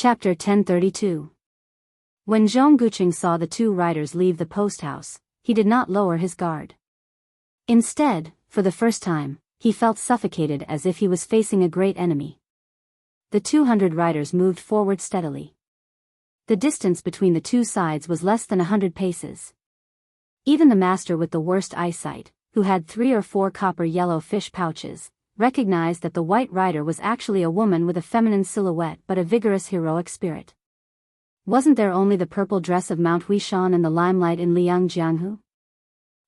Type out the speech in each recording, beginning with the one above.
Chapter 1032. When Zhongguqing saw the two riders leave the post house, he did not lower his guard. Instead, for the first time, he felt suffocated as if he was facing a great enemy. The 200 riders moved forward steadily. The distance between the two sides was less than 100 paces. Even the master with the worst eyesight, who had 3 or 4 copper-yellow fish pouches, recognized that the white rider was actually a woman with a feminine silhouette but a vigorous heroic spirit. Wasn't there only the purple dress of Mount Huishan in the limelight in Jianghu?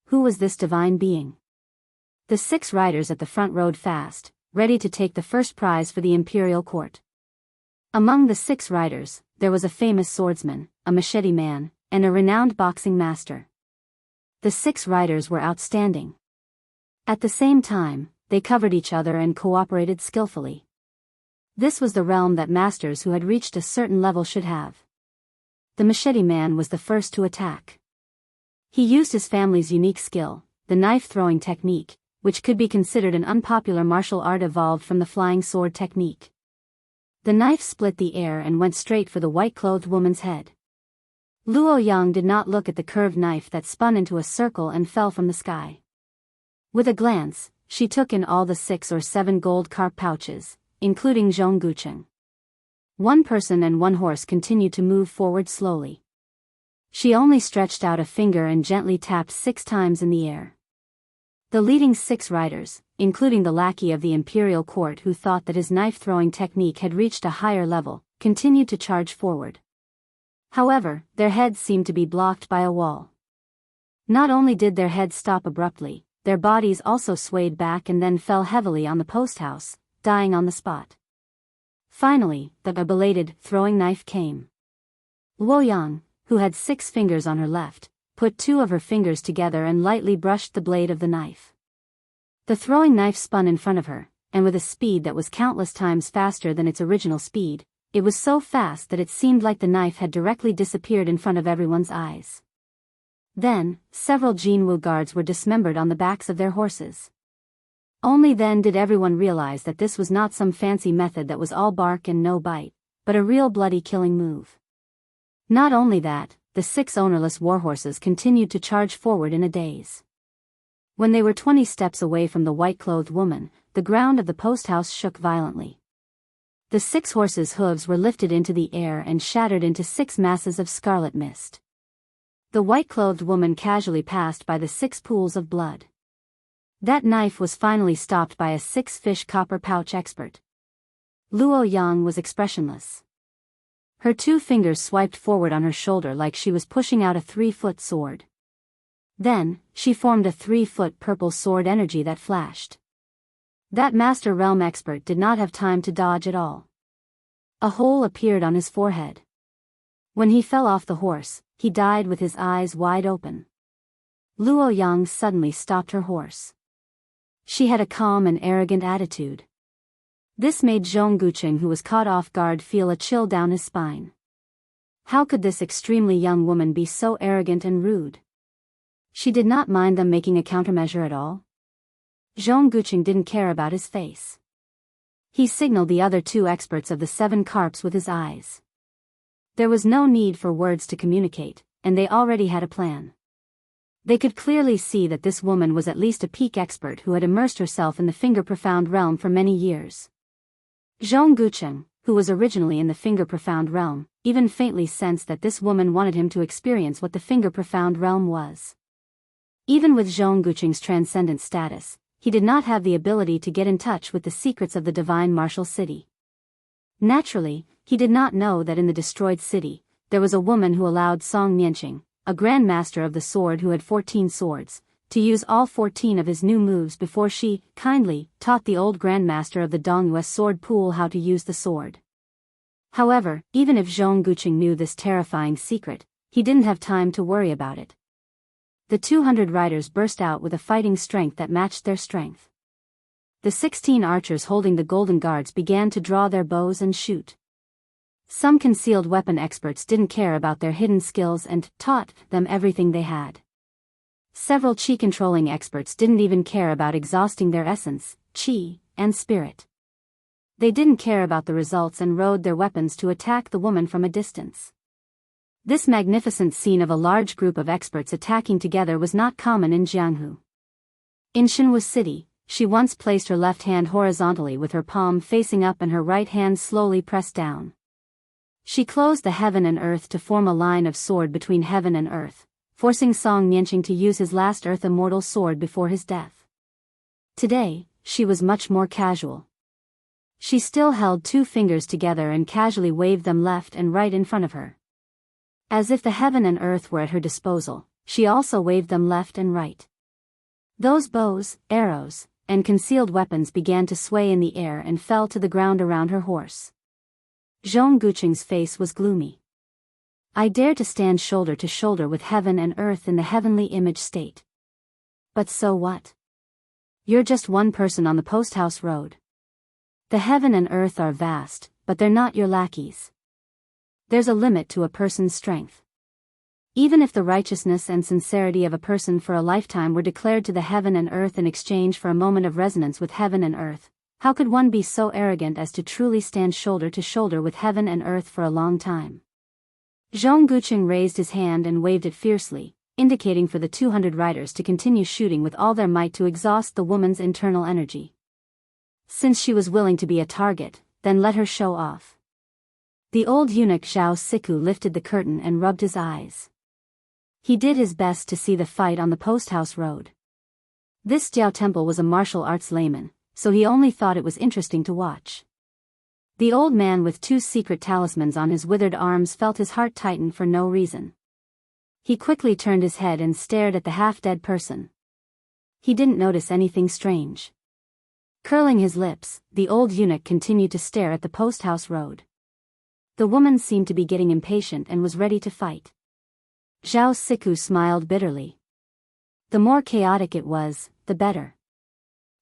Who was this divine being? The 6 riders at the front rode fast, ready to take the first prize for the imperial court. Among the 6 riders, there was a famous swordsman, a machete man, and a renowned boxing master. The 6 riders were outstanding. At the same time, they covered each other and cooperated skillfully. This was the realm that masters who had reached a certain level should have. The machete man was the first to attack. He used his family's unique skill, the knife-throwing technique, which could be considered an unpopular martial art evolved from the flying sword technique. The knife split the air and went straight for the white-clothed woman's head. Luo Yang did not look at the curved knife that spun into a circle and fell from the sky. With a glance, she took in all the 6 or 7 gold carp pouches, including Zhongguqing. One person and one horse continued to move forward slowly. She only stretched out a finger and gently tapped 6 times in the air. The leading 6 riders, including the lackey of the imperial court who thought that his knife-throwing technique had reached a higher level, continued to charge forward. However, their heads seemed to be blocked by a wall. Not only did their heads stop abruptly, their bodies also swayed back and then fell heavily on the post house, dying on the spot. Finally, the belated throwing knife came. Luo Yang, who had 6 fingers on her left, put 2 of her fingers together and lightly brushed the blade of the knife. The throwing knife spun in front of her, and with a speed that was countless times faster than its original speed, it was so fast that it seemed like the knife had directly disappeared in front of everyone's eyes. Then, several Jianghu guards were dismembered on the backs of their horses. Only then did everyone realize that this was not some fancy method that was all bark and no bite, but a real bloody killing move. Not only that, the 6 ownerless warhorses continued to charge forward in a daze. When they were 20 steps away from the white-clothed woman, the ground of the post house shook violently. The 6 horses' hooves were lifted into the air and shattered into 6 masses of scarlet mist. The white-clothed woman casually passed by the 6 pools of blood. That knife was finally stopped by a 6-fish copper pouch expert. Luo Yang was expressionless. Her 2 fingers swiped forward on her shoulder like she was pushing out a 3-foot sword. Then, she formed a 3-foot purple sword energy that flashed. That Master Realm expert did not have time to dodge at all. A hole appeared on his forehead. When he fell off the horse, he died with his eyes wide open. Luo Yang suddenly stopped her horse. She had a calm and arrogant attitude. This made Zhongguqing, who was caught off guard, feel a chill down his spine. How could this extremely young woman be so arrogant and rude? She did not mind them making a countermeasure at all. Zhongguqing didn't care about his face. He signaled the other 2 experts of the 7 carps with his eyes. There was no need for words to communicate, and they already had a plan. They could clearly see that this woman was at least a peak expert who had immersed herself in the finger-profound realm for many years. Zhongguqing, who was originally in the finger-profound realm, even faintly sensed that this woman wanted him to experience what the finger-profound realm was. Even with Zhongguqing's transcendent status, he did not have the ability to get in touch with the secrets of the divine martial city. Naturally, he did not know that in the destroyed city, there was a woman who allowed Song Mianqing, a Grand Master of the Sword who had 14 swords, to use all 14 of his new moves before she, kindly, taught the old Grand Master of the Daoist sword pool how to use the sword. However, even if Zhongguqing knew this terrifying secret, he didn't have time to worry about it. The 200 riders burst out with a fighting strength that matched their strength. The 16 archers holding the golden guards began to draw their bows and shoot. Some concealed weapon experts didn't care about their hidden skills and taught them everything they had. Several chi-controlling experts didn't even care about exhausting their essence, chi, and spirit. They didn't care about the results and rode their weapons to attack the woman from a distance. This magnificent scene of a large group of experts attacking together was not common in Jianghu. In Shenwu City, she once placed her left hand horizontally with her palm facing up and her right hand slowly pressed down. She closed the heaven and earth to form a line of sword between heaven and earth, forcing Song Nianqing to use his last earth immortal sword before his death. Today, she was much more casual. She still held 2 fingers together and casually waved them left and right in front of her. As if the heaven and earth were at her disposal, she also waved them left and right. Those bows, arrows, and concealed weapons began to sway in the air and fell to the ground around her horse. Zhong Guqing's face was gloomy. I dare to stand shoulder to shoulder with heaven and earth in the heavenly image state. But so what? You're just one person on the post-house road. The heaven and earth are vast, but they're not your lackeys. There's a limit to a person's strength. Even if the righteousness and sincerity of a person for a lifetime were declared to the heaven and earth in exchange for a moment of resonance with heaven and earth, how could one be so arrogant as to truly stand shoulder to shoulder with heaven and earth for a long time? Zhong Guqing raised his hand and waved it fiercely, indicating for the 200 riders to continue shooting with all their might to exhaust the woman's internal energy. Since she was willing to be a target, then let her show off. The old eunuch Zhao Siku lifted the curtain and rubbed his eyes. He did his best to see the fight on the post-house road. This Jiao Temple was a martial arts layman, so he only thought it was interesting to watch. The old man with 2 secret talismans on his withered arms felt his heart tighten for no reason. He quickly turned his head and stared at the half-dead person. He didn't notice anything strange. Curling his lips, the old eunuch continued to stare at the post-house road. The woman seemed to be getting impatient and was ready to fight. Zhao Siku smiled bitterly. The more chaotic it was, the better.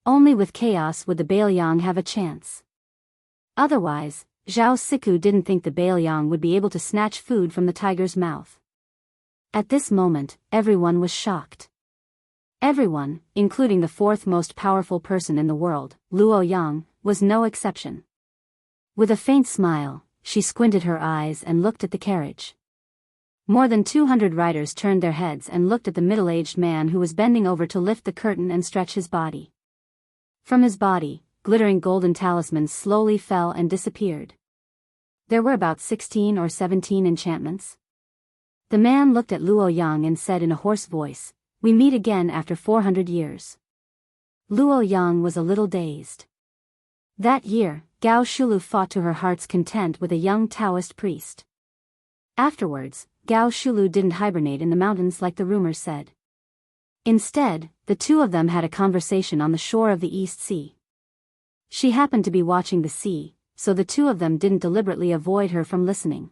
Only with chaos would the Bailiang have a chance. Otherwise, Zhao Siku didn't think the Bailiang would be able to snatch food from the tiger's mouth. At this moment, everyone was shocked. Everyone, including the 4th most powerful person in the world, Luo Yang, was no exception. With a faint smile, she squinted her eyes and looked at the carriage. More than 200 riders turned their heads and looked at the middle-aged man who was bending over to lift the curtain and stretch his body. From his body, glittering golden talismans slowly fell and disappeared. There were about 16 or 17 enchantments. The man looked at Luo Yang and said in a hoarse voice, "We meet again after 400 years." Luo Yang was a little dazed. That year, Gao Shulu fought to her heart's content with a young Taoist priest. Afterwards, Gao Shulu didn't hibernate in the mountains like the rumors said. Instead, the 2 of them had a conversation on the shore of the East Sea. She happened to be watching the sea, so the 2 of them didn't deliberately avoid her from listening.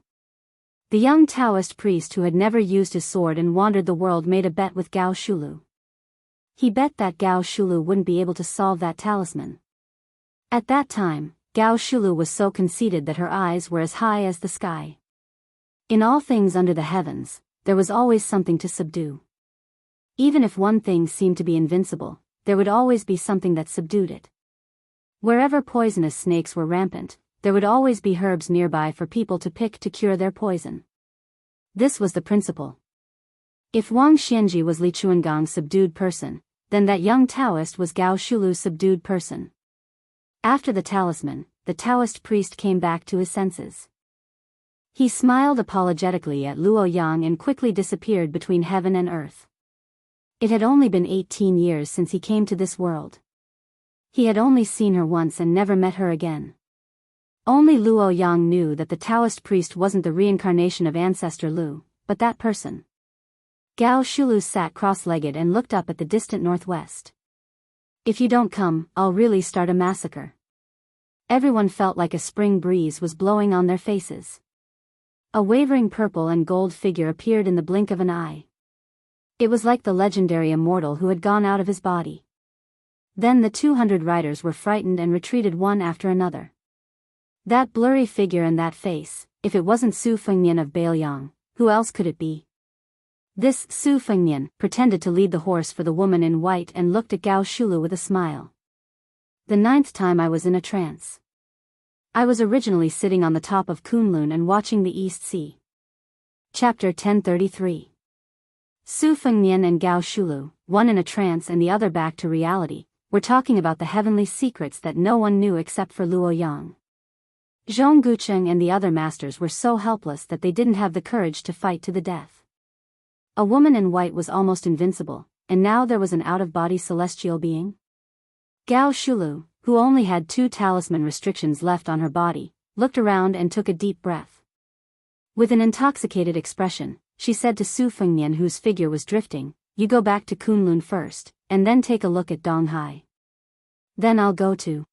The young Taoist priest who had never used his sword and wandered the world made a bet with Gao Shulu. He bet that Gao Shulu wouldn't be able to solve that talisman. At that time, Gao Shulu was so conceited that her eyes were as high as the sky. In all things under the heavens, there was always something to subdue. Even if one thing seemed to be invincible, there would always be something that subdued it. Wherever poisonous snakes were rampant, there would always be herbs nearby for people to pick to cure their poison. This was the principle. If Wang Xianji was Li Chuangang's subdued person, then that young Taoist was Gao Shulu's subdued person. After the talisman, the Taoist priest came back to his senses. He smiled apologetically at Luo Yang and quickly disappeared between heaven and earth. It had only been 18 years since he came to this world. He had only seen her once and never met her again. Only Luo Yang knew that the Taoist priest wasn't the reincarnation of ancestor Lu, but that person. Gao Shulu sat cross-legged and looked up at the distant northwest. "If you don't come, I'll really start a massacre." Everyone felt like a spring breeze was blowing on their faces. A wavering purple and gold figure appeared in the blink of an eye. It was like the legendary immortal who had gone out of his body. Then the 200 riders were frightened and retreated one after another. That blurry figure and that face, if it wasn't Su Fengnian of Bailiang, who else could it be? This Su Fengnian pretended to lead the horse for the woman in white and looked at Gao Shulu with a smile. "The 9th time I was in a trance. I was originally sitting on the top of Kunlun and watching the East Sea. Chapter 1033. Su Fengnian and Gao Shulu, one in a trance and the other back to reality, were talking about the heavenly secrets that no one knew except for Luo Yang. Zhong Gucheng and the other masters were so helpless that they didn't have the courage to fight to the death. A woman in white was almost invincible, and now there was an out-of-body celestial being? Gao Shulu, who only had 2 talisman restrictions left on her body, looked around and took a deep breath. With an intoxicated expression, she said to Su Fengnian, whose figure was drifting, "You go back to Kunlun first, and then take a look at Donghai. Then I'll go to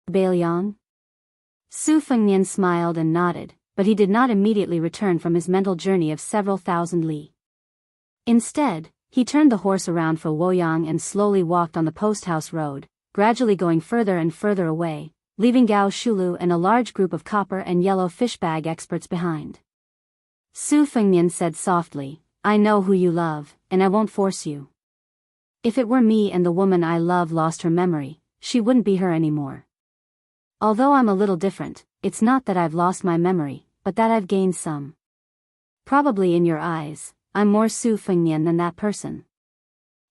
Bailiang." Su Fengnian smiled and nodded, but he did not immediately return from his mental journey of several thousand li. Instead, he turned the horse around for Woyang and slowly walked on the post-house road, gradually going further and further away, leaving Gao Shulu and a large group of copper and yellow fish bag experts behind. Su Fengnian said softly, "I know who you love, and I won't force you. If it were me and the woman I love lost her memory, she wouldn't be her anymore. Although I'm a little different, it's not that I've lost my memory, but that I've gained some. Probably in your eyes, I'm more Su Fengnian than that person.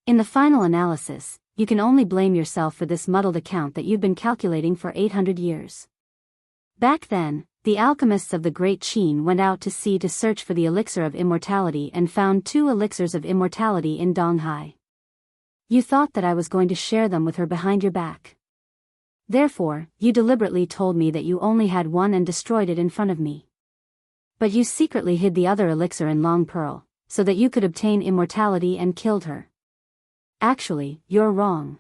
In the final analysis, you can only blame yourself for this muddled account that you've been calculating for 800 years. Back then, the alchemists of the Great Qin went out to sea to search for the elixir of immortality and found 2 elixirs of immortality in Donghai. You thought that I was going to share them with her behind your back. Therefore, you deliberately told me that you only had one and destroyed it in front of me. But you secretly hid the other elixir in Long Pearl, so that you could obtain immortality and killed her. Actually, you're wrong."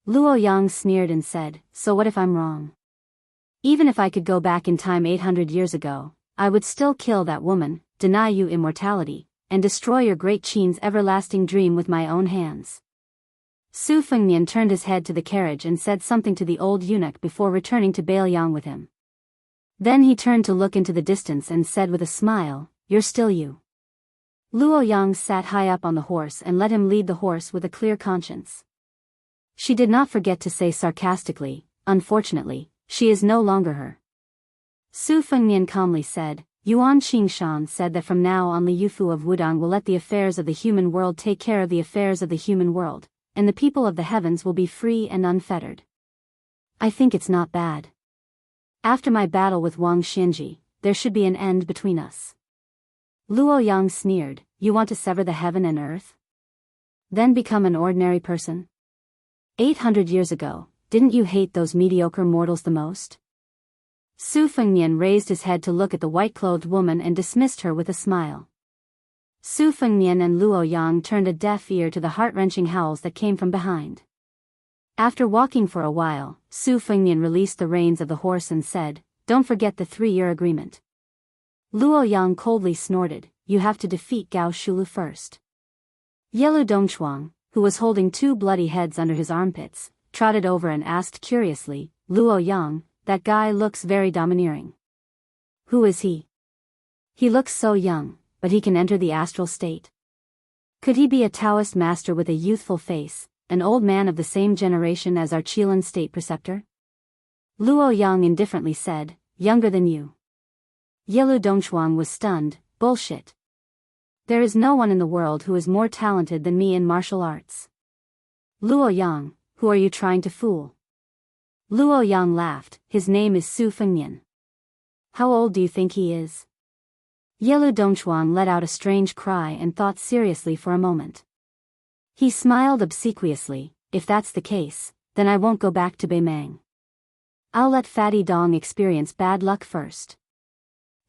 Luo Yang sneered and said, "So what if I'm wrong? Even if I could go back in time 800 years ago, I would still kill that woman, deny you immortality, and destroy your Great Qin's everlasting dream with my own hands." Su Fengnian turned his head to the carriage and said something to the old eunuch before returning to Bailiang with him. Then he turned to look into the distance and said with a smile, "You're still you." Luo Yang sat high up on the horse and let him lead the horse with a clear conscience. She did not forget to say sarcastically, "Unfortunately, she is no longer her." Su Fengnian calmly said, "Yuan Qingshan said that from now on Li Yufu of Wudang will let the affairs of the human world take care of the affairs of the human world, and the people of the heavens will be free and unfettered. I think it's not bad. After my battle with Wang Xinji, there should be an end between us." Luo Yang sneered, "You want to sever the heaven and earth? Then become an ordinary person? 800 years ago, didn't you hate those mediocre mortals the most?" Su Fengnian raised his head to look at the white-clothed woman and dismissed her with a smile. Su Fengnian and Luo Yang turned a deaf ear to the heart-wrenching howls that came from behind. After walking for a while, Su Fengnian released the reins of the horse and said, "Don't forget the 3-year agreement." Luo Yang coldly snorted, "You have to defeat Gao Shulu first." Yelu Dongchuang, who was holding 2 bloody heads under his armpits, trotted over and asked curiously, "Luo Yang, that guy looks very domineering. Who is he? He looks so young, but he can enter the astral state. Could he be a Taoist master with a youthful face, an old man of the same generation as our Qilin state preceptor?" Luo Yang indifferently said, "Younger than you." Yelu Dongchuang was stunned, "Bullshit. There is no one in the world who is more talented than me in martial arts." "Luo Yang, who are you trying to fool?" Luo Yang laughed, "His name is Su Fengnian." "How old do you think he is?" Yelu Dongchuang let out a strange cry and thought seriously for a moment. He smiled obsequiously, "If that's the case, then I won't go back to Beimang. I'll let Fatty Dong experience bad luck first.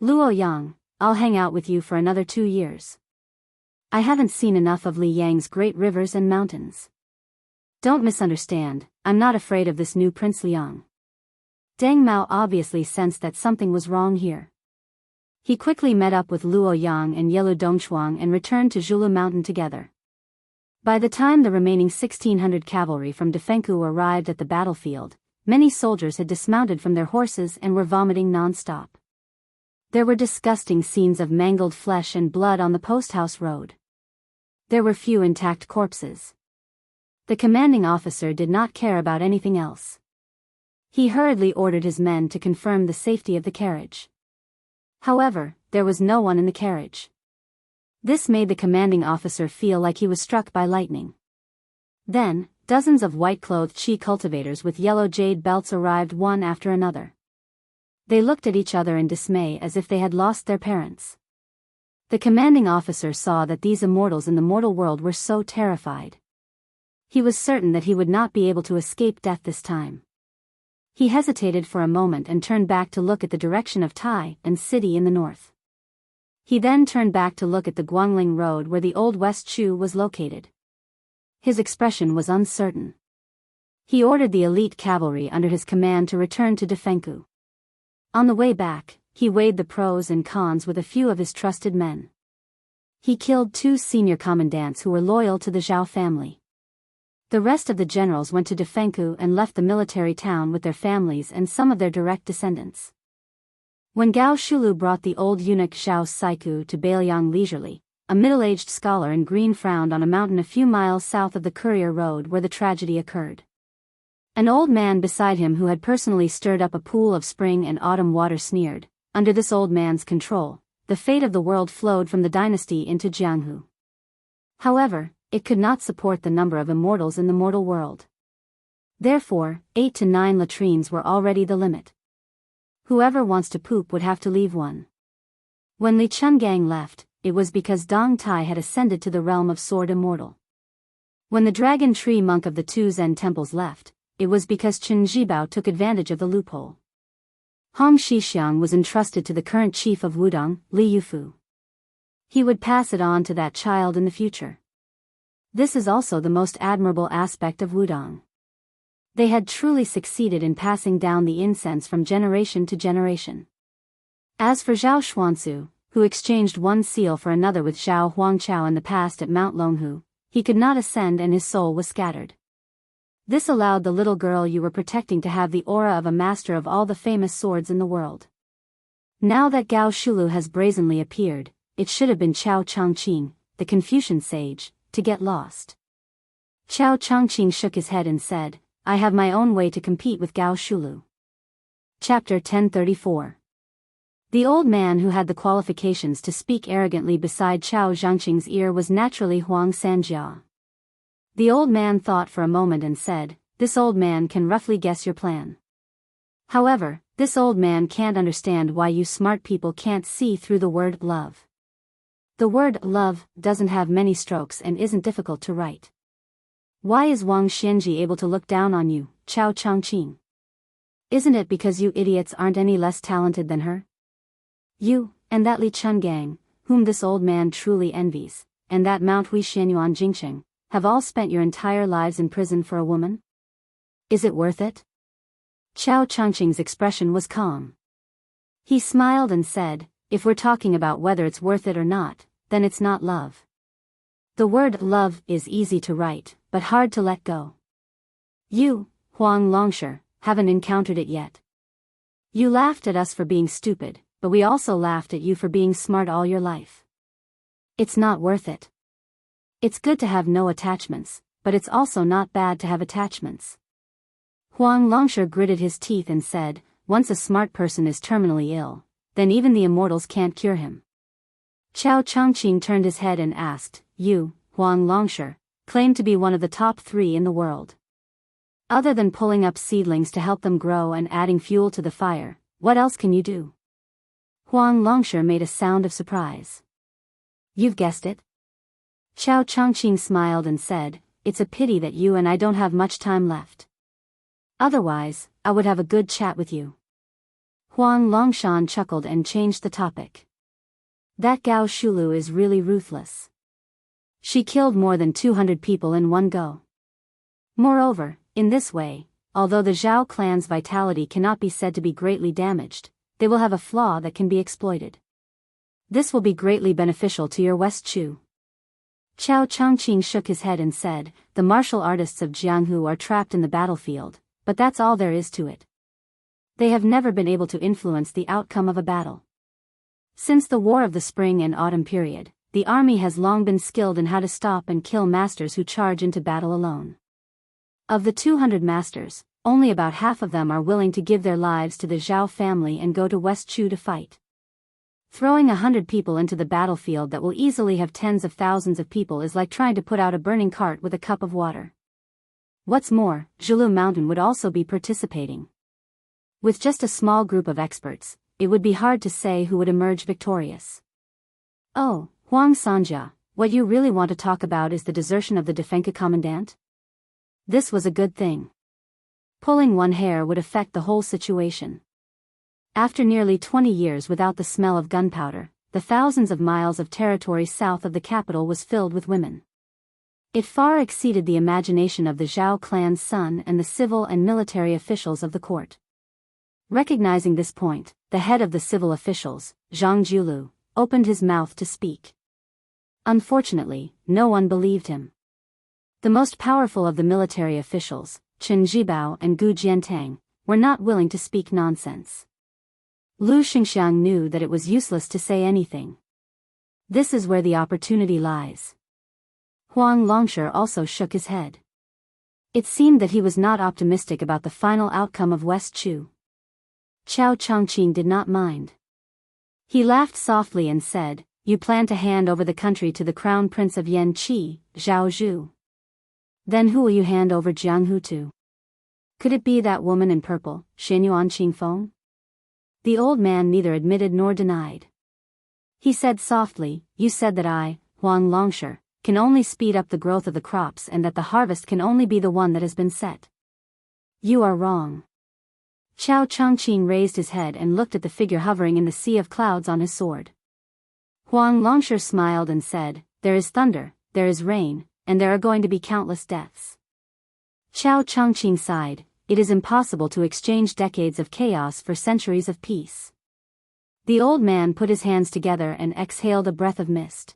Luo Yang, I'll hang out with you for another 2 years. I haven't seen enough of Li Yang's great rivers and mountains. Don't misunderstand, I'm not afraid of this new Prince Liang." Deng Mao obviously sensed that something was wrong here. He quickly met up with Luo Yang and Yelu Dongchuang and returned to Zhulu Mountain together. By the time the remaining 1,600 cavalry from Defenku arrived at the battlefield, many soldiers had dismounted from their horses and were vomiting non-stop. There were disgusting scenes of mangled flesh and blood on the post-house road. There were few intact corpses. The commanding officer did not care about anything else. He hurriedly ordered his men to confirm the safety of the carriage. However, there was no one in the carriage. This made the commanding officer feel like he was struck by lightning. Then, dozens of white-clothed chi cultivators with yellow jade belts arrived one after another. They looked at each other in dismay as if they had lost their parents. The commanding officer saw that these immortals in the mortal world were so terrified. He was certain that he would not be able to escape death this time. He hesitated for a moment and turned back to look at the direction of Tai and city in the north. He then turned back to look at the Guangling road where the old West Chu was located. His expression was uncertain. He ordered the elite cavalry under his command to return to Defenku. On the way back, he weighed the pros and cons with a few of his trusted men. He killed 2 senior commandants who were loyal to the Zhao family. The rest of the generals went to Defenku and left the military town with their families and some of their direct descendants. When Gao Shulu brought the old eunuch Zhao Saiku to Bailiang leisurely, a middle-aged scholar in green frowned on a mountain a few miles south of the courier road where the tragedy occurred. An old man beside him who had personally stirred up a pool of spring and autumn water sneered, under this old man's control, the fate of the world flowed from the dynasty into Jianghu. However, it could not support the number of immortals in the mortal world. Therefore, 8 to 9 latrines were already the limit. Whoever wants to poop would have to leave one. When Li Chungang left, it was because Dong Tai had ascended to the realm of Sword Immortal. When the Dragon Tree monk of the 2 Zen temples left, it was because Chen Zhibao took advantage of the loophole. Hong Shixiang was entrusted to the current chief of Wudong, Li Yufu. He would pass it on to that child in the future. This is also the most admirable aspect of Wudong. They had truly succeeded in passing down the incense from generation to generation. As for Zhao Xuanzu, who exchanged one seal for another with Zhao Huangchao in the past at Mount Longhu, he could not ascend and his soul was scattered. This allowed the little girl you were protecting to have the aura of a master of all the famous swords in the world. Now that Gao Shulu has brazenly appeared, it should have been Chao Chongqing, the Confucian sage, to get lost. Chao Chongqing shook his head and said, I have my own way to compete with Gao Shulu. Chapter 1034. The old man who had the qualifications to speak arrogantly beside Chao Zhangqing's ear was naturally Huang Sanjia. The old man thought for a moment and said, this old man can roughly guess your plan. However, this old man can't understand why you smart people can't see through the word love. The word love doesn't have many strokes and isn't difficult to write. Why is Wang Xianji able to look down on you, Chao Chongqing? Isn't it because you idiots aren't any less talented than her? You, and that Li Chungang, whom this old man truly envies, and that Mount Hui Xianyuan Jingcheng, have all spent your entire lives in prison for a woman? Is it worth it? Chao Chongqing's expression was calm. He smiled and said, if we're talking about whether it's worth it or not, then it's not love. The word love is easy to write, but hard to let go. You, Huang Longsher, haven't encountered it yet. You laughed at us for being stupid, but we also laughed at you for being smart all your life. It's not worth it. It's good to have no attachments, but it's also not bad to have attachments. Huang Longsher gritted his teeth and said, once a smart person is terminally ill, then even the immortals can't cure him. Chao Chongqing turned his head and asked, you, Huang Longsher, claim to be one of the top 3 in the world. Other than pulling up seedlings to help them grow and adding fuel to the fire, what else can you do? Huang Longsher made a sound of surprise. You've guessed it. Chao Chongqing smiled and said, it's a pity that you and I don't have much time left. Otherwise, I would have a good chat with you. Huang Longshan chuckled and changed the topic. That Gao Shulu is really ruthless. She killed more than 200 people in one go. Moreover, in this way, although the Zhao clan's vitality cannot be said to be greatly damaged, they will have a flaw that can be exploited. This will be greatly beneficial to your West Chu. Chao Chongqing shook his head and said, the martial artists of Jianghu are trapped in the battlefield, but that's all there is to it. They have never been able to influence the outcome of a battle. Since the War of the Spring and Autumn period, the army has long been skilled in how to stop and kill masters who charge into battle alone. Of the 200 masters, only about half of them are willing to give their lives to the Zhao family and go to West Chu to fight. Throwing 100 people into the battlefield that will easily have tens of thousands of people is like trying to put out a burning cart with a cup of water. What's more, Zhulu Mountain would also be participating. With just a small group of experts, it would be hard to say who would emerge victorious. Oh, Huang Sanja, what you really want to talk about is the desertion of the Defenka commandant? This was a good thing. Pulling one hair would affect the whole situation. After nearly 20 years without the smell of gunpowder, the thousands of miles of territory south of the capital was filled with women. It far exceeded the imagination of the Zhao clan's son and the civil and military officials of the court. Recognizing this point, the head of the civil officials, Zhang Julu, opened his mouth to speak. Unfortunately, no one believed him. The most powerful of the military officials, Chen Zhibao and Gu Jiantang, were not willing to speak nonsense. Lu Xingxiang knew that it was useless to say anything. This is where the opportunity lies. Huang Longshi also shook his head. It seemed that he was not optimistic about the final outcome of West Chu. Qiao Chongqing did not mind. He laughed softly and said, "You plan to hand over the country to the crown prince of Yanqi, Zhao Zhu. Then who will you hand over Jianghu to? Could it be that woman in purple, Xinyuan Qingfeng?" The old man neither admitted nor denied. He said softly, "You said that I, Huang Longshi, can only speed up the growth of the crops and that the harvest can only be the one that has been set. You are wrong." Qiao Chongqing raised his head and looked at the figure hovering in the sea of clouds on his sword. Huang Longshi smiled and said, "There is thunder, there is rain, and there are going to be countless deaths." Qiao Chongqing sighed, "It is impossible to exchange decades of chaos for centuries of peace." The old man put his hands together and exhaled a breath of mist.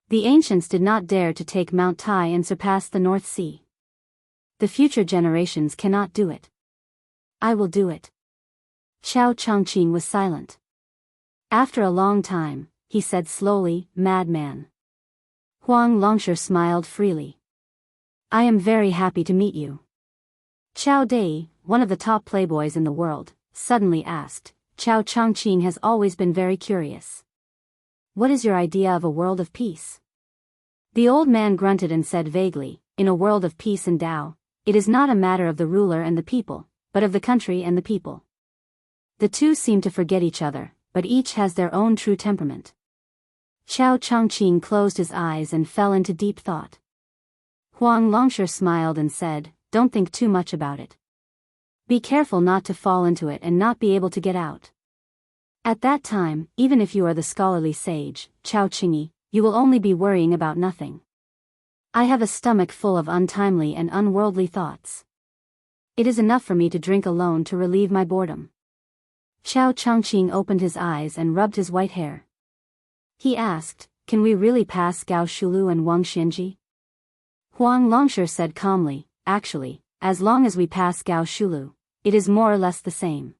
The ancients did not dare to take Mount Tai and surpass the North Sea. The future generations cannot do it. I will do it. Qiao Chongqing was silent. After a long time, he said slowly, "Madman." Huang Longshi smiled freely. "I am very happy to meet you." Qiao Dai, one of the top playboys in the world, suddenly asked. Qiao Chongqing has always been very curious. "What is your idea of a world of peace?" The old man grunted and said vaguely, "In a world of peace and Tao, it is not a matter of the ruler and the people, but of the country and the people. The two seem to forget each other, but each has their own true temperament." Qiao Chongqing closed his eyes and fell into deep thought. Huang Longshi smiled and said, "Don't think too much about it. Be careful not to fall into it and not be able to get out. At that time, even if you are the scholarly sage, Chao Qingyi, you will only be worrying about nothing. I have a stomach full of untimely and unworldly thoughts. It is enough for me to drink alone to relieve my boredom." Qiao Chongqing opened his eyes and rubbed his white hair. He asked, "Can we really pass Gao Shulu and Wang Xianji?" Huang Longshi said calmly, "Actually, as long as we pass Gao Shulu, it is more or less the same.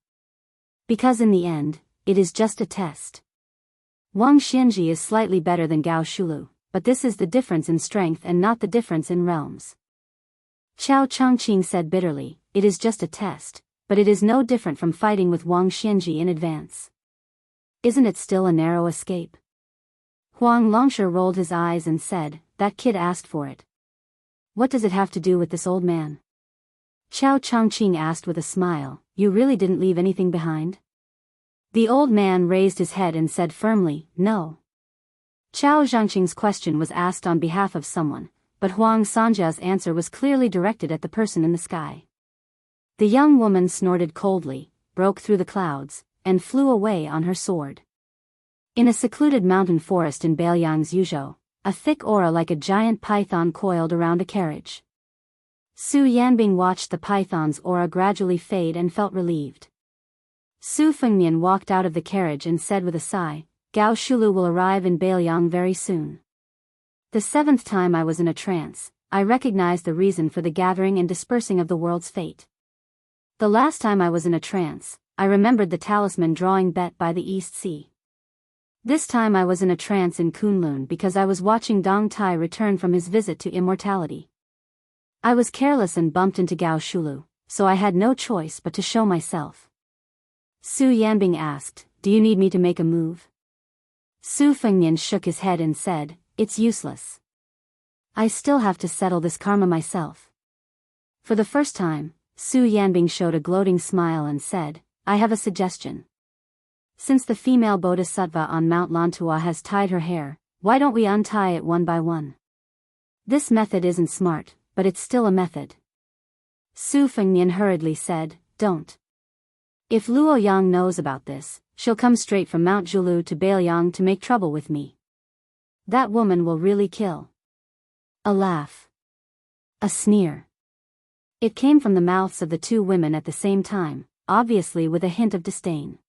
Because in the end, it is just a test. Wang Xianji is slightly better than Gao Shulu, but this is the difference in strength and not the difference in realms." Qiao Chongqing said bitterly, "It is just a test, but it is no different from fighting with Wang Xianji in advance. Isn't it still a narrow escape?" Huang Longshi rolled his eyes and said, "That kid asked for it. What does it have to do with this old man?" Qiao Chongqing asked with a smile, "You really didn't leave anything behind?" The old man raised his head and said firmly, "No." Qiao Zhangqing's question was asked on behalf of someone, but Huang Sanjia's answer was clearly directed at the person in the sky. The young woman snorted coldly, broke through the clouds, and flew away on her sword. In a secluded mountain forest in Bailiang's Yuzhou, a thick aura like a giant python coiled around a carriage. Su Yanbing watched the python's aura gradually fade and felt relieved. Su Fengmian walked out of the carriage and said with a sigh, "Gao Shulu will arrive in Bailiang very soon." The 7th time I was in a trance, I recognized the reason for the gathering and dispersing of the world's fate. The last time I was in a trance, I remembered the talisman drawing Bet by the East Sea. This time I was in a trance in Kunlun because I was watching Dong Tai return from his visit to immortality. I was careless and bumped into Gao Shulu, so I had no choice but to show myself. Su Yanbing asked, "Do you need me to make a move?" Su Fengnian shook his head and said, "It's useless. I still have to settle this karma myself." For the first time, Su Yanbing showed a gloating smile and said, "I have a suggestion. Since the female bodhisattva on Mount Lantua has tied her hair, why don't we untie it one by one? This method isn't smart, but it's still a method." Su Fengnian hurriedly said, "Don't. If Luo Yang knows about this, she'll come straight from Mount Zhulu to Beiliang to make trouble with me. That woman will really kill." A laugh. A sneer. It came from the mouths of the two women at the same time, obviously with a hint of disdain.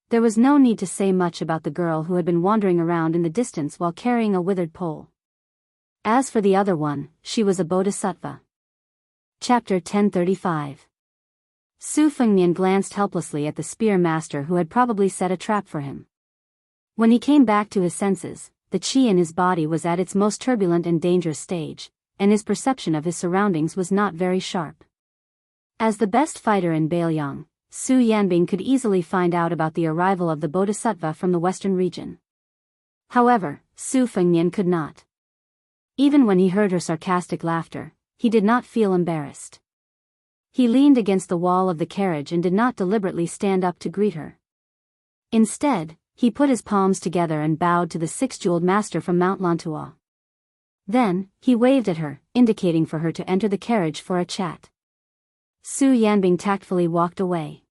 There was no need to say much about the girl who had been wandering around in the distance while carrying a withered pole. As for the other one, she was a bodhisattva. Chapter 1035. Su Fengnian glanced helplessly at the spear master who had probably set a trap for him. When he came back to his senses, the qi in his body was at its most turbulent and dangerous stage, and his perception of his surroundings was not very sharp. As the best fighter in Beiliang, Su Yanbing could easily find out about the arrival of the bodhisattva from the western region. However, Su Fengnian could not. Even when he heard her sarcastic laughter, he did not feel embarrassed. He leaned against the wall of the carriage and did not deliberately stand up to greet her. Instead, he put his palms together and bowed to the six-jeweled master from Mount Lantua. Then, he waved at her, indicating for her to enter the carriage for a chat. Su Yanbing tactfully walked away.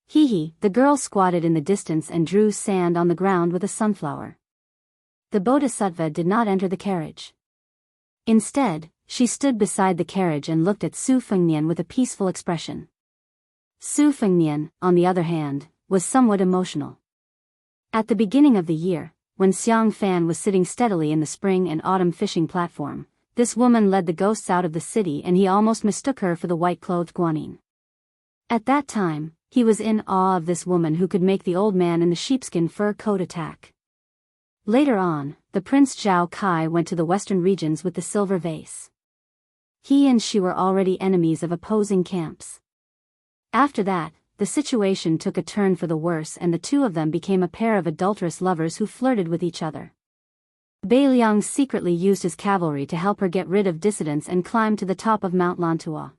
Hee, the girl squatted in the distance and drew sand on the ground with a sunflower. The bodhisattva did not enter the carriage. Instead, she stood beside the carriage and looked at Su Fengnian with a peaceful expression. Su Fengnian, on the other hand, was somewhat emotional. At the beginning of the year, when Xiang Fan was sitting steadily in the spring and autumn fishing platform, this woman led the ghosts out of the city and he almost mistook her for the white-clothed Guanyin. At that time, he was in awe of this woman who could make the old man in the sheepskin fur coat attack. Later on, the Prince Zhao Kai went to the western regions with the silver vase. He and she were already enemies of opposing camps. After that, the situation took a turn for the worse and the two of them became a pair of adulterous lovers who flirted with each other. Beiliang secretly used his cavalry to help her get rid of dissidents and climb to the top of Mount Lantua.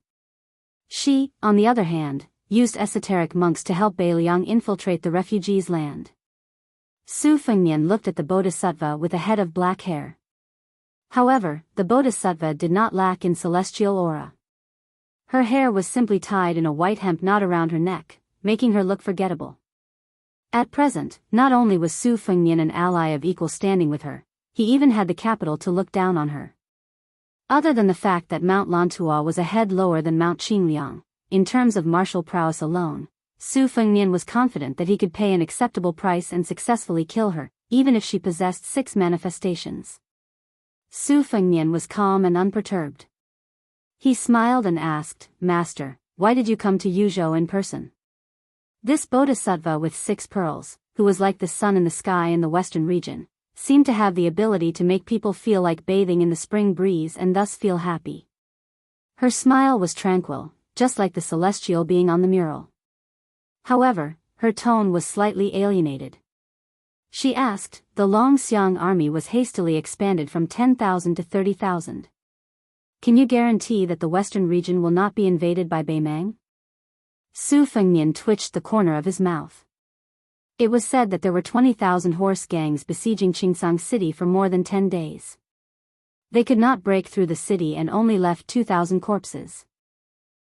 She, on the other hand, used esoteric monks to help Beiliang infiltrate the refugees' land. Su Fengnian looked at the bodhisattva with a head of black hair. However, the bodhisattva did not lack in celestial aura. Her hair was simply tied in a white hemp knot around her neck, making her look forgettable. At present, not only was Su Fengnian an ally of equal standing with her, he even had the capital to look down on her. Other than the fact that Mount Lantua was a head lower than Mount Qingliang, in terms of martial prowess alone, Su Fengnian was confident that he could pay an acceptable price and successfully kill her, even if she possessed 6 manifestations. Su Fengnian was calm and unperturbed. He smiled and asked, "Master, why did you come to Yuzhou in person?" This bodhisattva with 6 pearls, who was like the sun in the sky in the western region, seemed to have the ability to make people feel like bathing in the spring breeze and thus feel happy. Her smile was tranquil, just like the celestial being on the mural. However, her tone was slightly alienated. She asked, "The Longxiang army was hastily expanded from 10,000 to 30,000. Can you guarantee that the western region will not be invaded by Beimang?" Su Fengnian twitched the corner of his mouth. It was said that there were 20,000 horse gangs besieging Qingsang City for more than 10 days. They could not break through the city and only left 2,000 corpses.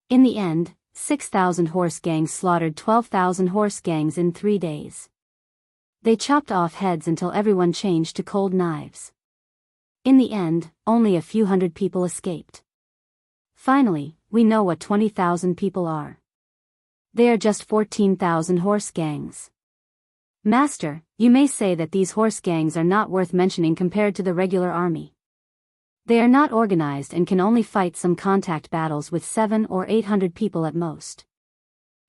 In the end, 6,000 horse gangs slaughtered 12,000 horse gangs in 3 days. They chopped off heads until everyone changed to cold knives. In the end, only a few hundred people escaped. Finally, we know what 20,000 people are. They are just 14,000 horse gangs. Master, you may say that these horse gangs are not worth mentioning compared to the regular army. They are not organized and can only fight some contact battles with 700 or 800 people at most.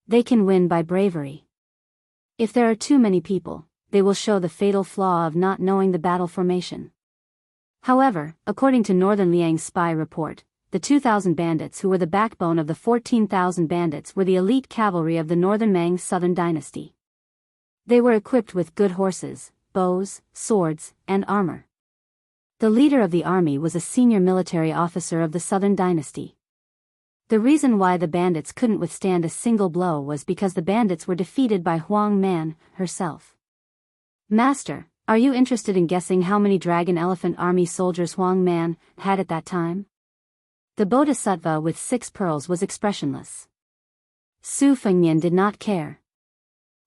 They can win by bravery. If there are too many people, they will show the fatal flaw of not knowing the battle formation. However, according to Northern Liang's spy report, the 2,000 bandits who were the backbone of the 14,000 bandits were the elite cavalry of the northern Mang's southern dynasty. They were equipped with good horses, bows, swords, and armor. The leader of the army was a senior military officer of the southern dynasty. The reason why the bandits couldn't withstand a single blow was because the bandits were defeated by Huang Man herself. Master, are you interested in guessing how many dragon elephant army soldiers Huang Man had at that time? The bodhisattva with 6 pearls was expressionless. Su Fengnian did not care.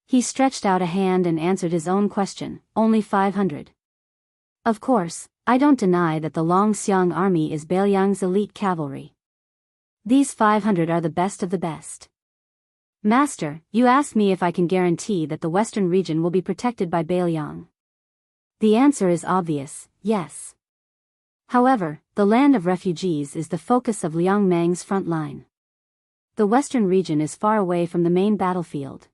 He stretched out a hand and answered his own question, only 500. Of course, I don't deny that the Longxiang army is Beiliang's elite cavalry. These 500 are the best of the best. Master, you asked me if I can guarantee that the western region will be protected by Beiliang. The answer is obvious, yes. However, the land of refugees is the focus of Liang Mang's front line. The western region is far away from the main battlefield.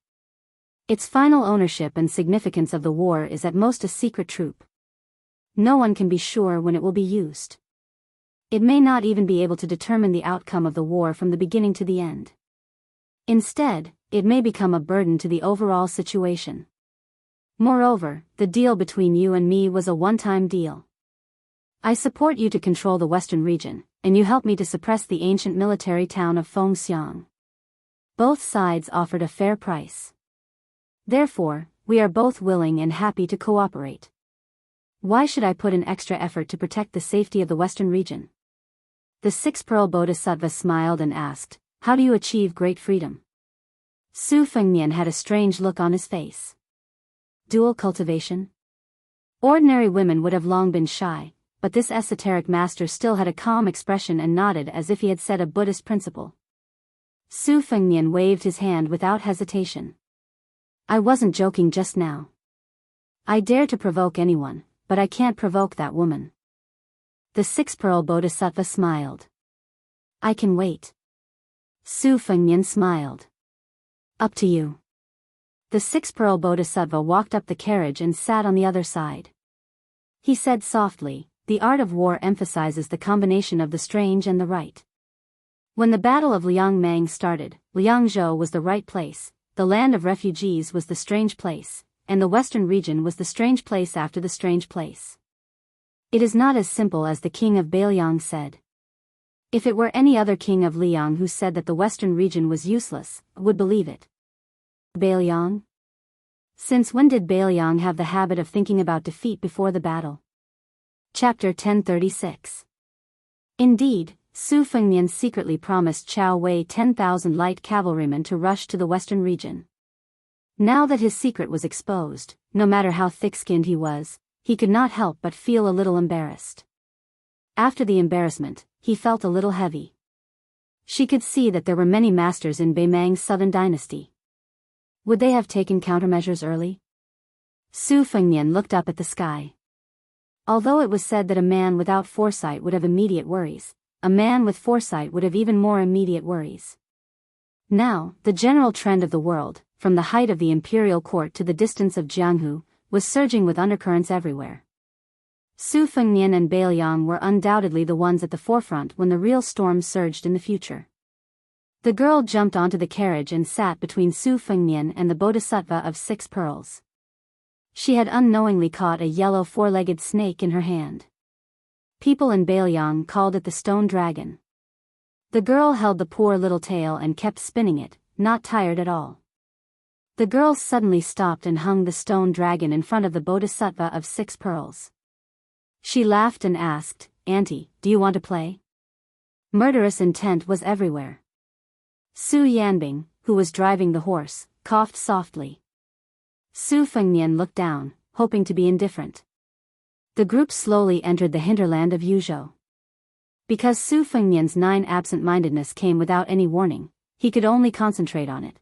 Its final ownership and significance of the war is at most a secret troop. No one can be sure when it will be used. It may not even be able to determine the outcome of the war from the beginning to the end. Instead, it may become a burden to the overall situation. Moreover, the deal between you and me was a one-time deal. I support you to control the western region, and you help me to suppress the ancient military town of Fengxiang. Both sides offered a fair price. Therefore, we are both willing and happy to cooperate. Why should I put in extra effort to protect the safety of the western region? The 6-pearl bodhisattva smiled and asked, how do you achieve great freedom? Su Fengnian had a strange look on his face. Dual cultivation? Ordinary women would have long been shy, but this esoteric master still had a calm expression and nodded as if he had said a Buddhist principle. Su Fengnian waved his hand without hesitation. I wasn't joking just now. I dare to provoke anyone, but I can't provoke that woman. The 6-pearl bodhisattva smiled. I can wait. Su Fengnian smiled. Up to you. The 6-pearl bodhisattva walked up the carriage and sat on the other side. He said softly, the art of war emphasizes the combination of the strange and the right. When the Battle of Liang Mang started, Liangzhou was the right place, the land of refugees was the strange place, and the western region was the strange place after the strange place. It is not as simple as the king of Beiliang said. If it were any other king of Liang who said that the western region was useless, I would believe it. Beiliang? Since when did Beiliang have the habit of thinking about defeat before the battle? Chapter 1036. Indeed, Su Fengnian secretly promised Chao Wei 10,000 light cavalrymen to rush to the western region. Now that his secret was exposed, no matter how thick-skinned he was, he could not help but feel a little embarrassed. After the embarrassment, he felt a little heavy. She could see that there were many masters in Beimang's southern dynasty. Would they have taken countermeasures early? Su Fengnian looked up at the sky. Although it was said that a man without foresight would have immediate worries, a man with foresight would have even more immediate worries. Now, the general trend of the world, from the height of the imperial court to the distance of Jianghu, was surging with undercurrents everywhere. Su Fengnian and Beiliang were undoubtedly the ones at the forefront when the real storm surged in the future. The girl jumped onto the carriage and sat between Su Fengnian and the bodhisattva of 6 pearls. She had unknowingly caught a yellow 4-legged snake in her hand. People in Beiliang called it the stone dragon. The girl held the poor little tail and kept spinning it, not tired at all. The girl suddenly stopped and hung the stone dragon in front of the bodhisattva of 6 pearls. She laughed and asked, Auntie, do you want to play? Murderous intent was everywhere. Su Yanbing, who was driving the horse, coughed softly. Su Fengnian looked down, hoping to be indifferent. The group slowly entered the hinterland of Yuzhou. Because Su Fengnian's 9 absent-mindedness came without any warning, he could only concentrate on it.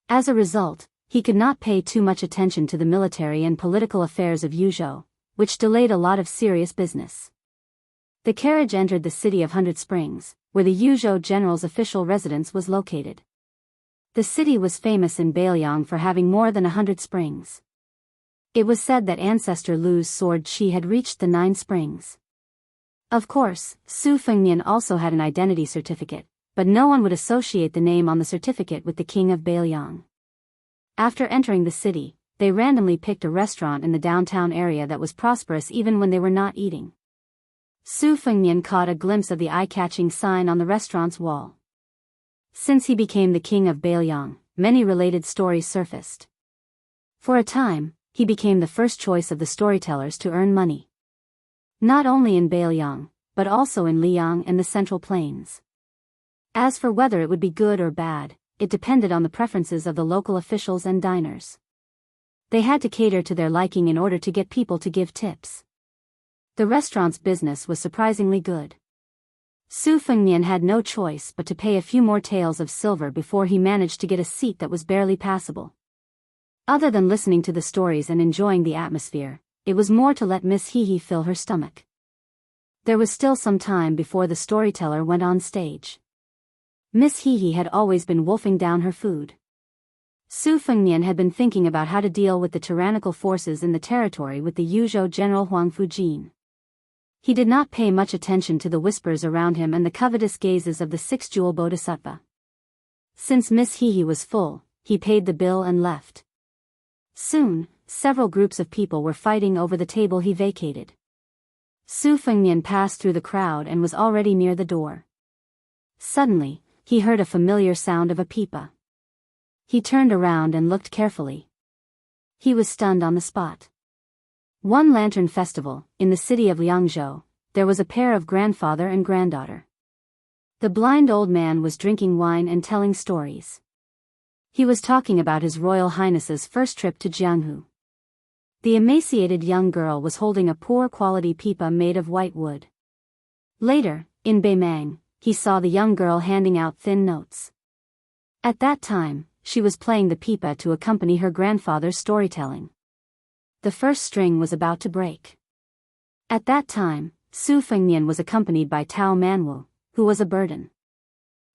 As a result, he could not pay too much attention to the military and political affairs of Yuzhou, which delayed a lot of serious business. The carriage entered the city of 100 Springs, where the Yuzhou general's official residence was located. The city was famous in Beiliang for having more than 100 springs. It was said that ancestor Lu's sword Qi had reached the 9 springs. Of course, Su Fengnian also had an identity certificate, but no one would associate the name on the certificate with the king of Beiliang. After entering the city, they randomly picked a restaurant in the downtown area that was prosperous even when they were not eating. Su Fengnian caught a glimpse of the eye-catching sign on the restaurant's wall. Since he became the king of Beiliang, many related stories surfaced. For a time, he became the first choice of the storytellers to earn money. Not only in Beiliang, but also in Liang and the Central Plains. As for whether it would be good or bad, it depended on the preferences of the local officials and diners. They had to cater to their liking in order to get people to give tips. The restaurant's business was surprisingly good. Su Fengnian had no choice but to pay a few more taels of silver before he managed to get a seat that was barely passable. Other than listening to the stories and enjoying the atmosphere, it was more to let Miss Hehe fill her stomach. There was still some time before the storyteller went on stage. Miss Hehe had always been wolfing down her food. Su Fengnian had been thinking about how to deal with the tyrannical forces in the territory with the Yuzhou General Huang Fujin. He did not pay much attention to the whispers around him and the covetous gazes of the six-jewel bodhisattva. Since Miss Hehe was full, he paid the bill and left. Soon, several groups of people were fighting over the table he vacated. Su Fengnian passed through the crowd and was already near the door. Suddenly, he heard a familiar sound of a pipa. He turned around and looked carefully. He was stunned on the spot. One lantern festival, in the city of Liangzhou, there was a pair of grandfather and granddaughter. The blind old man was drinking wine and telling stories. He was talking about His Royal Highness's first trip to Jianghu. The emaciated young girl was holding a poor-quality pipa made of white wood. Later, in Beimang, he saw the young girl handing out thin notes. At that time, she was playing the pipa to accompany her grandfather's storytelling. The first string was about to break. At that time, Su Fengnian was accompanied by Tao Manwu, who was a burden.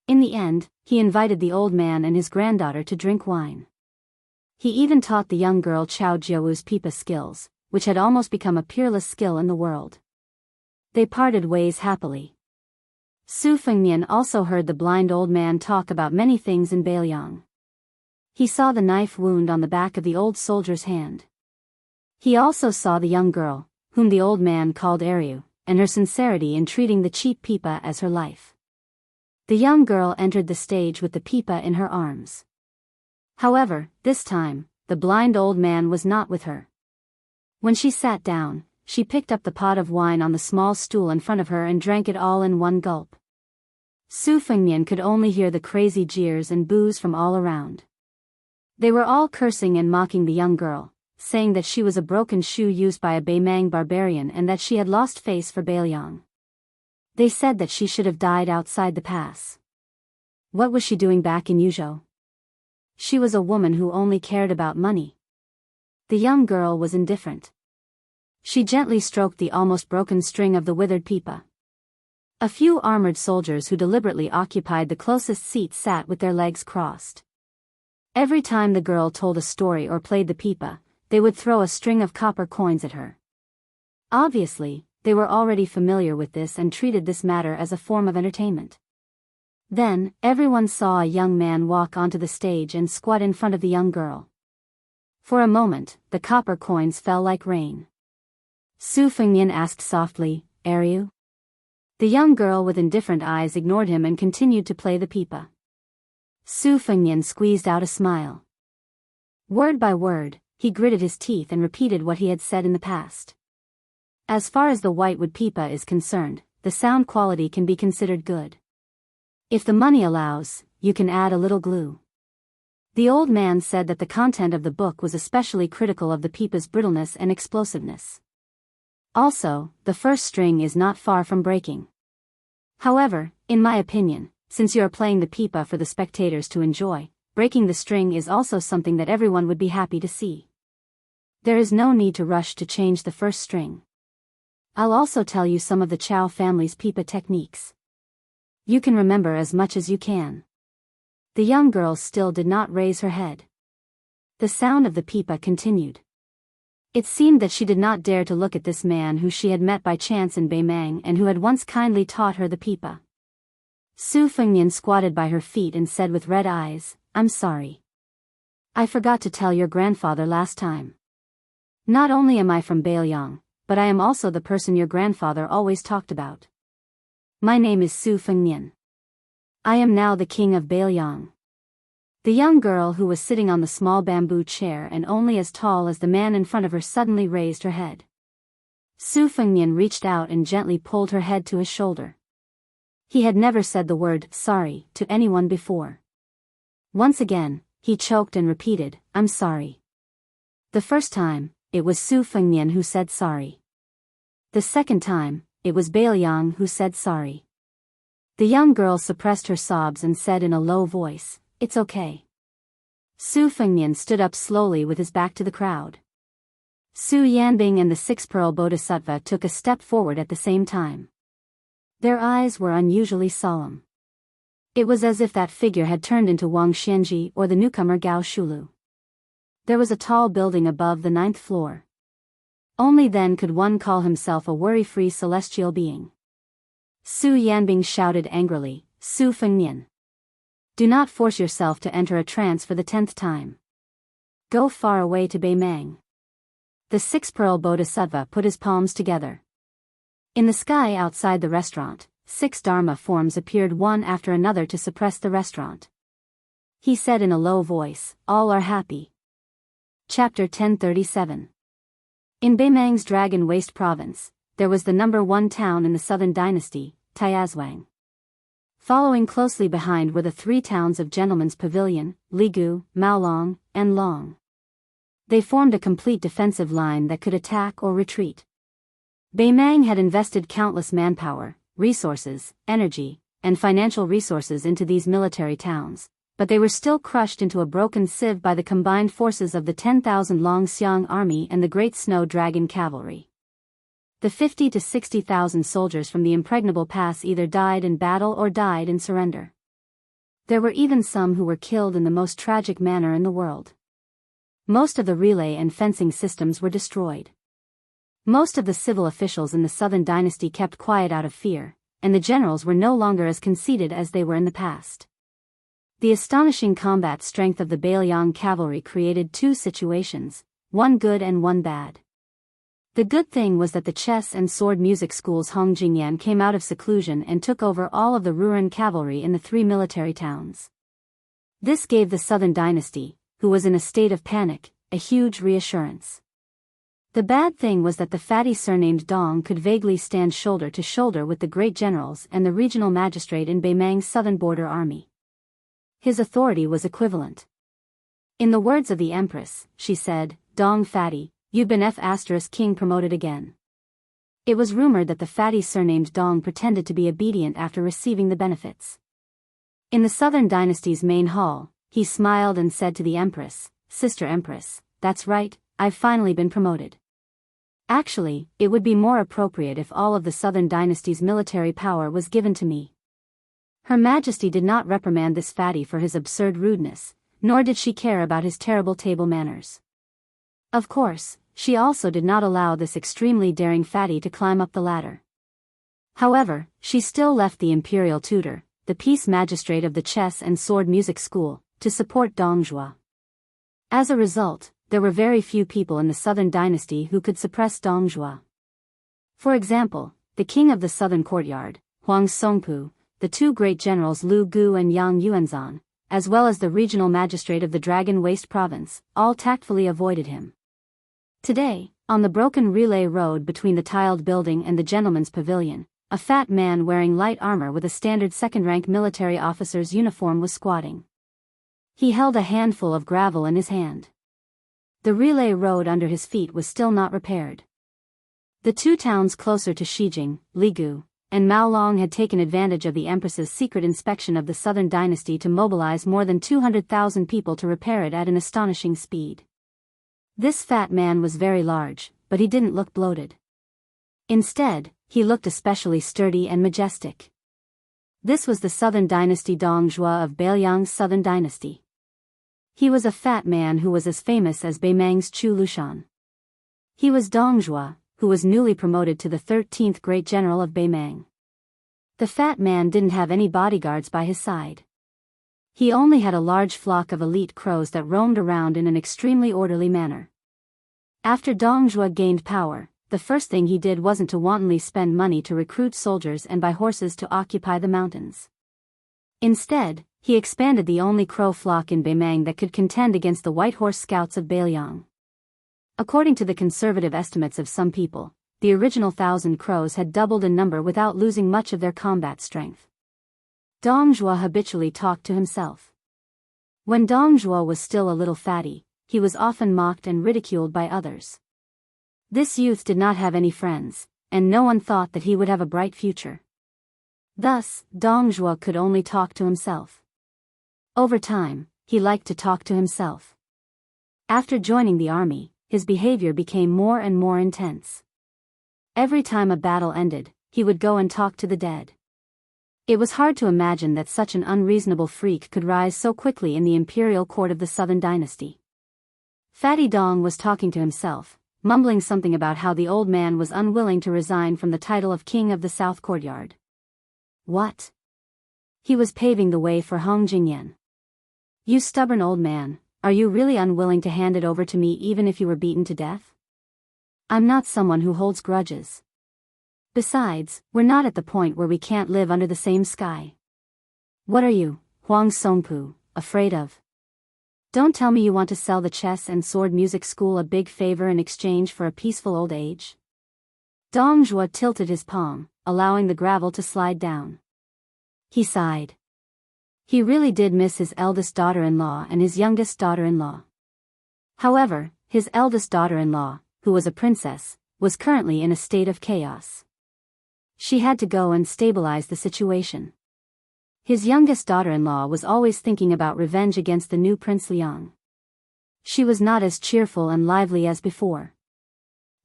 In the end, he invited the old man and his granddaughter to drink wine. He even taught the young girl Chao Jiawu's pipa skills, which had almost become a peerless skill in the world. They parted ways happily. Su Fengnian also heard the blind old man talk about many things in Beiliang. He saw the knife wound on the back of the old soldier's hand. He also saw the young girl, whom the old man called Ariu, and her sincerity in treating the cheap pipa as her life. The young girl entered the stage with the pipa in her arms. However, this time, the blind old man was not with her. When she sat down, she picked up the pot of wine on the small stool in front of her and drank it all in one gulp. Su Fengnian could only hear the crazy jeers and boos from all around. They were all cursing and mocking the young girl, saying that she was a broken shoe used by a Beimang barbarian and that she had lost face for Beiliang. They said that she should have died outside the pass. What was she doing back in Yuzhou? She was a woman who only cared about money. The young girl was indifferent. She gently stroked the almost broken string of the withered pipa. A few armored soldiers who deliberately occupied the closest seats sat with their legs crossed. Every time the girl told a story or played the pipa, they would throw a string of copper coins at her. Obviously, they were already familiar with this and treated this matter as a form of entertainment. Then, everyone saw a young man walk onto the stage and squat in front of the young girl. For a moment, the copper coins fell like rain. Su Fengnian asked softly, "Ariu?" The young girl with indifferent eyes ignored him and continued to play the pipa. Su Fengnian squeezed out a smile. Word by word, he gritted his teeth and repeated what he had said in the past. As far as the whitewood pipa is concerned, the sound quality can be considered good. If the money allows, you can add a little glue. The old man said that the content of the book was especially critical of the pipa's brittleness and explosiveness. Also, the first string is not far from breaking. However, in my opinion, since you are playing the pipa for the spectators to enjoy, breaking the string is also something that everyone would be happy to see. There is no need to rush to change the first string. I'll also tell you some of the Chao family's pipa techniques. You can remember as much as you can. The young girl still did not raise her head. The sound of the pipa continued. It seemed that she did not dare to look at this man who she had met by chance in Beimang and who had once kindly taught her the pipa. Su Fengnian squatted by her feet and said with red eyes, "I'm sorry. I forgot to tell your grandfather last time. Not only am I from Beiliang, but I am also the person your grandfather always talked about. My name is Su Fengnian. I am now the king of Beiliang." The young girl who was sitting on the small bamboo chair and only as tall as the man in front of her suddenly raised her head. Su Fengnian reached out and gently pulled her head to his shoulder. He had never said the word sorry to anyone before. Once again, he choked and repeated, "I'm sorry." The first time, it was Su Fengnian who said sorry. The second time, it was Beiliang who said sorry. The young girl suppressed her sobs and said in a low voice, "It's okay." Su Fengnian stood up slowly with his back to the crowd. Su Yanbing and the six-pearl bodhisattva took a step forward at the same time. Their eyes were unusually solemn. It was as if that figure had turned into Wang Xianji or the newcomer Gao Shulu. There was a tall building above the 9th floor. Only then could one call himself a worry-free celestial being. Su Yanbing shouted angrily, "Su Fengnian! Do not force yourself to enter a trance for the 10th time. Go far away to Beimang." The six-pearl bodhisattva put his palms together. In the sky outside the restaurant, 6 Dharma forms appeared one after another to suppress the restaurant. He said in a low voice, "All are happy." Chapter 1037. In Beimang's Dragon Waste province, there was the number 1 town in the southern dynasty, Tiazwang. Following closely behind were the 3 towns of Gentleman's Pavilion, Ligu, Maolong, and Long. They formed a complete defensive line that could attack or retreat. Beimang had invested countless manpower, resources, energy, and financial resources into these military towns, but they were still crushed into a broken sieve by the combined forces of the 10,000 Long Xiang army and the Great Snow Dragon cavalry. The 50 to 60,000 soldiers from the Impregnable Pass either died in battle or died in surrender. There were even some who were killed in the most tragic manner in the world. Most of the relay and fencing systems were destroyed. Most of the civil officials in the southern dynasty kept quiet out of fear, and the generals were no longer as conceited as they were in the past. The astonishing combat strength of the Beiliang cavalry created 2 situations, one good and one bad. The good thing was that the chess and sword music schools Hongjingyan came out of seclusion and took over all of the Ruran cavalry in the 3 military towns. This gave the southern dynasty, who was in a state of panic, a huge reassurance. The bad thing was that the fatty surnamed Dong could vaguely stand shoulder to shoulder with the great generals and the regional magistrate in Beimang's southern border army. His authority was equivalent. In the words of the Empress, she said, "Dong fatty, you've been King promoted again." It was rumored that the fatty surnamed Dong pretended to be obedient after receiving the benefits. In the southern dynasty's main hall, he smiled and said to the Empress, "Sister Empress, that's right, I've finally been promoted. Actually, it would be more appropriate if all of the southern dynasty's military power was given to me." Her Majesty did not reprimand this fatty for his absurd rudeness, nor did she care about his terrible table manners. Of course, she also did not allow this extremely daring fatty to climb up the ladder. However, she still left the imperial tutor, the peace magistrate of the chess and sword music school, to support Dong Zhuo. As a result, there were very few people in the southern dynasty who could suppress Dong Zhuo. For example, the king of the southern courtyard, Huang Songpu, the 2 great generals Lu Gu and Yang Yuanzan, as well as the regional magistrate of the Dragon Waste province, all tactfully avoided him. Today, on the broken relay road between the tiled building and the gentleman's pavilion, a fat man wearing light armor with a standard second-rank military officer's uniform was squatting. He held a handful of gravel in his hand. The relay road under his feet was still not repaired. The 2 towns closer to Shijing, Ligu, and Maolong had taken advantage of the Empress's secret inspection of the southern dynasty to mobilize more than 200,000 people to repair it at an astonishing speed. This fat man was very large, but he didn't look bloated. Instead, he looked especially sturdy and majestic. This was the southern dynasty Dong Zhuo of Beiliang's southern dynasty. He was a fat man who was as famous as Beimang's Chu Lushan. He was Dong Zhuo, who was newly promoted to the 13th Great General of Beimang. The fat man didn't have any bodyguards by his side. He only had a large flock of elite crows that roamed around in an extremely orderly manner. After Dong Zhuo gained power, the first thing he did wasn't to wantonly spend money to recruit soldiers and buy horses to occupy the mountains. Instead, he expanded the only crow flock in Beimang that could contend against the White Horse Scouts of Beiliang. According to the conservative estimates of some people, the original 1,000 crows had doubled in number without losing much of their combat strength. Dong Zhuo habitually talked to himself. When Dong Zhuo was still a little fatty, he was often mocked and ridiculed by others. This youth did not have any friends, and no one thought that he would have a bright future. Thus, Dong Zhuo could only talk to himself. Over time, he liked to talk to himself. After joining the army, his behavior became more and more intense. Every time a battle ended, he would go and talk to the dead. It was hard to imagine that such an unreasonable freak could rise so quickly in the imperial court of the Southern dynasty. Fatty Dong was talking to himself, mumbling something about how the old man was unwilling to resign from the title of King of the South Courtyard. What? He was paving the way for Hong Jingyan. You stubborn old man, are you really unwilling to hand it over to me even if you were beaten to death? I'm not someone who holds grudges. Besides, we're not at the point where we can't live under the same sky. What are you, Huang Songpu, afraid of? Don't tell me you want to sell the chess and sword music school a big favor in exchange for a peaceful old age? Dong Zhuo tilted his palm, allowing the gravel to slide down. He sighed. He really did miss his eldest daughter-in-law and his youngest daughter-in-law. However, his eldest daughter-in-law, who was a princess, was currently in a state of chaos. She had to go and stabilize the situation. His youngest daughter-in-law was always thinking about revenge against the new Prince Liang. She was not as cheerful and lively as before.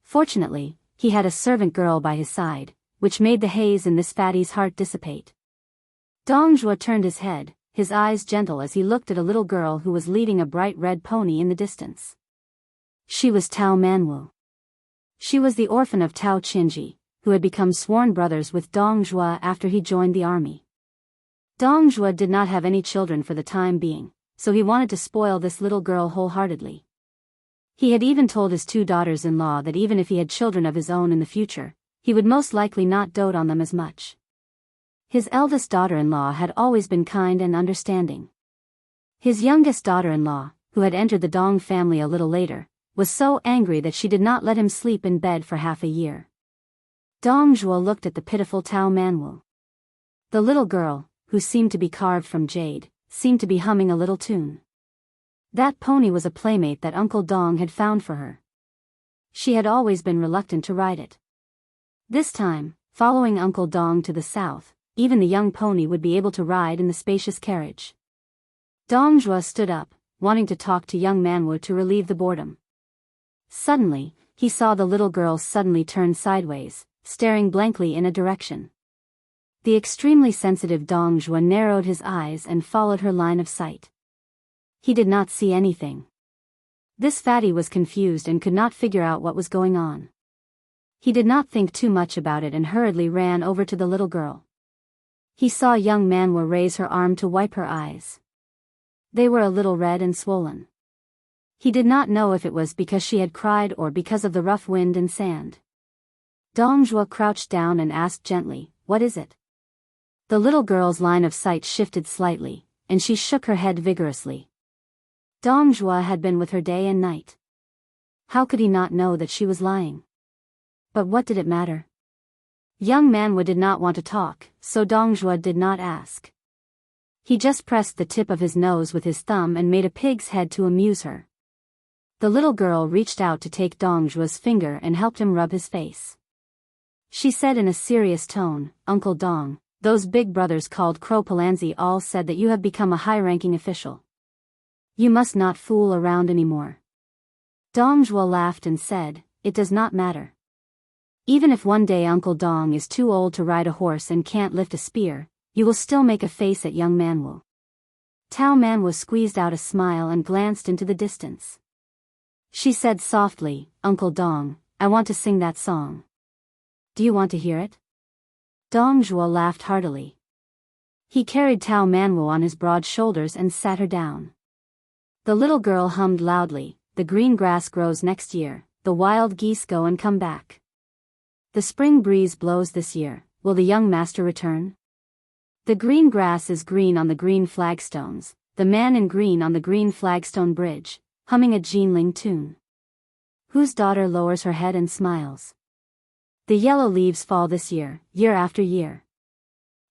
Fortunately, he had a servant girl by his side, which made the haze in this fatty's heart dissipate. Dong Zhuo turned his head, his eyes gentle as he looked at a little girl who was leading a bright red pony in the distance. She was Tao Manwu. She was the orphan of Tao Qinji, who had become sworn brothers with Dong Zhuo after he joined the army. Dong Zhuo did not have any children for the time being, so he wanted to spoil this little girl wholeheartedly. He had even told his two daughters-in-law that even if he had children of his own in the future, he would most likely not dote on them as much. His eldest daughter-in-law had always been kind and understanding. His youngest daughter-in-law, who had entered the Dong family a little later, was so angry that she did not let him sleep in bed for half a year. Dong Zhuo looked at the pitiful Tao Manwu. The little girl, who seemed to be carved from jade, seemed to be humming a little tune. That pony was a playmate that Uncle Dong had found for her. She had always been reluctant to ride it. This time, following Uncle Dong to the south, even the young pony would be able to ride in the spacious carriage. Dong Zhuo stood up, wanting to talk to young Manwu to relieve the boredom. Suddenly, he saw the little girl suddenly turn sideways, staring blankly in a direction. The extremely sensitive Dong Zhuo narrowed his eyes and followed her line of sight. He did not see anything. This fatty was confused and could not figure out what was going on. He did not think too much about it and hurriedly ran over to the little girl. He saw young Manwu raise her arm to wipe her eyes. They were a little red and swollen. He did not know if it was because she had cried or because of the rough wind and sand. Dong Zhuo crouched down and asked gently, "What is it?" The little girl's line of sight shifted slightly, and she shook her head vigorously. Dong Zhuo had been with her day and night. How could he not know that she was lying? But what did it matter? Young Manwu did not want to talk, so Dong Zhuo did not ask. He just pressed the tip of his nose with his thumb and made a pig's head to amuse her. The little girl reached out to take Dong Zhuo's finger and helped him rub his face. She said in a serious tone, "Uncle Dong, those big brothers called Crow Palanzi all said that you have become a high-ranking official. You must not fool around anymore." Dong Zhuo laughed and said, "It does not matter. Even if one day Uncle Dong is too old to ride a horse and can't lift a spear, you will still make a face at young Manwu." Tao Manwu squeezed out a smile and glanced into the distance. She said softly, "Uncle Dong, I want to sing that song. Do you want to hear it?" Dong Zhuo laughed heartily. He carried Tao Manwu on his broad shoulders and sat her down. The little girl hummed loudly, "The green grass grows next year, the wild geese go and come back. The spring breeze blows this year, will the young master return? The green grass is green on the green flagstones, the man in green on the green flagstone bridge, humming a Jinling tune. Whose daughter lowers her head and smiles? The yellow leaves fall this year, year after year.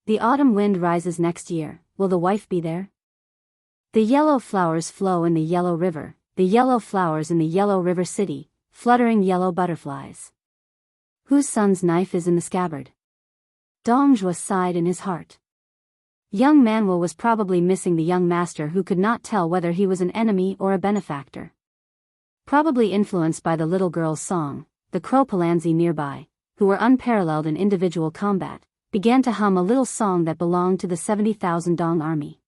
The autumn wind rises next year, will the wife be there? The yellow flowers flow in the yellow river, the yellow flowers in the yellow river city, fluttering yellow butterflies. Whose son's knife is in the scabbard?" Dong Zhuo sighed in his heart. Young Manuel was probably missing the young master who could not tell whether he was an enemy or a benefactor. Probably influenced by the little girl's song, the Crow Palanzi nearby, who were unparalleled in individual combat, began to hum a little song that belonged to the 70,000 Dong army.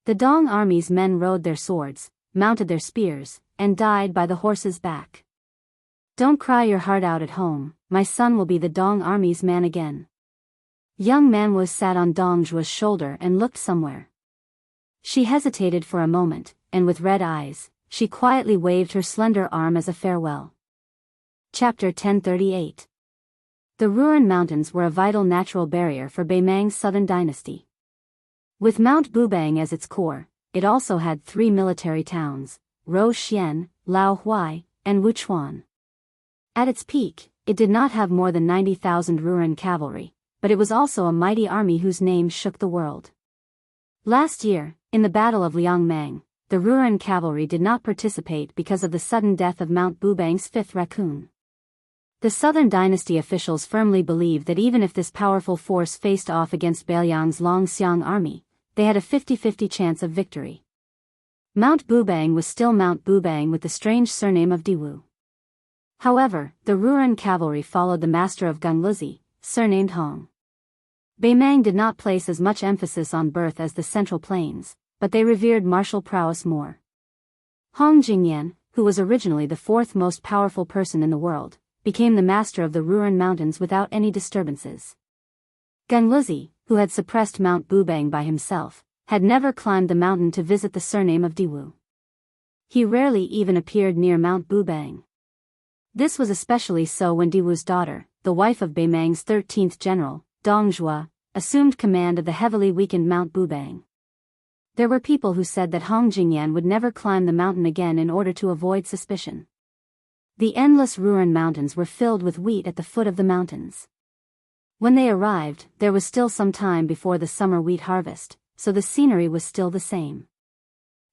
The Dong army's men rode their swords, mounted their spears, and died by the horse's back. Don't cry your heart out at home, my son will be the Dong army's man again. Young Manwu sat on Dong Zhuo's shoulder and looked somewhere. She hesitated for a moment, and with red eyes, she quietly waved her slender arm as a farewell. Chapter 1038. The Ruren Mountains were a vital natural barrier for Beimang's southern dynasty. With Mount Bubang as its core, it also had 3 military towns, Rouxian, Laohuai, and Wuchuan. At its peak, it did not have more than 90,000 Ruren cavalry, but it was also a mighty army whose name shook the world. Last year, in the Battle of Liangmang, the Ruren cavalry did not participate because of the sudden death of Mount Bubang's 5th raccoon. The southern dynasty officials firmly believed that even if this powerful force faced off against Beiliang's Longxiang army, they had a 50-50 chance of victory. Mount Bubang was still Mount Bubang with the strange surname of Diwu. However, the Ruren cavalry followed the master of Gengluzi, surnamed Hong. Beimang did not place as much emphasis on birth as the Central Plains, but they revered martial prowess more. Hong Jingyan, who was originally the 4th most powerful person in the world, became the master of the Ruren Mountains without any disturbances. Gengluzi, who had suppressed Mount Bubang by himself, had never climbed the mountain to visit the surname of Diwu. He rarely even appeared near Mount Bubang. This was especially so when Diwu's daughter, the wife of Beimang's 13th general, Dong Zhuo, assumed command of the heavily weakened Mount Bubang. There were people who said that Hong Jingyan would never climb the mountain again in order to avoid suspicion. The endless Ruren mountains were filled with wheat at the foot of the mountains. When they arrived, there was still some time before the summer wheat harvest, so the scenery was still the same.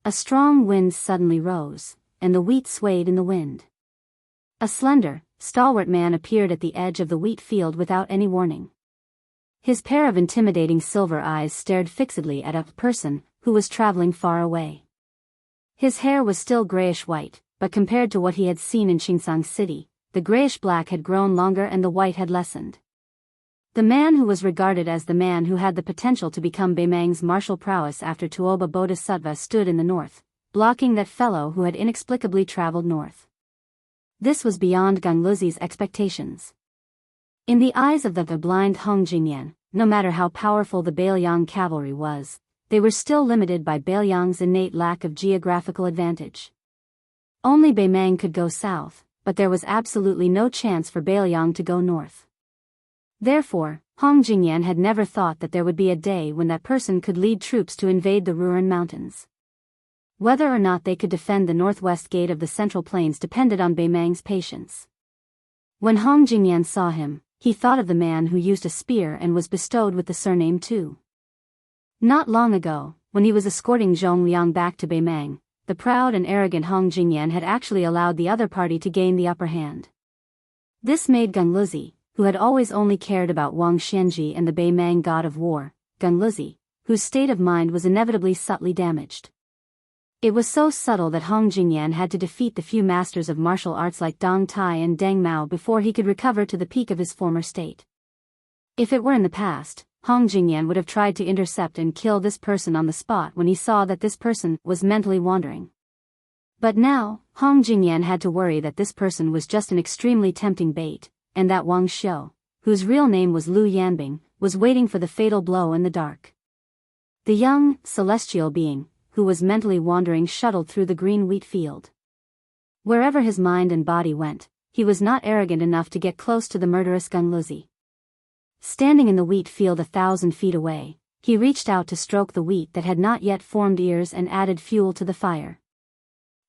A strong wind suddenly rose, and the wheat swayed in the wind. A slender, stalwart man appeared at the edge of the wheat field without any warning. His pair of intimidating silver eyes stared fixedly at a person who was traveling far away. His hair was still grayish-white, but compared to what he had seen in Xingsang City, the grayish-black had grown longer and the white had lessened. The man who was regarded as the man who had the potential to become Beimang's martial prowess after Tuoba Bodhisattva stood in the north, blocking that fellow who had inexplicably traveled north. This was beyond Gengluzi's expectations. In the eyes of the blind Hong Jingyan, no matter how powerful the Beiliang cavalry was, they were still limited by Beiliang's innate lack of geographical advantage. Only Beimang could go south, but there was absolutely no chance for Beiliang to go north. Therefore, Hong Jingyan had never thought that there would be a day when that person could lead troops to invade the Ruren Mountains. Whether or not they could defend the northwest gate of the Central Plains depended on Beimang's patience. When Hong Jingyan saw him, he thought of the man who used a spear and was bestowed with the surname Tu. Not long ago, when he was escorting Zhong Liang back to Beimang, the proud and arrogant Hong Jingyan had actually allowed the other party to gain the upper hand. This made Gengluzi, who had always only cared about Wang Xianji and the Beimang god of war, Gengluzi, whose state of mind was inevitably subtly damaged. It was so subtle that Hong Jingyan had to defeat the few masters of martial arts like Dong Tai and Deng Mao before he could recover to the peak of his former state. If it were in the past, Hong Jingyan would have tried to intercept and kill this person on the spot when he saw that this person was mentally wandering. But now, Hong Jingyan had to worry that this person was just an extremely tempting bait, and that Wang Xiu, whose real name was Lu Yanbing, was waiting for the fatal blow in the dark. The young, celestial being, who was mentally wandering, shuttled through the green wheat field. Wherever his mind and body went, he was not arrogant enough to get close to the murderous Gengluzi. Standing in the wheat field 1,000 feet away, he reached out to stroke the wheat that had not yet formed ears and added fuel to the fire.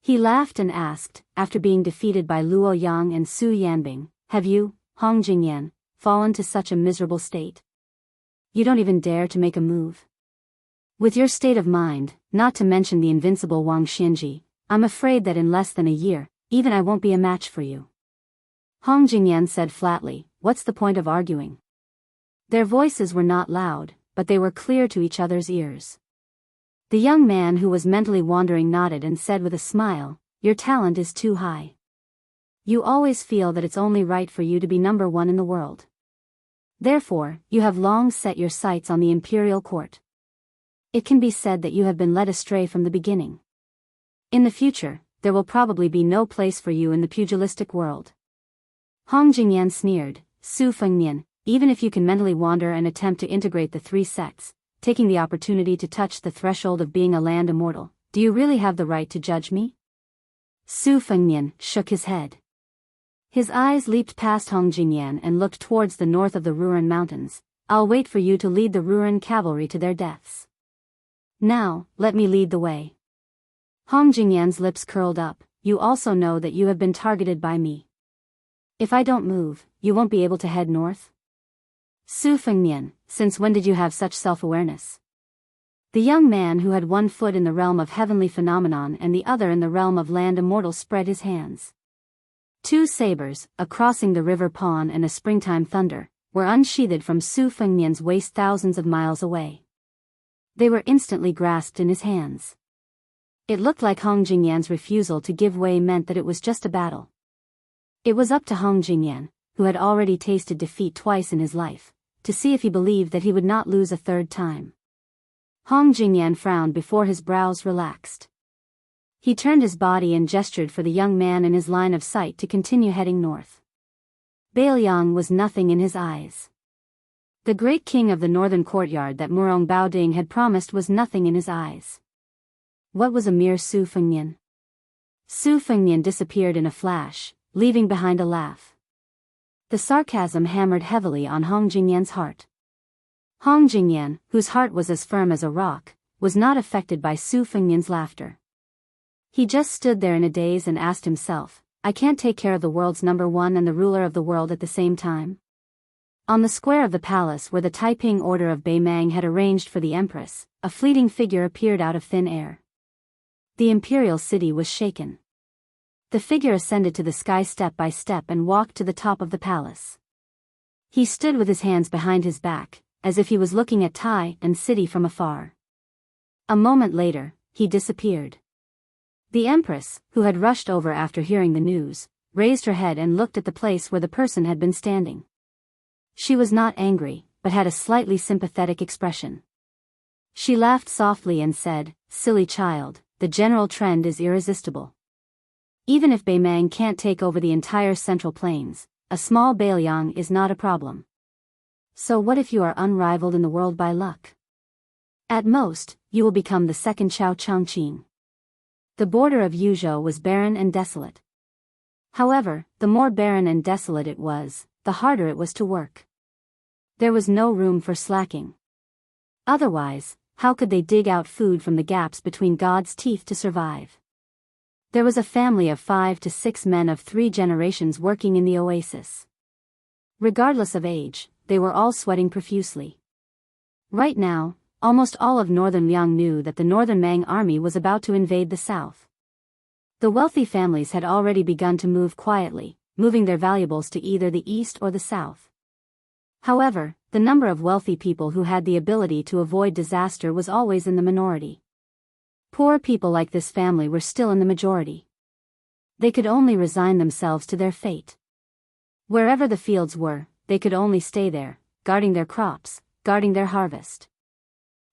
He laughed and asked, after being defeated by Luo Yang and Su Yanbing, "Have you, Hong Jingyan, fallen to such a miserable state? You don't even dare to make a move? With your state of mind, not to mention the invincible Wang Xianji, I'm afraid that in less than a year, even I won't be a match for you." Hong Jingyan said flatly, "What's the point of arguing?" Their voices were not loud, but they were clear to each other's ears. The young man who was mentally wandering nodded and said with a smile, "Your talent is too high. You always feel that it's only right for you to be number one in the world. Therefore, you have long set your sights on the imperial court. It can be said that you have been led astray from the beginning. In the future, there will probably be no place for you in the pugilistic world." Hong Jingyan sneered, "Su Fengnian, even if you can mentally wander and attempt to integrate the three sects, taking the opportunity to touch the threshold of being a land immortal, do you really have the right to judge me?" Su Fengnian shook his head. His eyes leaped past Hong Jingyan and looked towards the north of the Ruren Mountains. "I'll wait for you to lead the Ruren cavalry to their deaths. Now, let me lead the way." Hong Jingyan's lips curled up. "You also know that you have been targeted by me. If I don't move, you won't be able to head north?" "Su Fengnian, since when did you have such self-awareness?" The young man who had one foot in the realm of heavenly phenomenon and the other in the realm of land immortal spread his hands. Two sabers, a crossing the river Pawn and a springtime thunder, were unsheathed from Su Fengnian's waist thousands of miles away. They were instantly grasped in his hands. It looked like Hong Jingyan's refusal to give way meant that it was just a battle. It was up to Hong Jingyan, who had already tasted defeat twice in his life, to see if he believed that he would not lose a third time. Hong Jingyan frowned before his brows relaxed. He turned his body and gestured for the young man in his line of sight to continue heading north. Bailiang was nothing in his eyes. The great king of the northern courtyard that Murong Baoding had promised was nothing in his eyes. What was a mere Su Fengnian? Su Fengnian disappeared in a flash, leaving behind a laugh. The sarcasm hammered heavily on Hong Jingyan's heart. Hong Jingyan, whose heart was as firm as a rock, was not affected by Su Fengnian's laughter. He just stood there in a daze and asked himself, "I can't take care of the world's number one and the ruler of the world at the same time?" On the square of the palace where the Taiping order of Beimang had arranged for the empress, a fleeting figure appeared out of thin air. The imperial city was shaken. The figure ascended to the sky step by step and walked to the top of the palace. He stood with his hands behind his back, as if he was looking at Tai and city from afar. A moment later, he disappeared. The empress, who had rushed over after hearing the news, raised her head and looked at the place where the person had been standing. She was not angry, but had a slightly sympathetic expression. She laughed softly and said, "Silly child, the general trend is irresistible. Even if Beimang can't take over the entire Central Plains, a small Bailiang is not a problem. So what if you are unrivaled in the world by luck? At most, you will become the second Chao Changqing." The border of Yuzhou was barren and desolate. However, the more barren and desolate it was, the harder it was to work. There was no room for slacking. Otherwise, how could they dig out food from the gaps between God's teeth to survive? There was a family of 5 to 6 men of 3 generations working in the oasis. Regardless of age, they were all sweating profusely. Right now, almost all of northern Liang knew that the northern Mang army was about to invade the south. The wealthy families had already begun to move quietly, moving their valuables to either the east or the south. However, the number of wealthy people who had the ability to avoid disaster was always in the minority. Poor people like this family were still in the majority. They could only resign themselves to their fate. Wherever the fields were, they could only stay there, guarding their crops, guarding their harvest.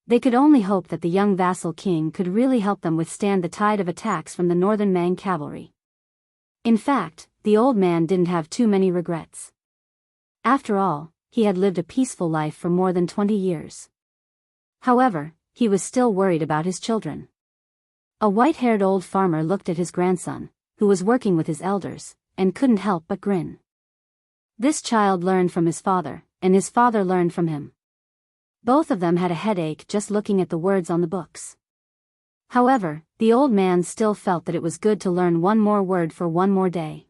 They could only hope that the young vassal king could really help them withstand the tide of attacks from the northern Mang cavalry. In fact, the old man didn't have too many regrets. After all, he had lived a peaceful life for more than 20 years. However, he was still worried about his children. A white-haired old farmer looked at his grandson, who was working with his elders, and couldn't help but grin. This child learned from his father, and his father learned from him. Both of them had a headache just looking at the words on the books. However, the old man still felt that it was good to learn one more word for one more day.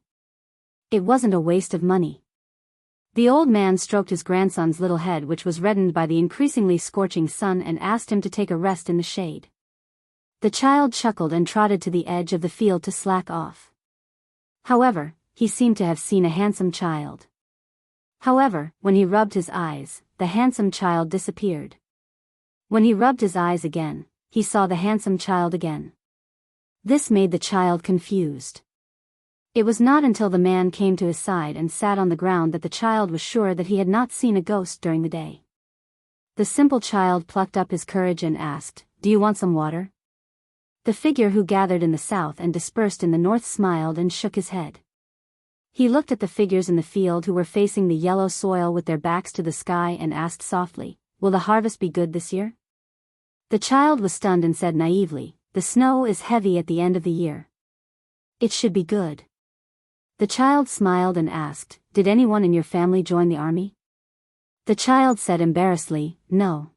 It wasn't a waste of money. The old man stroked his grandson's little head, which was reddened by the increasingly scorching sun, and asked him to take a rest in the shade. The child chuckled and trotted to the edge of the field to slack off. However, he seemed to have seen a handsome child. However, when he rubbed his eyes, the handsome child disappeared. When he rubbed his eyes again, he saw the handsome child again. This made the child confused. It was not until the man came to his side and sat on the ground that the child was sure that he had not seen a ghost during the day. The simple child plucked up his courage and asked, "Do you want some water?" The figure who gathered in the south and dispersed in the north smiled and shook his head. He looked at the figures in the field who were facing the yellow soil with their backs to the sky and asked softly, "Will the harvest be good this year?" The child was stunned and said naively, "The snow is heavy at the end of the year. It should be good." The child smiled and asked, "Did anyone in your family join the army?" The child said embarrassedly, "No.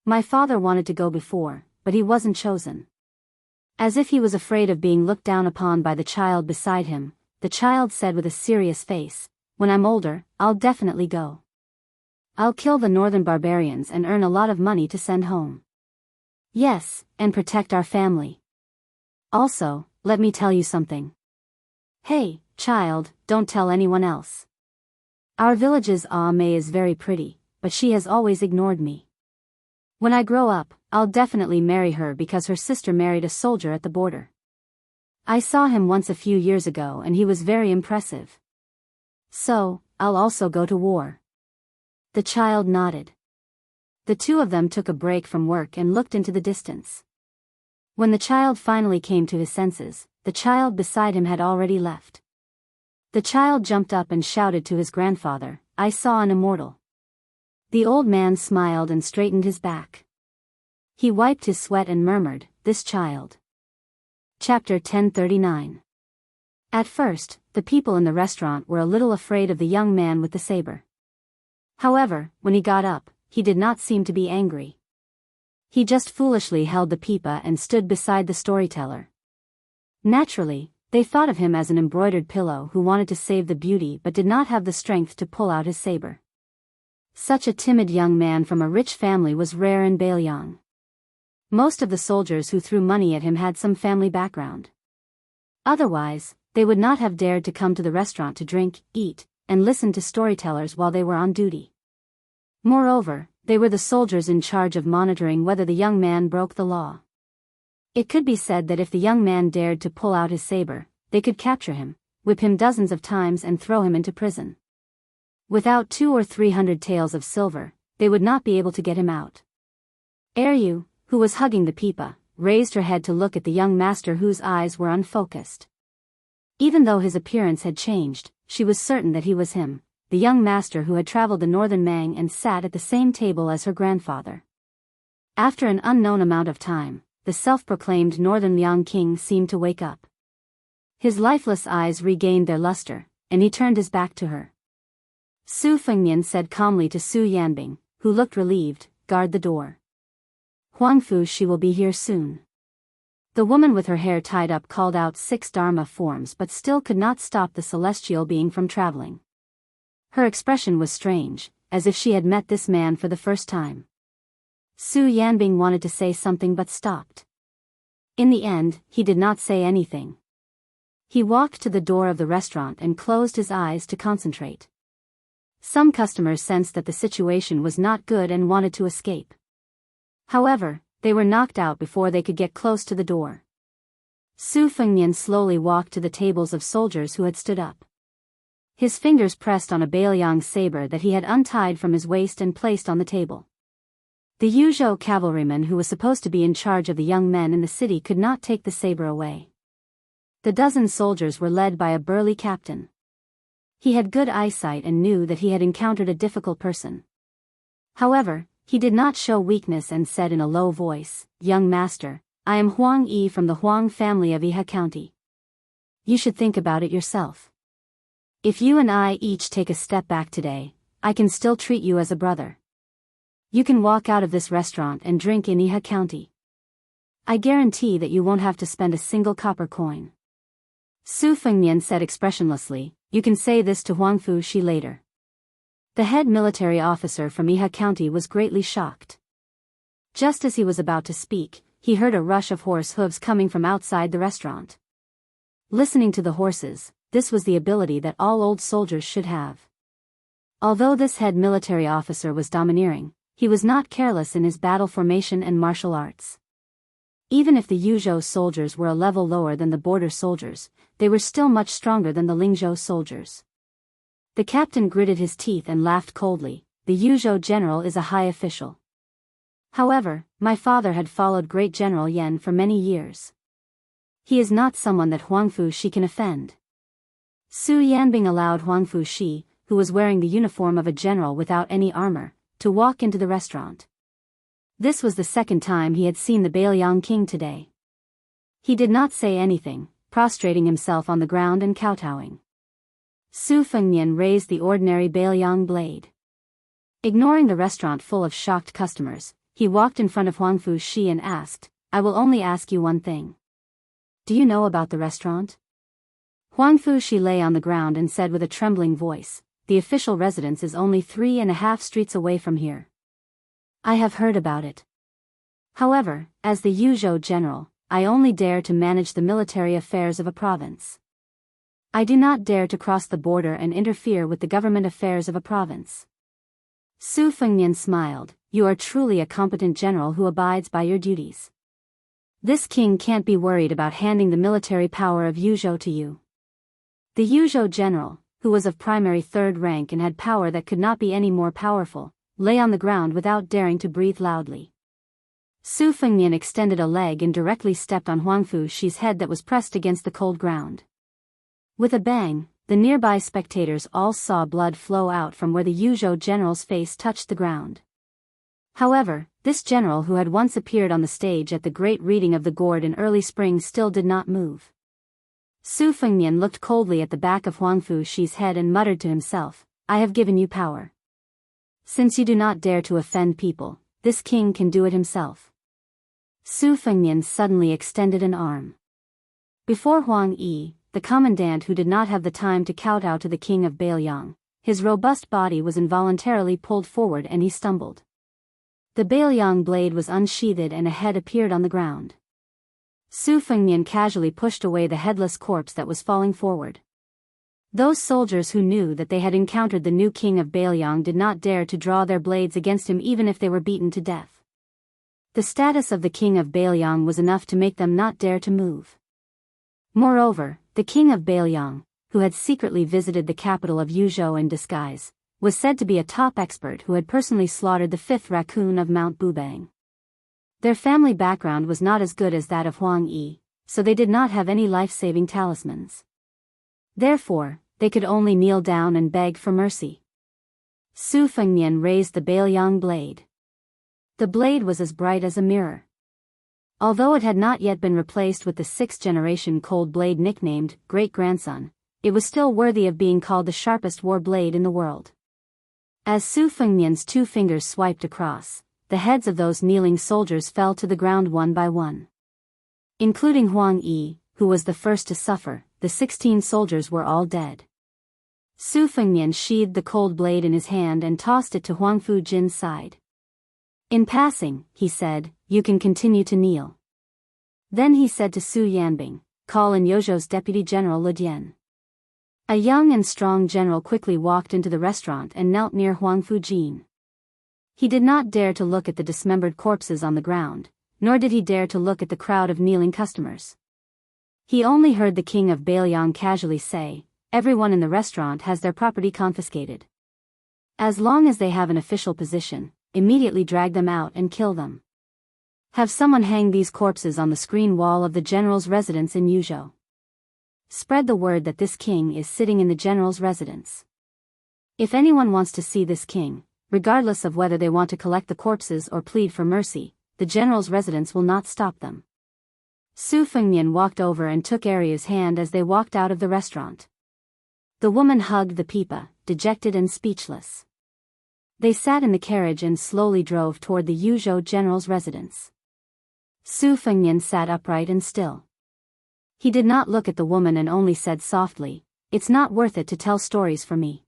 My father wanted to go before, but he wasn't chosen." As if he was afraid of being looked down upon by the child beside him, the child said with a serious face, "When I'm older, I'll definitely go. I'll kill the northern barbarians and earn a lot of money to send home. Yes, and protect our family. Also, let me tell you something. Hey, child, don't tell anyone else. Our village's May is very pretty, but she has always ignored me. When I grow up, I'll definitely marry her because her sister married a soldier at the border. I saw him once a few years ago and he was very impressive. So, I'll also go to war." The child nodded. The two of them took a break from work and looked into the distance. When the child finally came to his senses, the child beside him had already left. The child jumped up and shouted to his grandfather, "I saw an immortal." The old man smiled and straightened his back. He wiped his sweat and murmured, "This child." Chapter 1039. At first, the people in the restaurant were a little afraid of the young man with the saber. However, when he got up, he did not seem to be angry. He just foolishly held the pipa and stood beside the storyteller. Naturally, they thought of him as an embroidered pillow who wanted to save the beauty but did not have the strength to pull out his saber. Such a timid young man from a rich family was rare in Bailiang. Most of the soldiers who threw money at him had some family background. Otherwise, they would not have dared to come to the restaurant to drink, eat, and listen to storytellers while they were on duty. Moreover, they were the soldiers in charge of monitoring whether the young man broke the law. It could be said that if the young man dared to pull out his saber, they could capture him, whip him dozens of times and throw him into prison. Without 200 or 300 taels of silver, they would not be able to get him out. Eryu, who was hugging the pipa, raised her head to look at the young master whose eyes were unfocused. Even though his appearance had changed, she was certain that he was him, the young master who had traveled the northern Mang and sat at the same table as her grandfather. After an unknown amount of time, the self-proclaimed northern Liang king seemed to wake up. His lifeless eyes regained their luster, and he turned his back to her. Su Fengnian said calmly to Su Yanbing, who looked relieved, "Guard the door. Huangfu, she will be here soon." The woman with her hair tied up called out 6 dharma forms but still could not stop the celestial being from traveling. Her expression was strange, as if she had met this man for the first time. Su Yanbing wanted to say something but stopped. In the end, he did not say anything. He walked to the door of the restaurant and closed his eyes to concentrate. Some customers sensed that the situation was not good and wanted to escape. However, they were knocked out before they could get close to the door. Su Fengnian slowly walked to the tables of soldiers who had stood up. His fingers pressed on a Bailiang saber that he had untied from his waist and placed on the table. The Yuzhou cavalryman who was supposed to be in charge of the young men in the city could not take the saber away. The dozen soldiers were led by a burly captain. He had good eyesight and knew that he had encountered a difficult person. However, he did not show weakness and said in a low voice, "Young master, I am Huang Yi from the Huang family of Iha County. You should think about it yourself. If you and I each take a step back today, I can still treat you as a brother. You can walk out of this restaurant and drink in Iha County. I guarantee that you won't have to spend a single copper coin." Su Fengnian said expressionlessly, "You can say this to Huangfu Shi later." The head military officer from Iha County was greatly shocked. Just as he was about to speak, he heard a rush of horse hooves coming from outside the restaurant. Listening to the horses, this was the ability that all old soldiers should have. Although this head military officer was domineering, he was not careless in his battle formation and martial arts. Even if the Yuzhou soldiers were a level lower than the border soldiers, they were still much stronger than the Lingzhou soldiers. The captain gritted his teeth and laughed coldly. "The Yuzhou general is a high official. However, my father had followed Great General Yan for many years. He is not someone that Huangfu Shi can offend." Su Yanbing allowed Huangfu Shi, who was wearing the uniform of a general without any armor, to walk into the restaurant. This was the second time he had seen the Bailiang king today. He did not say anything, prostrating himself on the ground and kowtowing. Su Fengnian raised the ordinary Bailiang blade. Ignoring the restaurant full of shocked customers, he walked in front of Huangfu Shi and asked, "I will only ask you one thing. Do you know about the restaurant?" Huangfu Shi lay on the ground and said with a trembling voice, "The official residence is only 3.5 streets away from here. I have heard about it. However, as the Yuzhou general, I only dare to manage the military affairs of a province. I do not dare to cross the border and interfere with the government affairs of a province." Su Fengnian smiled, "You are truly a competent general who abides by your duties. This king can't be worried about handing the military power of Yuzhou to you." The Yuzhou general, who was of primary third rank and had power that could not be any more powerful, lay on the ground without daring to breathe loudly. Su Fengnian extended a leg and directly stepped on Huangfu Shi's head that was pressed against the cold ground. With a bang, the nearby spectators all saw blood flow out from where the Yuzhou general's face touched the ground. However, this general who had once appeared on the stage at the great reading of the gourd in early spring still did not move. Su Fengnian looked coldly at the back of Huangfu Shi's head and muttered to himself, "I have given you power. Since you do not dare to offend people, this king can do it himself." Su Fengnian suddenly extended an arm. Before Huang Yi, the commandant who did not have the time to kowtow to the king of Bailiang, his robust body was involuntarily pulled forward and he stumbled. The Bailiang blade was unsheathed and a head appeared on the ground. Su Fengnian casually pushed away the headless corpse that was falling forward. Those soldiers who knew that they had encountered the new king of Bailiang did not dare to draw their blades against him even if they were beaten to death. The status of the king of Bailiang was enough to make them not dare to move. Moreover, the king of Bailiang, who had secretly visited the capital of Yuzhou in disguise, was said to be a top expert who had personally slaughtered the 5th raccoon of Mount Bubang. Their family background was not as good as that of Huang Yi, so they did not have any life-saving talismans. Therefore, they could only kneel down and beg for mercy. Su Fengnian raised the Bailiang blade. The blade was as bright as a mirror. Although it had not yet been replaced with the 6th-generation cold blade nicknamed great-grandson, it was still worthy of being called the sharpest war blade in the world. As Su Fengnian's 2 fingers swiped across, the heads of those kneeling soldiers fell to the ground one by one. Including Huang Yi, who was the first to suffer, the 16 soldiers were all dead. Su Fengnian sheathed the cold blade in his hand and tossed it to Huangfu Jin's side. In passing, he said, "You can continue to kneel." Then he said to Su Yanbing, "Call in Yozhou's deputy general Li Dian." A young and strong general quickly walked into the restaurant and knelt near Huangfu Jin. He did not dare to look at the dismembered corpses on the ground, nor did he dare to look at the crowd of kneeling customers. He only heard the king of Bailiang casually say, "Everyone in the restaurant has their property confiscated. As long as they have an official position, immediately drag them out and kill them. Have someone hang these corpses on the screen wall of the general's residence in Yuzhou. Spread the word that this king is sitting in the general's residence. If anyone wants to see this king, regardless of whether they want to collect the corpses or plead for mercy, the general's residence will not stop them. Su Fengnian walked over and took Aryu's hand as they walked out of the restaurant. The woman hugged the pipa, dejected and speechless. They sat in the carriage and slowly drove toward the Yuzhou general's residence. Su Fengnian sat upright and still. He did not look at the woman and only said softly, "It's not worth it to tell stories for me.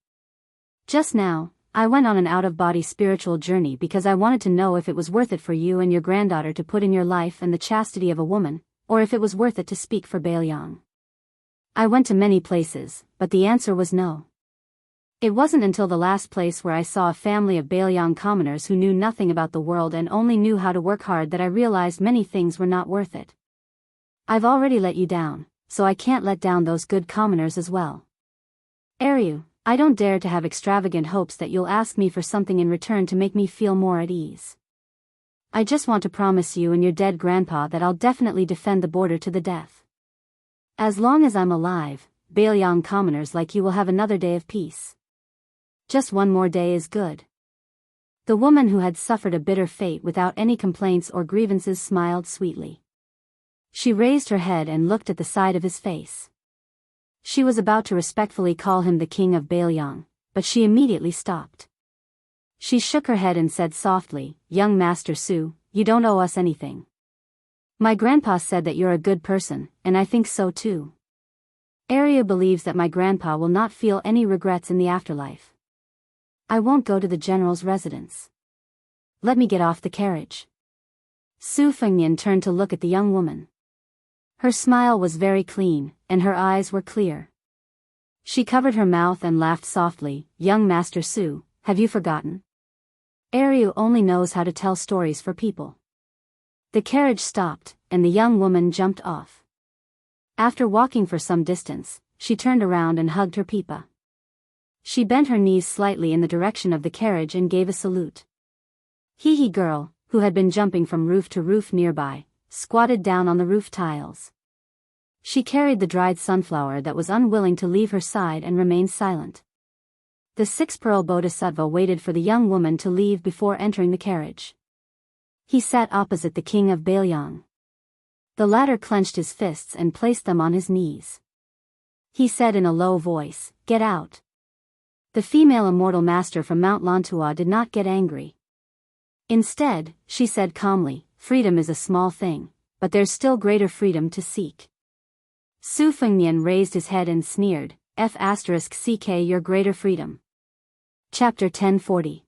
Just now, I went on an out-of-body spiritual journey because I wanted to know if it was worth it for you and your granddaughter to put in your life and the chastity of a woman, or if it was worth it to speak for Bailiang. I went to many places, but the answer was no. It wasn't until the last place where I saw a family of Bailiang commoners who knew nothing about the world and only knew how to work hard that I realized many things were not worth it. I've already let you down, so I can't let down those good commoners as well. Aryu, I don't dare to have extravagant hopes that you'll ask me for something in return to make me feel more at ease. I just want to promise you and your dead grandpa that I'll definitely defend the border to the death. As long as I'm alive, Bailiang commoners like you will have another day of peace. Just one more day is good." The woman who had suffered a bitter fate without any complaints or grievances smiled sweetly. She raised her head and looked at the side of his face. She was about to respectfully call him the king of Bailiang, but she immediately stopped. She shook her head and said softly, "Young Master Su, you don't owe us anything. My grandpa said that you're a good person, and I think so too. Arya believes that my grandpa will not feel any regrets in the afterlife. I won't go to the general's residence. Let me get off the carriage." Su Fengnian turned to look at the young woman. Her smile was very clean, and her eyes were clear. She covered her mouth and laughed softly. "Young Master Su, have you forgotten? Aryu only knows how to tell stories for people." The carriage stopped, and the young woman jumped off. After walking for some distance, she turned around and hugged her pipa. She bent her knees slightly in the direction of the carriage and gave a salute. Hihi girl, who had been jumping from roof to roof nearby, squatted down on the roof tiles. She carried the dried sunflower that was unwilling to leave her side and remained silent. The 6-pearl bodhisattva waited for the young woman to leave before entering the carriage. He sat opposite the king of Bailiang. The latter clenched his fists and placed them on his knees. He said in a low voice, "Get out." The female immortal master from Mount Lantua did not get angry. Instead, she said calmly, "Freedom is a small thing, but there's still greater freedom to seek." Su Fengnian raised his head and sneered, "F***ck your greater freedom." Chapter 1040.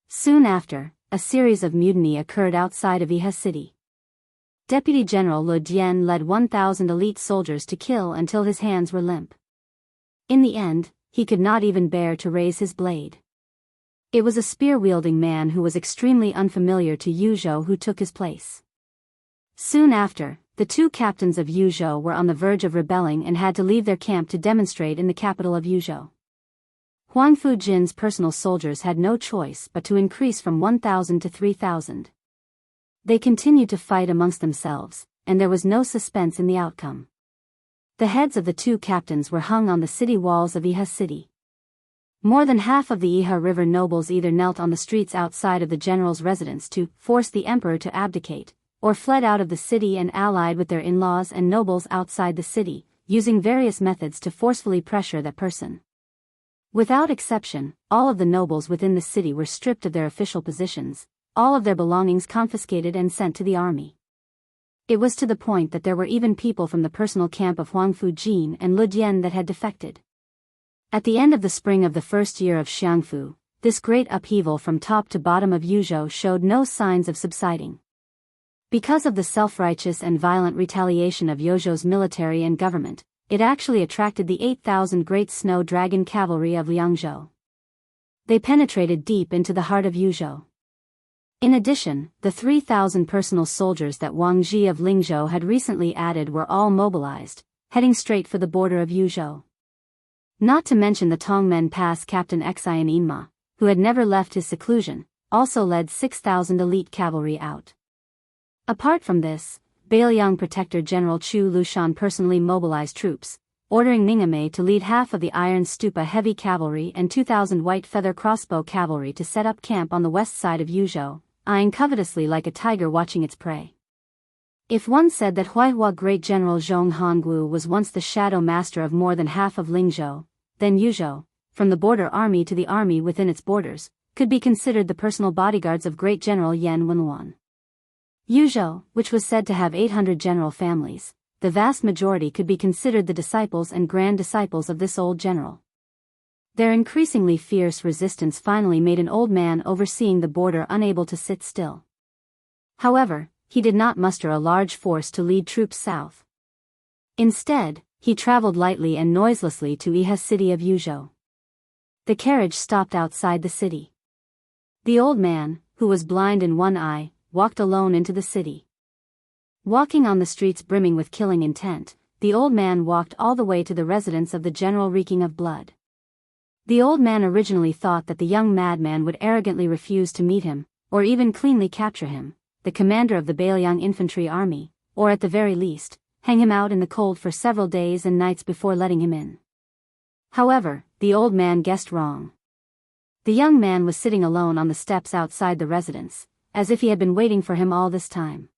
Soon after, a series of mutiny occurred outside of Iha city. Deputy General Lu Dian led 1,000 elite soldiers to kill until his hands were limp. In the end, he could not even bear to raise his blade. It was a spear-wielding man who was extremely unfamiliar to Yuzhou who took his place. Soon after, the 2 captains of Yuzhou were on the verge of rebelling and had to leave their camp to demonstrate in the capital of Yuzhou. Huang Fujin's personal soldiers had no choice but to increase from 1,000 to 3,000. They continued to fight amongst themselves, and there was no suspense in the outcome. The heads of the 2 captains were hung on the city walls of Iha city. More than half of the Iha River nobles either knelt on the streets outside of the general's residence to force the emperor to abdicate, or fled out of the city and allied with their in-laws and nobles outside the city, using various methods to forcefully pressure that person. Without exception, all of the nobles within the city were stripped of their official positions, all of their belongings confiscated and sent to the army. It was to the point that there were even people from the personal camp of Huang Fujin and Lu Dian that had defected. At the end of the spring of the first year of Xiangfu, this great upheaval from top to bottom of Yuzhou showed no signs of subsiding. Because of the self-righteous and violent retaliation of Yuzhou's military and government, it actually attracted the 8,000 Great Snow Dragon Cavalry of Liangzhou. They penetrated deep into the heart of Yuzhou. In addition, the 3,000 personal soldiers that Wang Ji of Lingzhou had recently added were all mobilized, heading straight for the border of Yuzhou. Not to mention the Tongmen Pass Captain Xian Inma, who had never left his seclusion, also led 6,000 elite cavalry out. Apart from this, Beiliang Protector General Chu Lushan personally mobilized troops, ordering Ningame to lead half of the Iron Stupa heavy cavalry and 2,000 white feather crossbow cavalry to set up camp on the west side of Yuzhou, eyeing covetously like a tiger watching its prey. If one said that Huaihua Great General Zhong Hongwu was once the shadow master of more than half of Lingzhou, then Yuzhou, from the border army to the army within its borders, could be considered the personal bodyguards of Great General Yan Wenluan. Yuzhou, which was said to have 800 general families, the vast majority could be considered the disciples and grand disciples of this old general. Their increasingly fierce resistance finally made an old man overseeing the border unable to sit still. However, he did not muster a large force to lead troops south. Instead, he traveled lightly and noiselessly to Iha's city of Yuzhou. The carriage stopped outside the city. The old man, who was blind in one eye, walked alone into the city. Walking on the streets brimming with killing intent, the old man walked all the way to the residence of the general reeking of blood. The old man originally thought that the young madman would arrogantly refuse to meet him, or even cleanly capture him, the commander of the Beiliang infantry army, or at the very least, hang him out in the cold for several days and nights before letting him in. However, the old man guessed wrong. The young man was sitting alone on the steps outside the residence, as if he had been waiting for him all this time.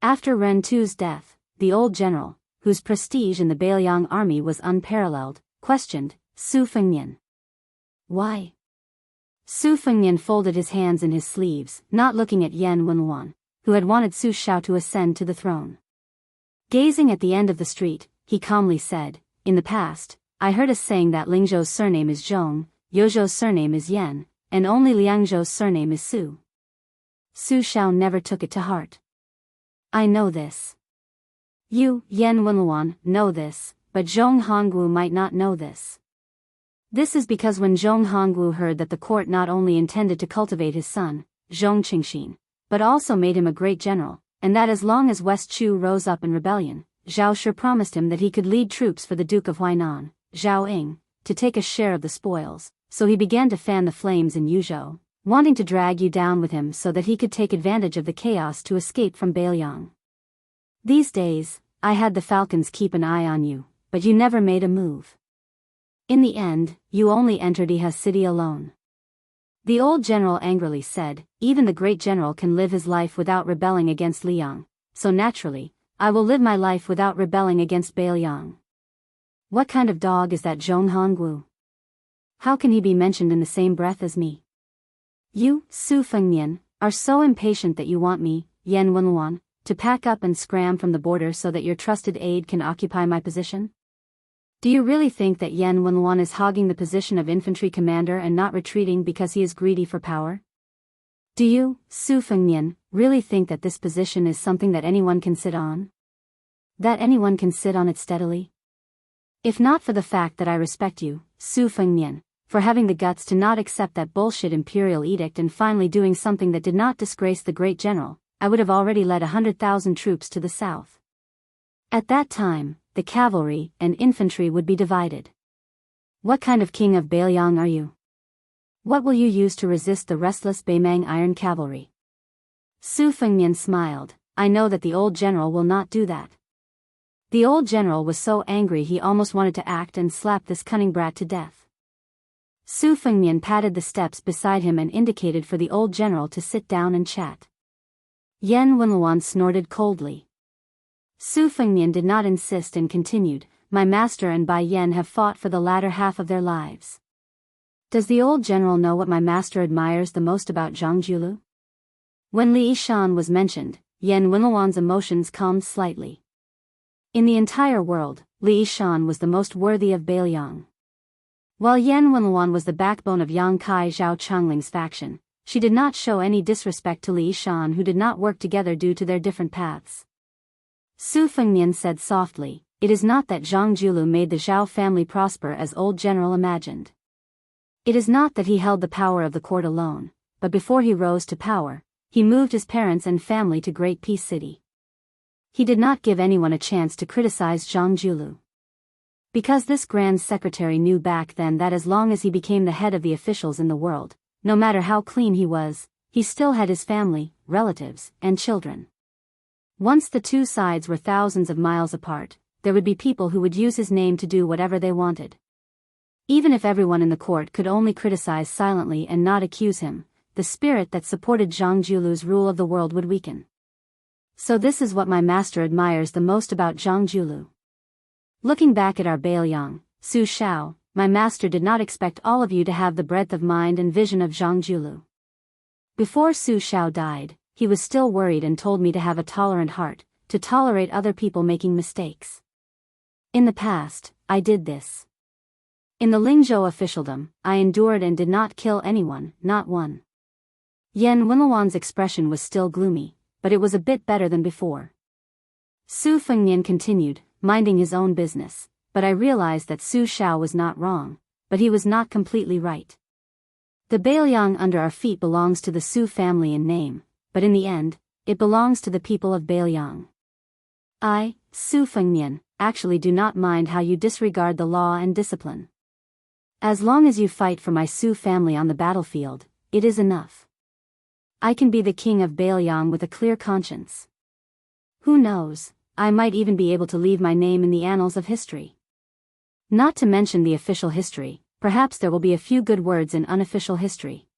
After Ren Tu's death, the old general, whose prestige in the Beiliang army was unparalleled, questioned Su Fengnian. Why? Su Fengnian folded his hands in his sleeves, not looking at Yan Wenluan, who had wanted Su Shao to ascend to the throne. Gazing at the end of the street, he calmly said, "In the past, I heard a saying that Lingzhou's surname is Zhong, Yozhou's surname is Yan, and only Liangzhou's surname is Su." Su Shao never took it to heart. "I know this. You, Yan Wenluan, know this, but Zhong Hongwu might not know this. This is because when Zhong Hongwu heard that the court not only intended to cultivate his son, Zhong Qingxin, but also made him a great general, and that as long as West Chu rose up in rebellion, Zhao Shi promised him that he could lead troops for the Duke of Huainan, Zhao Ying, to take a share of the spoils, so he began to fan the flames in Yuzhou, wanting to drag you down with him so that he could take advantage of the chaos to escape from Beiliang. These days, I had the falcons keep an eye on you, but you never made a move. In the end, you only entered Iha's city alone." The old general angrily said, "Even the great general can live his life without rebelling against Liang, so naturally, I will live my life without rebelling against Beiliang. What kind of dog is that Zhong Hongwu? How can he be mentioned in the same breath as me? You, Su Fengnian, are so impatient that you want me, Yan Wenluan, to pack up and scram from the border so that your trusted aide can occupy my position? Do you really think that Yan Wenluan is hogging the position of infantry commander and not retreating because he is greedy for power? Do you, Su Fengnian, really think that this position is something that anyone can sit on? That anyone can sit on it steadily? If not for the fact that I respect you, Su Fengnian, for having the guts to not accept that bullshit imperial edict and finally doing something that did not disgrace the great general, I would have already led 100,000 troops to the south. At that time, the cavalry and infantry would be divided. What kind of king of Beiliang are you? What will you use to resist the restless Beimang iron cavalry?" Su Fengnian smiled. "I know that the old general will not do that." The old general was so angry he almost wanted to act and slap this cunning brat to death. Su Fengnian patted the steps beside him and indicated for the old general to sit down and chat. Yan Wenluan snorted coldly. Su Fengnian did not insist and continued, "My master and Bai Yan have fought for the latter half of their lives. Does the old general know what my master admires the most about Zhang Julu?" When Li Yishan was mentioned, Yan Wenluan's emotions calmed slightly. In the entire world, Li Yishan was the most worthy of Beiliang. While Yan Wenluan was the backbone of Yang Kai Zhao Changling's faction, she did not show any disrespect to Li Yishan who did not work together due to their different paths. Su Fengnian said softly, "It is not that Zhang Julu made the Zhao family prosper as old general imagined. It is not that he held the power of the court alone, but before he rose to power, he moved his parents and family to Great Peace City. He did not give anyone a chance to criticize Zhang Julu. Because this Grand Secretary knew back then that as long as he became the head of the officials in the world, no matter how clean he was, he still had his family, relatives, and children. Once the two sides were thousands of miles apart, there would be people who would use his name to do whatever they wanted. Even if everyone in the court could only criticize silently and not accuse him, the spirit that supported Zhang Julu's rule of the world would weaken. So this is what my master admires the most about Zhang Julu. Looking back at our Bailiang, Su Shao, my master did not expect all of you to have the breadth of mind and vision of Zhang Julu. Before Su Shao died, he was still worried and told me to have a tolerant heart, to tolerate other people making mistakes. In the past, I did this. In the Lingzhou officialdom, I endured and did not kill anyone, not one. Yan Wenluan's expression was still gloomy, but it was a bit better than before. Su Fengnian continued, minding his own business, but I realized that Su Shao was not wrong, but he was not completely right. The Bailiang under our feet belongs to the Su family in name, but in the end, it belongs to the people of Bailiang. I, Su Fengnian, actually do not mind how you disregard the law and discipline. As long as you fight for my Su family on the battlefield, it is enough. I can be the king of Bailiang with a clear conscience. Who knows, I might even be able to leave my name in the annals of history. Not to mention the official history, perhaps there will be a few good words in unofficial history.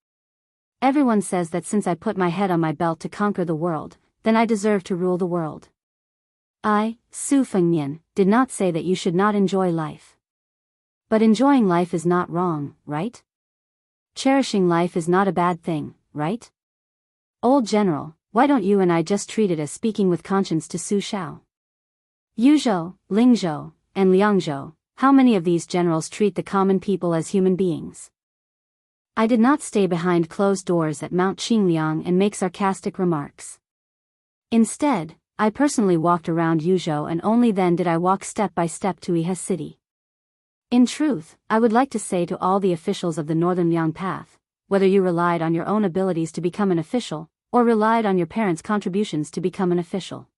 Everyone says that since I put my head on my belt to conquer the world, then I deserve to rule the world. I, Su Fengnian, did not say that you should not enjoy life. But enjoying life is not wrong, right? Cherishing life is not a bad thing, right? Old General, why don't you and I just treat it as speaking with conscience to Su Shao? Yuzhou, Lingzhou, and Liangzhou, how many of these generals treat the common people as human beings? I did not stay behind closed doors at Mount Qingliang and make sarcastic remarks. Instead, I personally walked around Yuzhou and only then did I walk step by step to Yihe City. In truth, I would like to say to all the officials of the Northern Liang Path, whether you relied on your own abilities to become an official, or relied on your parents' contributions to become an official.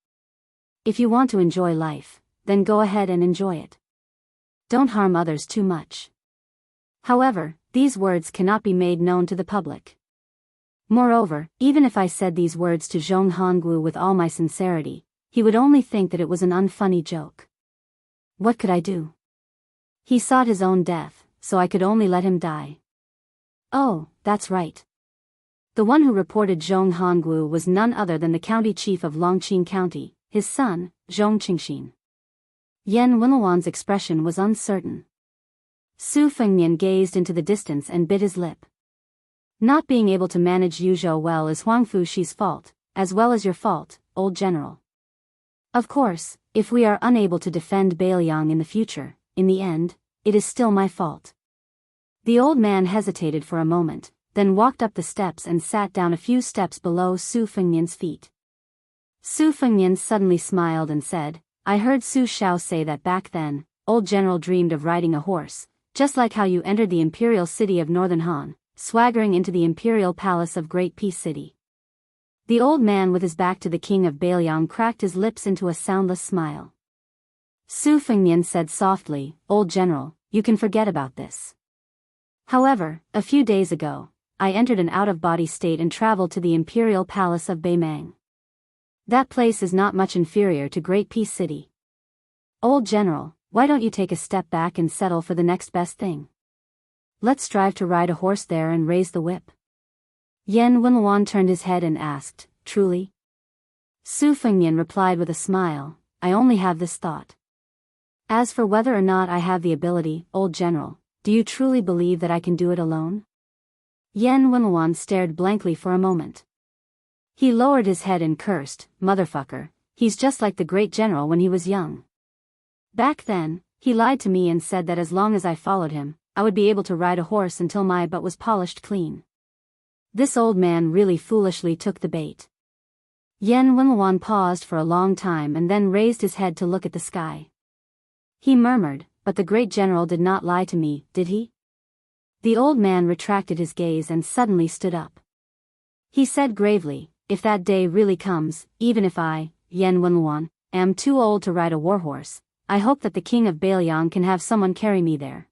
If you want to enjoy life, then go ahead and enjoy it. Don't harm others too much. However, these words cannot be made known to the public. Moreover, even if I said these words to Zhong Hongwu with all my sincerity, he would only think that it was an unfunny joke. What could I do? He sought his own death, so I could only let him die. Oh, that's right. The one who reported Zhong Hongwu was none other than the county chief of Longqing County, his son, Zhong Qingxin. Yan Wenluan's expression was uncertain. Su Fengnian gazed into the distance and bit his lip. Not being able to manage Yuzhou well is Huang Fuxi's fault, as well as your fault, old general. Of course, if we are unable to defend Bailiang in the future, in the end, it is still my fault. The old man hesitated for a moment, then walked up the steps and sat down a few steps below Su Fengnian's feet. Su Fengnian suddenly smiled and said, I heard Su Shao say that back then, old general dreamed of riding a horse, just like how you entered the imperial city of Northern Han, swaggering into the imperial palace of Great Peace City. The old man with his back to the king of Bailiang cracked his lips into a soundless smile. Su Fengnian said softly, Old general, you can forget about this. However, a few days ago, I entered an out-of-body state and traveled to the imperial palace of Beimang. That place is not much inferior to Great Peace City. Old general, why don't you take a step back and settle for the next best thing? Let's strive to ride a horse there and raise the whip. Yan Wenluan turned his head and asked, Truly? Su Fengnian replied with a smile, I only have this thought. As for whether or not I have the ability, old general, do you truly believe that I can do it alone? Yan Wenluan stared blankly for a moment. He lowered his head and cursed, Motherfucker, he's just like the great general when he was young. Back then, he lied to me and said that as long as I followed him, I would be able to ride a horse until my butt was polished clean. This old man really foolishly took the bait. Yan Wenluan paused for a long time and then raised his head to look at the sky. He murmured, but the great general did not lie to me, did he? The old man retracted his gaze and suddenly stood up. He said gravely, if that day really comes, even if I, Yan Wenluan, am too old to ride a warhorse, I hope that the king of Bailiang can have someone carry me there.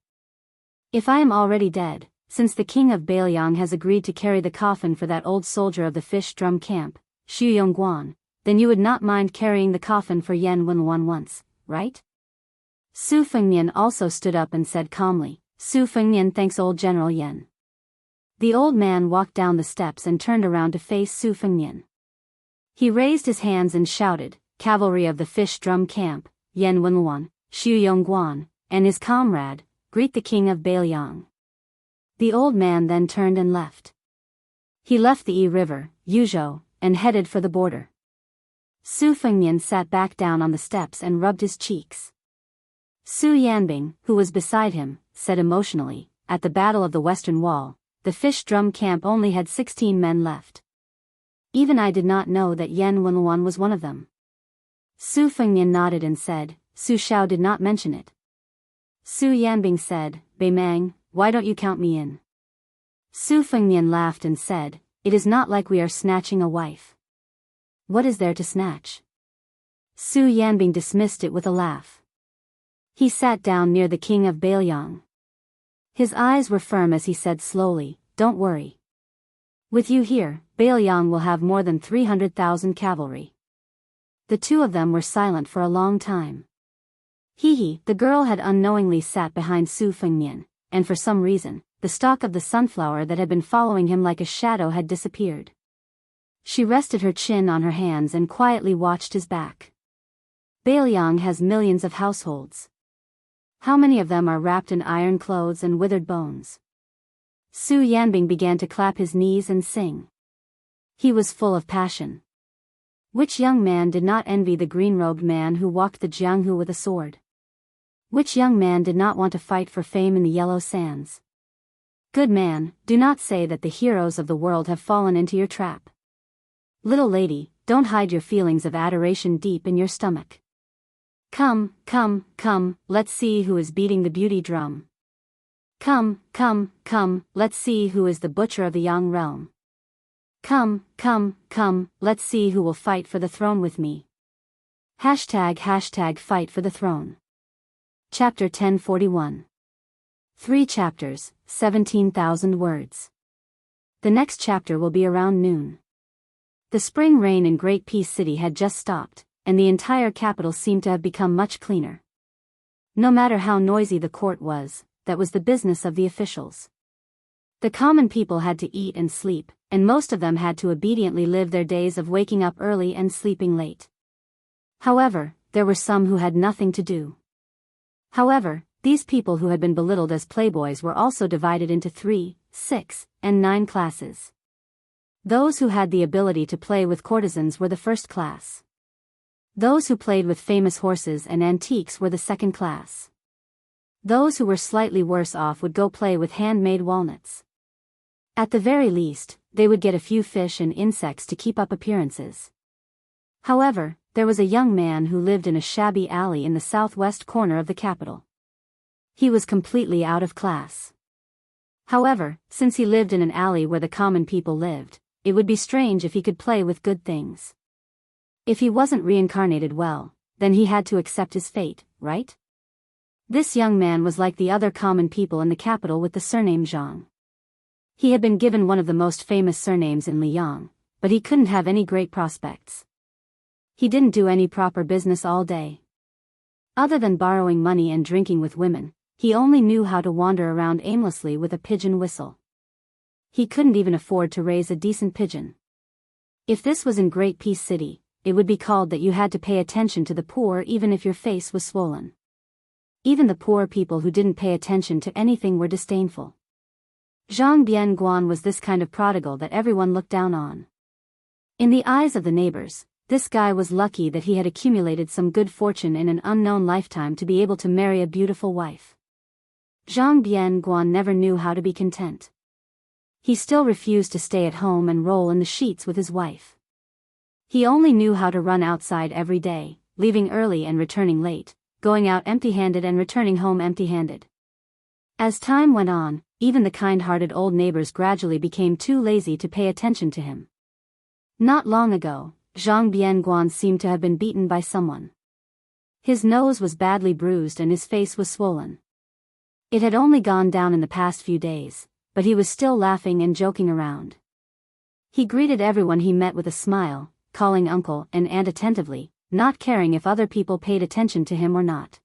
If I am already dead, since the king of Bailiang has agreed to carry the coffin for that old soldier of the fish drum camp, Xu Yongguan, then you would not mind carrying the coffin for Yan Wenluan once, right? Su Fengnian also stood up and said calmly, Su Fengnian thanks old General Yan. The old man walked down the steps and turned around to face Su Fengnian. He raised his hands and shouted, Cavalry of the fish drum camp, Yan Wenluan, Xu Yongguan, and his comrade, greet the king of Bailiang. The old man then turned and left. He left the Yi River, Yuzhou, and headed for the border. Su Fengnian sat back down on the steps and rubbed his cheeks. Su Yanbing, who was beside him, said emotionally, at the Battle of the Western Wall, the fish drum camp only had 16 men left. Even I did not know that Yan Wenluan was one of them. Su Fengnian nodded and said, Su Shao did not mention it. Su Yanbing said, Bei Mang, why don't you count me in? Su Fengnian laughed and said, it is not like we are snatching a wife. What is there to snatch? Su Yanbing dismissed it with a laugh. He sat down near the king of Bailiang. His eyes were firm as he said slowly, don't worry. With you here, Bailiang will have more than 300,000 cavalry. The two of them were silent for a long time. The girl had unknowingly sat behind Su Fengnian, and for some reason, the stalk of the sunflower that had been following him like a shadow had disappeared. She rested her chin on her hands and quietly watched his back. Bailiang has millions of households. How many of them are wrapped in iron clothes and withered bones? Su Yanbing began to clap his knees and sing. He was full of passion. Which young man did not envy the green-robed man who walked the Jianghu with a sword? Which young man did not want to fight for fame in the yellow sands? Good man, do not say that the heroes of the world have fallen into your trap. Little lady, don't hide your feelings of adoration deep in your stomach. Come, let's see who is beating the beauty drum. Come, let's see who is the butcher of the Yang realm. Come, let's see who will fight for the throne with me. Hashtag fight for the throne. Chapter 1041. 3 chapters, 17,000 words. The next chapter will be around noon. The spring rain in Great Peace City had just stopped, and the entire capital seemed to have become much cleaner. No matter how noisy the court was, that was the business of the officials. The common people had to eat and sleep, and most of them had to obediently live their days of waking up early and sleeping late. However, there were some who had nothing to do. However, these people who had been belittled as playboys were also divided into 3, 6, and 9 classes. Those who had the ability to play with courtesans were the first class. Those who played with famous horses and antiques were the second class. Those who were slightly worse off would go play with handmade walnuts. At the very least, they would get a few fish and insects to keep up appearances. However, there was a young man who lived in a shabby alley in the southwest corner of the capital. He was completely out of class. However, since he lived in an alley where the common people lived, it would be strange if he could play with good things. If he wasn't reincarnated well, then he had to accept his fate, right? This young man was like the other common people in the capital with the surname Zhang. He had been given one of the most famous surnames in Liang, but he couldn't have any great prospects. He didn't do any proper business all day. Other than borrowing money and drinking with women, he only knew how to wander around aimlessly with a pigeon whistle. He couldn't even afford to raise a decent pigeon. If this was in Great Peace City, it would be called that you had to pay attention to the poor even if your face was swollen. Even the poor people who didn't pay attention to anything were disdainful. Zhang Bianguan was this kind of prodigal that everyone looked down on. In the eyes of the neighbors, this guy was lucky that he had accumulated some good fortune in an unknown lifetime to be able to marry a beautiful wife. Zhang Bianguan never knew how to be content. He still refused to stay at home and roll in the sheets with his wife. He only knew how to run outside every day, leaving early and returning late, going out empty-handed and returning home empty-handed. As time went on, even the kind-hearted old neighbors gradually became too lazy to pay attention to him. Not long ago, Zhang Bianguan seemed to have been beaten by someone. His nose was badly bruised and his face was swollen. It had only gone down in the past few days, but he was still laughing and joking around. He greeted everyone he met with a smile, calling uncle and aunt attentively, not caring if other people paid attention to him or not.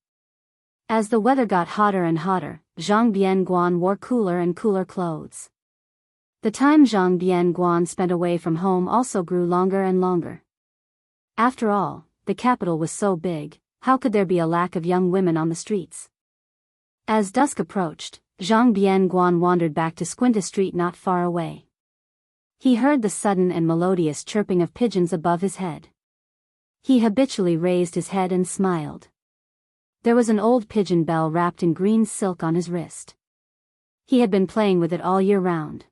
As the weather got hotter and hotter, Zhang Bianguan wore cooler and cooler clothes. The time Zhang Bianguan spent away from home also grew longer and longer. After all, the capital was so big, how could there be a lack of young women on the streets? As dusk approached, Zhang Bianguan wandered back to Squinta Street not far away. He heard the sudden and melodious chirping of pigeons above his head. He habitually raised his head and smiled. There was an old pigeon bell wrapped in green silk on his wrist. He had been playing with it all year round.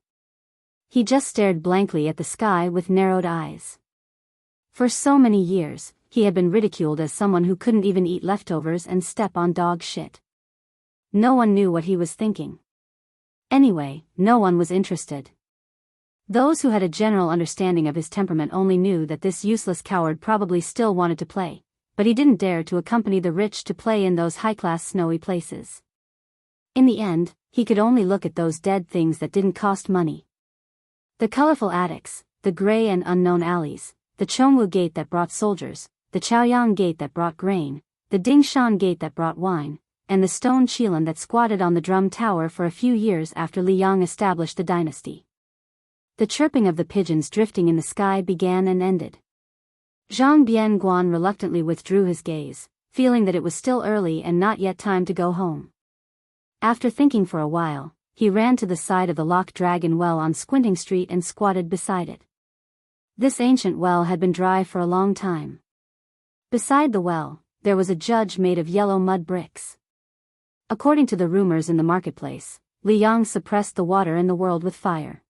He just stared blankly at the sky with narrowed eyes. For so many years, he had been ridiculed as someone who couldn't even eat leftovers and step on dog shit. No one knew what he was thinking. Anyway, no one was interested. Those who had a general understanding of his temperament only knew that this useless coward probably still wanted to play, but he didn't dare to accompany the rich to play in those high-class snowy places. In the end, he could only look at those dead things that didn't cost money. The colorful attics, the gray and unknown alleys, the Chongwu gate that brought soldiers, the Chaoyang gate that brought grain, the Dingshan gate that brought wine, and the stone Qilin that squatted on the drum tower for a few years after Li Yang established the dynasty. The chirping of the pigeons drifting in the sky began and ended. Zhang Bianguan reluctantly withdrew his gaze, feeling that it was still early and not yet time to go home. After thinking for a while, he ran to the side of the locked dragon well on Squinting Street and squatted beside it. This ancient well had been dry for a long time. Beside the well, there was a judge made of yellow mud bricks. According to the rumors in the marketplace, Li Yang suppressed the water in the world with fire.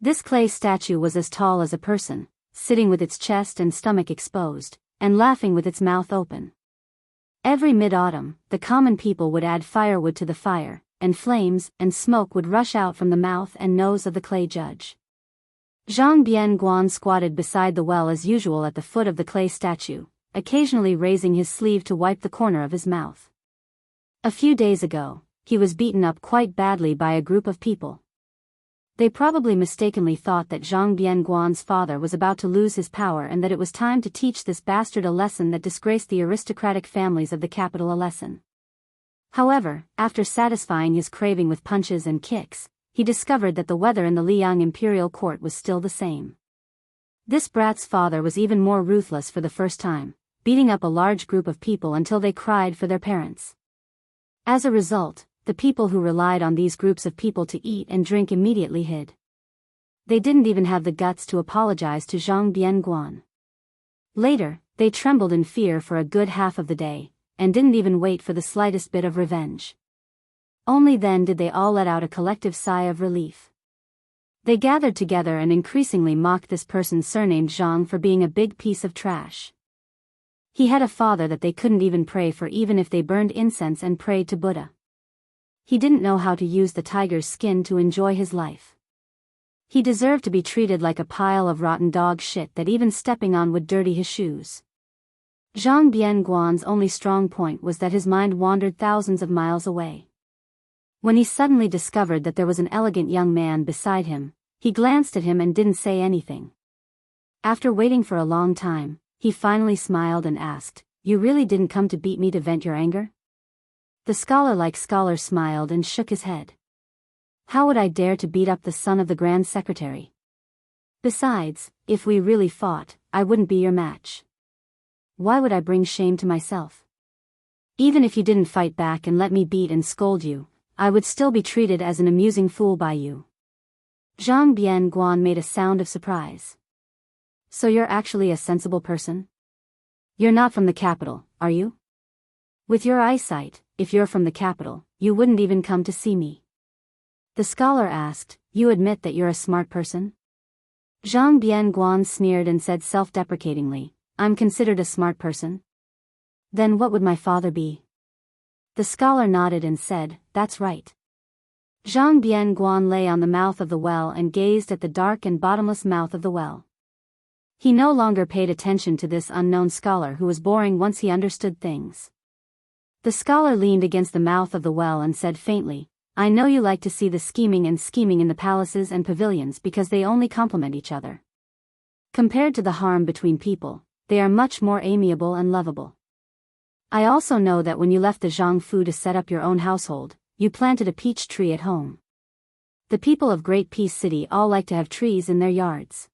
This clay statue was as tall as a person, sitting with its chest and stomach exposed, and laughing with its mouth open. Every mid-autumn, the common people would add firewood to the fire, and flames and smoke would rush out from the mouth and nose of the clay judge. Zhang Bianguan squatted beside the well as usual at the foot of the clay statue, occasionally raising his sleeve to wipe the corner of his mouth. A few days ago, he was beaten up quite badly by a group of people. They probably mistakenly thought that Zhang Bianguan's father was about to lose his power and that it was time to teach this bastard a lesson that disgraced the aristocratic families of the capital a lesson. However, after satisfying his craving with punches and kicks, he discovered that the weather in the Liang imperial court was still the same. This brat's father was even more ruthless for the first time, beating up a large group of people until they cried for their parents. As a result, the people who relied on these groups of people to eat and drink immediately hid. They didn't even have the guts to apologize to Zhang Bianguan. Later, they trembled in fear for a good half of the day, and didn't even wait for the slightest bit of revenge. Only then did they all let out a collective sigh of relief. They gathered together and increasingly mocked this person surnamed Zhang for being a big piece of trash. He had a father that they couldn't even pray for even if they burned incense and prayed to Buddha. He didn't know how to use the tiger's skin to enjoy his life. He deserved to be treated like a pile of rotten dog shit that even stepping on would dirty his shoes. Zhang Bianguan's only strong point was that his mind wandered thousands of miles away. When he suddenly discovered that there was an elegant young man beside him, he glanced at him and didn't say anything. After waiting for a long time, he finally smiled and asked, "You really didn't come to beat me to vent your anger?" The scholar-like scholar smiled and shook his head. "How would I dare to beat up the son of the Grand Secretary? Besides, if we really fought, I wouldn't be your match. Why would I bring shame to myself? Even if you didn't fight back and let me beat and scold you, I would still be treated as an amusing fool by you." Zhang Bianguan made a sound of surprise. "So you're actually a sensible person? You're not from the capital, are you? With your eyesight, if you're from the capital, you wouldn't even come to see me." The scholar asked, "You admit that you're a smart person?" Zhang Bianguan sneered and said self-deprecatingly, "I'm considered a smart person? Then what would my father be?" The scholar nodded and said, "That's right." Zhang Bianguan lay on the mouth of the well and gazed at the dark and bottomless mouth of the well. He no longer paid attention to this unknown scholar who was boring once he understood things. The scholar leaned against the mouth of the well and said faintly, I know you like to see the scheming in the palaces and pavilions because they only complement each other. Compared to the harm between people, they are much more amiable and lovable. I also know that when you left the Jianghu to set up your own household, you planted a peach tree at home. The people of Great Peace City all like to have trees in their yards.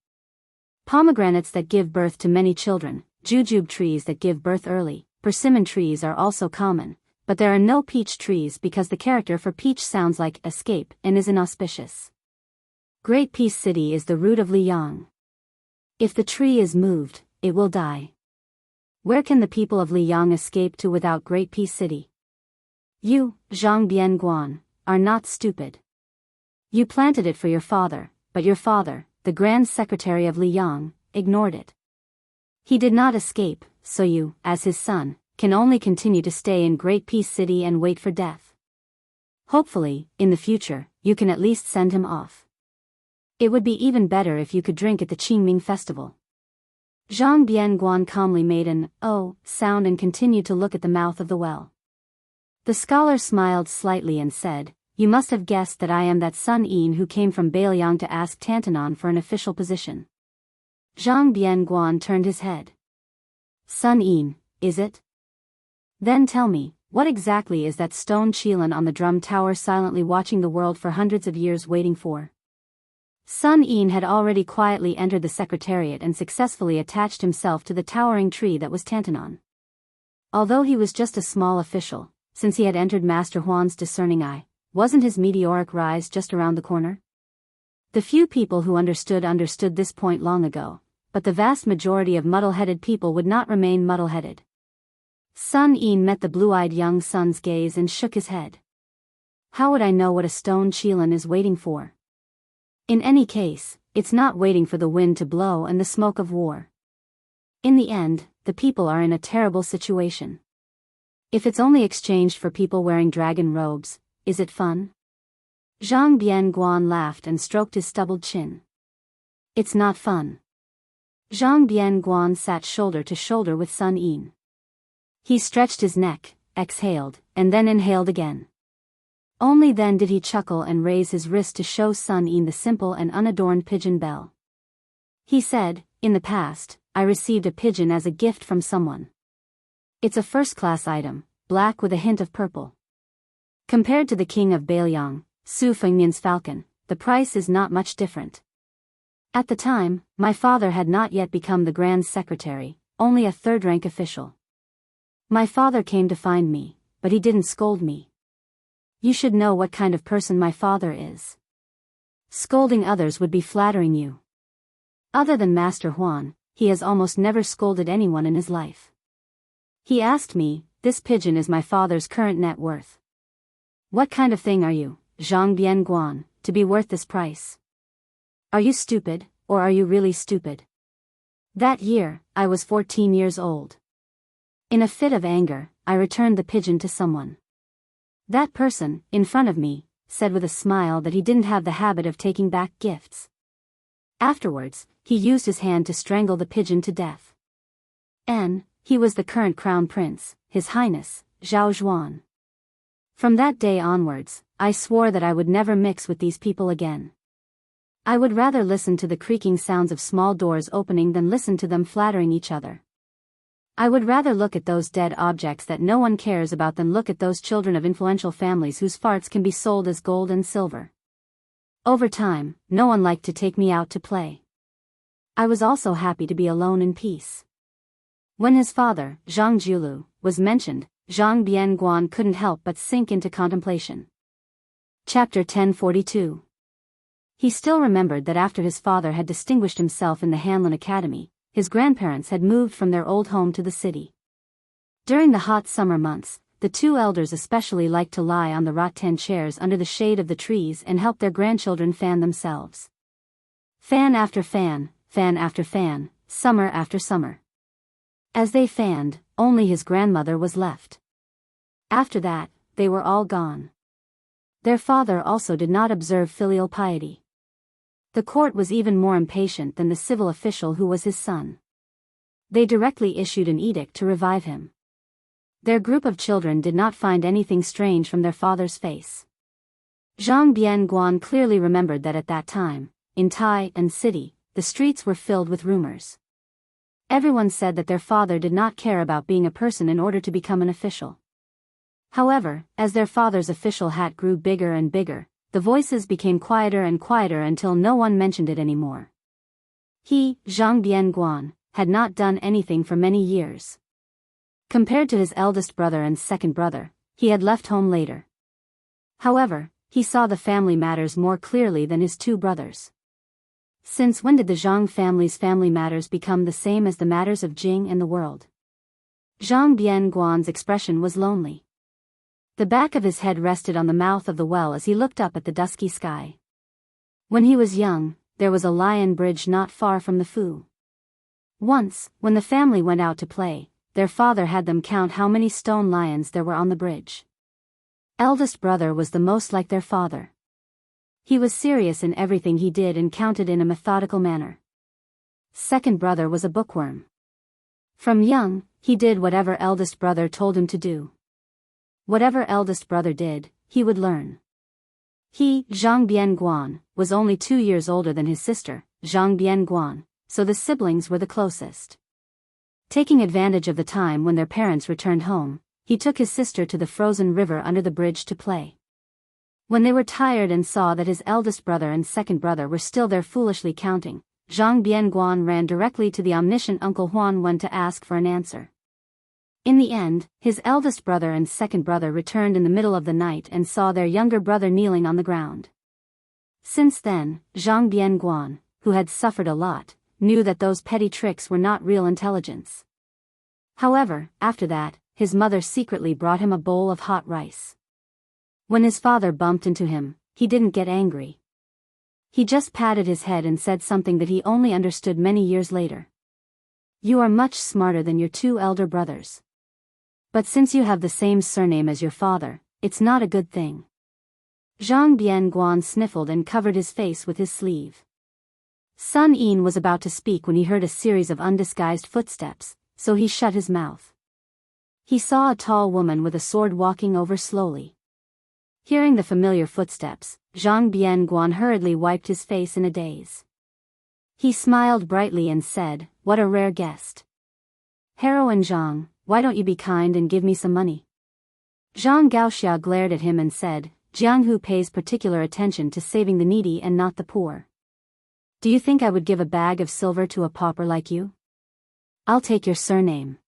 Pomegranates that give birth to many children, jujube trees that give birth early, persimmon trees are also common, but there are no peach trees because the character for peach sounds like escape and is inauspicious. Great Peace City is the root of Liang. If the tree is moved, it will die. Where can the people of Liang escape to without Great Peace City? You, Zhang Bianguan, are not stupid. You planted it for your father, but your father, the Grand Secretary of Liang, ignored it. He did not escape, so you, as his son, can only continue to stay in Great Peace City and wait for death. Hopefully, in the future, you can at least send him off. It would be even better if you could drink at the Qingming festival. Zhang Bianguan calmly made an "oh" sound and continued to look at the mouth of the well. The scholar smiled slightly and said, "You must have guessed that I am that Sun Yin who came from Beiliang to ask Tantanon for an official position." Zhang Bianguan turned his head. "Sun Yin, is it? Then tell me, what exactly is that stone Qilin on the drum tower silently watching the world for hundreds of years waiting for?" Sun Yin had already quietly entered the secretariat and successfully attached himself to the towering tree that was Tantanon. Although he was just a small official, since he had entered Master Huan's discerning eye, wasn't his meteoric rise just around the corner? The few people who understood this point long ago, but the vast majority of muddle-headed people would not remain muddle-headed. Sun Yin met the blue-eyed young son's gaze and shook his head. "How would I know what a stone Qilin is waiting for? In any case, it's not waiting for the wind to blow and the smoke of war. In the end, the people are in a terrible situation. If it's only exchanged for people wearing dragon robes, is it fun?" Zhang Bianguan laughed and stroked his stubbled chin. "It's not fun." Zhang Bianguan sat shoulder to shoulder with Sun Yin. He stretched his neck, exhaled, and then inhaled again. Only then did he chuckle and raise his wrist to show Sun Yin the simple and unadorned pigeon bell. He said, "In the past, I received a pigeon as a gift from someone. It's a first-class item, black with a hint of purple. Compared to the king of Beiliang, Su Fengnian's falcon, the price is not much different. At the time, my father had not yet become the Grand Secretary, only a third-rank official. My father came to find me, but he didn't scold me. You should know what kind of person my father is. Scolding others would be flattering you. Other than Master Huan, he has almost never scolded anyone in his life. He asked me, 'This pigeon is my father's current net worth. What kind of thing are you, Zhang Bianguan, to be worth this price? Are you stupid, or are you really stupid?' That year, I was 14 years old. In a fit of anger, I returned the pigeon to someone. That person, in front of me, said with a smile that he didn't have the habit of taking back gifts. Afterwards, he used his hand to strangle the pigeon to death. He was the current crown prince, His Highness, Zhao Zhuan. From that day onwards, I swore that I would never mix with these people again. I would rather listen to the creaking sounds of small doors opening than listen to them flattering each other. I would rather look at those dead objects that no one cares about than look at those children of influential families whose farts can be sold as gold and silver. Over time, no one liked to take me out to play. I was also happy to be alone in peace. When his father, Zhang Jiulu, was mentioned, Zhang Bianguan couldn't help but sink into contemplation. Chapter 1042. He still remembered that after his father had distinguished himself in the Hanlin Academy, his grandparents had moved from their old home to the city. During the hot summer months, the two elders especially liked to lie on the rattan chairs under the shade of the trees and help their grandchildren fan themselves. Fan after fan, summer after summer. As they fanned, only his grandmother was left. After that, they were all gone. Their father also did not observe filial piety. The court was even more impatient than the civil official who was his son. They directly issued an edict to revive him. Their group of children did not find anything strange from their father's face. Zhang Bianguan clearly remembered that at that time, in Tai and city, the streets were filled with rumors. Everyone said that their father did not care about being a person in order to become an official. However, as their father's official hat grew bigger and bigger, the voices became quieter and quieter until no one mentioned it anymore. He, Zhang Bianguan, had not done anything for many years. Compared to his eldest brother and second brother, he had left home later. However, he saw the family matters more clearly than his two brothers. Since when did the Zhang family's family matters become the same as the matters of Jing and the world? Zhang Bianguan's expression was lonely. The back of his head rested on the mouth of the well as he looked up at the dusky sky. When he was young, there was a lion bridge not far from the Fu. Once, when the family went out to play, their father had them count how many stone lions there were on the bridge. Eldest brother was the most like their father. He was serious in everything he did and counted in a methodical manner. Second brother was a bookworm. From young, he did whatever eldest brother told him to do. Whatever eldest brother did, he would learn. He, Zhang Bianguan, was only 2 years older than his sister, Zhang Bianguan, so the siblings were the closest. Taking advantage of the time when their parents returned home, he took his sister to the frozen river under the bridge to play. When they were tired and saw that his eldest brother and second brother were still there foolishly counting, Zhang Bianguan ran directly to the omniscient Uncle Huan Wen to ask for an answer. In the end, his eldest brother and second brother returned in the middle of the night and saw their younger brother kneeling on the ground. Since then, Zhang Bianguan, who had suffered a lot, knew that those petty tricks were not real intelligence. However, after that, his mother secretly brought him a bowl of hot rice. When his father bumped into him, he didn't get angry. He just patted his head and said something that he only understood many years later. "You are much smarter than your 2 elder brothers. But since you have the same surname as your father, it's not a good thing." Zhang Bianguan sniffled and covered his face with his sleeve. Sun Yin was about to speak when he heard a series of undisguised footsteps, so he shut his mouth. He saw a tall woman with a sword walking over slowly. Hearing the familiar footsteps, Zhang Bianguan hurriedly wiped his face in a daze. He smiled brightly and said, "What a rare guest. Heroine Zhang, why don't you be kind and give me some money?" Zhang Gaoxia glared at him and said, "Jianghu pays particular attention to saving the needy and not the poor. Do you think I would give a bag of silver to a pauper like you? I'll take your surname."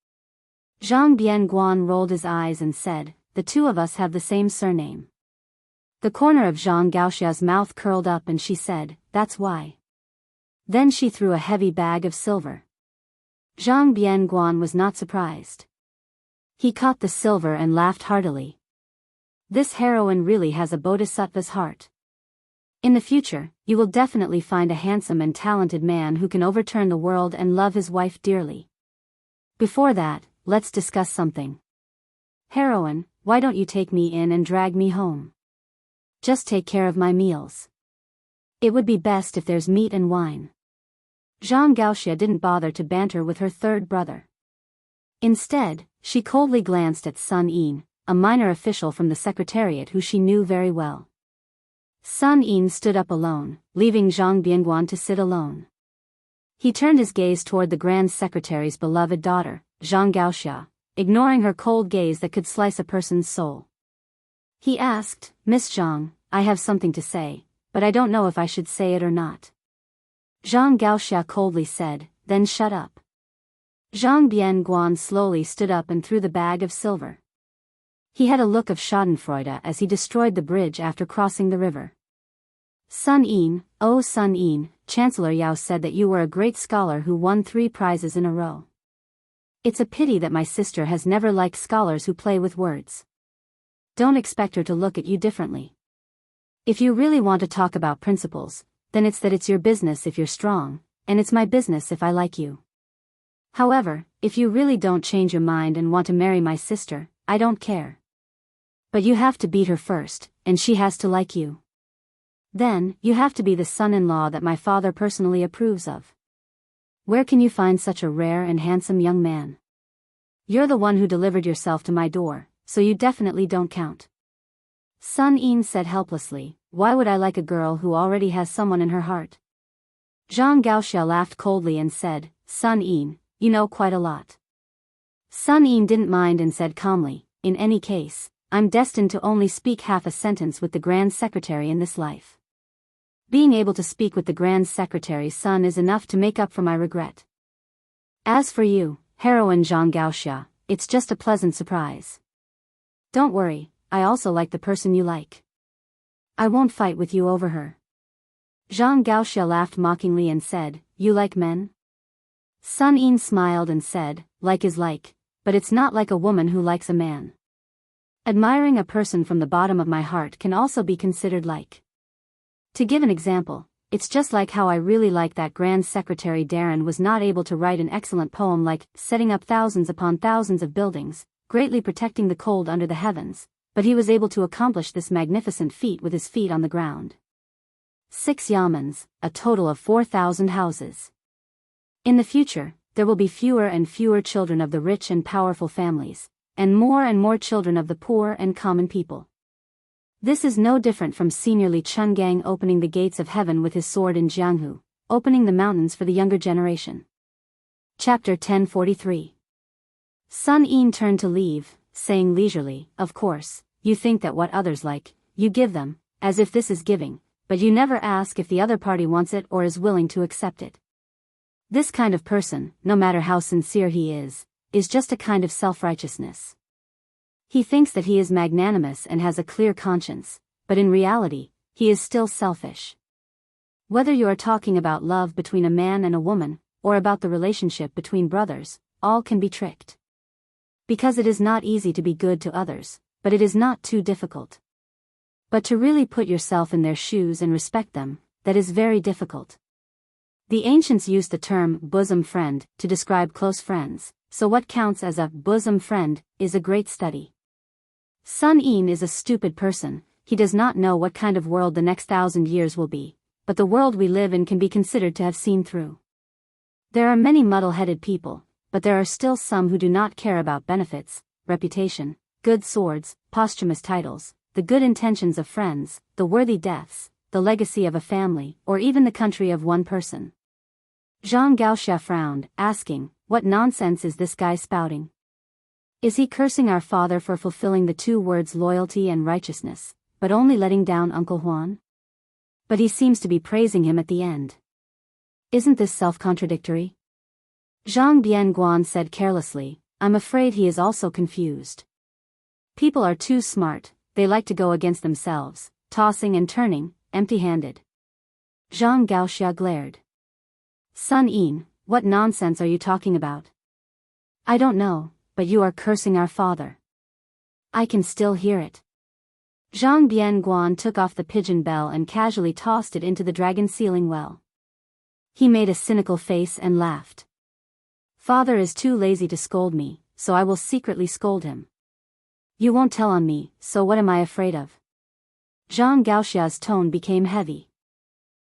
Zhang Bianguan rolled his eyes and said, "The two of us have the same surname." The corner of Zhang Gaoxia's mouth curled up and she said, "That's why." Then she threw a heavy bag of silver. Zhang Bianguan was not surprised. He caught the silver and laughed heartily. This heroine really has a bodhisattva's heart. In the future, you will definitely find a handsome and talented man who can overturn the world and love his wife dearly. Before that, let's discuss something. Heroine, why don't you take me in and drag me home? Just take care of my meals. It would be best if there's meat and wine. Zhang Gaoxia didn't bother to banter with her third brother. Instead, she coldly glanced at Sun Yin, a minor official from the secretariat who she knew very well. Sun Yin stood up alone, leaving Zhang Bianguan to sit alone. He turned his gaze toward the Grand Secretary's beloved daughter, Zhang Gaoxia, ignoring her cold gaze that could slice a person's soul. He asked, "Miss Zhang, I have something to say, but I don't know if I should say it or not." Zhang Gaoxia coldly said, "Then shut up." Zhang Bianguan slowly stood up and threw the bag of silver. He had a look of schadenfreude as he destroyed the bridge after crossing the river. "Sun Yin, oh Sun Yin, Chancellor Yao said that you were a great scholar who won 3 prizes in a row. It's a pity that my sister has never liked scholars who play with words. Don't expect her to look at you differently. If you really want to talk about principles, then it's your business if you're strong, and it's my business if I like you. However, if you really don't change your mind and want to marry my sister, I don't care. But you have to beat her first, and she has to like you. Then, you have to be the son-in-law that my father personally approves of. Where can you find such a rare and handsome young man? You're the one who delivered yourself to my door, so you definitely don't count." Sun Yin said helplessly, Why would I like a girl who already has someone in her heart? Zhang Gaoxia laughed coldly and said, Sun Yin, you know quite a lot. Sun Yin didn't mind and said calmly, in any case, I'm destined to only speak half a sentence with the Grand Secretary in this life. Being able to speak with the Grand Secretary's son is enough to make up for my regret. As for you, heroine Zhang Gaoxia, it's just a pleasant surprise. Don't worry, I also like the person you like. I won't fight with you over her. Zhang Gaoxia laughed mockingly and said, You like men? Sun Yin smiled and said, Like is like, but it's not like a woman who likes a man. Admiring a person from the bottom of my heart can also be considered like. To give an example, it's just like how I really like that Grand Secretary Darren was not able to write an excellent poem like setting up thousands upon thousands of buildings, greatly protecting the cold under the heavens, but he was able to accomplish this magnificent feat with his feet on the ground. 6 yamens, a total of 4,000 houses. In the future, there will be fewer and fewer children of the rich and powerful families, and more children of the poor and common people. This is no different from Senior Li Chungang opening the gates of heaven with his sword in Jianghu, opening the mountains for the younger generation. Chapter 1043. Sun Yin turned to leave, saying leisurely, Of course, you think that what others like, you give them, as if this is giving, but you never ask if the other party wants it or is willing to accept it. This kind of person, no matter how sincere he is just a kind of self-righteousness. He thinks that he is magnanimous and has a clear conscience, but in reality, he is still selfish. Whether you are talking about love between a man and a woman, or about the relationship between brothers, all can be tricked. Because it is not easy to be good to others, but it is not too difficult. But to really put yourself in their shoes and respect them, that is very difficult. The ancients used the term bosom friend to describe close friends, so what counts as a bosom friend is a great study. Sun Yin is a stupid person, he does not know what kind of world the next 1,000 years will be, but the world we live in can be considered to have seen through. There are many muddle-headed people, but there are still some who do not care about benefits, reputation, good swords, posthumous titles, the good intentions of friends, the worthy deaths, the legacy of a family, or even the country of one person. Zhang Gaoxia frowned, asking, What nonsense is this guy spouting? Is he cursing our father for fulfilling the 2 words loyalty and righteousness, but only letting down Uncle Huan? But he seems to be praising him at the end. Isn't this self-contradictory? Zhang Bianguan said carelessly, I'm afraid he is also confused. People are too smart, they like to go against themselves, tossing and turning, empty-handed. Zhang Gaoxia glared. Sun Yin, what nonsense are you talking about? I don't know, but you are cursing our father. I can still hear it. Zhang Bianguan took off the pigeon bell and casually tossed it into the dragon sealing well. He made a cynical face and laughed. Father is too lazy to scold me, so I will secretly scold him. You won't tell on me, so what am I afraid of? Zhang Gaoxia's tone became heavy.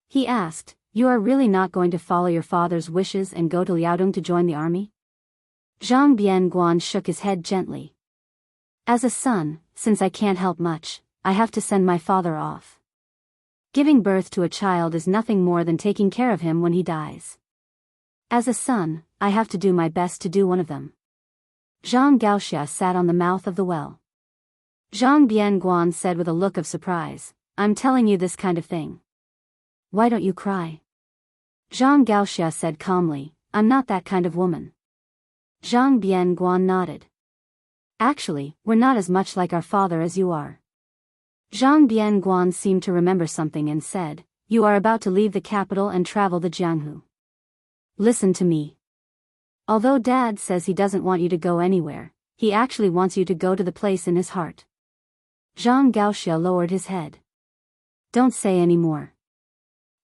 He asked, You are really not going to follow your father's wishes and go to Liaodong to join the army? Zhang Bianguan shook his head gently. As a son, since I can't help much, I have to send my father off. Giving birth to a child is nothing more than taking care of him when he dies. As a son, I have to do my best to do one of them. Zhang Gaoxia sat on the mouth of the well. Zhang Bianguan said with a look of surprise, I'm telling you this kind of thing. Why don't you cry? Zhang Gaoxia said calmly, I'm not that kind of woman. Zhang Bianguan nodded. Actually, we're not as much like our father as you are. Zhang Bianguan seemed to remember something and said, You are about to leave the capital and travel the Jianghu. Listen to me. Although Dad says he doesn't want you to go anywhere, he actually wants you to go to the place in his heart. Zhang Gaoxia lowered his head. Don't say any more.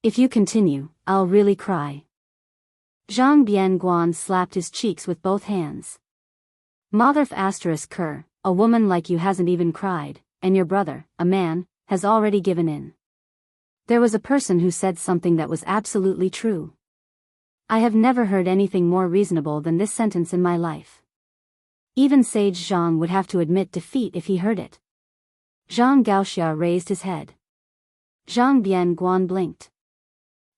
If you continue, I'll really cry. Zhang Bianguan slapped his cheeks with both hands. Motherf *Ker, a woman like you hasn't even cried, and your brother, a man, has already given in. There was a person who said something that was absolutely true. I have never heard anything more reasonable than this sentence in my life. Even Sage Zhang would have to admit defeat if he heard it. Zhang Gaoxia raised his head. Zhang Bianguan blinked.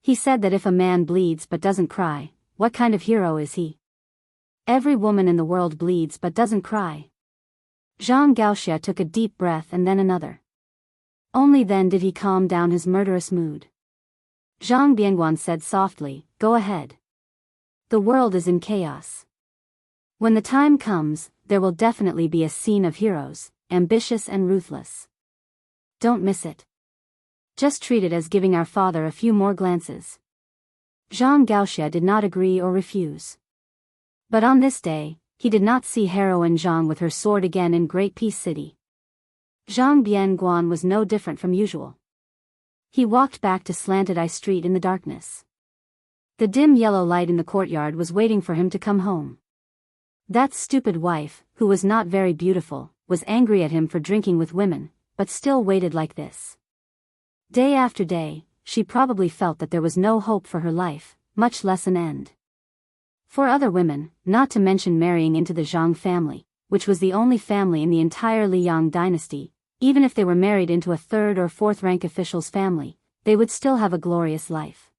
He said that if a man bleeds but doesn't cry, what kind of hero is he? Every woman in the world bleeds but doesn't cry. Zhang Gaoxia took a deep breath and then another. Only then did he calm down his murderous mood. Zhang Bianguan said softly, "Go ahead. The world is in chaos. When the time comes, there will definitely be a scene of heroes, ambitious and ruthless. Don't miss it. Just treat it as giving our father a few more glances." Zhang Gaoxia did not agree or refuse. But on this day, he did not see heroine Zhang with her sword again in Great Peace City. Zhang Bianguan was no different from usual. He walked back to Slanted Eye Street in the darkness. The dim yellow light in the courtyard was waiting for him to come home. That stupid wife, who was not very beautiful, was angry at him for drinking with women, but still waited like this. Day after day, she probably felt that there was no hope for her life, much less an end. For other women, not to mention marrying into the Zhang family, which was the only family in the entire Liang dynasty, even if they were married into a third or fourth rank official's family, they would still have a glorious life.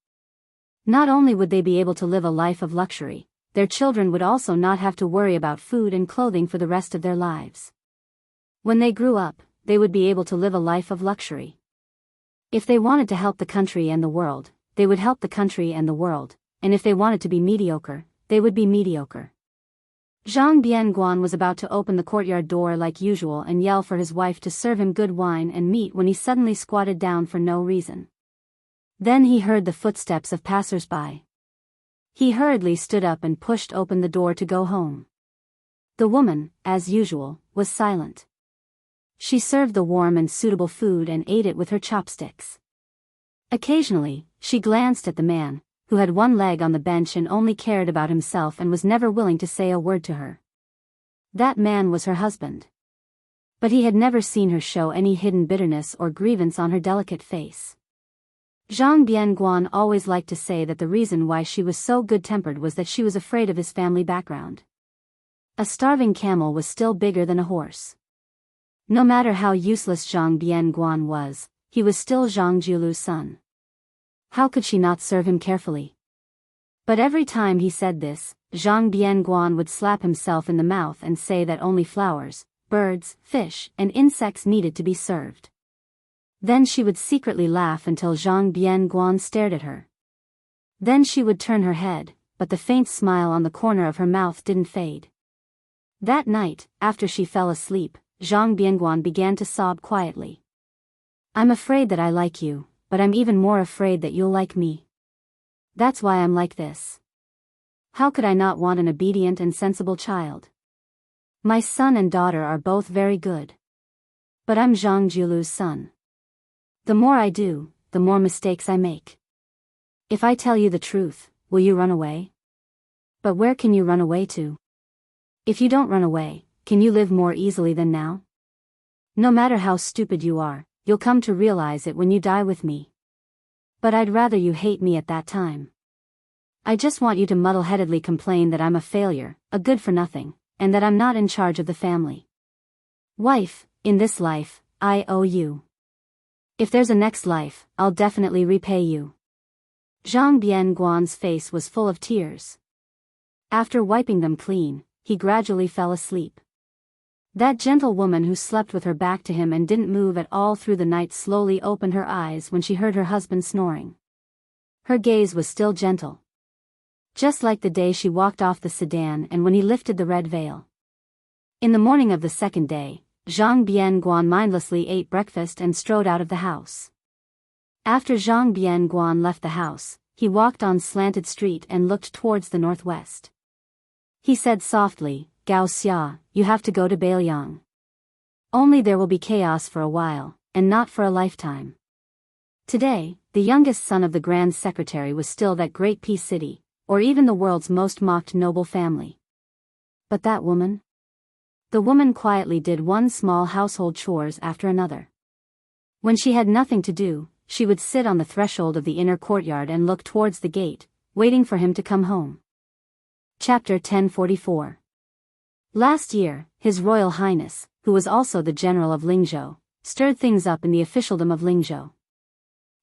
Not only would they be able to live a life of luxury, their children would also not have to worry about food and clothing for the rest of their lives. When they grew up, they would be able to live a life of luxury. If they wanted to help the country and the world, they would help the country and the world, and if they wanted to be mediocre, they would be mediocre. Zhang Bianguan was about to open the courtyard door like usual and yell for his wife to serve him good wine and meat when he suddenly squatted down for no reason. Then he heard the footsteps of passers-by. He hurriedly stood up and pushed open the door to go home. The woman, as usual, was silent. She served the warm and suitable food and ate it with her chopsticks. Occasionally, she glanced at the man, who had one leg on the bench and only cared about himself and was never willing to say a word to her. That man was her husband. But he had never seen her show any hidden bitterness or grievance on her delicate face. Zhang Bianguan always liked to say that the reason why she was so good-tempered was that she was afraid of his family background. A starving camel was still bigger than a horse. No matter how useless Zhang Bianguan was, he was still Zhang Jiulu's son. How could she not serve him carefully? But every time he said this, Zhang Bianguan would slap himself in the mouth and say that only flowers, birds, fish, and insects needed to be served. Then she would secretly laugh until Zhang Bianguan stared at her. Then she would turn her head, but the faint smile on the corner of her mouth didn't fade. That night, after she fell asleep, Zhang Bianguan began to sob quietly. "I'm afraid that I like you, but I'm even more afraid that you'll like me. That's why I'm like this. How could I not want an obedient and sensible child? My son and daughter are both very good. But I'm Zhang Jiulu's son. The more I do, the more mistakes I make. If I tell you the truth, will you run away? But where can you run away to? If you don't run away, can you live more easily than now? No matter how stupid you are, you'll come to realize it when you die with me. But I'd rather you hate me at that time. I just want you to muddle-headedly complain that I'm a failure, a good-for-nothing, and that I'm not in charge of the family. Wife, in this life, I owe you. If there's a next life, I'll definitely repay you." Zhang Bianguan's face was full of tears. After wiping them clean, he gradually fell asleep. That gentle woman who slept with her back to him and didn't move at all through the night slowly opened her eyes when she heard her husband snoring. Her gaze was still gentle. Just like the day she walked off the sedan and when he lifted the red veil. In the morning of the second day, Zhang Bianguan mindlessly ate breakfast and strode out of the house. After Zhang Bianguan left the house, he walked on Slanted Street and looked towards the northwest. He said softly, "Gaoxia, you have to go to Beiliang. Only there will be chaos for a while, and not for a lifetime." Today, the youngest son of the Grand Secretary was still that Great Peace City, or even the world's most mocked noble family. But that woman? The woman quietly did one small household chores after another. When she had nothing to do, she would sit on the threshold of the inner courtyard and look towards the gate, waiting for him to come home. Chapter 1044. Last year, His Royal Highness, who was also the general of Lingzhou, stirred things up in the officialdom of Lingzhou.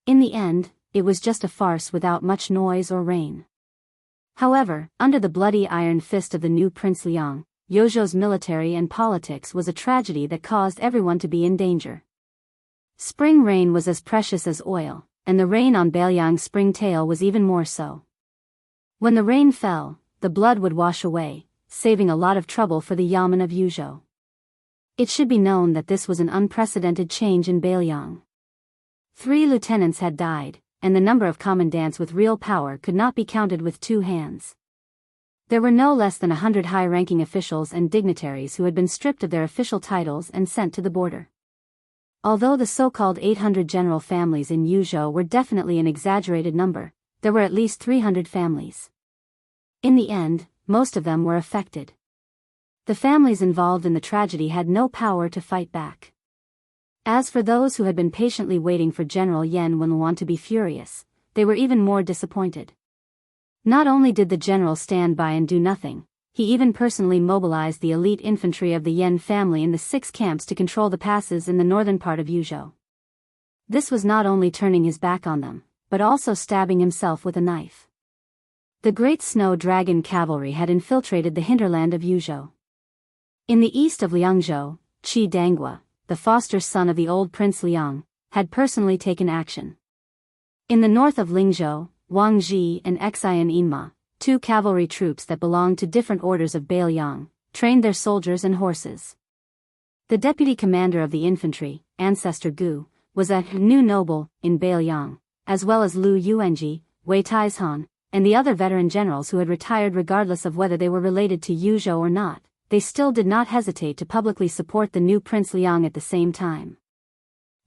In the end, it was just a farce without much noise or rain. However, under the bloody iron fist of the new Prince Liang, Yuzhou's military and politics was a tragedy that caused everyone to be in danger. Spring rain was as precious as oil, and the rain on Beiliang's springtail was even more so. When the rain fell, the blood would wash away, saving a lot of trouble for the Yamen of Yuzhou. It should be known that this was an unprecedented change in Beiliang. 3 lieutenants had died, and the number of commandants with real power could not be counted with 2 hands. There were no less than 100 high-ranking officials and dignitaries who had been stripped of their official titles and sent to the border. Although the so-called 800 general families in Yuzhou were definitely an exaggerated number, there were at least 300 families. In the end, most of them were affected. The families involved in the tragedy had no power to fight back. As for those who had been patiently waiting for General Yan Wenluan to be furious, they were even more disappointed. Not only did the general stand by and do nothing, he even personally mobilized the elite infantry of the Yan family in the 6 camps to control the passes in the northern part of Yuzhou. This was not only turning his back on them, but also stabbing himself with a knife. The Great Snow Dragon cavalry had infiltrated the hinterland of Yuzhou. In the east of Liangzhou, Qi Danghua, the foster son of the old Prince Liang, had personally taken action. In the north of Lingzhou, Wang Ji and Xian Yinma, 2 cavalry troops that belonged to different orders of Beiliang, trained their soldiers and horses. The deputy commander of the infantry, Ancestor Gu, was a new noble in Beiliang, as well as Lu Yuanji, Wei Taizhan, and the other veteran generals who had retired regardless of whether they were related to Yuzhou or not. They still did not hesitate to publicly support the new Prince Liang at the same time.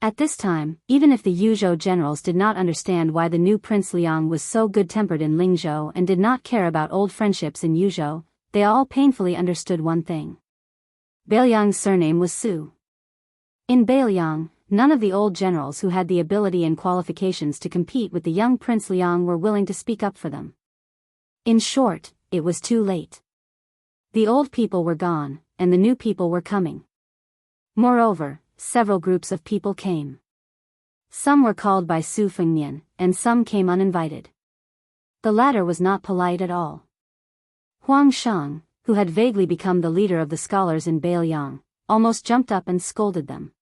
At this time, even if the Yuzhou generals did not understand why the new Prince Liang was so good-tempered in Lingzhou and did not care about old friendships in Yuzhou, they all painfully understood one thing. Beiliang's surname was Su. In Beiliang, none of the old generals who had the ability and qualifications to compete with the young Prince Liang were willing to speak up for them. In short, it was too late. The old people were gone, and the new people were coming. Moreover, several groups of people came. Some were called by Su Fengnian, and some came uninvited. The latter was not polite at all. Huang Shang, who had vaguely become the leader of the scholars in Beiliang, almost jumped up and scolded them.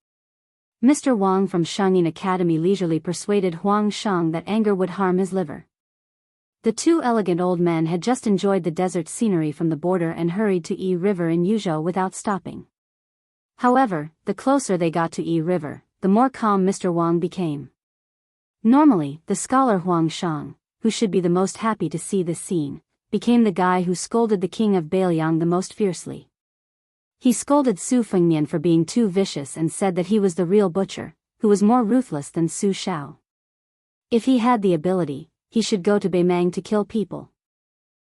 Mr. Wang from Shangyin Academy leisurely persuaded Huang Shang that anger would harm his liver. The 2 elegant old men had just enjoyed the desert scenery from the border and hurried to Yi River in Yuzhou without stopping. However, the closer they got to Yi River, the more calm Mr. Wang became. Normally, the scholar Huang Shang, who should be the most happy to see this scene, became the guy who scolded the king of Beiliang the most fiercely. He scolded Su Fengnian for being too vicious and said that he was the real butcher, who was more ruthless than Su Shao. If he had the ability, he should go to Beimang to kill people.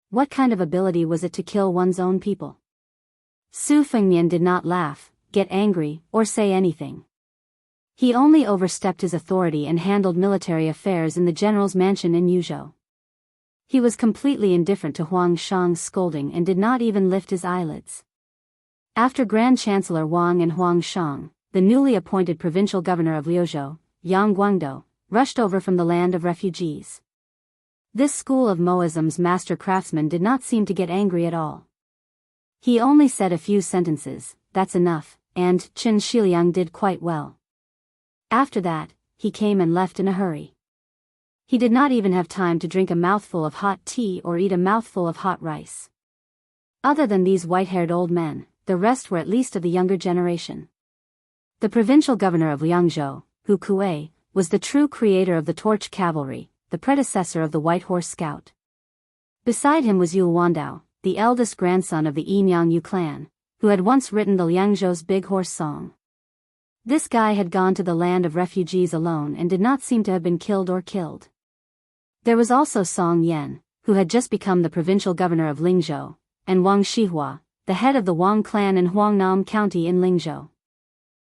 What kind of ability was it to kill one's own people? Su Fengnian did not laugh, get angry, or say anything. He only overstepped his authority and handled military affairs in the general's mansion in Yuzhou. He was completely indifferent to Huang Shang's scolding and did not even lift his eyelids. After Grand Chancellor Wang and Huang Shang, the newly appointed provincial governor of Liuzhou, Yang Guangdou, rushed over from the land of refugees. This school of Moism's master craftsman did not seem to get angry at all. He only said a few sentences, "That's enough," and Qin Shiliang did quite well. After that, he came and left in a hurry. He did not even have time to drink a mouthful of hot tea or eat a mouthful of hot rice. Other than these white-haired old men, the rest were at least of the younger generation. The provincial governor of Liangzhou, Hu Kuei, was the true creator of the Torch Cavalry, the predecessor of the White Horse Scout. Beside him was Yu Wandao, the eldest grandson of the Yinyang Yu clan, who had once written the Liangzhou's Big Horse Song. This guy had gone to the land of refugees alone and did not seem to have been killed or killed. There was also Song Yan, who had just become the provincial governor of Lingzhou, and Wang Shihua, the head of the Wang clan in Huangnam County in Lingzhou.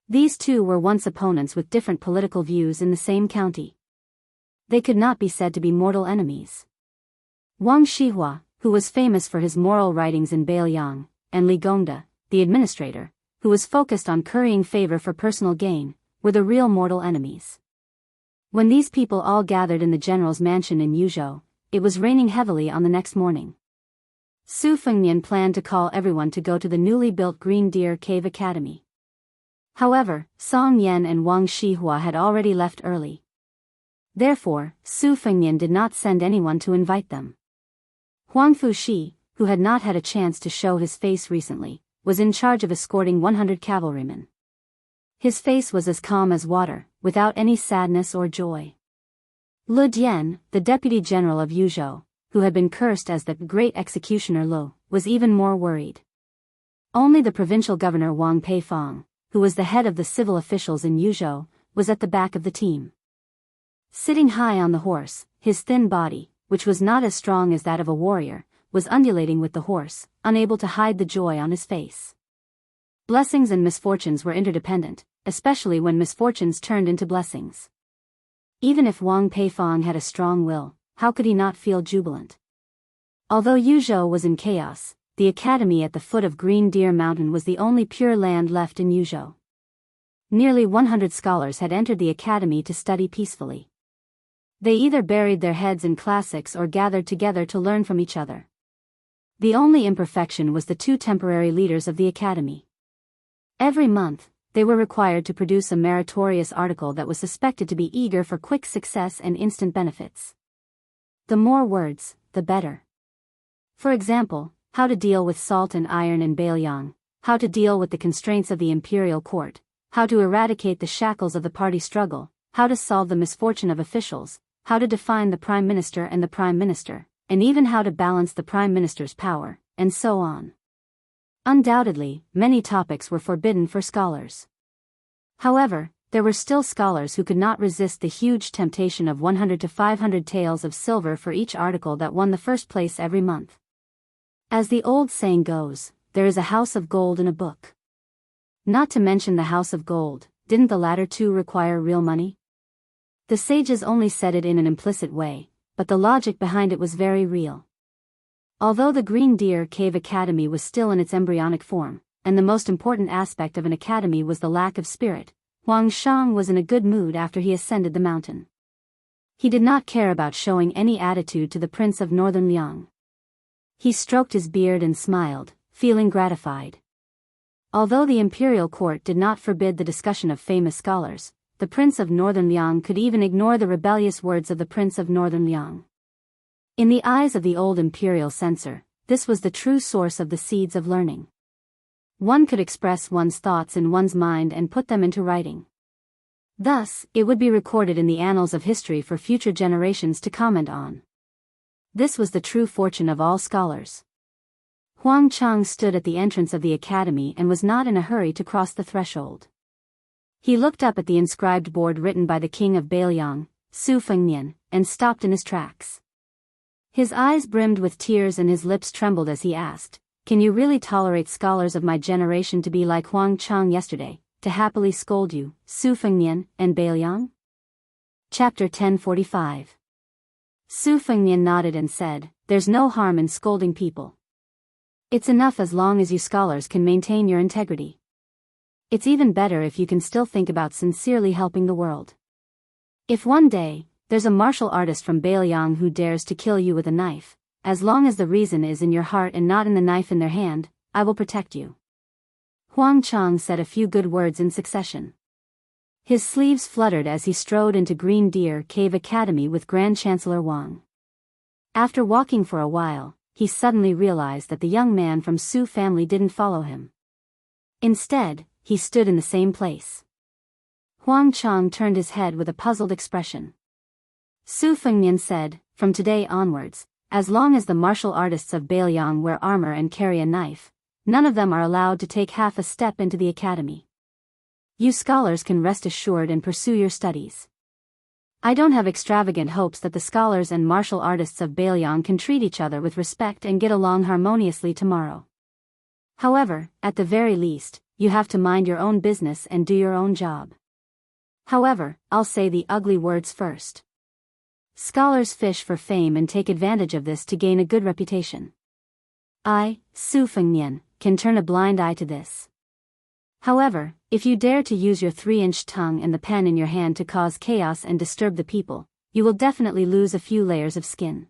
These 2 were once opponents with different political views in the same county. They could not be said to be mortal enemies. Wang Shihua, who was famous for his moral writings in Beiliang, and Li Gongda, the administrator, who was focused on currying favor for personal gain, were the real mortal enemies. When these people all gathered in the general's mansion in Yuzhou, it was raining heavily on the next morning. Su Fengnian planned to call everyone to go to the newly built Green Deer Cave Academy. However, Song Yan and Wang Shihua had already left early. Therefore, Su Fengnian did not send anyone to invite them. Huang Fuxi, who had not had a chance to show his face recently, was in charge of escorting 100 cavalrymen. His face was as calm as water, without any sadness or joy. Lu Dian, the deputy general of Yuzhou, who had been cursed as the great executioner Lu, was even more worried. Only the provincial governor Wang Peifong, who was the head of the civil officials in Yuzhou, was at the back of the team. Sitting high on the horse, his thin body, which was not as strong as that of a warrior, was undulating with the horse, unable to hide the joy on his face. Blessings and misfortunes were interdependent, especially when misfortunes turned into blessings. Even if Wang Peifong had a strong will, how could he not feel jubilant? Although Yuzhou was in chaos, the academy at the foot of Green Deer Mountain was the only pure land left in Yuzhou. Nearly 100 scholars had entered the academy to study peacefully. They either buried their heads in classics or gathered together to learn from each other. The only imperfection was the 2 temporary leaders of the academy. Every month, they were required to produce a meritorious article that was suspected to be eager for quick success and instant benefits. The more words, the better. For example, how to deal with salt and iron in Beiliang, how to deal with the constraints of the imperial court, how to eradicate the shackles of the party struggle, how to solve the misfortune of officials, how to define the prime minister and the prime minister, and even how to balance the prime minister's power, and so on. Undoubtedly, many topics were forbidden for scholars. However, there were still scholars who could not resist the huge temptation of 100 to 500 taels of silver for each article that won the first place every month. As the old saying goes, there is a house of gold in a book. Not to mention the house of gold, didn't the latter too require real money? The sages only said it in an implicit way, but the logic behind it was very real. Although the Green Deer Cave Academy was still in its embryonic form, and the most important aspect of an academy was the lack of spirit, Huang Shang was in a good mood after he ascended the mountain. He did not care about showing any attitude to the Prince of Northern Liang. He stroked his beard and smiled, feeling gratified. Although the imperial court did not forbid the discussion of famous scholars, the Prince of Northern Liang could even ignore the rebellious words of the Prince of Northern Liang. In the eyes of the old imperial censor, this was the true source of the seeds of learning. One could express one's thoughts in one's mind and put them into writing. Thus, it would be recorded in the annals of history for future generations to comment on. This was the true fortune of all scholars. Huang Chang stood at the entrance of the academy and was not in a hurry to cross the threshold. He looked up at the inscribed board written by the king of Beiliang, Su Fengnian, and stopped in his tracks. His eyes brimmed with tears and his lips trembled as he asked, "Can you really tolerate scholars of my generation to be like Huang Chang yesterday, to happily scold you, Su Fengnian, and Beiliang?" Chapter 1045. Su Fengnian nodded and said, "There's no harm in scolding people. It's enough as long as you scholars can maintain your integrity. It's even better if you can still think about sincerely helping the world. If one day, there's a martial artist from Beiliang who dares to kill you with a knife, as long as the reason is in your heart and not in the knife in their hand, I will protect you." Huang Chang said a few good words in succession. His sleeves fluttered as he strode into Green Deer Cave Academy with Grand Chancellor Wang. After walking for a while, he suddenly realized that the young man from Su family didn't follow him. Instead, he stood in the same place. Huang Chang turned his head with a puzzled expression. Su Fengnian said, "From today onwards, as long as the martial artists of Beiliang wear armor and carry a knife, none of them are allowed to take half a step into the academy. You scholars can rest assured and pursue your studies. I don't have extravagant hopes that the scholars and martial artists of Beiliang can treat each other with respect and get along harmoniously tomorrow. However, at the very least, you have to mind your own business and do your own job. However, I'll say the ugly words first. Scholars fish for fame and take advantage of this to gain a good reputation. I, Su Fengnian, can turn a blind eye to this. However, if you dare to use your 3-inch tongue and the pen in your hand to cause chaos and disturb the people, you will definitely lose a few layers of skin.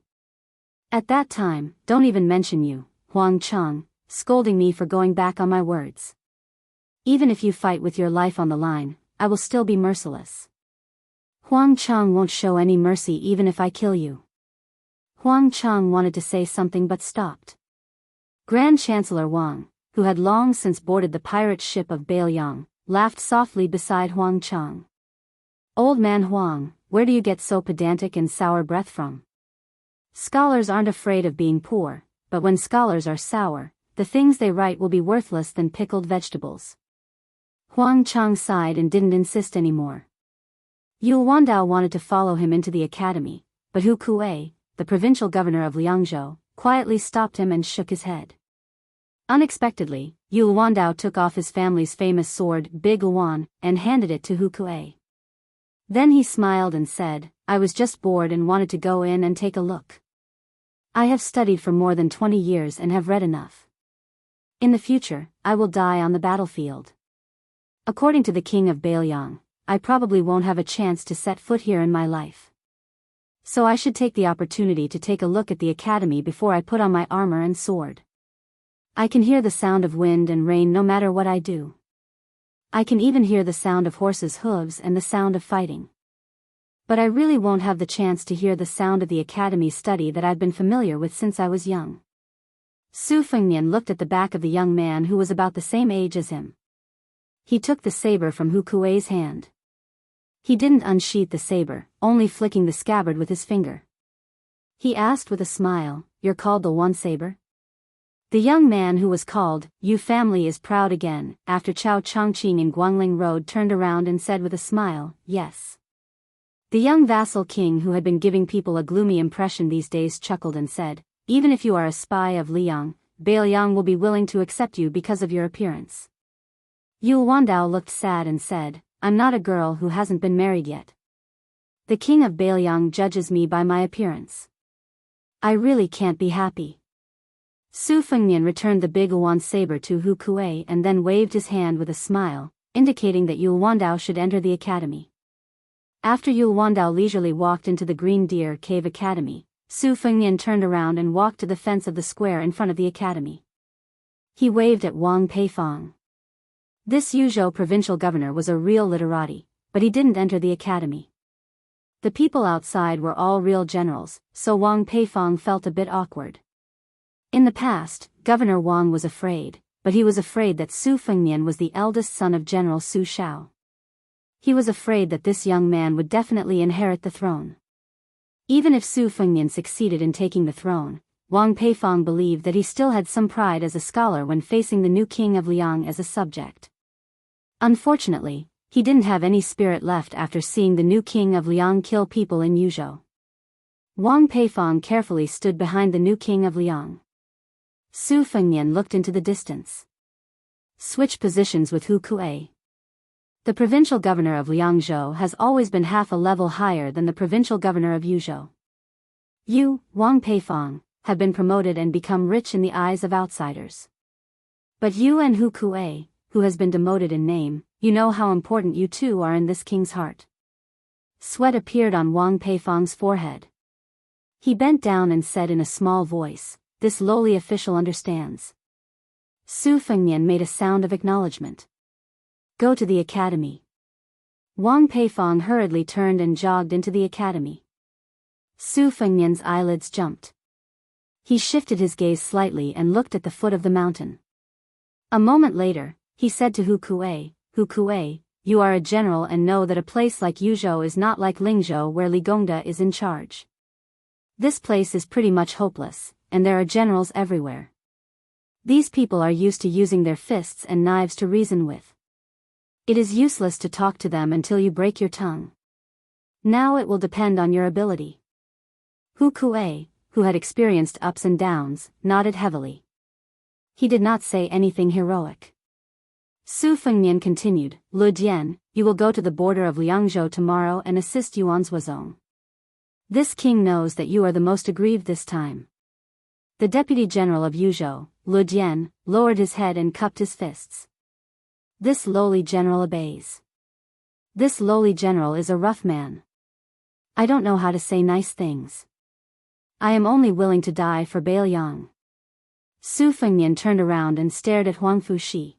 At that time, don't even mention you, Huang Cheng, scolding me for going back on my words. Even if you fight with your life on the line, I will still be merciless. Huang Cheng won't show any mercy even if I kill you. Huang Cheng wanted to say something but stopped. Grand Chancellor Wang, who had long since boarded the pirate ship of Bailiang, laughed softly beside Huang Cheng. Old man Huang, where do you get so pedantic and sour breath from? Scholars aren't afraid of being poor, but when scholars are sour, the things they write will be worthless than pickled vegetables. Huang Cheng sighed and didn't insist anymore. Yul Wandao wanted to follow him into the academy, but Hu Kuei, the provincial governor of Liangzhou, quietly stopped him and shook his head. Unexpectedly, Yul Wandao took off his family's famous sword, Big Yuan, and handed it to Hu Kuei. Then he smiled and said, I was just bored and wanted to go in and take a look. I have studied for more than 20 years and have read enough. In the future, I will die on the battlefield. According to the king of Bailiang, I probably won't have a chance to set foot here in my life. So I should take the opportunity to take a look at the academy before I put on my armor and sword. I can hear the sound of wind and rain no matter what I do. I can even hear the sound of horses' hooves and the sound of fighting. But I really won't have the chance to hear the sound of the academy study that I've been familiar with since I was young. Su Fengnian looked at the back of the young man who was about the same age as him. He took the saber from Hu Kuei's hand. He didn't unsheath the saber, only flicking the scabbard with his finger. He asked with a smile, You're called the One Saber? The young man who was called, Yu family is proud again, after Chao Chongqing in Guangling Road turned around and said with a smile, Yes. The young vassal king who had been giving people a gloomy impression these days chuckled and said, Even if you are a spy of Liang, Bailiang will be willing to accept you because of your appearance. Yul Wandao looked sad and said, I'm not a girl who hasn't been married yet. The king of Bailiang judges me by my appearance. I really can't be happy. Su Fengnian returned the Big Yuan saber to Hu Kuei and then waved his hand with a smile, indicating that Yul Wandao should enter the academy. After Yul Wandao leisurely walked into the Green Deer Cave Academy, Su Fengnian turned around and walked to the fence of the square in front of the academy. He waved at Wang Peifong. This Yuzhou provincial governor was a real literati, but he didn't enter the academy. The people outside were all real generals, so Wang Peifong felt a bit awkward. In the past, Governor Wang was afraid, but he was afraid that Su Fengnian was the eldest son of General Su Shao. He was afraid that this young man would definitely inherit the throne. Even if Su Fengnian succeeded in taking the throne, Wang Peifong believed that he still had some pride as a scholar when facing the new king of Liang as a subject. Unfortunately, he didn't have any spirit left after seeing the new king of Liang kill people in Yuzhou. Wang Peifong carefully stood behind the new king of Liang. Su Fengnian looked into the distance. Switch positions with Hu Kuei. The provincial governor of Liangzhou has always been half a level higher than the provincial governor of Yuzhou. You, Wang Peifong, have been promoted and become rich in the eyes of outsiders. But you and Hu Kuei, who has been demoted in name, you know how important you two are in this king's heart. Sweat appeared on Wang Peifong's forehead. He bent down and said in a small voice, This lowly official understands. Su Fengnian made a sound of acknowledgement. Go to the academy. Wang Peifong hurriedly turned and jogged into the academy. Su Fengnian's eyelids jumped. He shifted his gaze slightly and looked at the foot of the mountain. A moment later, he said to Hu Kuei, you are a general and know that a place like Yuzhou is not like Lingzhou where Li Gongda is in charge. This place is pretty much hopeless, and there are generals everywhere. These people are used to using their fists and knives to reason with. It is useless to talk to them until you break your tongue. Now it will depend on your ability. Hu Kuei, who had experienced ups and downs, nodded heavily. He did not say anything heroic. Su Fengnian continued, Lu Dian, you will go to the border of Liangzhou tomorrow and assist Yuan Zuozong. This king knows that you are the most aggrieved this time. The deputy general of Yuzhou, Lu Dian, lowered his head and cupped his fists. This lowly general obeys. This lowly general is a rough man. I don't know how to say nice things. I am only willing to die for Bailiang. Su Fengnian turned around and stared at Huang Fushi.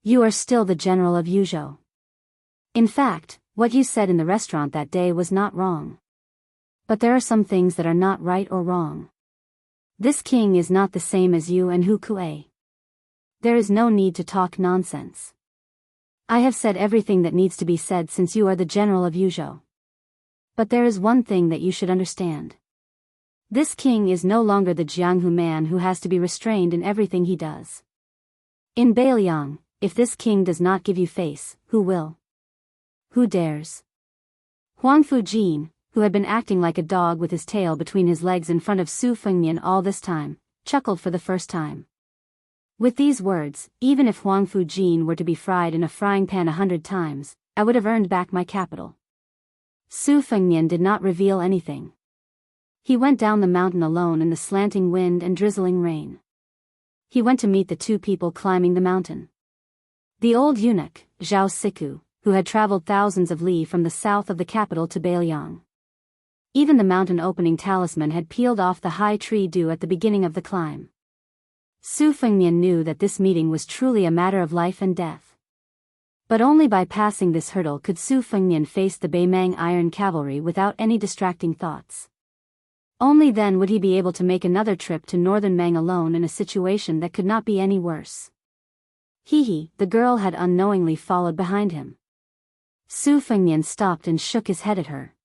You are still the general of Yuzhou. In fact, what you said in the restaurant that day was not wrong. But there are some things that are not right or wrong. This king is not the same as you and Hu Kuei. There is no need to talk nonsense. I have said everything that needs to be said since you are the general of Yuzhou. But there is one thing that you should understand. This king is no longer the Jianghu man who has to be restrained in everything he does. In Bailiang, if this king does not give you face, who will? Who dares? Huang Fujin, who had been acting like a dog with his tail between his legs in front of Su Fengnian all this time, chuckled for the first time. With these words, even if Huang Fujin were to be fried in a frying pan 100 times, I would have earned back my capital. Su Fengnian did not reveal anything. He went down the mountain alone in the slanting wind and drizzling rain. He went to meet the two people climbing the mountain. The old eunuch, Zhao Siku, who had traveled thousands of li from the south of the capital to Bailiang. Even the mountain opening talisman had peeled off the high tree dew at the beginning of the climb. Su Fengnian knew that this meeting was truly a matter of life and death. But only by passing this hurdle could Su Fengnian face the Beimang Iron Cavalry without any distracting thoughts. Only then would he be able to make another trip to northern Mang alone in a situation that could not be any worse. He, the girl had unknowingly followed behind him. Su Fengnian stopped and shook his head at her.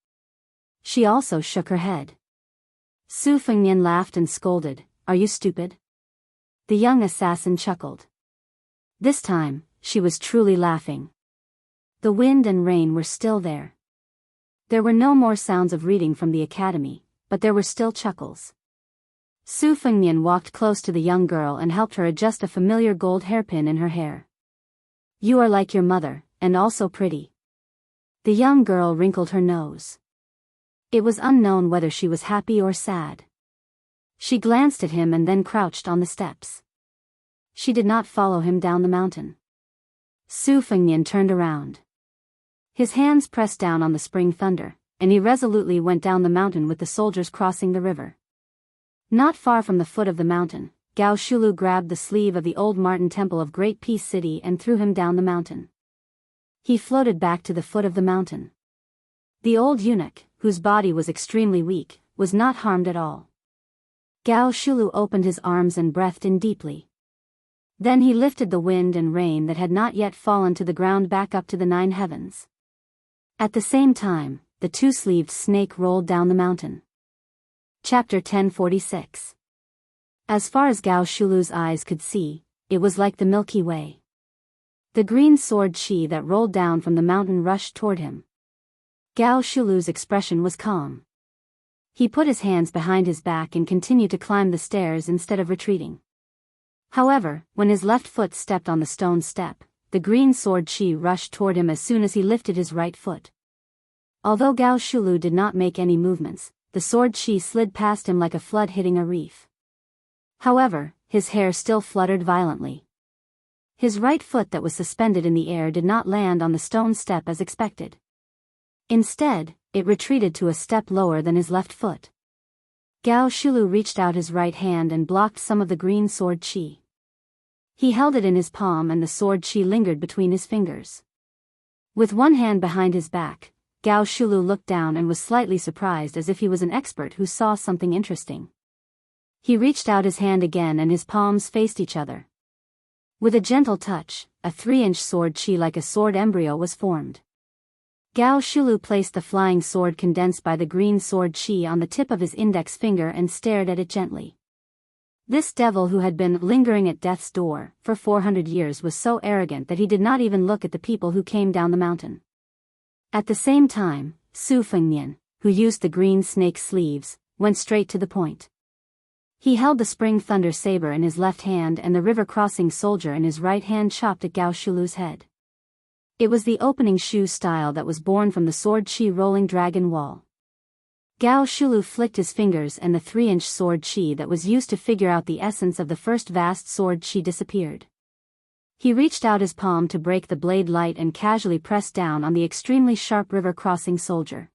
She also shook her head. Su Fengnian laughed and scolded, "Are you stupid?" The young assassin chuckled. This time, she was truly laughing. The wind and rain were still there. There were no more sounds of reading from the academy, but there were still chuckles. Su Fengnian walked close to the young girl and helped her adjust a familiar gold hairpin in her hair. You are like your mother, and also pretty. The young girl wrinkled her nose. It was unknown whether she was happy or sad. She glanced at him and then crouched on the steps. She did not follow him down the mountain. Su Fengnian turned around. His hands pressed down on the spring thunder, and he resolutely went down the mountain with the soldiers crossing the river. Not far from the foot of the mountain, Gao Shulu grabbed the sleeve of the old Martin Temple of Great Peace City and threw him down the mountain. He floated back to the foot of the mountain. The old eunuch, whose body was extremely weak, was not harmed at all. Gao Shulu opened his arms and breathed in deeply. Then he lifted the wind and rain that had not yet fallen to the ground back up to the 9 heavens. At the same time, the two-sleeved snake rolled down the mountain. Chapter 1046. As far as Gao Shulu's eyes could see, it was like the Milky Way. The green sword chi that rolled down from the mountain rushed toward him. Gao Shulu's expression was calm. He put his hands behind his back and continued to climb the stairs instead of retreating. However, when his left foot stepped on the stone step, the green sword chi rushed toward him as soon as he lifted his right foot. Although Gao Shulu did not make any movements, the sword chi slid past him like a flood hitting a reef. However, his hair still fluttered violently. His right foot that was suspended in the air did not land on the stone step as expected. Instead, it retreated to a step lower than his left foot. Gao Shulu reached out his right hand and blocked some of the green sword chi. He held it in his palm and the sword chi lingered between his fingers. With one hand behind his back, Gao Shulu looked down and was slightly surprised as if he was an expert who saw something interesting. He reached out his hand again and his palms faced each other. With a gentle touch, a 3-inch sword chi like a sword embryo was formed. Gao Shulu placed the flying sword condensed by the green sword chi on the tip of his index finger and stared at it gently. This devil who had been lingering at death's door for 400 years was so arrogant that he did not even look at the people who came down the mountain. At the same time, Su Fengnian, who used the green snake sleeves, went straight to the point. He held the spring thunder saber in his left hand and the river crossing soldier in his right hand chopped at Gao Shulu's head. It was the opening shoe style that was born from the sword chi rolling dragon wall. Gao Shulu flicked his fingers and the 3-inch sword chi that was used to figure out the essence of the first vast sword chi disappeared. He reached out his palm to break the blade light and casually pressed down on the extremely sharp river-crossing soldier.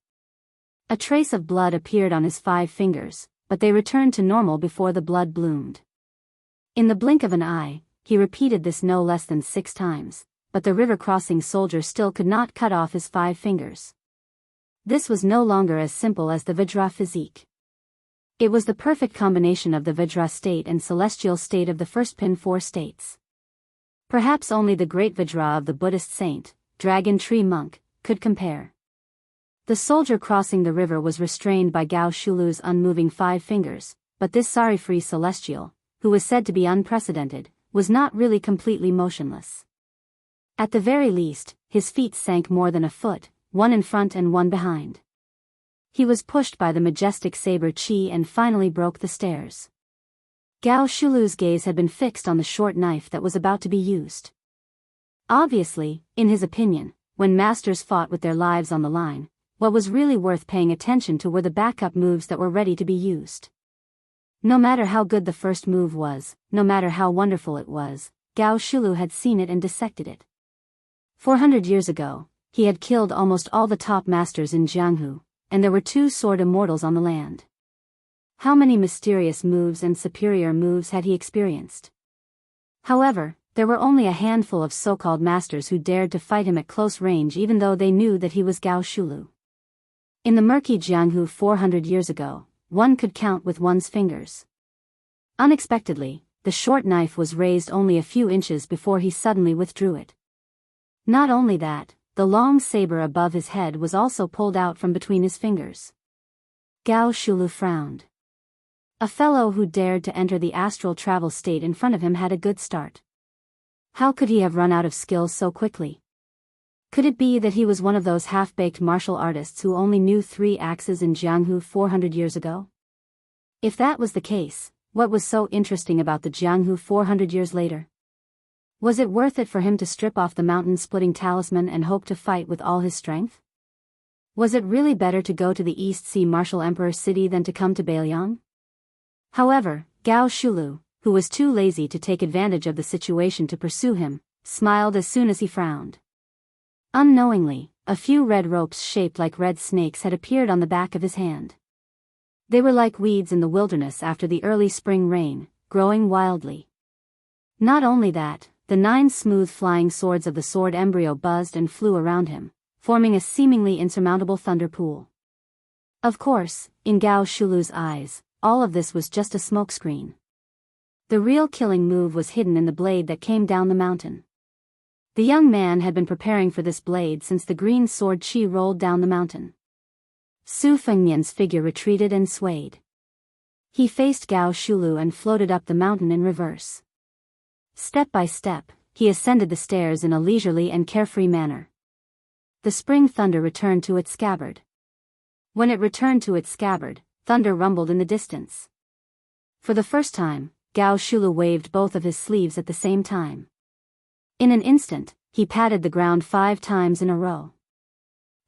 A trace of blood appeared on his 5 fingers, but they returned to normal before the blood bloomed. In the blink of an eye, he repeated this no less than 6 times, but the river-crossing soldier still could not cut off his 5 fingers. This was no longer as simple as the Vajra physique. It was the perfect combination of the Vajra state and celestial state of the first Pin 4 states. Perhaps only the great Vajra of the Buddhist saint, Dragon Tree Monk, could compare. The soldier crossing the river was restrained by Gao Shulu's unmoving 5 fingers, but this sorry-free celestial, who was said to be unprecedented, was not really completely motionless. At the very least, his feet sank more than a foot, one in front and one behind. He was pushed by the majestic saber chi and finally broke the stairs. Gao Shulu's gaze had been fixed on the short knife that was about to be used. Obviously, in his opinion, when masters fought with their lives on the line, what was really worth paying attention to were the backup moves that were ready to be used. No matter how good the first move was, no matter how wonderful it was, Gao Shulu had seen it and dissected it. 400 years ago, he had killed almost all the top masters in Jianghu, and there were 2 sword immortals on the land. How many mysterious moves and superior moves had he experienced? However, there were only a handful of so-called masters who dared to fight him at close range even though they knew that he was Gao Shulu. In the murky Jianghu 400 years ago, one could count with one's fingers. Unexpectedly, the short knife was raised only a few inches before he suddenly withdrew it. Not only that, the long saber above his head was also pulled out from between his fingers. Gao Shulu frowned. A fellow who dared to enter the astral travel state in front of him had a good start. How could he have run out of skills so quickly? Could it be that he was one of those half-baked martial artists who only knew 3 axes in Jianghu 400 years ago? If that was the case, what was so interesting about the Jianghu 400 years later? Was it worth it for him to strip off the mountain-splitting talisman and hope to fight with all his strength? Was it really better to go to the East Sea Martial Emperor city than to come to Bailiang? However, Gao Shulu, who was too lazy to take advantage of the situation to pursue him, smiled as soon as he frowned. Unknowingly, a few red ropes shaped like red snakes had appeared on the back of his hand. They were like weeds in the wilderness after the early spring rain, growing wildly. Not only that, the 9 smooth flying swords of the sword embryo buzzed and flew around him, forming a seemingly insurmountable thunder pool. Of course, in Gao Shulu's eyes, all of this was just a smokescreen. The real killing move was hidden in the blade that came down the mountain. The young man had been preparing for this blade since the green sword chi rolled down the mountain. Su Fengnian's figure retreated and swayed. He faced Gao Shulu and floated up the mountain in reverse. Step by step, he ascended the stairs in a leisurely and carefree manner. The spring thunder returned to its scabbard. When it returned to its scabbard, thunder rumbled in the distance. For the first time, Gao Shulu waved both of his sleeves at the same time. In an instant, he patted the ground 5 times in a row.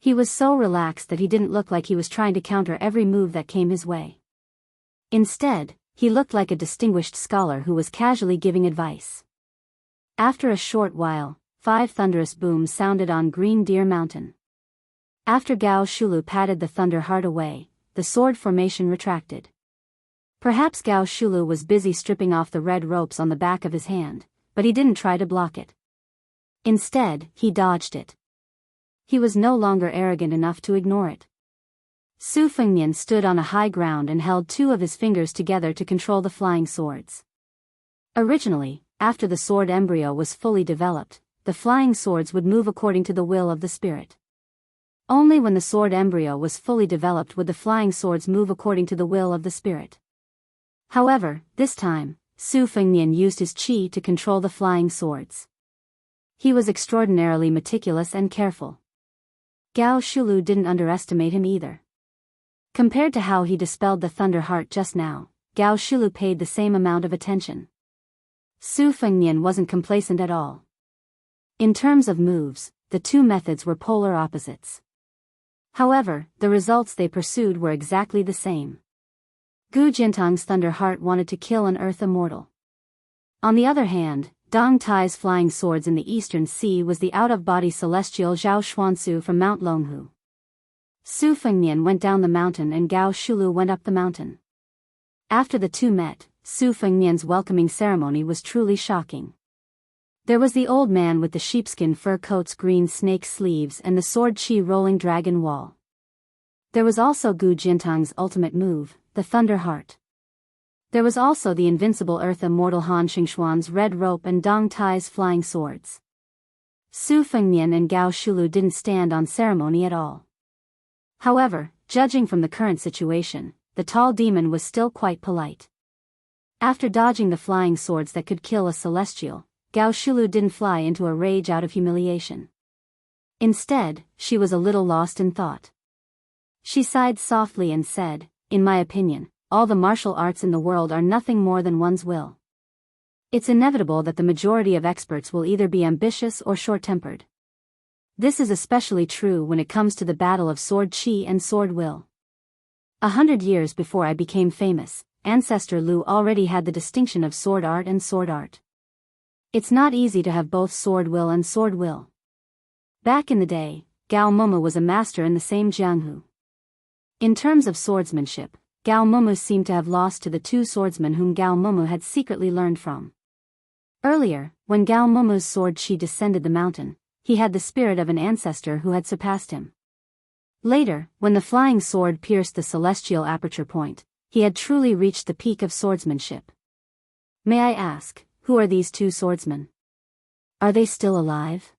He was so relaxed that he didn't look like he was trying to counter every move that came his way. Instead, he looked like a distinguished scholar who was casually giving advice. After a short while, 5 thunderous booms sounded on Green Deer Mountain. After Gao Shulu patted the thunder heart away, the sword formation retracted. Perhaps Gao Shulu was busy stripping off the red ropes on the back of his hand, but he didn't try to block it. Instead, he dodged it. He was no longer arrogant enough to ignore it. Su Fengnian stood on a high ground and held 2 of his fingers together to control the flying swords. Originally, after the sword embryo was fully developed, the flying swords would move according to the will of the spirit. Only when the sword embryo was fully developed would the flying swords move according to the will of the spirit. However, this time, Su Fengnian used his qi to control the flying swords. He was extraordinarily meticulous and careful. Gao Shulu didn't underestimate him either. Compared to how he dispelled the thunder heart just now, Gao Shulu paid the same amount of attention. Su Fengnian wasn't complacent at all. In terms of moves, the 2 methods were polar opposites. However, the results they pursued were exactly the same. Gu Jintang's thunder heart wanted to kill an earth immortal. On the other hand, Dong Tai's flying swords in the eastern sea was the out-of-body celestial Zhao Xuansu from Mount Longhu. Su Fengnian went down the mountain and Gao Shulu went up the mountain. After the two met, Su Fengnian's welcoming ceremony was truly shocking. There was the old man with the sheepskin fur coat's green snake sleeves and the sword chi rolling dragon wall. There was also Gu Jintang's ultimate move, the Thunder Heart. There was also the invincible earth immortal Han Xingxuan's red rope and Dong Tai's flying swords. Su Fengnian and Gao Shulu didn't stand on ceremony at all. However, judging from the current situation, the tall demon was still quite polite. After dodging the flying swords that could kill a celestial, Gao Shulu didn't fly into a rage out of humiliation. Instead, she was a little lost in thought. She sighed softly and said, "In my opinion, all the martial arts in the world are nothing more than one's will. It's inevitable that the majority of experts will either be ambitious or short-tempered. This is especially true when it comes to the battle of sword chi and sword will. 100 years before I became famous, Ancestor Lu already had the distinction of sword art and sword art. It's not easy to have both sword will and sword will. Back in the day, Gao Momo was a master in the same Jianghu. In terms of swordsmanship, Gao Momo seemed to have lost to the two swordsmen whom Gao Momo had secretly learned from. Earlier, when Gao Momo's sword chi descended the mountain, he had the spirit of an ancestor who had surpassed him. Later, when the flying sword pierced the celestial aperture point, he had truly reached the peak of swordsmanship. May I ask, who are these two swordsmen? Are they still alive?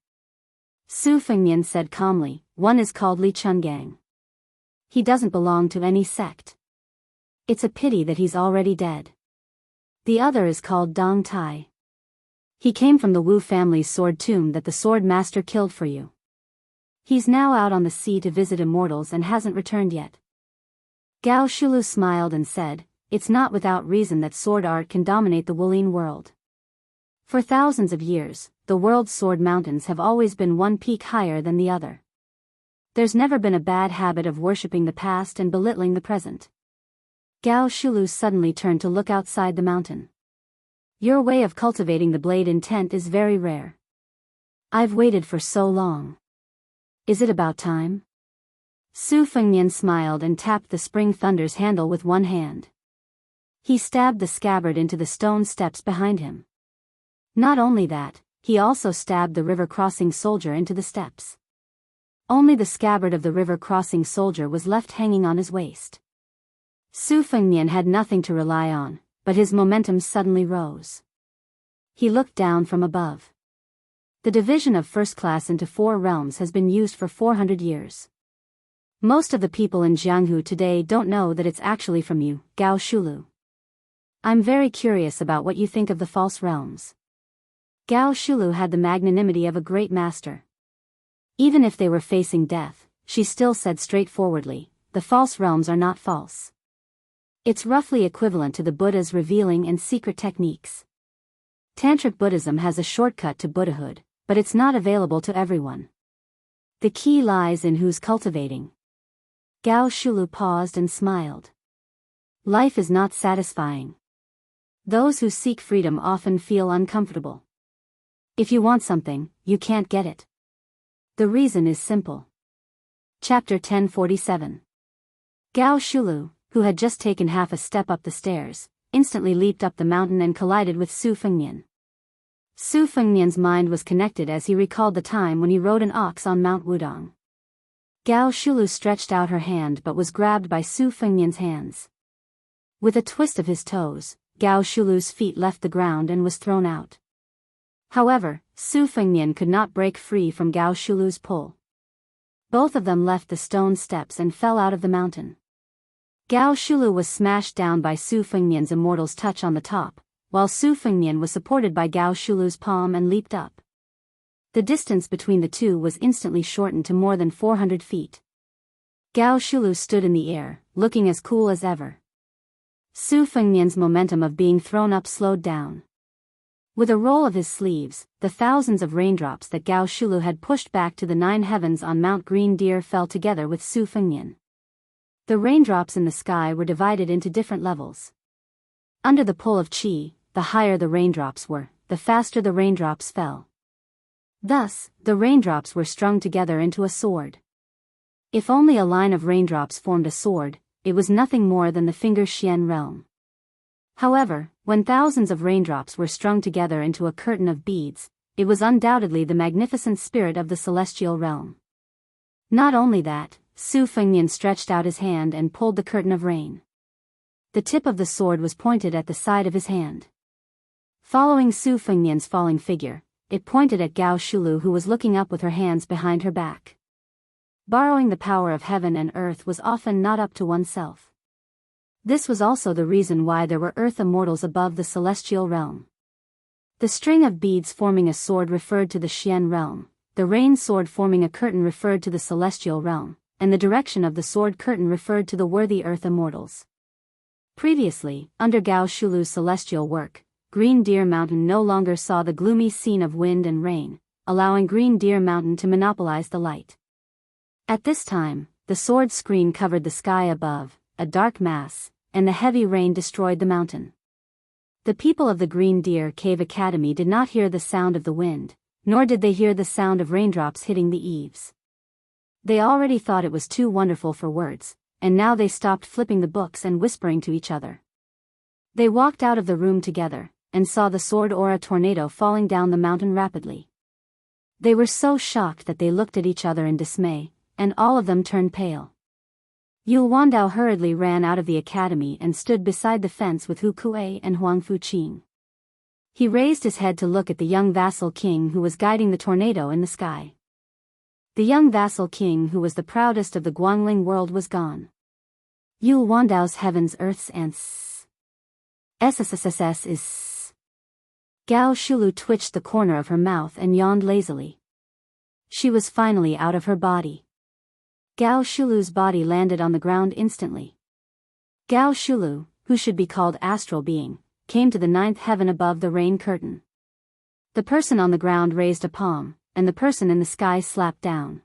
Su Fengnian said calmly, one is called Li Chungang. He doesn't belong to any sect. It's a pity that he's already dead. The other is called Dong Tai. He came from the Wu family's sword tomb that the sword master killed for you. He's now out on the sea to visit immortals and hasn't returned yet. Gao Shulu smiled and said, it's not without reason that sword art can dominate the Wulin world. For thousands of years, the world's sword mountains have always been one peak higher than the other. There's never been a bad habit of worshipping the past and belittling the present. Gao Shulu suddenly turned to look outside the mountain. Your way of cultivating the blade intent is very rare. I've waited for so long. Is it about time? Su Fengnian smiled and tapped the spring thunder's handle with one hand. He stabbed the scabbard into the stone steps behind him. Not only that, he also stabbed the river-crossing soldier into the steps. Only the scabbard of the river-crossing soldier was left hanging on his waist. Su Fengnian had nothing to rely on, but his momentum suddenly rose. He looked down from above. The division of first class into 4 realms has been used for 400 years. Most of the people in Jianghu today don't know that it's actually from you, Gao Shulu. I'm very curious about what you think of the false realms. Gao Shulu had the magnanimity of a great master. Even if they were facing death, she still said straightforwardly, the false realms are not false. It's roughly equivalent to the Buddha's revealing and secret techniques. Tantric Buddhism has a shortcut to Buddhahood, but it's not available to everyone. The key lies in who's cultivating. Gao Shulu paused and smiled. Life is not satisfying. Those who seek freedom often feel uncomfortable. If you want something, you can't get it. The reason is simple. Chapter 1047. Gao Shulu, who had just taken half a step up the stairs, instantly leaped up the mountain and collided with Su Fengnian. Su Fengnian's mind was connected as he recalled the time when he rode an ox on Mount Wudong. Gao Shulu stretched out her hand but was grabbed by Su Fengnian's hands. With a twist of his toes, Gao Shulu's feet left the ground and was thrown out. However, Su Fengnian could not break free from Gao Shulu's pull. Both of them left the stone steps and fell out of the mountain. Gao Shulu was smashed down by Su Fengnian's immortal's touch on the top, while Su Fengnian was supported by Gao Shulu's palm and leaped up. The distance between the two was instantly shortened to more than 400 feet. Gao Shulu stood in the air, looking as cool as ever. Su Fengnian's momentum of being thrown up slowed down. With a roll of his sleeves, the thousands of raindrops that Gao Shulu had pushed back to the 9 heavens on Mount Green Deer fell together with Su Fengnian. The raindrops in the sky were divided into different levels. Under the pull of qi, the higher the raindrops were, the faster the raindrops fell. Thus, the raindrops were strung together into a sword. If only a line of raindrops formed a sword, it was nothing more than the finger Xian realm. However, when thousands of raindrops were strung together into a curtain of beads, it was undoubtedly the magnificent spirit of the celestial realm. Not only that, Su Fengnian stretched out his hand and pulled the curtain of rain. The tip of the sword was pointed at the side of his hand. Following Su Fengnian's falling figure, it pointed at Gao Shulu, who was looking up with her hands behind her back. Borrowing the power of heaven and earth was often not up to oneself. This was also the reason why there were earth immortals above the celestial realm. The string of beads forming a sword referred to the Xian realm, the rain sword forming a curtain referred to the celestial realm, and the direction of the sword curtain referred to the worthy earth immortals. Previously, under Gao Shulu's celestial work, Green Deer Mountain no longer saw the gloomy scene of wind and rain, allowing Green Deer Mountain to monopolize the light. At this time, the sword screen covered the sky above, a dark mass, and the heavy rain destroyed the mountain. The people of the Green Deer Cave Academy did not hear the sound of the wind, nor did they hear the sound of raindrops hitting the eaves. They already thought it was too wonderful for words, and now they stopped flipping the books and whispering to each other. They walked out of the room together, and saw the sword aura tornado falling down the mountain rapidly. They were so shocked that they looked at each other in dismay, and all of them turned pale. Yul Wandao hurriedly ran out of the academy and stood beside the fence with Hu Kuei and Huang Fuqing. He raised his head to look at the young vassal king who was guiding the tornado in the sky. The young vassal king who was the proudest of the Guangling world was gone. Yul Wandao's heavens earths and SSSS is. Gao Shulu twitched the corner of her mouth and yawned lazily. She was finally out of her body. Gao Shulu's body landed on the ground instantly. Gao Shulu, who should be called astral being, came to the ninth heaven above the rain curtain. The person on the ground raised a palm, and the person in the sky slapped down.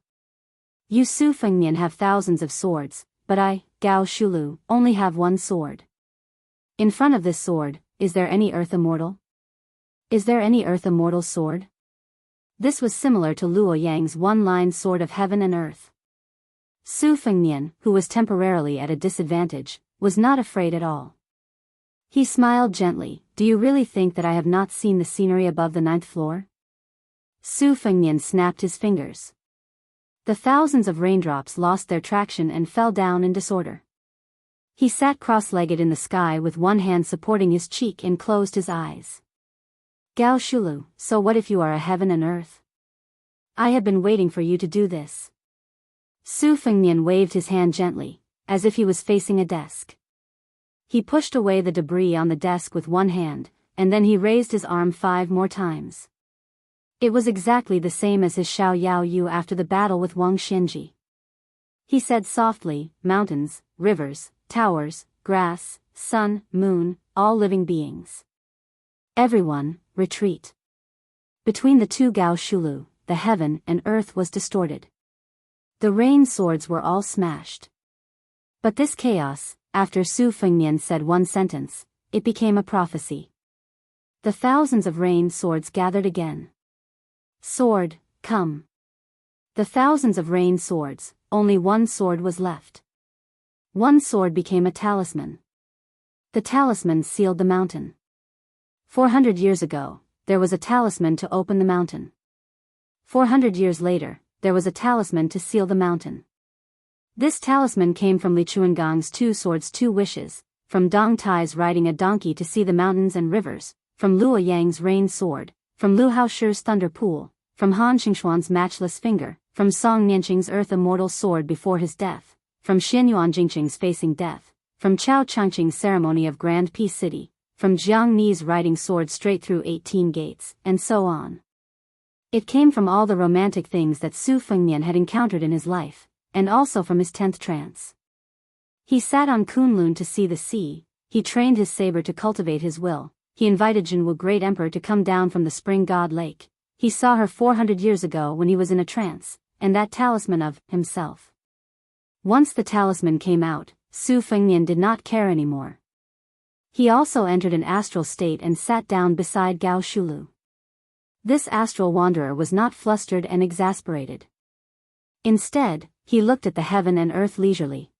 You Su Fengnian have thousands of swords, but I, Gao Shulu, only have one sword. In front of this sword, is there any earth immortal? Is there any earth immortal sword? This was similar to Luo Yang's one-line sword of heaven and earth. Su Fengnian, who was temporarily at a disadvantage, was not afraid at all. He smiled gently. Do you really think that I have not seen the scenery above the ninth floor? Su Fengnian snapped his fingers. The thousands of raindrops lost their traction and fell down in disorder. He sat cross-legged in the sky with one hand supporting his cheek and closed his eyes. Gao Shulu, so what if you are a heaven and earth? I have been waiting for you to do this. Su Fengnian waved his hand gently, as if he was facing a desk. He pushed away the debris on the desk with one hand, and then he raised his arm 5 more times. It was exactly the same as his Xiao Yao Yu after the battle with Wang Xianji. He said softly, mountains, rivers, towers, grass, sun, moon, all living beings. Everyone, retreat. Between the two Gao Shulu, the heaven and earth was distorted. The rain swords were all smashed. But this chaos, after Su Fengnian said one sentence, it became a prophecy. The thousands of rain swords gathered again. Sword, come. The thousands of rain swords, only one sword was left. One sword became a talisman. The talisman sealed the mountain. 400 years ago, there was a talisman to open the mountain. 400 years later, there was a talisman to seal the mountain. This talisman came from Li Chuangang's 2 swords 2 wishes, from Dong Tai's riding a donkey to see the mountains and rivers, from Luo Yang's rain sword, from Lu Haoshi's thunder pool, from Han Xingxuan's matchless finger, from Song Nianqing's earth immortal sword before his death, from Xianyuan Jingqing's facing death, from Chao Changqing's ceremony of Grand Peace City, from Jiang Ni's riding sword straight through 18 gates, and so on. It came from all the romantic things that Su Fengnian had encountered in his life, and also from his 10th trance. He sat on Kunlun to see the sea, he trained his saber to cultivate his will, he invited Jinwu Great Emperor to come down from the spring god lake, he saw her 400 years ago when he was in a trance, and that talisman of himself. Once the talisman came out, Su Fengnian did not care anymore. He also entered an astral state and sat down beside Gao Shulu. This astral wanderer was not flustered and exasperated. Instead, he looked at the heaven and earth leisurely.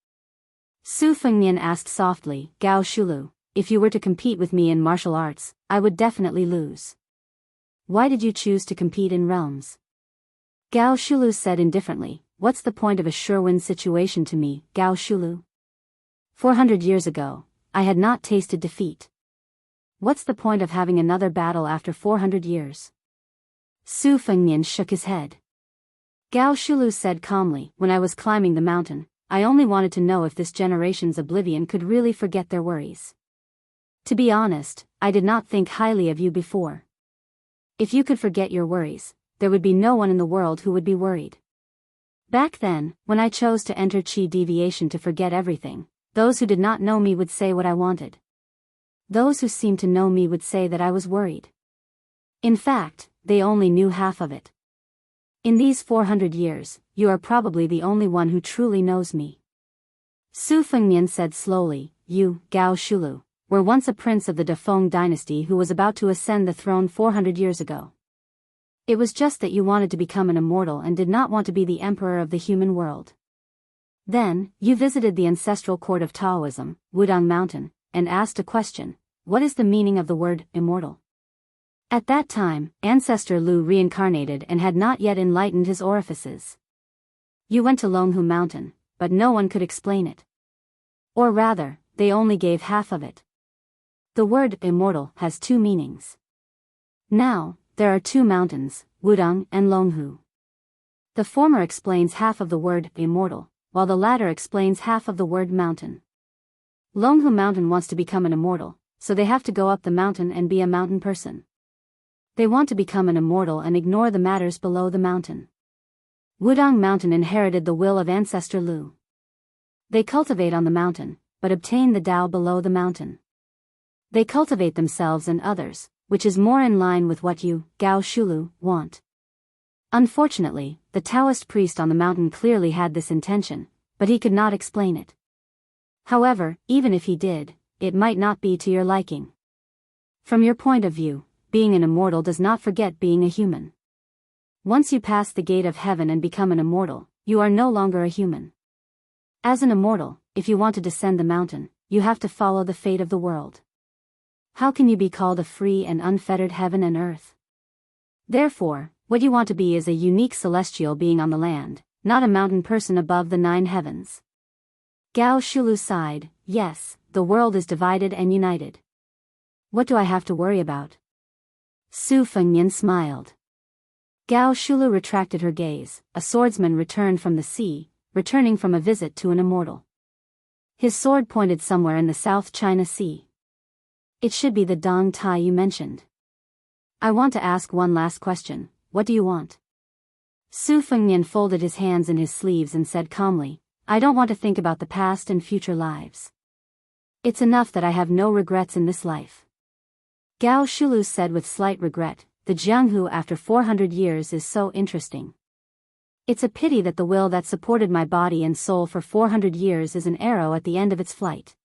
Su Fengnian asked softly, Gao Shulu, if you were to compete with me in martial arts, I would definitely lose. Why did you choose to compete in realms? Gao Shulu said indifferently, what's the point of a sure-win situation to me, Gao Shulu? 400 years ago, I had not tasted defeat. What's the point of having another battle after 400 years? Su Fengnian shook his head. Gao Shulu said calmly, when I was climbing the mountain, I only wanted to know if this generation's oblivion could really forget their worries. To be honest, I did not think highly of you before. If you could forget your worries, there would be no one in the world who would be worried. Back then, when I chose to enter Qi deviation to forget everything, those who did not know me would say what I wanted. Those who seemed to know me would say that I was worried. In fact, they only knew half of it. In these 400 years, you are probably the only one who truly knows me. Su Fengnian said slowly, you, Gao Shulu, were once a prince of the Defeng dynasty who was about to ascend the throne 400 years ago. It was just that you wanted to become an immortal and did not want to be the emperor of the human world. Then, you visited the ancestral court of Taoism, Wudang Mountain, and asked a question, what is the meaning of the word immortal? At that time, Ancestor Lu reincarnated and had not yet enlightened his orifices. You went to Longhu Mountain, but no one could explain it. Or rather, they only gave half of it. The word immortal has two meanings. Now, there are two mountains, Wudang and Longhu. The former explains half of the word immortal, while the latter explains half of the word mountain. Longhu Mountain wants to become an immortal, so they have to go up the mountain and be a mountain person. They want to become an immortal and ignore the matters below the mountain. Wudang Mountain inherited the will of Ancestor Lu. They cultivate on the mountain, but obtain the Tao below the mountain. They cultivate themselves and others, which is more in line with what you, Gao Shulu, want. Unfortunately, the Taoist priest on the mountain clearly had this intention, but he could not explain it. However, even if he did, it might not be to your liking. From your point of view, being an immortal does not forget being a human. Once you pass the gate of heaven and become an immortal, you are no longer a human. As an immortal, if you want to descend the mountain, you have to follow the fate of the world. How can you be called a free and unfettered heaven and earth? Therefore, what you want to be is a unique celestial being on the land, not a mountain person above the 9 heavens. Gao Shulu sighed, yes, the world is divided and united. What do I have to worry about? Su Fengnian smiled. Gao Shulu retracted her gaze. A swordsman returned from the sea, returning from a visit to an immortal. His sword pointed somewhere in the South China Sea. It should be the Dong Tai you mentioned. I want to ask one last question. What do you want? Su Fengnian folded his hands in his sleeves and said calmly, I don't want to think about the past and future lives. It's enough that I have no regrets in this life. Gao Shulu said with slight regret, the Jianghu after 400 years is so interesting. It's a pity that the will that supported my body and soul for 400 years is an arrow at the end of its flight.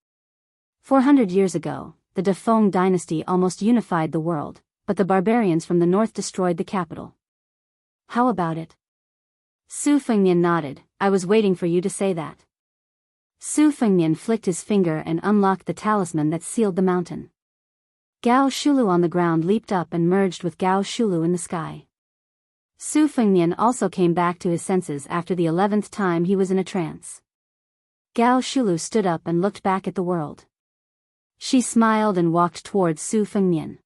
400 years ago, the Defeng dynasty almost unified the world, but the barbarians from the north destroyed the capital. How about it? Su Fengnian nodded, I was waiting for you to say that. Su Fengnian flicked his finger and unlocked the talisman that sealed the mountain. Gao Shulu on the ground leaped up and merged with Gao Shulu in the sky. Su Fengnian also came back to his senses after the 11th time he was in a trance. Gao Shulu stood up and looked back at the world. She smiled and walked towards Su Fengnian.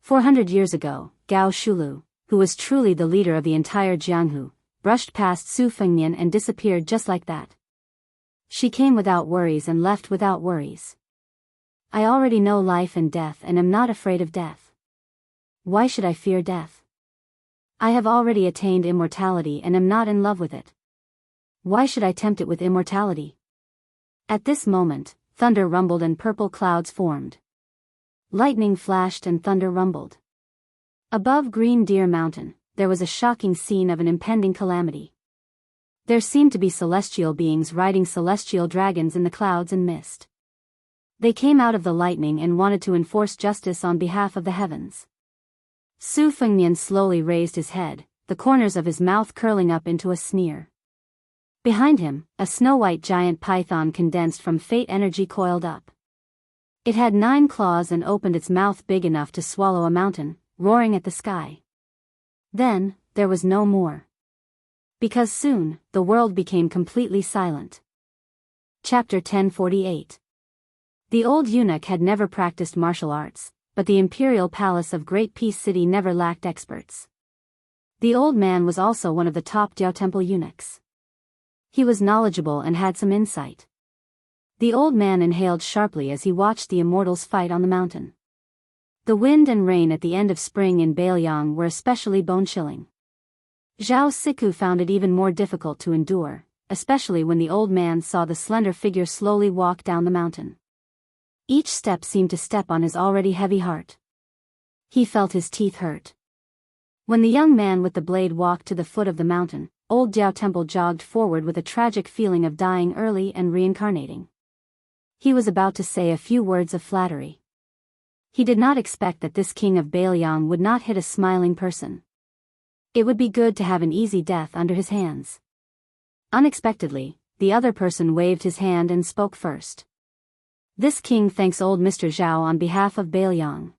400 years ago, Gao Shulu, who was truly the leader of the entire Jianghu, brushed past Su Fengnian and disappeared just like that. She came without worries and left without worries. I already know life and death and am not afraid of death. Why should I fear death? I have already attained immortality and am not in love with it. Why should I tempt it with immortality? At this moment, thunder rumbled and purple clouds formed. Lightning flashed and thunder rumbled. Above Green Deer Mountain, there was a shocking scene of an impending calamity. There seemed to be celestial beings riding celestial dragons in the clouds and mist. They came out of the lightning and wanted to enforce justice on behalf of the heavens. Su Fengnian slowly raised his head, the corners of his mouth curling up into a sneer. Behind him, a snow-white giant python condensed from fate energy coiled up. It had 9 claws and opened its mouth big enough to swallow a mountain, roaring at the sky. Then, there was no more. Because soon, the world became completely silent. Chapter 1048. The old eunuch had never practiced martial arts, but the imperial palace of Great Peace City never lacked experts. The old man was also one of the top Dao Temple eunuchs. He was knowledgeable and had some insight. The old man inhaled sharply as he watched the immortals fight on the mountain. The wind and rain at the end of spring in Bailiang were especially bone-chilling. Zhao Siku found it even more difficult to endure, especially when the old man saw the slender figure slowly walk down the mountain. Each step seemed to step on his already heavy heart. He felt his teeth hurt. When the young man with the blade walked to the foot of the mountain, old Dao Temple jogged forward with a tragic feeling of dying early and reincarnating. He was about to say a few words of flattery. He did not expect that this king of Bailiang would not hit a smiling person. It would be good to have an easy death under his hands. Unexpectedly, the other person waved his hand and spoke first. This king thanks old Mr. Zhao on behalf of Bailiang.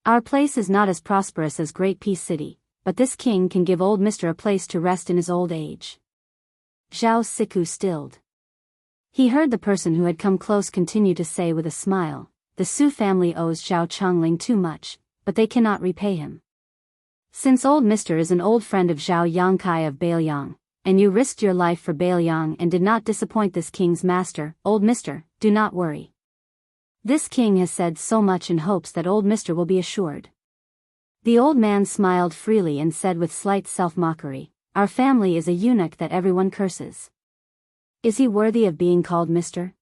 Our place is not as prosperous as Great Peace City, but this king can give old Mr. a place to rest in his old age. Zhao Siku stilled. He heard the person who had come close continue to say with a smile, the Su family owes Zhao Chongling too much, but they cannot repay him. Since old Mr. is an old friend of Zhao Yangkai of Bailiang, and you risked your life for Bailiang and did not disappoint this king's master, old Mr., do not worry. This king has said so much in hopes that old Mr. will be assured. The old man smiled freely and said with slight self-mockery, our family is a eunuch that everyone curses. Is he worthy of being called Mr.?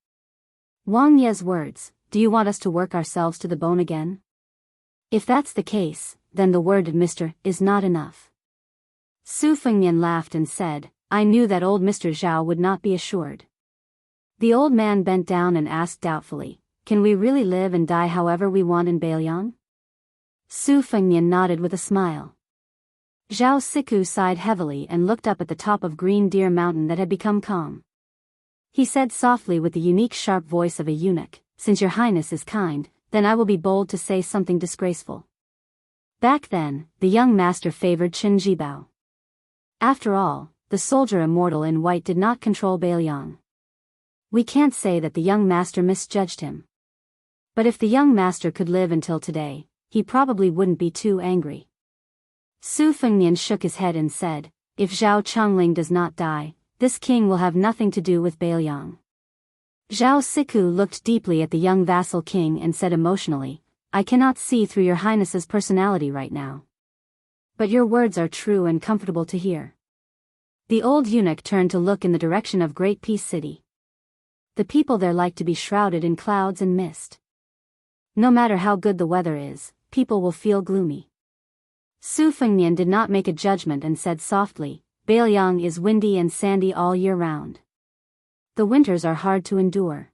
Wang Ye's words, do you want us to work ourselves to the bone again? If that's the case, then the word Mr. is not enough. Su Fengnian laughed and said, I knew that old Mr. Zhao would not be assured. The old man bent down and asked doubtfully, can we really live and die however we want in Bailiang? Su Fengnian nodded with a smile. Zhao Siku sighed heavily and looked up at the top of Green Deer Mountain that had become calm. He said softly with the unique sharp voice of a eunuch, since your highness is kind, then I will be bold to say something disgraceful. Back then, the young master favored Qin Jibao. After all, the soldier immortal in white did not control Bailiang. We can't say that the young master misjudged him. But if the young master could live until today, he probably wouldn't be too angry. Su Fengnian shook his head and said, if Zhao Chongling does not die, this king will have nothing to do with Bailiang. Zhao Siku looked deeply at the young vassal king and said emotionally, I cannot see through your highness's personality right now. But your words are true and comfortable to hear. The old eunuch turned to look in the direction of Great Peace City. The people there like to be shrouded in clouds and mist. No matter how good the weather is, people will feel gloomy. Su Fengnian did not make a judgment and said softly, Bailiang is windy and sandy all year round. The winters are hard to endure.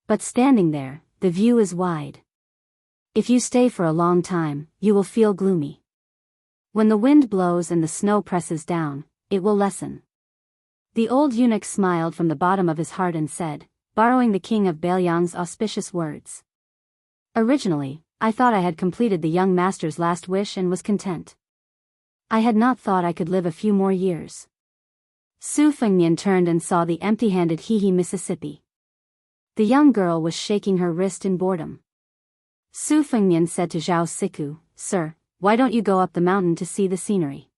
But standing there, the view is wide. If you stay for a long time, you will feel gloomy. When the wind blows and the snow presses down, it will lessen. The old eunuch smiled from the bottom of his heart and said, borrowing the king of Bailiang's auspicious words. Originally, I thought I had completed the young master's last wish and was content. I had not thought I could live a few more years. Su Fengnian turned and saw the empty-handed Hehe Mississippi. The young girl was shaking her wrist in boredom. Su Fengnian said to Zhao Siku, Sir, why don't you go up the mountain to see the scenery?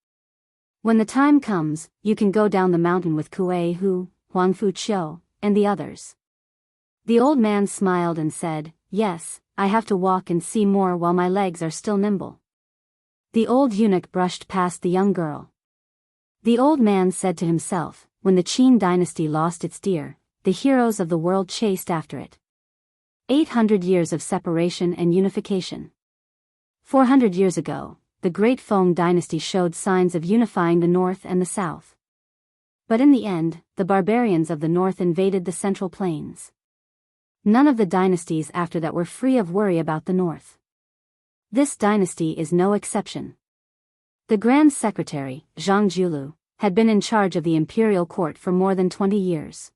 When the time comes, you can go down the mountain with Kuei Hu, Huang Fuqiu, and the others. The old man smiled and said, Yes, I have to walk and see more while my legs are still nimble. The old eunuch brushed past the young girl. The old man said to himself, when the Qin dynasty lost its deer, the heroes of the world chased after it. 800 years of separation and unification. 400 years ago, the Great Feng dynasty showed signs of unifying the north and the south. But in the end, the barbarians of the north invaded the central plains. None of the dynasties after that were free of worry about the north. This dynasty is no exception. The Grand Secretary, Zhang Julu, had been in charge of the imperial court for more than 20 years.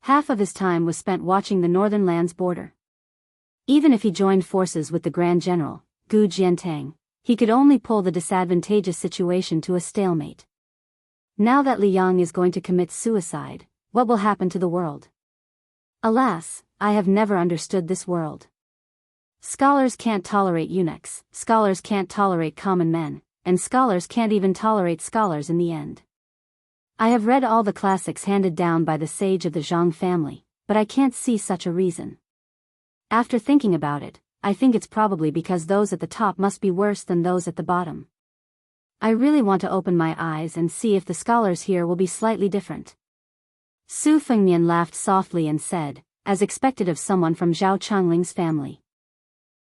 Half of his time was spent watching the northern land's border. Even if he joined forces with the Grand General, Gu Jiantang, he could only pull the disadvantageous situation to a stalemate. Now that Liang is going to commit suicide, what will happen to the world? Alas, I have never understood this world. Scholars can't tolerate eunuchs, scholars can't tolerate common men, and scholars can't even tolerate scholars in the end. I have read all the classics handed down by the sage of the Zhang family, but I can't see such a reason. After thinking about it, I think it's probably because those at the top must be worse than those at the bottom. I really want to open my eyes and see if the scholars here will be slightly different. Su Fengnian laughed softly and said, as expected of someone from Zhao Changling's family.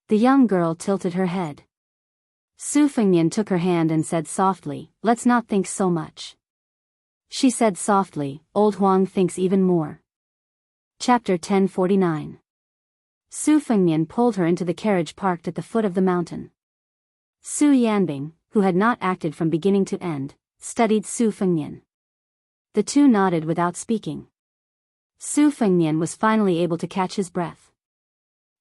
The young girl tilted her head. Su Fengnian took her hand and said softly, "Let's not think so much." She said softly, "Old Huang thinks even more." Chapter 1049. Su Fengnian pulled her into the carriage parked at the foot of the mountain. Su Yanbing, who had not acted from beginning to end, studied Su Fengnian. The two nodded without speaking. Su Fengnian was finally able to catch his breath.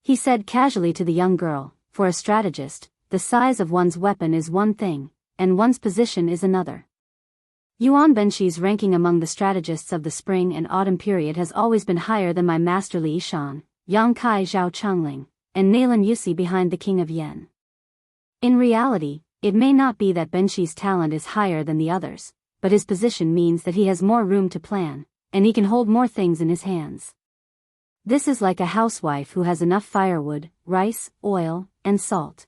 He said casually to the young girl, "For a strategist, the size of one's weapon is one thing, and one's position is another. Yuan Benshi's ranking among the strategists of the spring and autumn period has always been higher than my master Li Shan, Yang Kai Zhao Changling, and Nailan Yusi behind the king of Yen. In reality, it may not be that Benshi's talent is higher than the others, but his position means that he has more room to plan, and he can hold more things in his hands. This is like a housewife who has enough firewood, rice, oil, and salt.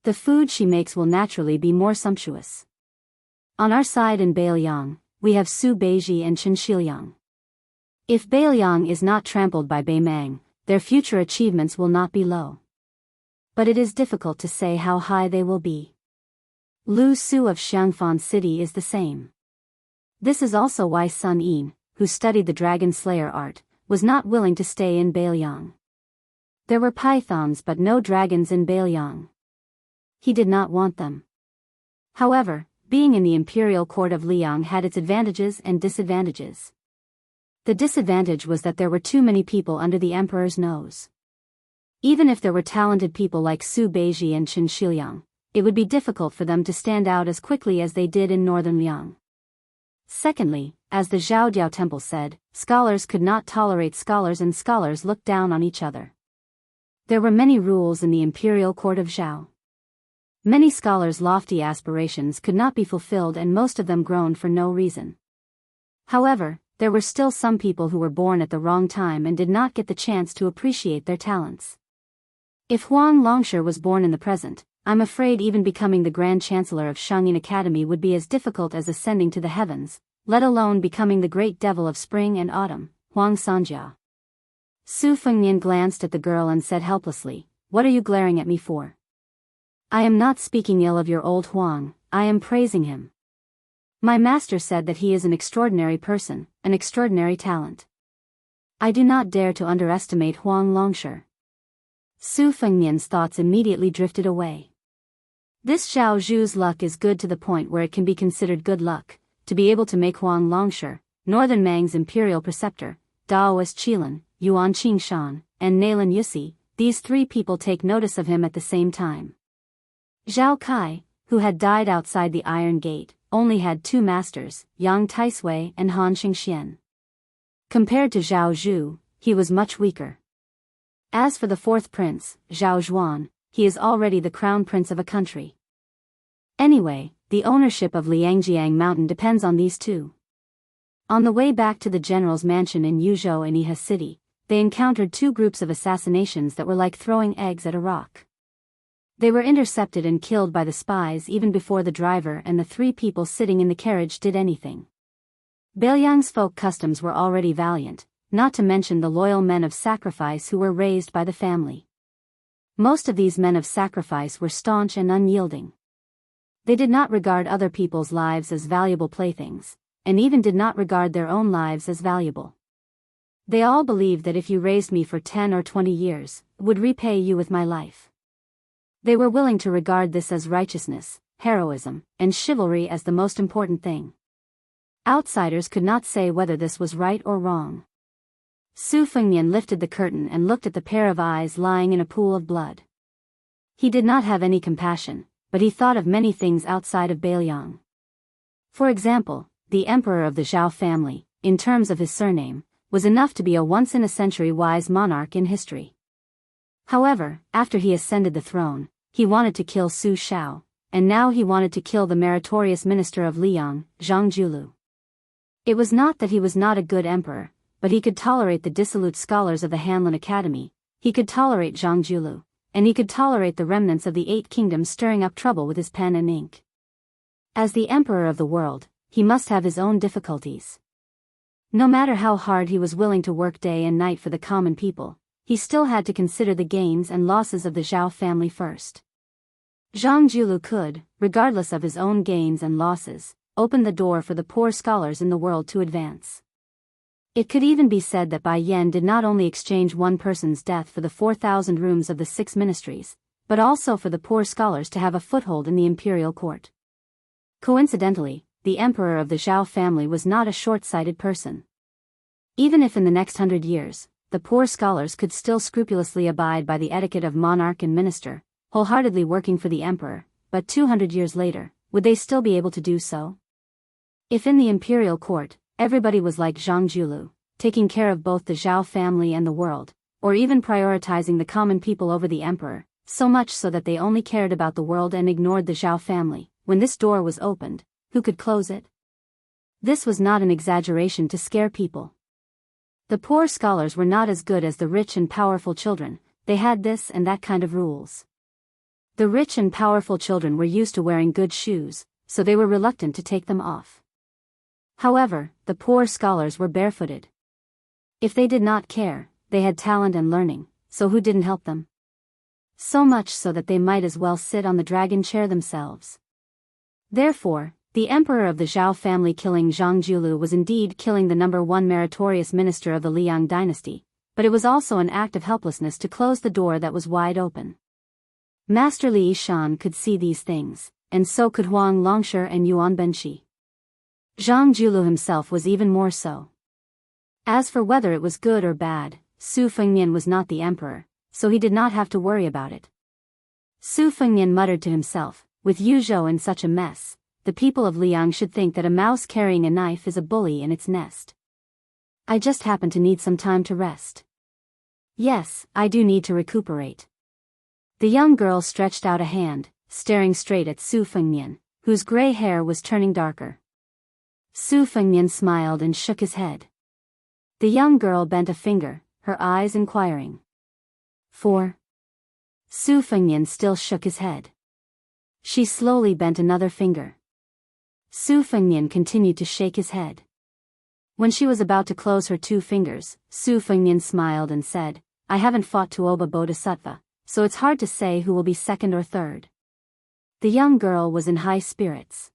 The food she makes will naturally be more sumptuous. On our side in Beiliang, we have Su Beiji and Chen Shiliang. If Beiliang is not trampled by Beimang, their future achievements will not be low. But it is difficult to say how high they will be. Lu Su of Xiangfan City is the same. This is also why Sun Yin, who studied the dragon slayer art, was not willing to stay in Beiliang. There were pythons but no dragons in Beiliang. He did not want them. However, being in the imperial court of Liang had its advantages and disadvantages. The disadvantage was that there were too many people under the emperor's nose. Even if there were talented people like Su Beiji and Chen Shiliang, it would be difficult for them to stand out as quickly as they did in northern Liang. Secondly, as the Zhaodiao temple said, scholars could not tolerate scholars and scholars looked down on each other. There were many rules in the imperial court of Zhao. Many scholars' lofty aspirations could not be fulfilled and most of them groaned for no reason. However, there were still some people who were born at the wrong time and did not get the chance to appreciate their talents. If Huang Longsher was born in the present, I'm afraid even becoming the Grand Chancellor of Shangyin Academy would be as difficult as ascending to the heavens, let alone becoming the great devil of spring and autumn, Huang Sanjia. Su Fengnian glanced at the girl and said helplessly, "What are you glaring at me for? I am not speaking ill of your old Huang, I am praising him. My master said that he is an extraordinary person, an extraordinary talent. I do not dare to underestimate Huang Longsher." Su Fengnian's thoughts immediately drifted away. This Zhao Zhu's luck is good to the point where it can be considered good luck, to be able to make Huang Longsher, Northern Mang's imperial preceptor, Daoist Qilin, Yuan Qingshan, and Nailan Yusi, these three people take notice of him at the same time. Zhao Kai, who had died outside the Iron Gate, only had two masters, Yang Taisui and Han Xingxian. Compared to Zhao Zhu, he was much weaker. As for the fourth prince, Zhao Zhuan, he is already the crown prince of a country. Anyway, the ownership of Liangjiang Mountain depends on these two. On the way back to the general's mansion in Yuzhou and Iha City, they encountered two groups of assassinations that were like throwing eggs at a rock. They were intercepted and killed by the spies even before the driver and the three people sitting in the carriage did anything. Beiliang's folk customs were already valiant, not to mention the loyal men of sacrifice who were raised by the family. Most of these men of sacrifice were staunch and unyielding. They did not regard other people's lives as valuable playthings, and even did not regard their own lives as valuable. They all believed that if you raised me for 10 or 20 years, would repay you with my life. They were willing to regard this as righteousness, heroism, and chivalry as the most important thing. Outsiders could not say whether this was right or wrong. Su Fengnian lifted the curtain and looked at the pair of eyes lying in a pool of blood. He did not have any compassion, but he thought of many things outside of Bailiang. For example, the emperor of the Zhao family, in terms of his surname, was enough to be a once-in-a-century wise monarch in history. However, after he ascended the throne, he wanted to kill Su Shao, and now he wanted to kill the meritorious minister of Liang, Zhang Julu. It was not that he was not a good emperor, but he could tolerate the dissolute scholars of the Hanlin Academy, he could tolerate Zhang Julu, and he could tolerate the remnants of the Eight Kingdoms stirring up trouble with his pen and ink. As the emperor of the world, he must have his own difficulties. No matter how hard he was willing to work day and night for the common people, he still had to consider the gains and losses of the Zhao family first. Zhang Julu could, regardless of his own gains and losses, open the door for the poor scholars in the world to advance. It could even be said that Bai Yan did not only exchange one person's death for the 4,000 rooms of the 6 ministries, but also for the poor scholars to have a foothold in the imperial court. Coincidentally, the emperor of the Zhao family was not a short-sighted person. Even if in the next 100 years, the poor scholars could still scrupulously abide by the etiquette of monarch and minister, wholeheartedly working for the emperor, but 200 years later, would they still be able to do so? If in the imperial court, everybody was like Zhang Julu, taking care of both the Zhao family and the world, or even prioritizing the common people over the emperor, so much so that they only cared about the world and ignored the Zhao family, when this door was opened, who could close it? This was not an exaggeration to scare people. The poor scholars were not as good as the rich and powerful children, they had this and that kind of rules. The rich and powerful children were used to wearing good shoes, so they were reluctant to take them off. However, the poor scholars were barefooted. If they did not care, they had talent and learning, so who didn't help them? So much so that they might as well sit on the dragon chair themselves. Therefore, the emperor of the Zhao family killing Zhang Julu was indeed killing the #1 meritorious minister of the Liang dynasty, but it was also an act of helplessness to close the door that was wide open. Master Li Yishan could see these things, and so could Huang Longshi and Yuan Benshi. Zhang Julu himself was even more so. As for whether it was good or bad, Su Fengnian was not the emperor, so he did not have to worry about it. Su Fengnian muttered to himself, with Yu Zhou in such a mess, the people of Liang should think that a mouse carrying a knife is a bully in its nest. I just happen to need some time to rest. Yes, I do need to recuperate. The young girl stretched out a hand, staring straight at Su Fengnian, whose gray hair was turning darker. Su Fengnian smiled and shook his head. The young girl bent a finger, her eyes inquiring. For? Su Fengnian still shook his head. She slowly bent another finger. Su Fengnian continued to shake his head. When she was about to close her 2 fingers, Su Fengnian smiled and said, I haven't fought Tuoba Bodhisattva, so it's hard to say who will be second or third. The young girl was in high spirits.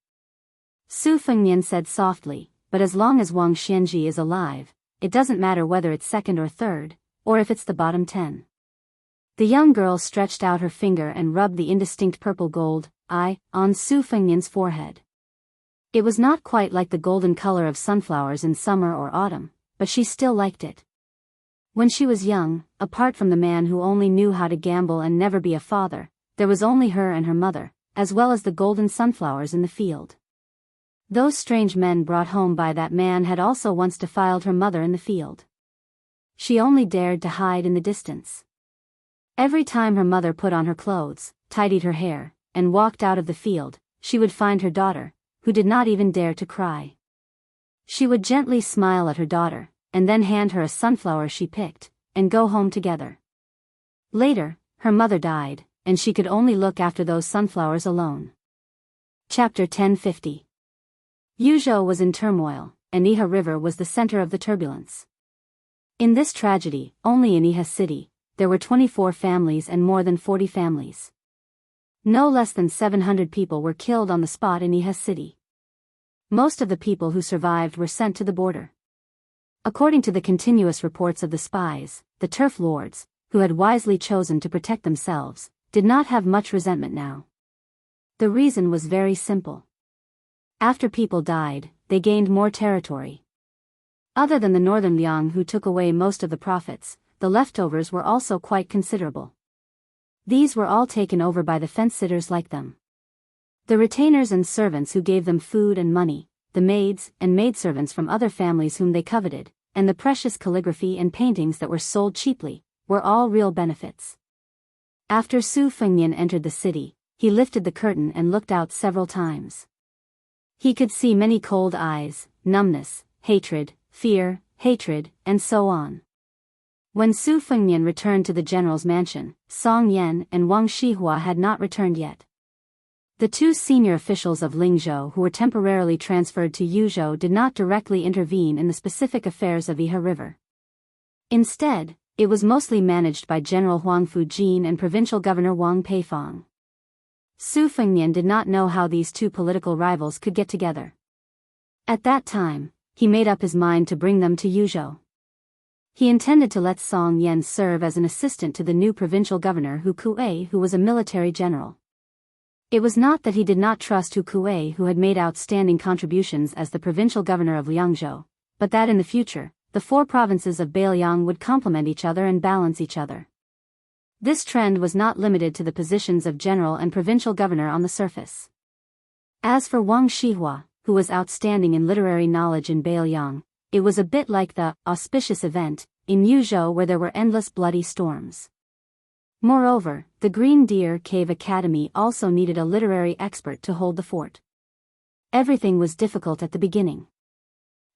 Su Fengnian said softly, but as long as Wang Xianji is alive, it doesn't matter whether it's second or third, or if it's the bottom 10. The young girl stretched out her finger and rubbed the indistinct purple gold eye on Su Fengnian's forehead. It was not quite like the golden color of sunflowers in summer or autumn, but she still liked it. When she was young, apart from the man who only knew how to gamble and never be a father, there was only her and her mother, as well as the golden sunflowers in the field. Those strange men brought home by that man had also once defiled her mother in the field. She only dared to hide in the distance. Every time her mother put on her clothes, tidied her hair, and walked out of the field, she would find her daughter, who did not even dare to cry. She would gently smile at her daughter, and then hand her a sunflower she picked, and go home together. Later, her mother died, and she could only look after those sunflowers alone. Chapter 1050. Yuzhou was in turmoil, and Iha River was the center of the turbulence. In this tragedy, only in Iha City, there were 24 families and more than 40 families. No less than 700 people were killed on the spot in Iha City. Most of the people who survived were sent to the border. According to the continuous reports of the spies, the turf lords, who had wisely chosen to protect themselves, did not have much resentment now. The reason was very simple. After people died, they gained more territory. Other than the northern Liang who took away most of the profits, the leftovers were also quite considerable. These were all taken over by the fence-sitters like them. The retainers and servants who gave them food and money, the maids and maidservants from other families whom they coveted, and the precious calligraphy and paintings that were sold cheaply, were all real benefits. After Su Fengnian entered the city, he lifted the curtain and looked out several times. He could see many cold eyes, numbness, hatred, fear, hatred, and so on. When Su Fengnian returned to the general's mansion, Song Yan and Wang Shihua had not returned yet. The two senior officials of Lingzhou who were temporarily transferred to Yuzhou did not directly intervene in the specific affairs of Iha River. Instead, it was mostly managed by General Huang Fujin and Provincial Governor Wang Peifong. Su Fengnian did not know how these two political rivals could get together. At that time, he made up his mind to bring them to Yuzhou. He intended to let Song Yan serve as an assistant to the new provincial governor Hu Kuei, who was a military general. It was not that he did not trust Hu Kuei, who had made outstanding contributions as the provincial governor of Liangzhou, but that in the future, the four provinces of Beiliang would complement each other and balance each other. This trend was not limited to the positions of general and provincial governor on the surface. As for Wang Shihua, who was outstanding in literary knowledge in Beiliang, it was a bit like the auspicious event in Yuzhou where there were endless bloody storms. Moreover, the Green Deer Cave Academy also needed a literary expert to hold the fort. Everything was difficult at the beginning.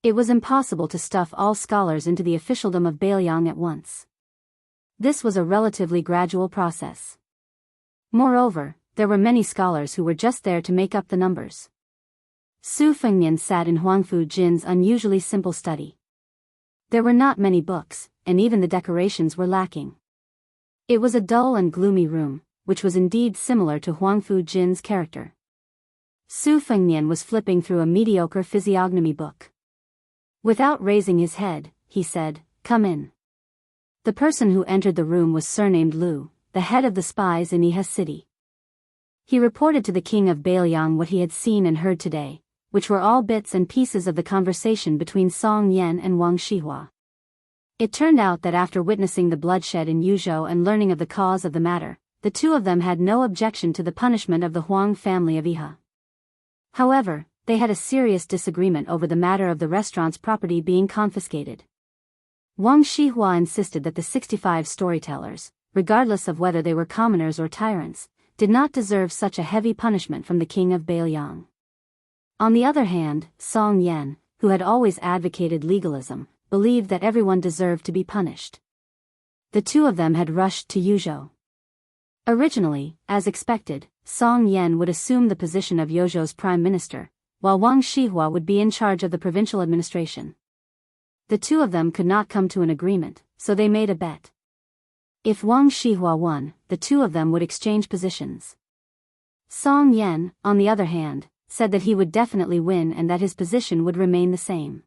It was impossible to stuff all scholars into the officialdom of Beiliang at once. This was a relatively gradual process. Moreover, there were many scholars who were just there to make up the numbers. Su Fengnian sat in Huang Fujin's unusually simple study. There were not many books, and even the decorations were lacking. It was a dull and gloomy room, which was indeed similar to Huang Fujin's character. Su Fengnian was flipping through a mediocre physiognomy book. Without raising his head, he said, "Come in." The person who entered the room was surnamed Lu, the head of the spies in Iha City. He reported to the king of Beiliang what he had seen and heard today, which were all bits and pieces of the conversation between Song Yan and Wang Shihua. It turned out that after witnessing the bloodshed in Yuzhou and learning of the cause of the matter, the two of them had no objection to the punishment of the Huang family of Iha. However, they had a serious disagreement over the matter of the restaurant's property being confiscated. Wang Shihua insisted that the 65 storytellers, regardless of whether they were commoners or tyrants, did not deserve such a heavy punishment from the king of Beiliang. On the other hand, Song Yan, who had always advocated legalism, believed that everyone deserved to be punished. The two of them had rushed to Yuzhou. Originally, as expected, Song Yan would assume the position of Yuzhou's prime minister, while Wang Shihua would be in charge of the provincial administration. The two of them could not come to an agreement, so they made a bet. If Wang Shihua won, the two of them would exchange positions. Song Yan, on the other hand, said that he would definitely win and that his position would remain the same.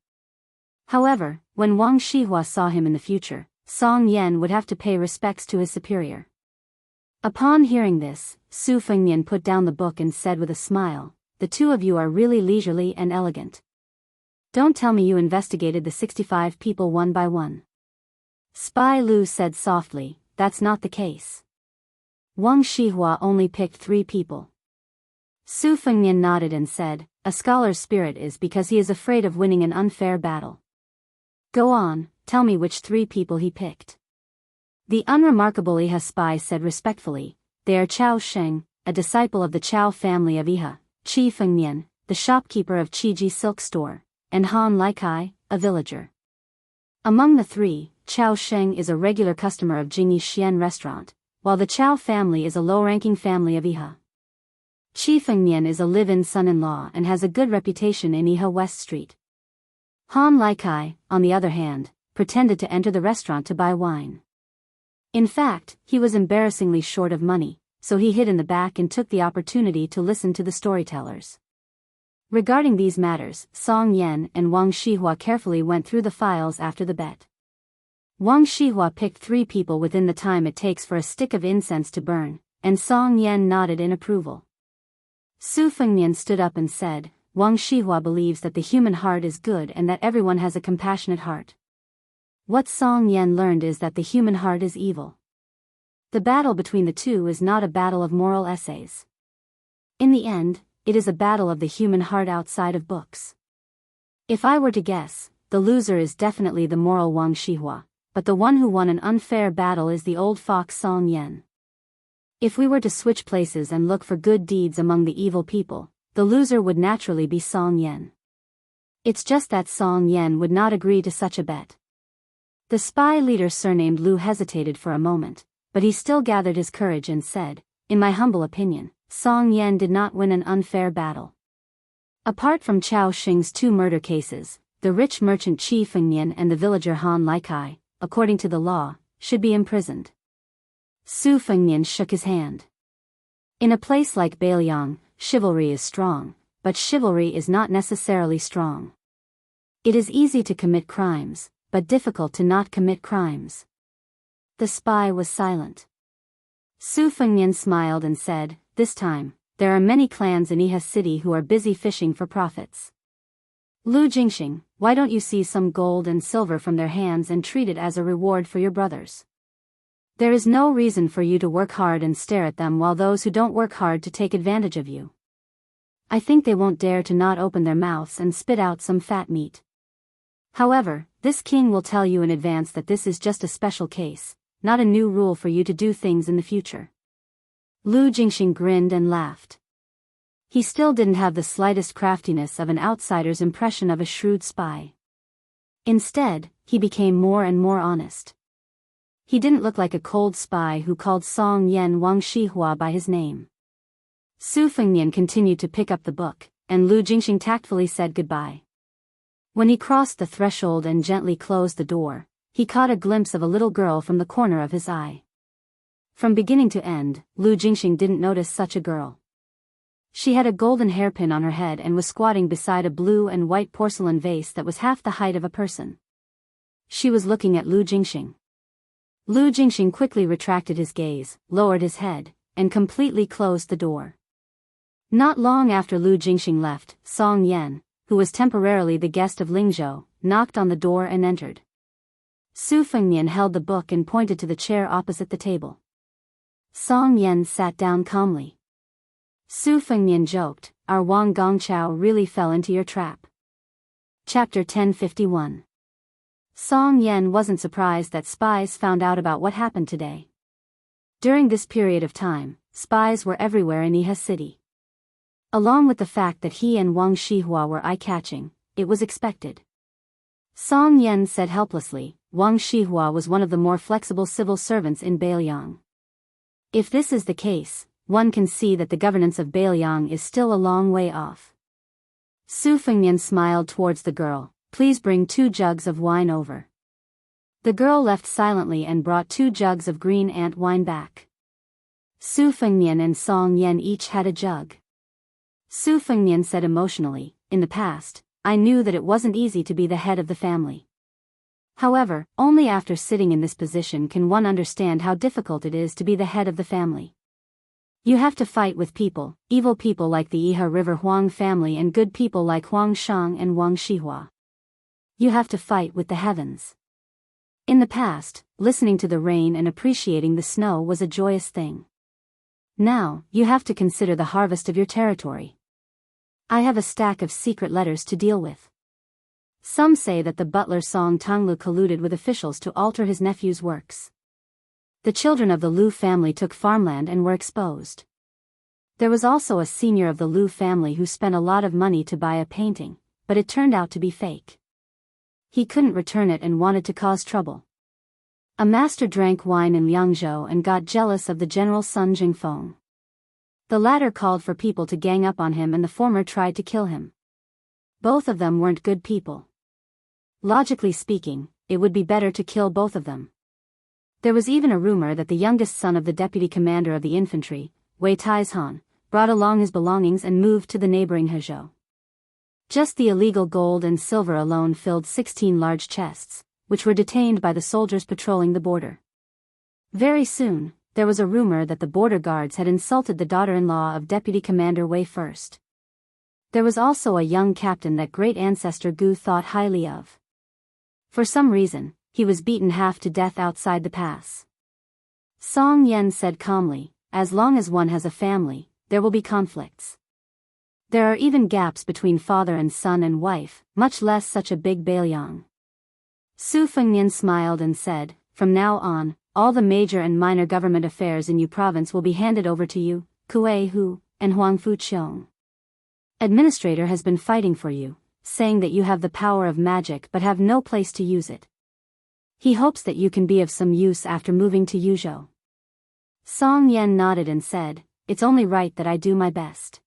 However, when Wang Shihua saw him in the future, Song Yan would have to pay respects to his superior. Upon hearing this, Su Fengnian put down the book and said with a smile, "The two of you are really leisurely and elegant. Don't tell me you investigated the 65 people one by one." Spy Lu said softly, "That's not the case. Wang Shihua only picked 3 people." Su Fengnian nodded and said, "A scholar's spirit is because he is afraid of winning an unfair battle. Go on, tell me which 3 people he picked." The unremarkable Iha spy said respectfully, "They are Chao Sheng, a disciple of the Chao family of Iha, Qi Fengnian, the shopkeeper of Qiji silk store, and Han Laikai, a villager." Among the 3, Chao Sheng is a regular customer of Jingyi Xian restaurant, while the Chao family is a low-ranking family of Iha. Qi Fengnian is a live-in son-in-law and has a good reputation in Iha West Street. Han Laikai, on the other hand, pretended to enter the restaurant to buy wine. In fact, he was embarrassingly short of money, so he hid in the back and took the opportunity to listen to the storytellers. Regarding these matters, Song Yan and Wang Shihua carefully went through the files after the bet. Wang Shihua picked 3 people within the time it takes for a stick of incense to burn, and Song Yan nodded in approval. Su Fengnian stood up and said, Wang Shihua believes that the human heart is good and that everyone has a compassionate heart. What Song Yan learned is that the human heart is evil. The battle between the two is not a battle of moral essays. In the end, it is a battle of the human heart outside of books. If I were to guess, the loser is definitely the moral Wang Shihua, but the one who won an unfair battle is the old fox Song Yan. If we were to switch places and look for good deeds among the evil people, the loser would naturally be Song Yan. It's just that Song Yan would not agree to such a bet. The spy leader surnamed Lu hesitated for a moment, but he still gathered his courage and said, in my humble opinion, Song Yan did not win an unfair battle. Apart from Chao Xing's 2 murder cases, the rich merchant Qi Fengnian and the villager Han Laikai, according to the law, should be imprisoned. Su Fengnian shook his hand. In a place like Beiliang, chivalry is strong, but chivalry is not necessarily strong. It is easy to commit crimes, but difficult to not commit crimes. The spy was silent. Su Fengnian smiled and said, this time, there are many clans in Iha City who are busy fishing for profits. Lu Jingxing, why don't you seize some gold and silver from their hands and treat it as a reward for your brothers? There is no reason for you to work hard and stare at them while those who don't work hard to take advantage of you. I think they won't dare to not open their mouths and spit out some fat meat. However, this king will tell you in advance that this is just a special case, not a new rule for you to do things in the future. Lu Jingxing grinned and laughed. He still didn't have the slightest craftiness of an outsider's impression of a shrewd spy. Instead, he became more and more honest. He didn't look like a cold spy who called Song Yan Wang Shihua by his name. Su Fengnian continued to pick up the book, and Lu Jingxing tactfully said goodbye. When he crossed the threshold and gently closed the door, he caught a glimpse of a little girl from the corner of his eye. From beginning to end, Lu Jingxing didn't notice such a girl. She had a golden hairpin on her head and was squatting beside a blue and white porcelain vase that was half the height of a person. She was looking at Lu Jingxing. Lu Jingxing quickly retracted his gaze, lowered his head, and completely closed the door. Not long after Lu Jingxing left, Song Yan, who was temporarily the guest of Lingzhou, knocked on the door and entered. Su Fengnian held the book and pointed to the chair opposite the table. Song Yan sat down calmly. Su Fengnian joked, our Wang Gongchao really fell into your trap. Chapter 1051. Song Yan wasn't surprised that spies found out about what happened today. During this period of time, spies were everywhere in Iha City. Along with the fact that he and Wang Shihua were eye-catching, it was expected. Song Yan said helplessly, Wang Shihua was one of the more flexible civil servants in Beiliang. If this is the case, one can see that the governance of Beiliang is still a long way off. Su Fengnian smiled towards the girl, please bring 2 jugs of wine over. The girl left silently and brought 2 jugs of green ant wine back. Su Fengnian and Song Yan each had a jug. Su Fengnian said emotionally, in the past, I knew that it wasn't easy to be the head of the family. However, only after sitting in this position can one understand how difficult it is to be the head of the family. You have to fight with people, evil people like the Iha River Huang family and good people like Huang Shang and Wang Shihua. You have to fight with the heavens. In the past, listening to the rain and appreciating the snow was a joyous thing. Now, you have to consider the harvest of your territory. I have a stack of secret letters to deal with. Some say that the butler Song Tonglu colluded with officials to alter his nephew's works. The children of the Lu family took farmland and were exposed. There was also a senior of the Lu family who spent a lot of money to buy a painting, but it turned out to be fake. He couldn't return it and wanted to cause trouble. A master drank wine in Liangzhou and got jealous of the general Sun Jingfeng. The latter called for people to gang up on him and the former tried to kill him. Both of them weren't good people. Logically speaking, it would be better to kill both of them. There was even a rumor that the youngest son of the deputy commander of the infantry, Wei Taizhan, brought along his belongings and moved to the neighboring Hezhou. Just the illegal gold and silver alone filled 16 large chests, which were detained by the soldiers patrolling the border. Very soon, there was a rumor that the border guards had insulted the daughter-in-law of Deputy Commander Wei First. There was also a young captain that great ancestor Gu thought highly of. For some reason, he was beaten half to death outside the pass. Song Yan said calmly, "As long as one has a family, there will be conflicts. There are even gaps between father and son and wife, much less such a big Bailiang." Su Fengnian smiled and said, "From now on, all the major and minor government affairs in Yu province will be handed over to you, Kuei Hu, and Huangfu Qiong. Administrator has been fighting for you, saying that you have the power of magic but have no place to use it. He hopes that you can be of some use after moving to Yuzhou." Song Yan nodded and said, "It's only right that I do my best."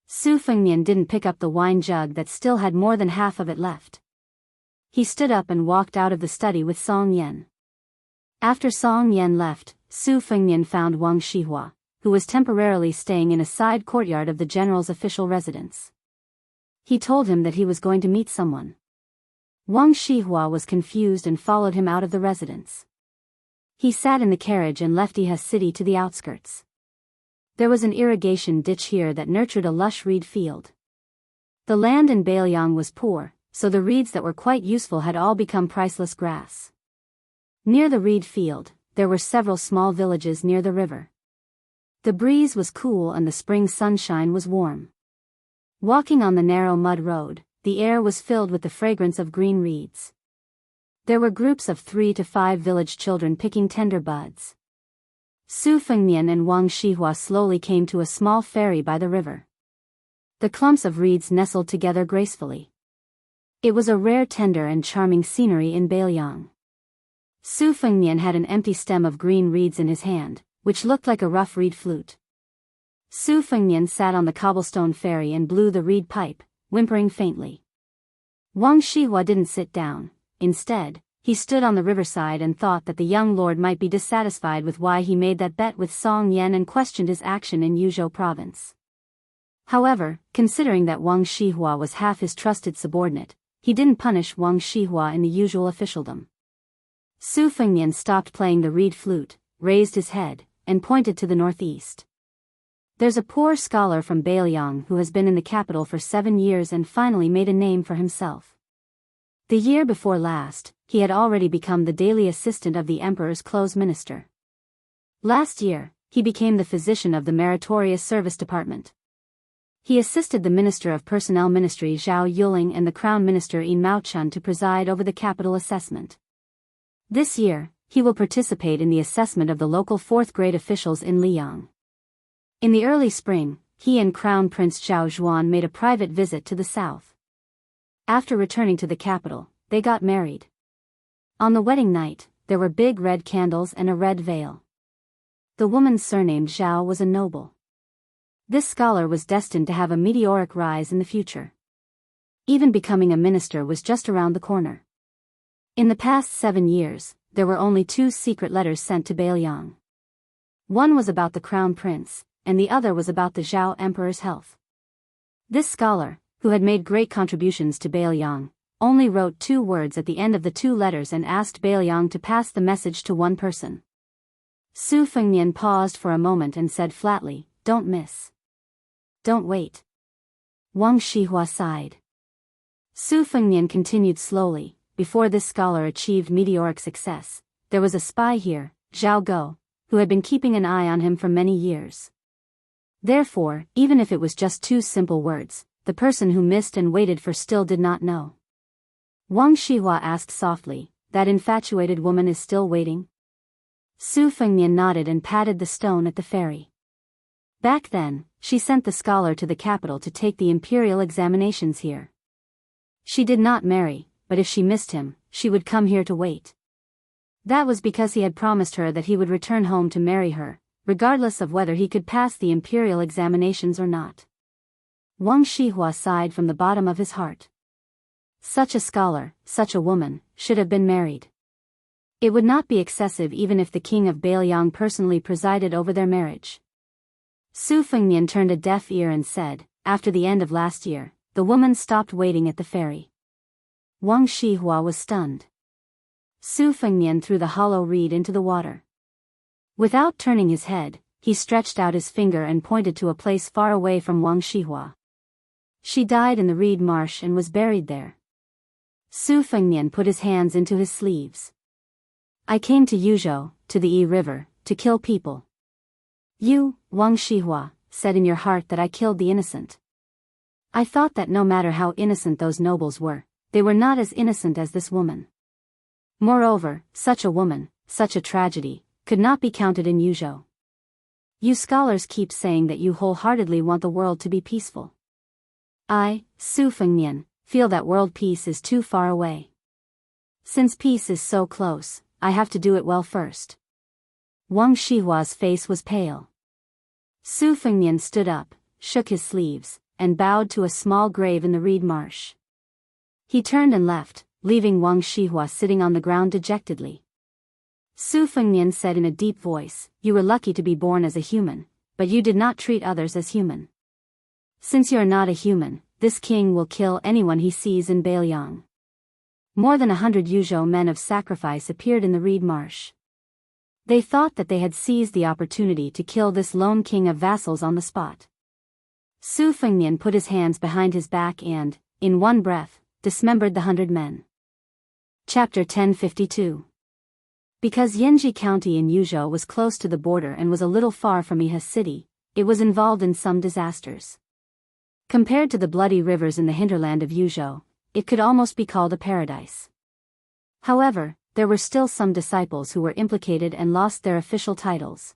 Su Fengnian didn't pick up the wine jug that still had more than half of it left. He stood up and walked out of the study with Song Yan. After Song Yan left, Su Fengnian found Wang Shihua, who was temporarily staying in a side courtyard of the general's official residence. He told him that he was going to meet someone. Wang Shihua was confused and followed him out of the residence. He sat in the carriage and left Iha city to the outskirts. There was an irrigation ditch here that nurtured a lush reed field. The land in Bailiang was poor, so the reeds that were quite useful had all become priceless grass. Near the reed field, there were several small villages near the river. The breeze was cool and the spring sunshine was warm. Walking on the narrow mud road, the air was filled with the fragrance of green reeds. There were groups of 3 to 5 village children picking tender buds. Su Fengnian and Wang Shihua slowly came to a small ferry by the river. The clumps of reeds nestled together gracefully. It was a rare tender and charming scenery in Bailiang. Su Fengnian had an empty stem of green reeds in his hand, which looked like a rough reed flute. Su Fengnian sat on the cobblestone ferry and blew the reed pipe, whimpering faintly. Wang Shihua didn't sit down. Instead, he stood on the riverside and thought that the young lord might be dissatisfied with why he made that bet with Song Yan and questioned his action in Yuzhou province. However, considering that Wang Shihua was half his trusted subordinate, he didn't punish Wang Shihua in the usual officialdom. Su Fengnian stopped playing the reed flute, raised his head, and pointed to the northeast. "There's a poor scholar from Bailiang who has been in the capital for 7 years and finally made a name for himself. The year before last, he had already become the daily assistant of the emperor's clothes minister. Last year, he became the physician of the meritorious service department. He assisted the Minister of Personnel Ministry Zhao Yuling and the Crown Minister Yin Maochun to preside over the capital assessment. This year, he will participate in the assessment of the local 4th grade officials in Liyang. In the early spring, he and Crown Prince Zhao Zhuan made a private visit to the south. After returning to the capital, they got married. On the wedding night, there were big red candles and a red veil. The woman surnamed Zhao was a noble. This scholar was destined to have a meteoric rise in the future. Even becoming a minister was just around the corner. In the past 7 years, there were only 2 secret letters sent to Bailiang. One was about the crown prince, and the other was about the Zhao emperor's health. This scholar, who had made great contributions to Bailiang, only wrote 2 words at the end of the 2 letters and asked Bailiang to pass the message to one person. Su Fengnian paused for a moment and said flatly, "Don't miss. Don't wait." Wang Shihua sighed. Su Fengnian continued slowly, "Before this scholar achieved meteoric success, there was a spy here, Zhao Go, who had been keeping an eye on him for many years. Therefore, even if it was just 2 simple words, the person who missed and waited for still did not know." Wang Shihua asked softly, "That infatuated woman is still waiting?" Su Fengnian nodded and patted the stone at the ferry. Back then, she sent the scholar to the capital to take the imperial examinations here. She did not marry, but if she missed him, she would come here to wait. That was because he had promised her that he would return home to marry her, regardless of whether he could pass the imperial examinations or not. Wang Shihua sighed from the bottom of his heart. Such a scholar, such a woman, should have been married. It would not be excessive even if the king of Bailiang personally presided over their marriage. Su Fengnian turned a deaf ear and said, "After the end of last year, the woman stopped waiting at the ferry. Wang Shihua was stunned. Su Fengmian threw the hollow reed into the water. Without turning his head, he stretched out his finger and pointed to a place far away from Wang Shihua. She died in the reed marsh and was buried there. Su Fengmian put his hands into his sleeves. I came to Yuzhou, to the Yi River, to kill people. You, Wang Shihua, said in your heart that I killed the innocent. I thought that no matter how innocent those nobles were, they were not as innocent as this woman. Moreover, such a woman, such a tragedy, could not be counted in Yuzhou. You scholars keep saying that you wholeheartedly want the world to be peaceful. I, Su Fengmian, feel that world peace is too far away. Since peace is so close, I have to do it well first. Wang Shihua's face was pale. Su Fengmian stood up, shook his sleeves, and bowed to a small grave in the reed marsh. He turned and left, leaving Wang Shihua sitting on the ground dejectedly. Su Fengmian said in a deep voice, You were lucky to be born as a human, but you did not treat others as human. Since you are not a human, this king will kill anyone he sees in Beiliang. More than 100 Yuzhou men of sacrifice appeared in the reed marsh. They thought that they had seized the opportunity to kill this lone king of vassals on the spot. Su Fengmian put his hands behind his back and, in one breath, dismembered the 100 men. Chapter 1052. Because Yanji County in Yuzhou was close to the border and was a little far from Yihe City, it was involved in some disasters. Compared to the bloody rivers in the hinterland of Yuzhou, it could almost be called a paradise. However, there were still some disciples who were implicated and lost their official titles.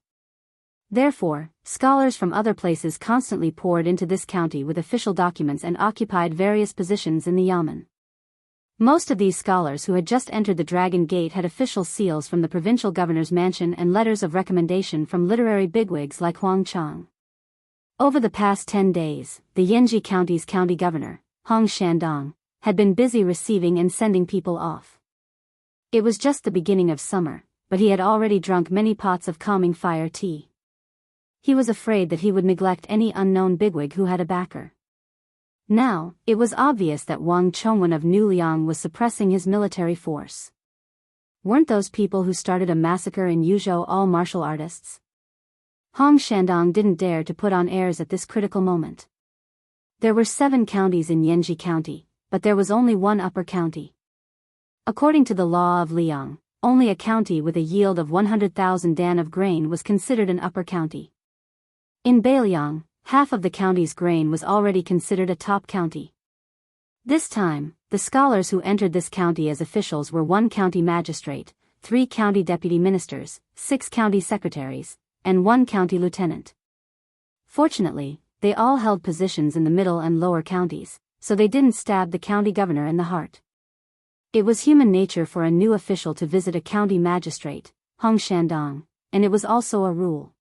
Therefore, scholars from other places constantly poured into this county with official documents and occupied various positions in the yamen. Most of these scholars who had just entered the Dragon Gate had official seals from the provincial governor's mansion and letters of recommendation from literary bigwigs like Huang Chang. Over the past 10 days, the Yanji County's county governor, Hong Shandong, had been busy receiving and sending people off. It was just the beginning of summer, but he had already drunk many pots of calming fire tea. He was afraid that he would neglect any unknown bigwig who had a backer. Now, it was obvious that Wang Chongwen of New Liang was suppressing his military force. Weren't those people who started a massacre in Yuzhou all martial artists? Hong Shandong didn't dare to put on airs at this critical moment. There were 7 counties in Yanji County, but there was only one upper county. According to the law of Liang, only a county with a yield of 100,000 dan of grain was considered an upper county. In Beiliang, half of the county's grain was already considered a top county. This time, the scholars who entered this county as officials were 1 county magistrate, 3 county deputy ministers, 6 county secretaries, and 1 county lieutenant. Fortunately, they all held positions in the middle and lower counties, so they didn't stab the county governor in the heart. It was human nature for a new official to visit a county magistrate, Hong Shandong, and it was also a rule.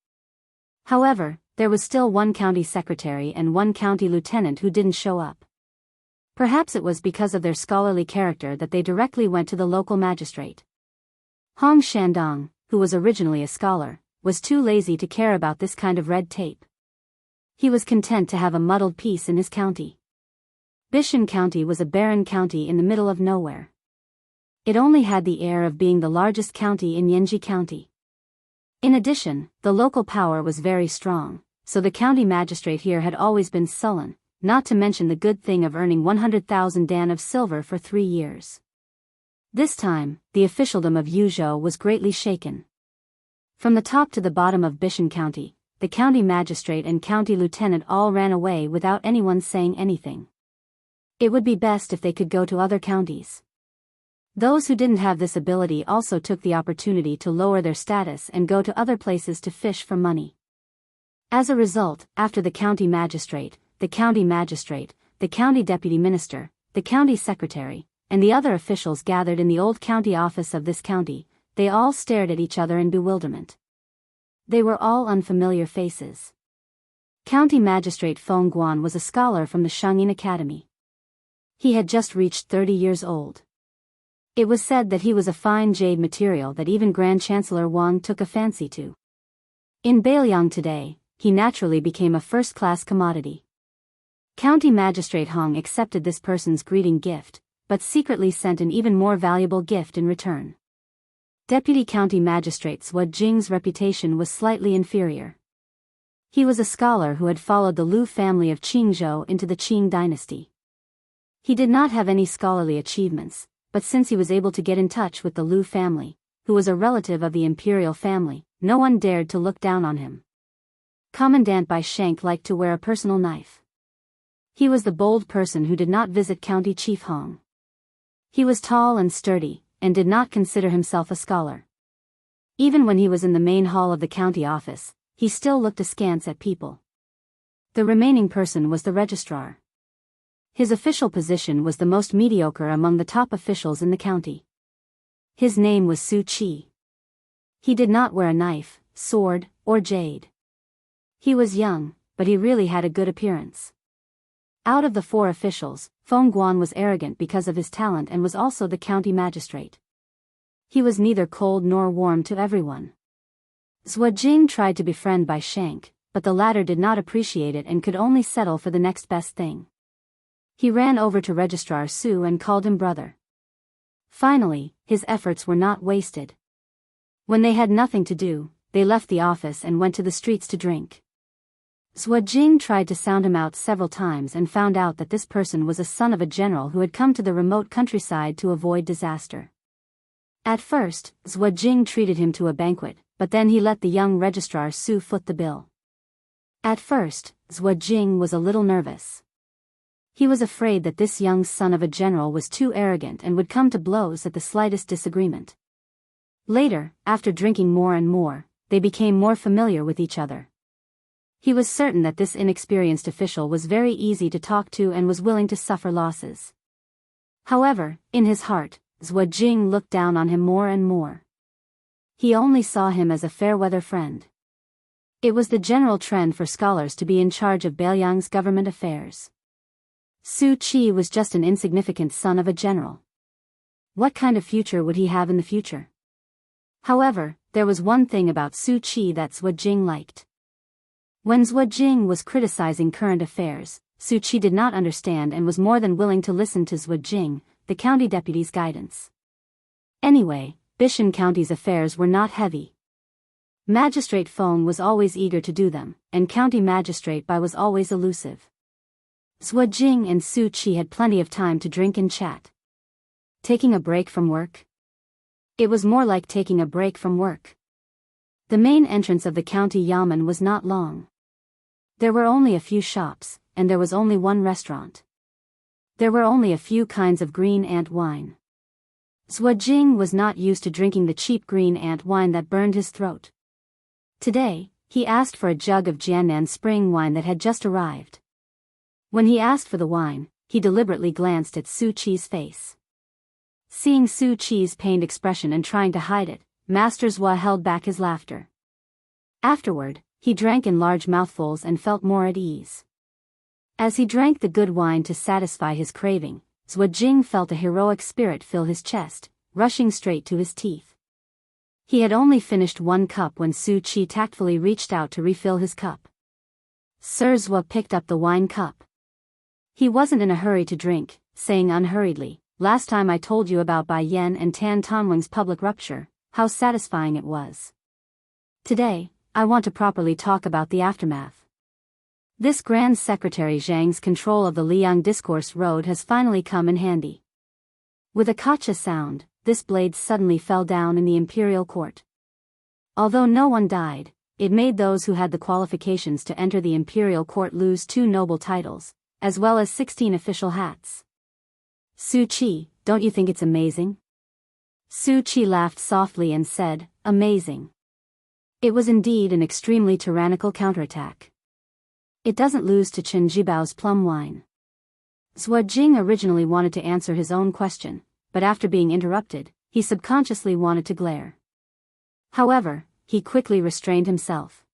However, there was still 1 county secretary and 1 county lieutenant who didn't show up. Perhaps it was because of their scholarly character that they directly went to the local magistrate. Hong Shandong, who was originally a scholar, was too lazy to care about this kind of red tape. He was content to have a muddled peace in his county. Bishan County was a barren county in the middle of nowhere. It only had the air of being the largest county in Yanji County. In addition, the local power was very strong, so the county magistrate here had always been sullen, not to mention the good thing of earning 100,000 dan of silver for 3 years. This time, the officialdom of Yuzhou was greatly shaken. From the top to the bottom of Bishan County, the county magistrate and county lieutenant all ran away without anyone saying anything. It would be best if they could go to other counties. Those who didn't have this ability also took the opportunity to lower their status and go to other places to fish for money. As a result, after the county magistrate, the county deputy minister, the county secretary, and the other officials gathered in the old county office of this county, they all stared at each other in bewilderment. They were all unfamiliar faces. County magistrate Feng Guan was a scholar from the Shangyin Academy. He had just reached 30 years old. It was said that he was a fine jade material that even Grand Chancellor Wang took a fancy to. In Beiliang today, he naturally became a first-class commodity. County Magistrate Hong accepted this person's greeting gift, but secretly sent an even more valuable gift in return. Deputy County Magistrate Zhuo Jing's reputation was slightly inferior. He was a scholar who had followed the Lu family of Qingzhou into the Qing dynasty. He did not have any scholarly achievements, but since he was able to get in touch with the Lu family, who was a relative of the imperial family, no one dared to look down on him. Commandant Bai Shank liked to wear a personal knife. He was the bold person who did not visit County Chief Hong. He was tall and sturdy, and did not consider himself a scholar. Even when he was in the main hall of the county office, he still looked askance at people. The remaining person was the registrar. His official position was the most mediocre among the top officials in the county. His name was Su Qi. He did not wear a knife, sword, or jade. He was young, but he really had a good appearance. Out of the 4 officials, Feng Guan was arrogant because of his talent and was also the county magistrate. He was neither cold nor warm to everyone. Zhuo Jing tried to befriend Bai Shank, but the latter did not appreciate it and could only settle for the next best thing. He ran over to Registrar Su and called him brother. Finally, his efforts were not wasted. When they had nothing to do, they left the office and went to the streets to drink. Zhuo Jing tried to sound him out several times and found out that this person was a son of a general who had come to the remote countryside to avoid disaster. At first, Zhuo Jing treated him to a banquet, but then he let the young registrar Su foot the bill. At first, Zhuo Jing was a little nervous. He was afraid that this young son of a general was too arrogant and would come to blows at the slightest disagreement. Later, after drinking more and more, they became more familiar with each other. He was certain that this inexperienced official was very easy to talk to and was willing to suffer losses. However, in his heart, Zhuo Jing looked down on him more and more. He only saw him as a fair-weather friend. It was the general trend for scholars to be in charge of Beiliang's government affairs. Su Qi was just an insignificant son of a general. What kind of future would he have in the future? However, there was one thing about Su Qi that Zhuo Jing liked. When Zhuo Jing was criticizing current affairs, Su Qi did not understand and was more than willing to listen to Zhuo Jing, the county deputy's guidance. Anyway, Bishan County's affairs were not heavy. Magistrate Feng was always eager to do them, and County Magistrate Bai was always elusive. Zhuo Jing and Su Qi had plenty of time to drink and chat. Taking a break from work? It was more like taking a break from work. The main entrance of the county yamen was not long. There were only a few shops, and there was only one restaurant. There were only a few kinds of green ant wine. Zhuo Jing was not used to drinking the cheap green ant wine that burned his throat. Today, he asked for a jug of Jiannan spring wine that had just arrived. When he asked for the wine, he deliberately glanced at Su Qi's face. Seeing Su Qi's pained expression and trying to hide it, Master Zhuo held back his laughter. Afterward, he drank in large mouthfuls and felt more at ease. As he drank the good wine to satisfy his craving, Zhuo Jing felt a heroic spirit fill his chest, rushing straight to his teeth. He had only finished one cup when Su Qi tactfully reached out to refill his cup. Sir Zhuo picked up the wine cup. He wasn't in a hurry to drink, saying unhurriedly, "Last time I told you about Bai Yan and Tan Tonwing's public rupture, how satisfying it was. Today, I want to properly talk about the aftermath. This Grand Secretary Zhang's control of the Liang Discourse Road has finally come in handy." With a kacha sound, this blade suddenly fell down in the imperial court. Although no one died, it made those who had the qualifications to enter the imperial court lose 2 noble titles, as well as 16 official hats. "Su Qi, don't you think it's amazing?" Su Qi laughed softly and said, "Amazing." It was indeed an extremely tyrannical counterattack. It doesn't lose to Chen Jibao's plum wine. Zhuo Jing originally wanted to answer his own question, but after being interrupted, he subconsciously wanted to glare. However, he quickly restrained himself.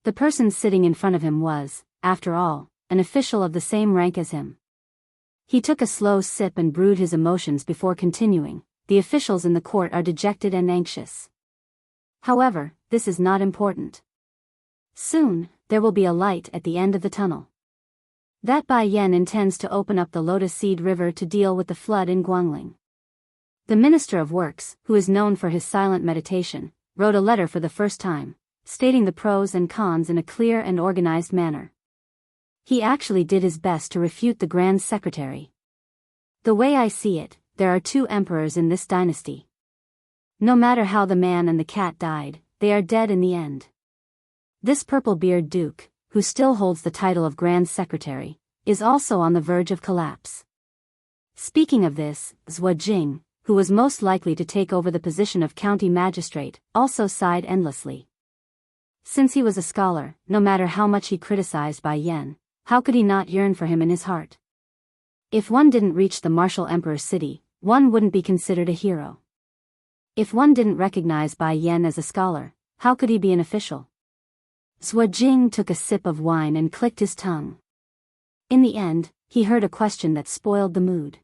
The person sitting in front of him was, after all, an official of the same rank as him. He took a slow sip and brewed his emotions before continuing. "The officials in the court are dejected and anxious. However, this is not important. Soon, there will be a light at the end of the tunnel. That Bai Yan intends to open up the Lotus Seed River to deal with the flood in Guangling. The Minister of Works, who is known for his silent meditation, wrote a letter for the first time, stating the pros and cons in a clear and organized manner. He actually did his best to refute the Grand Secretary. The way I see it, there are two emperors in this dynasty. No matter how the man and the cat died, they are dead in the end. This purple-beard duke, who still holds the title of Grand Secretary, is also on the verge of collapse. Speaking of this, Zhuo Jing, who was most likely to take over the position of county magistrate, also sighed endlessly. Since he was a scholar, no matter how much he criticized Bai Yan, how could he not yearn for him in his heart? If one didn't reach the martial emperor's city, one wouldn't be considered a hero. If one didn't recognize Bai Yan as a scholar, how could he be an official? Zhuo Jing took a sip of wine and clicked his tongue. In the end, he heard a question that spoiled the mood.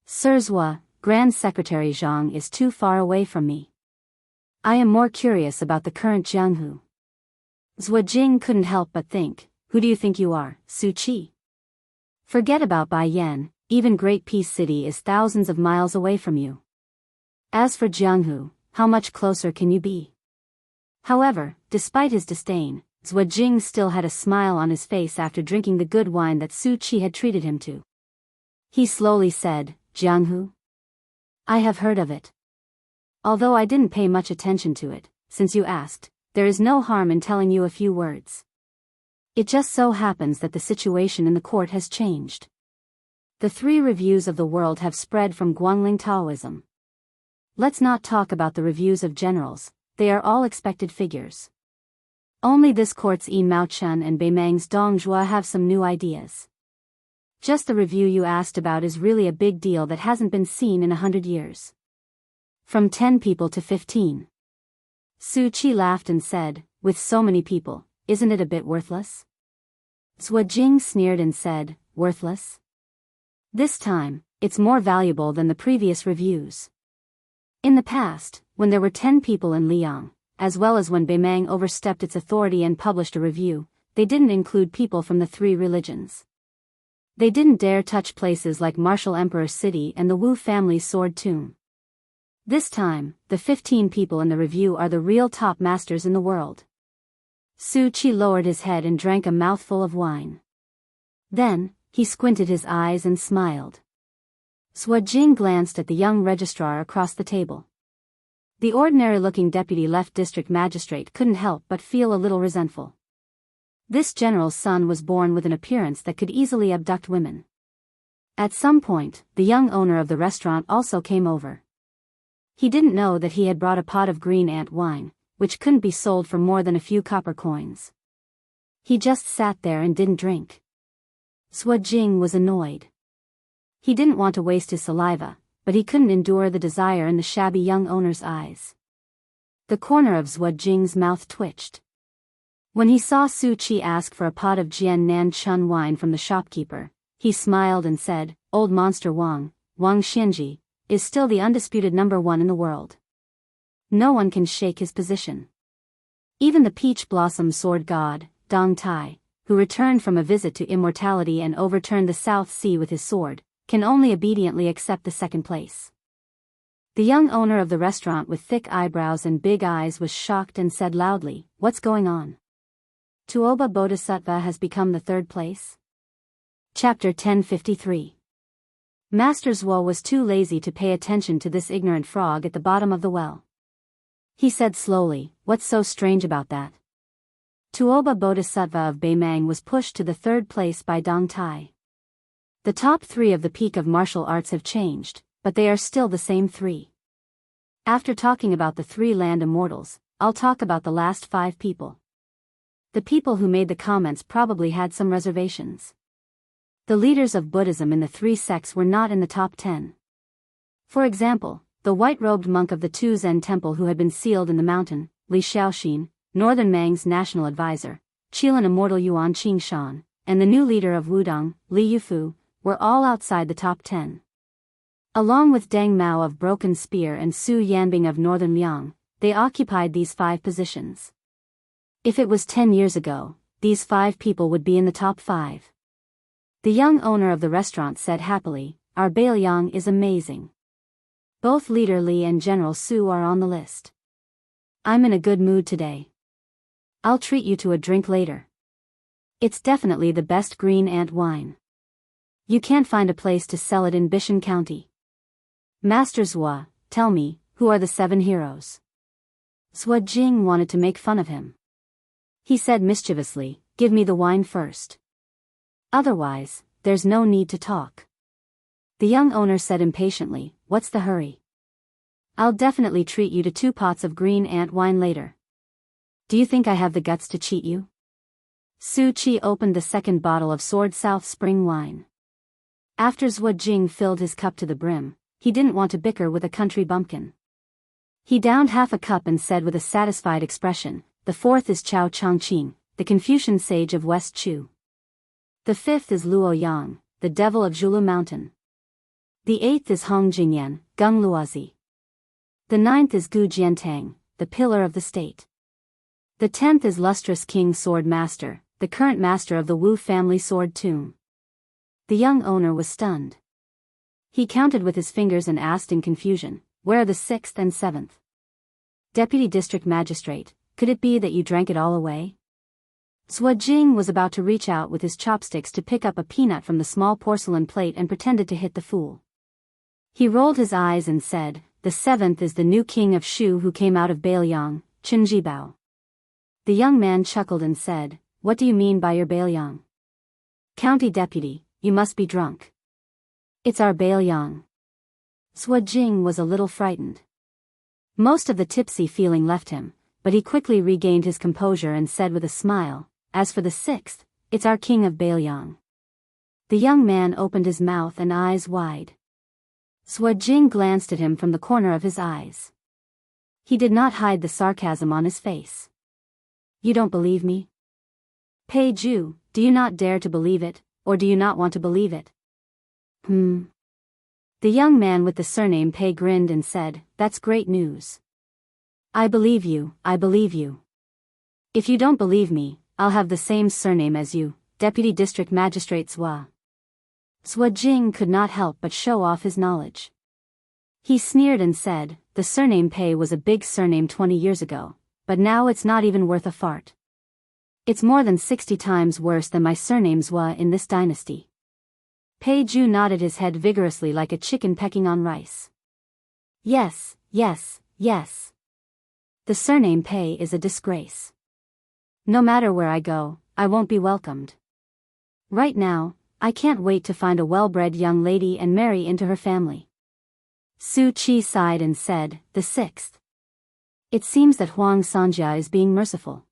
Sir Zhuo, Grand Secretary Zhang is too far away from me. I am more curious about the current Jianghu. Zhuo Jing couldn't help but think, who do you think you are, Su Qi? Forget about Bai Yan, even Great Peace City is thousands of miles away from you. As for Jianghu, how much closer can you be? However, despite his disdain, Zhuo Jing still had a smile on his face after drinking the good wine that Su Qi had treated him to. He slowly said, Jianghu? I have heard of it. Although I didn't pay much attention to it, since you asked, there is no harm in telling you a few words. It just so happens that the situation in the court has changed. The 3 reviews of the world have spread from Guangling Taoism. Let's not talk about the reviews of generals, they are all expected figures. Only this court's Yi Mao Chen and Beimang's Dong Zhuo have some new ideas. Just the review you asked about is really a big deal that hasn't been seen in 100 years. From 10 people to 15. Su Qi laughed and said, with so many people, isn't it a bit worthless? Zhuo Jing sneered and said, worthless? This time, it's more valuable than the previous reviews. In the past, when there were 10 people in Liang, as well as when Beimang overstepped its authority and published a review, they didn't include people from the 3 religions. They didn't dare touch places like Martial Emperor City and the Wu family's sword tomb. This time, the 15 people in the review are the real top masters in the world. Su Qi lowered his head and drank a mouthful of wine. Then, he squinted his eyes and smiled. Zhuo Jing glanced at the young registrar across the table. The ordinary-looking deputy left district magistrate couldn't help but feel a little resentful. This general's son was born with an appearance that could easily abduct women. At some point, the young owner of the restaurant also came over. He didn't know that he had brought a pot of green ant wine, which couldn't be sold for more than a few copper coins. He just sat there and didn't drink. Zhuo Jing was annoyed. He didn't want to waste his saliva, but he couldn't endure the desire in the shabby young owner's eyes. The corner of Zhuo Jing's mouth twitched. When he saw Su Qi ask for a pot of Jiannan Chun wine from the shopkeeper, he smiled and said, Old monster Wang Xianji, is still the undisputed #1 in the world. No one can shake his position. Even the peach blossom sword god, Dong Tai, who returned from a visit to immortality and overturned the South Sea with his sword, can only obediently accept the second place. The young owner of the restaurant with thick eyebrows and big eyes was shocked and said loudly, What's going on? Tuoba Bodhisattva has become the 3rd place? Chapter 1053. Master Zhuo was too lazy to pay attention to this ignorant frog at the bottom of the well. He said slowly, What's so strange about that? Tuoba Bodhisattva of Beimang was pushed to the 3rd place by Dong Tai. The top 3 of the peak of martial arts have changed, but they are still the same 3. After talking about the 3 land immortals, I'll talk about the last 5 people. The people who made the comments probably had some reservations. The leaders of Buddhism in the 3 sects were not in the top 10. For example, the white-robed monk of the Tu Zen temple who had been sealed in the mountain, Li Xiaoxin, Northern Mang's national advisor, Qilin immortal Yuan Qingshan, and the new leader of Wudong, Li Yufu, were all outside the top 10. Along with Deng Mao of Broken Spear and Su Yanbing of Northern Liang, they occupied these 5 positions. If it was 10 years ago, these 5 people would be in the top 5. The young owner of the restaurant said happily, "Our Bailiang is amazing. Both Leader Li and General Su are on the list. I'm in a good mood today. I'll treat you to a drink later. It's definitely the best green ant wine. You can't find a place to sell it in Bishan County. Master Zhua, tell me, who are the 7 heroes?" Zhua Jing wanted to make fun of him. He said mischievously, "Give me the wine first. Otherwise, there's no need to talk." The young owner said impatiently, "What's the hurry? I'll definitely treat you to 2 pots of green ant wine later. Do you think I have the guts to cheat you?" Su Qi opened the 2nd bottle of Sword South Spring wine. After Zhua Jing filled his cup to the brim, he didn't want to bicker with a country bumpkin. He downed half a cup and said with a satisfied expression, "The 4th is Chao Changqing, the Confucian sage of West Chu. The 5th is Luo Yang, the devil of Zhulu Mountain. The 8th is Hong Jingyan, Gung Luozi. The 9th is Gu Jiantang, the pillar of the state. The 10th is lustrous King Sword Master, the current master of the Wu family sword tomb." The young owner was stunned. He counted with his fingers and asked in confusion, "Where are the 6th and 7th? Deputy District Magistrate, could it be that you drank it all away?" Zhua Jing was about to reach out with his chopsticks to pick up a peanut from the small porcelain plate and pretended to hit the fool. He rolled his eyes and said, "The 7th is the new king of Shu who came out of Bailiang, Chen Jibao." The young man chuckled and said, "What do you mean by your Bailiang? County deputy, you must be drunk. It's our Bailiang." Zhua Jing was a little frightened. Most of the tipsy feeling left him, but he quickly regained his composure and said with a smile, "As for the 6th, it's our king of Bailiang." The young man opened his mouth and eyes wide. Zhua Jing glanced at him from the corner of his eyes. He did not hide the sarcasm on his face. "You don't believe me? Pei Ju, do you not dare to believe it, or do you not want to believe it?" The young man with the surname Pei grinned and said, "That's great news. I believe you, I believe you. If you don't believe me, I'll have the same surname as you, Deputy District Magistrate Zhua." Zhua Jing could not help but show off his knowledge. He sneered and said, "The surname Pei was a big surname 20 years ago, but now it's not even worth a fart. It's more than 60 times worse than my surname Zhua in this dynasty." Pei Ju nodded his head vigorously like a chicken pecking on rice. "Yes, yes, yes. The surname Pei is a disgrace. No matter where I go, I won't be welcomed. Right now, I can't wait to find a well-bred young lady and marry into her family." Su Qi sighed and said, "The 6th. It seems that Huang Sanjia is being merciful."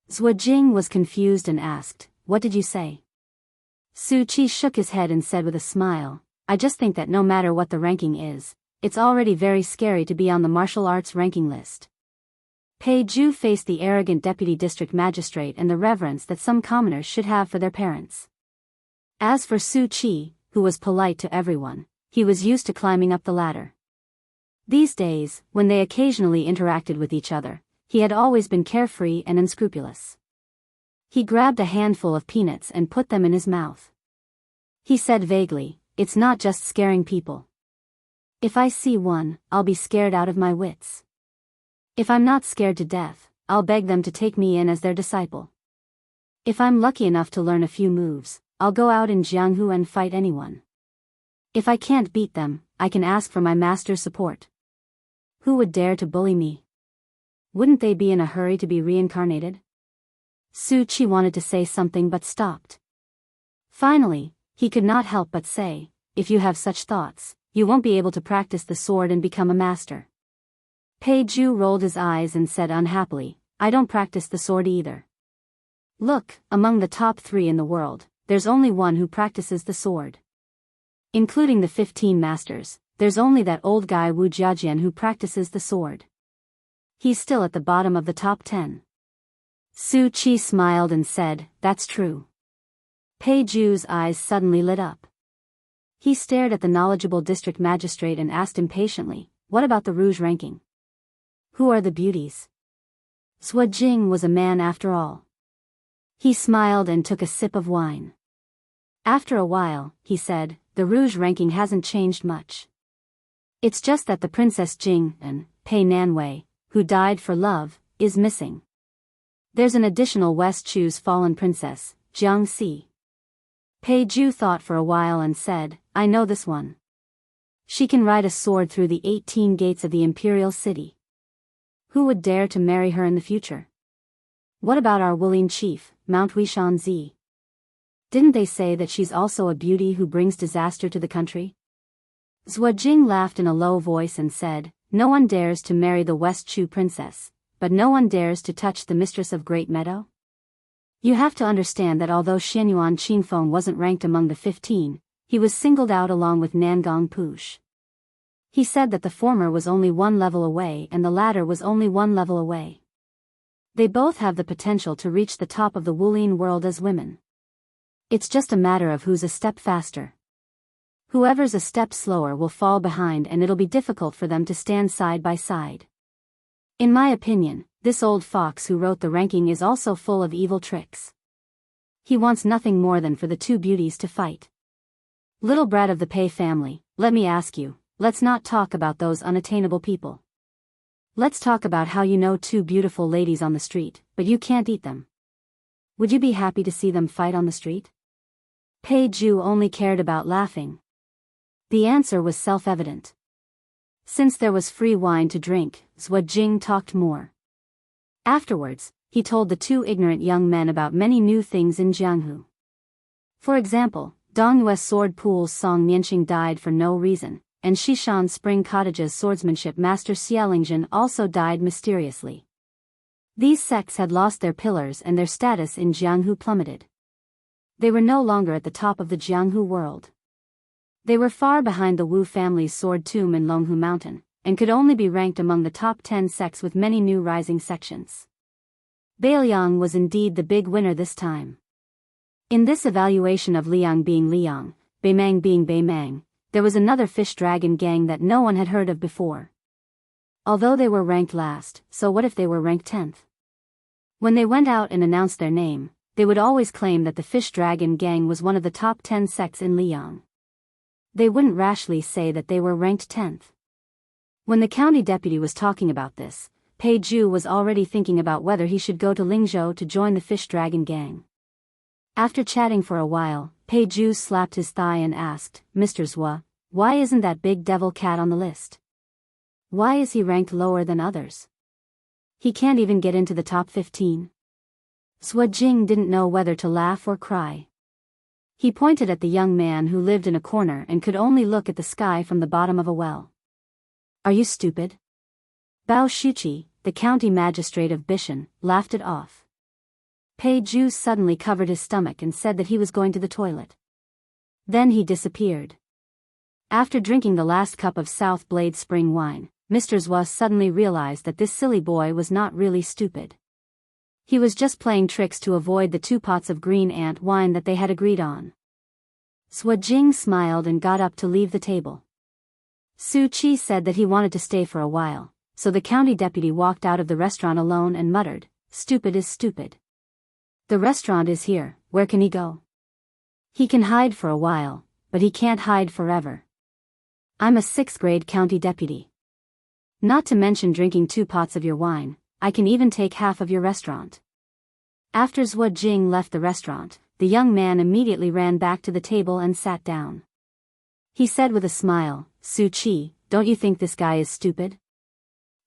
Zhua Jing was confused and asked, "What did you say?" Su Qi shook his head and said with a smile, "I just think that no matter what the ranking is, it's already very scary to be on the martial arts ranking list." Pei Ju faced the arrogant deputy district magistrate and the reverence that some commoners should have for their parents. As for Su Qi, who was polite to everyone, he was used to climbing up the ladder. These days, when they occasionally interacted with each other, he had always been carefree and unscrupulous. He grabbed a handful of peanuts and put them in his mouth. He said vaguely, "It's not just scaring people. If I see one, I'll be scared out of my wits. If I'm not scared to death, I'll beg them to take me in as their disciple. If I'm lucky enough to learn a few moves, I'll go out in Jianghu and fight anyone. If I can't beat them, I can ask for my master's support. Who would dare to bully me? Wouldn't they be in a hurry to be reincarnated?" Su Qi wanted to say something but stopped. Finally, he could not help but say, "If you have such thoughts, you won't be able to practice the sword and become a master." Pei Ju rolled his eyes and said unhappily, "I don't practice the sword either. Look, among the top 3 in the world, there's only one who practices the sword. Including the 15 masters, there's only that old guy Wu Jiajian who practices the sword. He's still at the bottom of the top 10. Su Qi smiled and said, "That's true." Pei Ju's eyes suddenly lit up. He stared at the knowledgeable district magistrate and asked impatiently, "What about the rouge ranking? Who are the beauties?" Zhua Jing was a man after all. He smiled and took a sip of wine. After a while, he said, the rouge ranking hasn't changed much. It's just that the Princess Jing and Pei Nanwei, who died for love, is missing. There's an additional West Chu's fallen princess, Jianghu. Pei Ju thought for a while and said, I know this one. She can ride a sword through the 18 gates of the imperial city. Who would dare to marry her in the future? What about our Wulin chief, Mount Xianxia? Didn't they say that she's also a beauty who brings disaster to the country? Zhuo Jing laughed in a low voice and said, no one dares to marry the West Chu princess, but no one dares to touch the mistress of Great Meadow? You have to understand that although Xianyuan Qingfeng wasn't ranked among the 15, he was singled out along with Nangong Push. He said that the former was only one level away and the latter was only one level away. They both have the potential to reach the top of the Wulin world as women. It's just a matter of who's a step faster. Whoever's a step slower will fall behind and it'll be difficult for them to stand side by side. In my opinion, this old fox who wrote the ranking is also full of evil tricks. He wants nothing more than for the two beauties to fight. Little brat of the Pei family, let me ask you, let's not talk about those unattainable people. Let's talk about how you know two beautiful ladies on the street, but you can't eat them. Would you be happy to see them fight on the street? Pei Ju only cared about laughing. The answer was self-evident. Since there was free wine to drink, Zhuo Jing talked more. Afterwards, he told the two ignorant young men about many new things in Jianghu. For example, Dongyue's sword pool's Song Mianxing died for no reason, and Shishan Spring Cottage's swordsmanship master Xiaolingzhen also died mysteriously. These sects had lost their pillars and their status in Jianghu plummeted. They were no longer at the top of the Jianghu world. They were far behind the Wu family's sword tomb in Longhu Mountain, and could only be ranked among the top 10 sects with many new rising sections. Beiliang was indeed the big winner this time. In this evaluation of Liang being Liang, Beimang being Beimang, there was another fish dragon gang that no one had heard of before. Although they were ranked last, so what if they were ranked 10th? When they went out and announced their name, they would always claim that the fish dragon gang was one of the top 10 sects in Liang. They wouldn't rashly say that they were ranked 10th. When the county deputy was talking about this, Pei Ju was already thinking about whether he should go to Lingzhou to join the fish dragon gang. After chatting for a while, Pei Ju slapped his thigh and asked, Mr. Zhuo, why isn't that big devil cat on the list? Why is he ranked lower than others? He can't even get into the top 15. Zhuo Jing didn't know whether to laugh or cry. He pointed at the young man who lived in a corner and could only look at the sky from the bottom of a well. Are you stupid? Bao Shuqi, the county magistrate of Bishan, laughed it off. Pei Ju suddenly covered his stomach and said that he was going to the toilet. Then he disappeared. After drinking the last cup of South Blade spring wine, Mr. Zhuo suddenly realized that this silly boy was not really stupid. He was just playing tricks to avoid the 2 pots of green ant wine that they had agreed on. Zhuo Jing smiled and got up to leave the table. Su Qi said that he wanted to stay for a while, so the county deputy walked out of the restaurant alone and muttered, "Stupid is stupid. The restaurant is here, where can he go? He can hide for a while, but he can't hide forever. I'm a 6th grade county deputy. Not to mention drinking 2 pots of your wine, I can even take half of your restaurant." After Zhuo Jing left the restaurant, the young man immediately ran back to the table and sat down. He said with a smile, "Su Qi, don't you think this guy is stupid?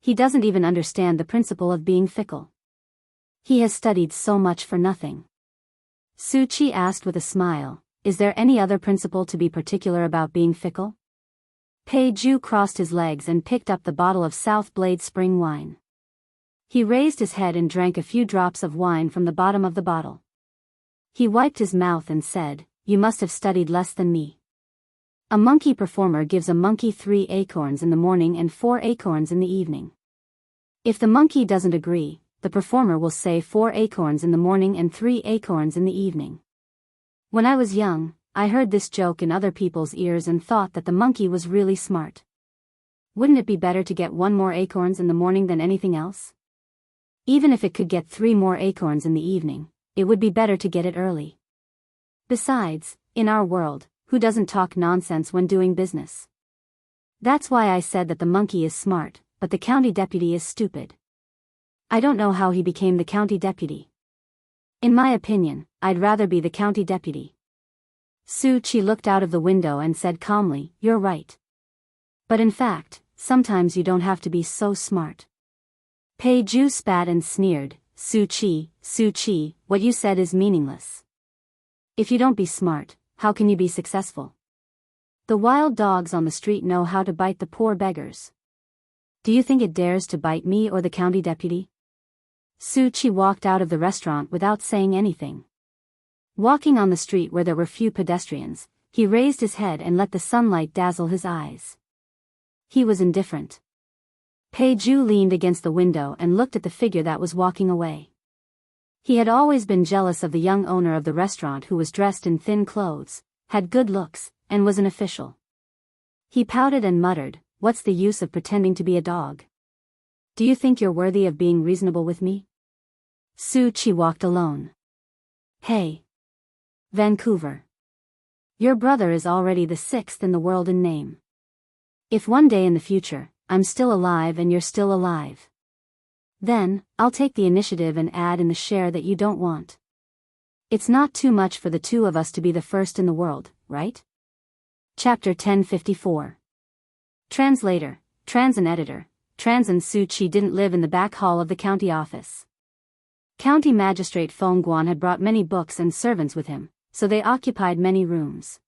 He doesn't even understand the principle of being fickle. He has studied so much for nothing." Su Qi asked with a smile, "Is there any other principle to be particular about being fickle?" Pei Ju crossed his legs and picked up the bottle of South Blade spring wine. He raised his head and drank a few drops of wine from the bottom of the bottle. He wiped his mouth and said, "You must have studied less than me. A monkey performer gives a monkey 3 acorns in the morning and 4 acorns in the evening. If the monkey doesn't agree, the performer will say 4 acorns in the morning and 3 acorns in the evening. When I was young, I heard this joke in other people's ears and thought that the monkey was really smart. Wouldn't it be better to get 1 more acorns in the morning than anything else? Even if it could get 3 more acorns in the evening, it would be better to get it early. Besides, in our world, who doesn't talk nonsense when doing business? That's why I said that the monkey is smart, but the county deputy is stupid. I don't know how he became the county deputy. In my opinion, I'd rather be the county deputy. Su Qi looked out of the window and said calmly, "You're right. But in fact, sometimes you don't have to be so smart." Pei Ju spat and sneered, Su Qi, what you said is meaningless. If you don't be smart, how can you be successful? The wild dogs on the street know how to bite the poor beggars. Do you think it dares to bite me or the county deputy? Su Qi walked out of the restaurant without saying anything. Walking on the street where there were few pedestrians, he raised his head and let the sunlight dazzle his eyes. He was indifferent. Pei Ju leaned against the window and looked at the figure that was walking away. He had always been jealous of the young owner of the restaurant who was dressed in thin clothes, had good looks, and was an official. He pouted and muttered, "What's the use of pretending to be a dog? Do you think you're worthy of being reasonable with me?" Su Qi walked alone. "Hey, Vancouver. Your brother is already the 6th in the world in name. If one day in the future, I'm still alive and you're still alive, then, I'll take the initiative and add in the share that you don't want. It's not too much for the two of us to be the first in the world, right?" Chapter 1054. Translator, Trans and Editor. Trans and Su Qi didn't live in the back hall of the county office. County Magistrate Feng Guan had brought many books and servants with him, so they occupied many rooms.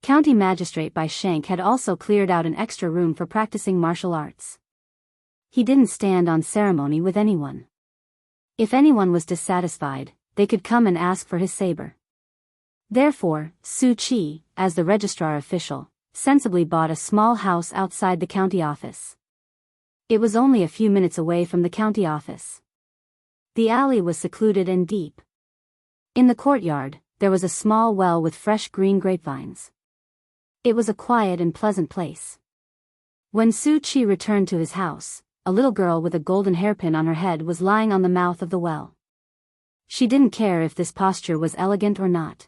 County Magistrate Bai Shank had also cleared out an extra room for practicing martial arts. He didn't stand on ceremony with anyone. If anyone was dissatisfied, they could come and ask for his saber. Therefore, Su Qi, as the registrar official, sensibly bought a small house outside the county office. It was only a few minutes away from the county office. The alley was secluded and deep. In the courtyard, there was a small well with fresh green grapevines. It was a quiet and pleasant place. When Su Qi returned to his house, a little girl with a golden hairpin on her head was lying on the mouth of the well. She didn't care if this posture was elegant or not.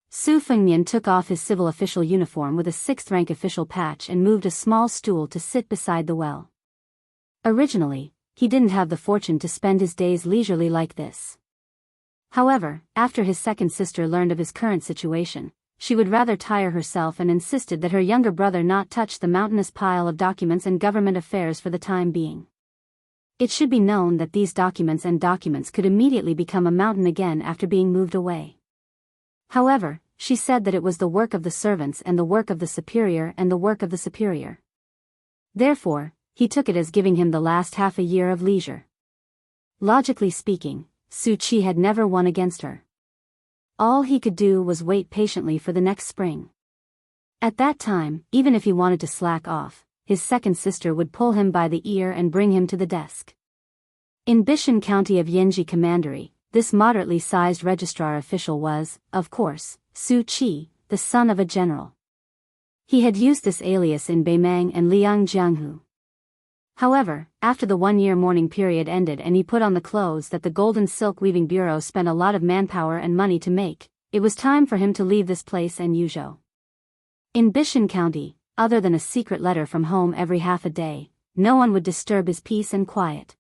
Su Fengmian took off his civil official uniform with a 6th-rank official patch and moved a small stool to sit beside the well. Originally, he didn't have the fortune to spend his days leisurely like this. However, after his second sister learned of his current situation, she would rather tire herself and insisted that her younger brother not touch the mountainous pile of documents and government affairs for the time being. It should be known that these documents could immediately become a mountain again after being moved away. However, she said that it was the work of the servants and the work of the superior and the work of the superior. Therefore, he took it as giving him the last half a year of leisure. Logically speaking, Su Qi had never won against her. All he could do was wait patiently for the next spring. At that time, even if he wanted to slack off, his second sister would pull him by the ear and bring him to the desk. In Bishan County of Yanji Commandery, this moderately sized registrar official was, of course, Su Qi, the son of a general. He had used this alias in Beimang and Liang Jianghu. However, after the 1-year mourning period ended and he put on the clothes that the Golden Silk Weaving Bureau spent a lot of manpower and money to make, it was time for him to leave this place and Yuzhou. In Bishan County, other than a secret letter from home every half a day, no one would disturb his peace and quiet.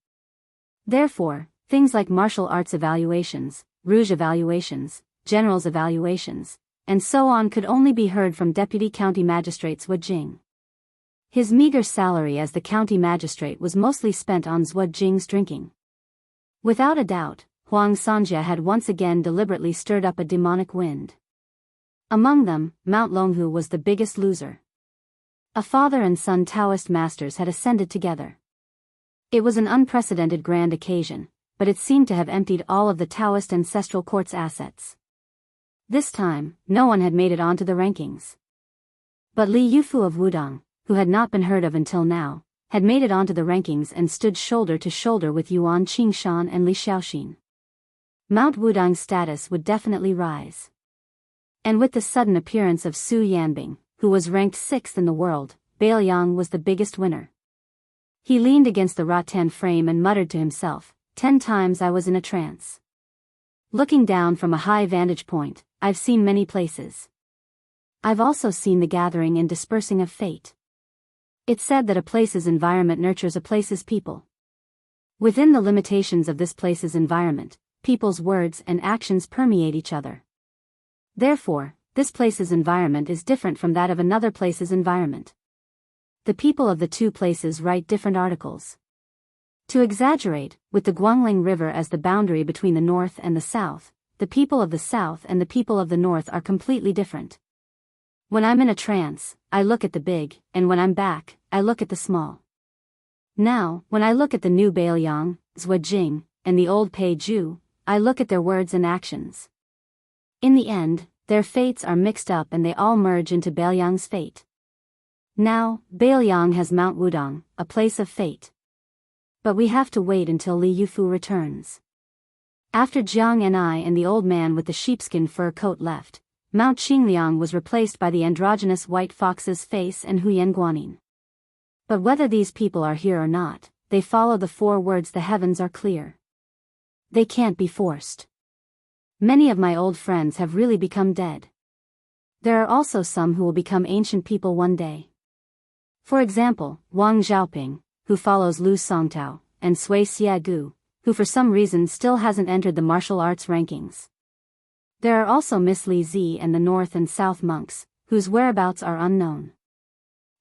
Therefore, things like martial arts evaluations, rouge evaluations, generals evaluations, and so on could only be heard from Deputy County Magistrates Wujing. His meager salary as the county magistrate was mostly spent on Zhuo Jing's drinking. Without a doubt, Wuxia Xianxia had once again deliberately stirred up a demonic wind. Among them, Mount Longhu was the biggest loser. A father and son Taoist masters had ascended together. It was an unprecedented grand occasion, but it seemed to have emptied all of the Taoist ancestral court's assets. This time, no one had made it onto the rankings. But Li Yufu of Wudong, who had not been heard of until now, had made it onto the rankings and stood shoulder to shoulder with Yuan Qingshan and Li Xiaoxin. Mount Wudong's status would definitely rise. And with the sudden appearance of Su Yanbing, who was ranked 6th in the world, Bailiang was the biggest winner. He leaned against the rattan frame and muttered to himself, 10 times I was in a trance. Looking down from a high vantage point, I've seen many places. I've also seen the gathering and dispersing of fate. It's said that a place's environment nurtures a place's people. Within the limitations of this place's environment, people's words and actions permeate each other. Therefore, this place's environment is different from that of another place's environment. The people of the two places write different articles. To exaggerate, with the Guangling River as the boundary between the north and the south, the people of the south and the people of the north are completely different. When I'm in a trance, I look at the big, and when I'm back, I look at the small. Now, when I look at the new Bailiang, Zhuajing, and the old Pei Ju, I look at their words and actions. In the end, their fates are mixed up and they all merge into Bailiang's fate. Now, Bailiang has Mount Wudong, a place of fate. But we have to wait until Li Yufu returns. After Jiang and I and the old man with the sheepskin fur coat left, Mount Qingliang was replaced by the androgynous white fox's face and Huyan Guanyin. But whether these people are here or not, they follow the 4 words the heavens are clear. They can't be forced. Many of my old friends have really become dead. There are also some who will become ancient people one day. For example, Wang Xiaoping, who follows Lu Songtao, and Sui Xiegu, who for some reason still hasn't entered the martial arts rankings. There are also Miss Li Zi and the North and South monks, whose whereabouts are unknown.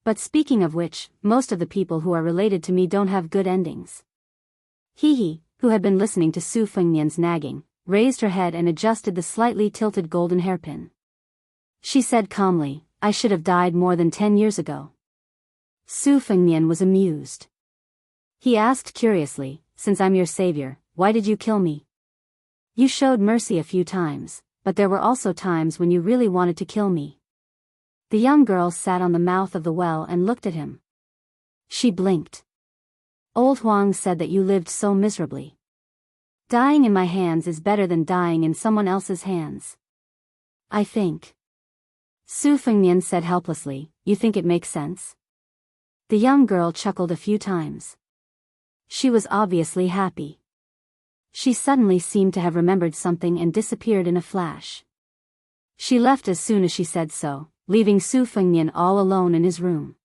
But speaking of which, most of the people who are related to me don't have good endings. Hihi, who had been listening to Su Fengnian's nagging, raised her head and adjusted the slightly tilted golden hairpin. She said calmly, I should have died more than 10 years ago. Su Fengnian was amused. He asked curiously, since I'm your savior, why did you kill me? You showed mercy a few times, but there were also times when you really wanted to kill me. The young girl sat on the mouth of the well and looked at him. She blinked. Old Huang said that you lived so miserably. Dying in my hands is better than dying in someone else's hands. I think. Su Fengnian said helplessly, you think it makes sense? The young girl chuckled a few times. She was obviously happy. She suddenly seemed to have remembered something and disappeared in a flash. She left as soon as she said so, leaving Su Fengnian all alone in his room.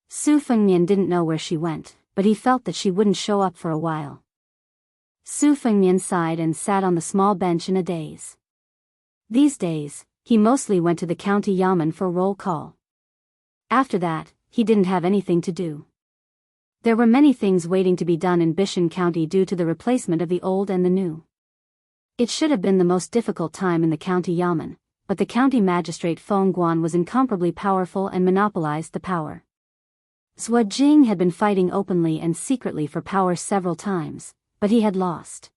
Su Fengnian didn't know where she went, but he felt that she wouldn't show up for a while. Su Fengnian sighed and sat on the small bench in a daze. These days, he mostly went to the county yamen for roll call. After that, he didn't have anything to do. There were many things waiting to be done in Bishan County due to the replacement of the old and the new. It should have been the most difficult time in the county yamen, but the county magistrate Feng Guan was incomparably powerful and monopolized the power. Zhuajing had been fighting openly and secretly for power several times, but he had lost.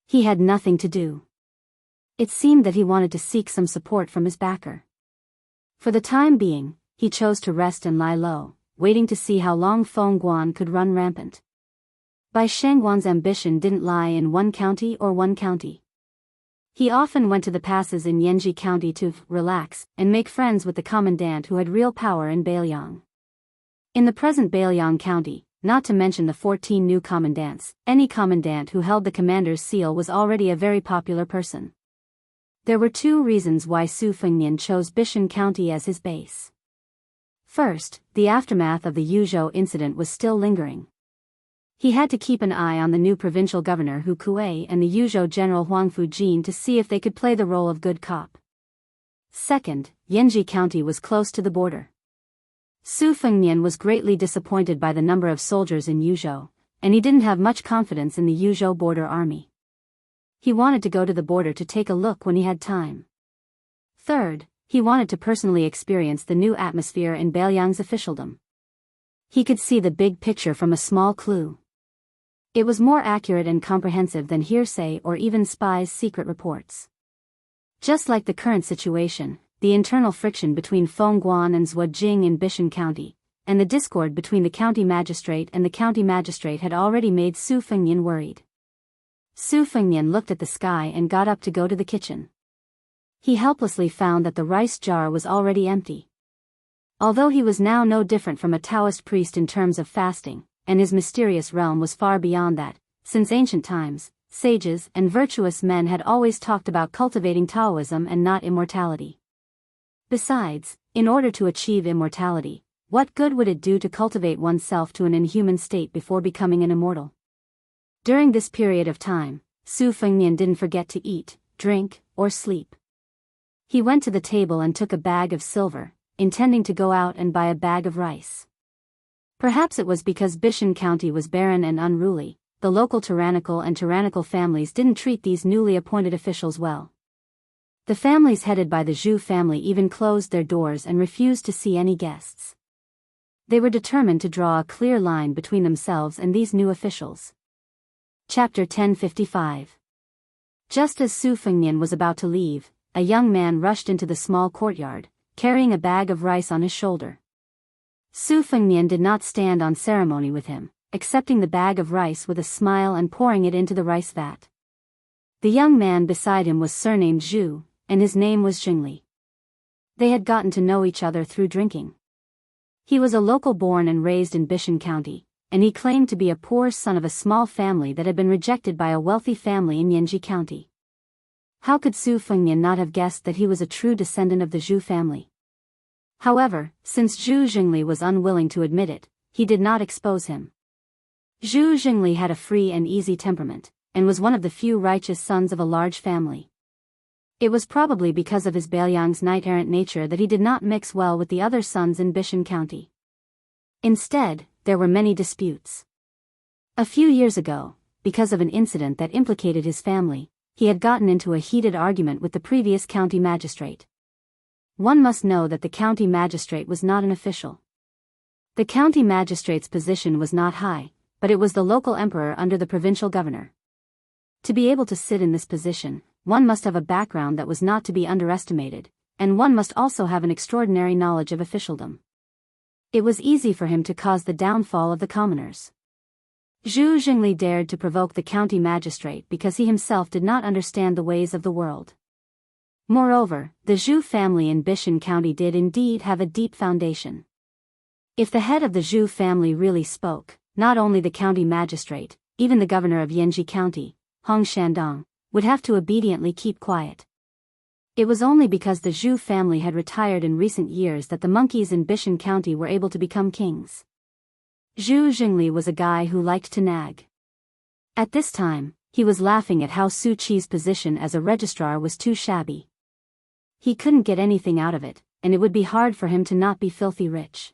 He had nothing to do. It seemed that he wanted to seek some support from his backer. For the time being, he chose to rest and lie low, waiting to see how long Feng Guan could run rampant. Bai Shengguan's ambition didn't lie in one county or one county. He often went to the passes in Yanji County to relax and make friends with the commandant who had real power in Bailiang. In the present Bailiang County, not to mention the 14 new commandants, any commandant who held the commander's seal was already a very popular person. There were 2 reasons why Su Fengnian chose Bishan County as his base. First, the aftermath of the Yuzhou incident was still lingering. He had to keep an eye on the new provincial governor Hu Kuei and the Yuzhou general Huang Fujin to see if they could play the role of good cop. Second, Yanji County was close to the border. Su Fengnian was greatly disappointed by the number of soldiers in Yuzhou, and he didn't have much confidence in the Yuzhou border army. He wanted to go to the border to take a look when he had time. Third, he wanted to personally experience the new atmosphere in Bailiang's officialdom. He could see the big picture from a small clue. It was more accurate and comprehensive than hearsay or even spies' secret reports. Just like the current situation, the internal friction between Feng Guan and Zhuajing in Bishan County, and the discord between the county magistrate and the county magistrate had already made Su Fengnian worried. Su Fengnian looked at the sky and got up to go to the kitchen. He helplessly found that the rice jar was already empty. Although he was now no different from a Taoist priest in terms of fasting, and his mysterious realm was far beyond that, since ancient times, sages, and virtuous men had always talked about cultivating Taoism and not immortality. Besides, in order to achieve immortality, what good would it do to cultivate oneself to an inhuman state before becoming an immortal? During this period of time, Su Fengnian didn't forget to eat, drink, or sleep. He went to the table and took a bag of silver, intending to go out and buy a bag of rice. Perhaps it was because Bishan County was barren and unruly, the local tyrannical families didn't treat these newly appointed officials well. The families headed by the Zhu family even closed their doors and refused to see any guests. They were determined to draw a clear line between themselves and these new officials. Chapter 1055. Just as Su Fengnian was about to leave, a young man rushed into the small courtyard, carrying a bag of rice on his shoulder. Su Fengnian did not stand on ceremony with him, accepting the bag of rice with a smile and pouring it into the rice vat. The young man beside him was surnamed Zhu, and his name was Jingli. They had gotten to know each other through drinking. He was a local born and raised in Bishan County, and he claimed to be a poor son of a small family that had been rejected by a wealthy family in Jianghu County. How could Su Fengnian not have guessed that he was a true descendant of the Zhu family? However, since Zhu Jingli was unwilling to admit it, he did not expose him. Zhu Jingli had a free and easy temperament, and was one of the few righteous sons of a large family. It was probably because of his Bailiang's knight-errant nature that he did not mix well with the other sons in Bishan County. Instead, there were many disputes. A few years ago, because of an incident that implicated his family, he had gotten into a heated argument with the previous county magistrate. One must know that the county magistrate was not an official. The county magistrate's position was not high, but it was the local emperor under the provincial governor. To be able to sit in this position, one must have a background that was not to be underestimated, and one must also have an extraordinary knowledge of officialdom. It was easy for him to cause the downfall of the commoners. Zhu Jingli dared to provoke the county magistrate because he himself did not understand the ways of the world. Moreover, the Zhu family in Bishan County did indeed have a deep foundation. If the head of the Zhu family really spoke, not only the county magistrate, even the governor of Jianghu County, Hong Shandong, would have to obediently keep quiet. It was only because the Zhu family had retired in recent years that the monkeys in Bishan County were able to become kings. Zhu Jingli was a guy who liked to nag. At this time, he was laughing at how Su Qi's position as a registrar was too shabby. He couldn't get anything out of it, and it would be hard for him to not be filthy rich.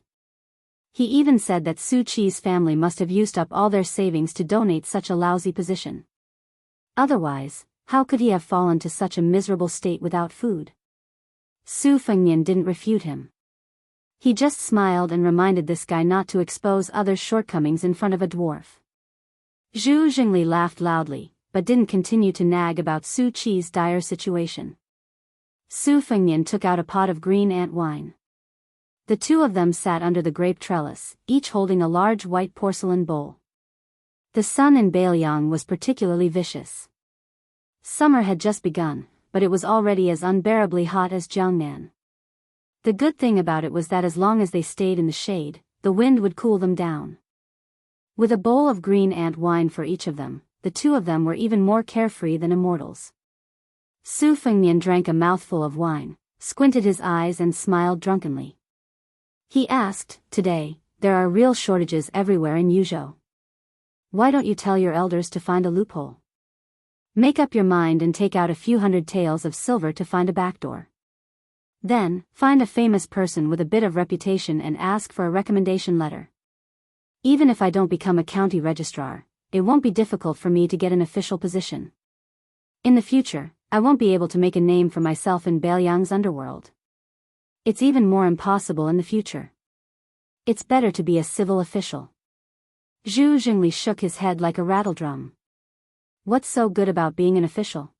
He even said that Su Qi's family must have used up all their savings to donate such a lousy position. Otherwise, how could he have fallen to such a miserable state without food? Su Fengnian didn't refute him. He just smiled and reminded this guy not to expose others' shortcomings in front of a dwarf. Zhu Jingli laughed loudly, but didn't continue to nag about Su Qi's dire situation. Su Fengnian took out a pot of green ant wine. The two of them sat under the grape trellis, each holding a large white porcelain bowl. The sun in Bailiang was particularly vicious. Summer had just begun, but it was already as unbearably hot as Jiangnan. The good thing about it was that as long as they stayed in the shade, the wind would cool them down. With a bowl of green ant wine for each of them, the two of them were even more carefree than immortals. Su Fengnian drank a mouthful of wine, squinted his eyes and smiled drunkenly. He asked, "Today, there are real shortages everywhere in Yuzhou. Why don't you tell your elders to find a loophole? Make up your mind and take out a few hundred taels of silver to find a backdoor. Then, find a famous person with a bit of reputation and ask for a recommendation letter. Even if I don't become a county registrar, it won't be difficult for me to get an official position. In the future, I won't be able to make a name for myself in Bailiang's underworld. It's even more impossible in the future. It's better to be a civil official." Zhu Jingli shook his head like a rattledrum. What's so good about being an official?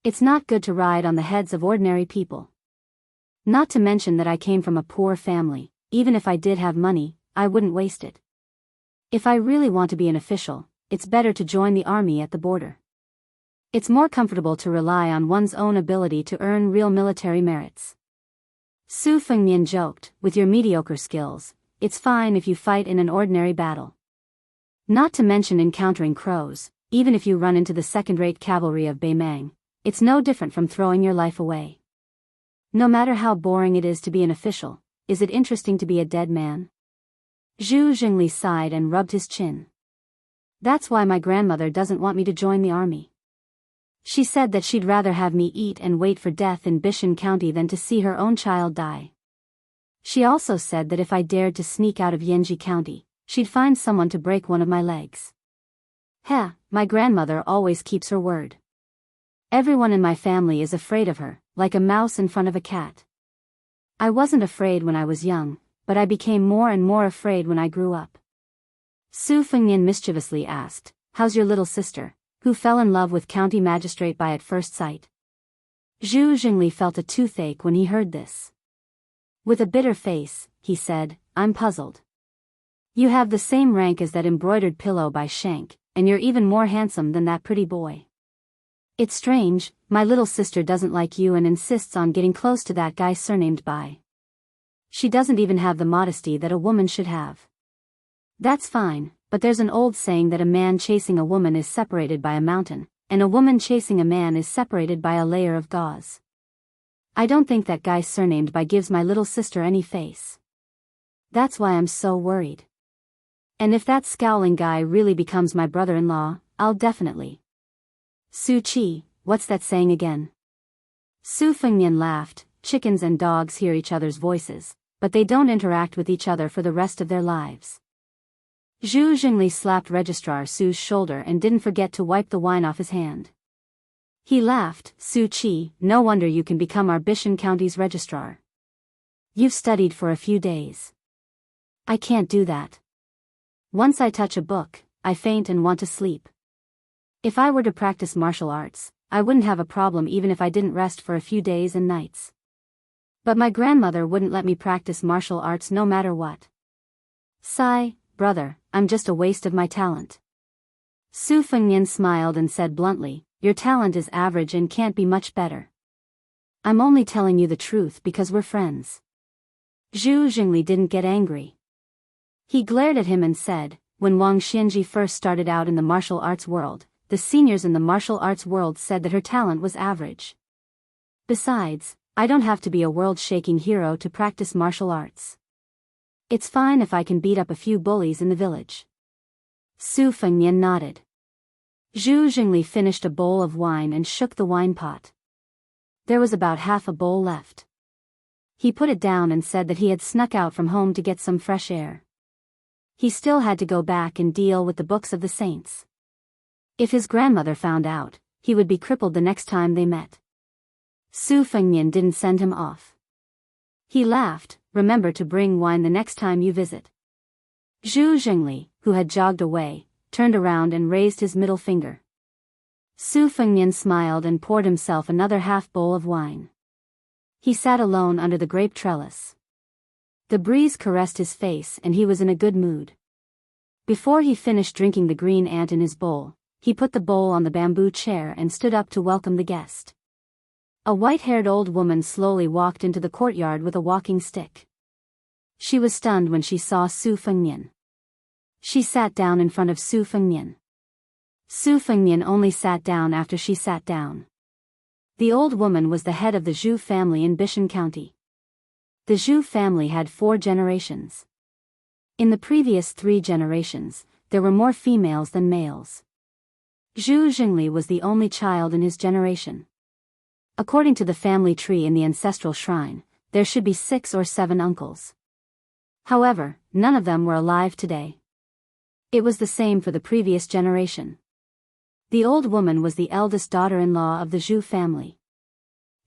It's not good to ride on the heads of ordinary people. Not to mention that I came from a poor family. Even if I did have money, I wouldn't waste it. If I really want to be an official, it's better to join the army at the border. It's more comfortable to rely on one's own ability to earn real military merits. Su Fengnian joked, "With your mediocre skills, it's fine if you fight in an ordinary battle. Not to mention encountering crows, even if you run into the second-rate cavalry of Beimang, it's no different from throwing your life away. No matter how boring it is to be an official, is it interesting to be a dead man? Zhu Jingli sighed and rubbed his chin. That's why my grandmother doesn't want me to join the army. She said that she'd rather have me eat and wait for death in Bishan County than to see her own child die. She also said that if I dared to sneak out of Yanji County, she'd find someone to break one of my legs. Heh, my grandmother always keeps her word. Everyone in my family is afraid of her, like a mouse in front of a cat. I wasn't afraid when I was young, but I became more and more afraid when I grew up. Su Fengnian mischievously asked, "How's your little sister, who fell in love with county magistrate by at first sight?" Zhu Jingli felt a toothache when he heard this. With a bitter face, he said, "I'm puzzled. You have the same rank as that embroidered pillow by Shank, and you're even more handsome than that pretty boy. It's strange, my little sister doesn't like you and insists on getting close to that guy surnamed Bai. She doesn't even have the modesty that a woman should have. That's fine, but there's an old saying that a man chasing a woman is separated by a mountain, and a woman chasing a man is separated by a layer of gauze. I don't think that guy surnamed Bai gives my little sister any face. That's why I'm so worried. And if that scowling guy really becomes my brother-in-law, I'll definitely." "Su Qi, what's that saying again?" Su Fengnian laughed. Chickens and dogs hear each other's voices, but they don't interact with each other for the rest of their lives. Zhu Jingli slapped Registrar Su's shoulder and didn't forget to wipe the wine off his hand. He laughed. "Su Qi, no wonder you can become our Bishan County's registrar. You've studied for a few days." "I can't do that. Once I touch a book, I faint and want to sleep. If I were to practice martial arts, I wouldn't have a problem even if I didn't rest for a few days and nights. But my grandmother wouldn't let me practice martial arts no matter what. Sigh, brother, I'm just a waste of my talent." Su Fengnian smiled and said bluntly, "Your talent is average and can't be much better. I'm only telling you the truth because we're friends." Zhu Jingli didn't get angry. He glared at him and said, "When Wang Xianji first started out in the martial arts world, the seniors in the martial arts world said that her talent was average. Besides, I don't have to be a world-shaking hero to practice martial arts. It's fine if I can beat up a few bullies in the village." Su Fengnian nodded. Zhu Jingli finished a bowl of wine and shook the wine pot. There was about half a bowl left. He put it down and said that he had snuck out from home to get some fresh air. He still had to go back and deal with the books of the saints. If his grandmother found out, he would be crippled the next time they met. Su Fengnian didn't send him off. He laughed, "Remember to bring wine the next time you visit." Zhu Jingli, who had jogged away, turned around and raised his middle finger. Su Fengnian smiled and poured himself another half bowl of wine. He sat alone under the grape trellis. The breeze caressed his face and he was in a good mood. Before he finished drinking the green ant in his bowl, he put the bowl on the bamboo chair and stood up to welcome the guest. A white-haired old woman slowly walked into the courtyard with a walking stick. She was stunned when she saw Su Fengnian. She sat down in front of Su Fengnian. Su Fengnian only sat down after she sat down. The old woman was the head of the Zhu family in Bishan County. The Zhu family had 4 generations. In the previous 3 generations, there were more females than males. Zhu Jingli was the only child in his generation. According to the family tree in the ancestral shrine, there should be 6 or 7 uncles. However, none of them were alive today. It was the same for the previous generation. The old woman was the eldest daughter-in-law of the Zhu family.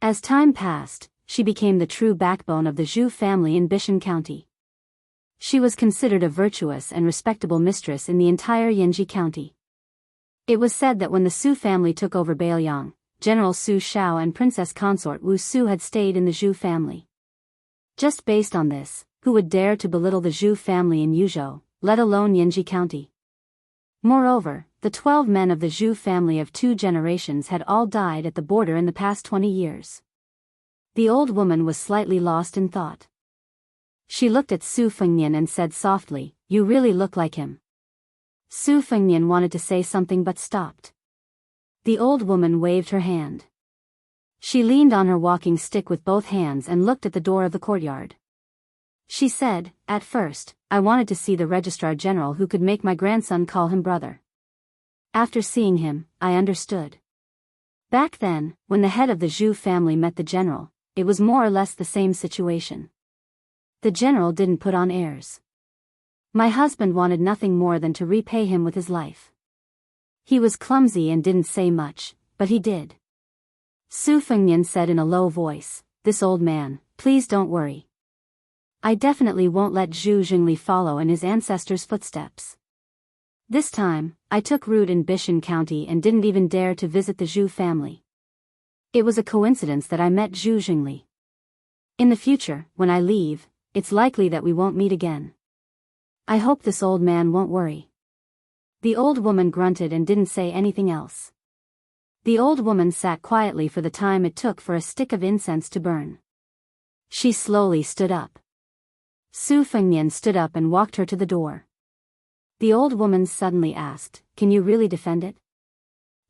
As time passed, she became the true backbone of the Zhu family in Bishan County. She was considered a virtuous and respectable mistress in the entire Yanji County. It was said that when the Su family took over Beiliang, General Su Shao and Princess Consort Wu Su had stayed in the Zhu family. Just based on this, who would dare to belittle the Zhu family in Yuzhou, let alone Yanji County? Moreover, the 12 men of the Zhu family of 2 generations had all died at the border in the past 20 years. The old woman was slightly lost in thought. She looked at Su Fengnian and said softly, "You really look like him." Su Fengnian wanted to say something but stopped. The old woman waved her hand. She leaned on her walking stick with both hands and looked at the door of the courtyard. She said, "At first, I wanted to see the Registrar General who could make my grandson call him brother. After seeing him, I understood. Back then, when the head of the Zhu family met the general, it was more or less the same situation. The general didn't put on airs. My husband wanted nothing more than to repay him with his life. He was clumsy and didn't say much, but he did." Su Fengnian said in a low voice, "This old man, please don't worry. I definitely won't let Zhu Jingli follow in his ancestors' footsteps. This time, I took root in Bishan County and didn't even dare to visit the Zhu family. It was a coincidence that I met Zhu Jingli. In the future, when I leave, it's likely that we won't meet again. I hope this old man won't worry." The old woman grunted and didn't say anything else. The old woman sat quietly for the time it took for a stick of incense to burn. She slowly stood up. Su Fengnian stood up and walked her to the door. The old woman suddenly asked, "Can you really defend it?"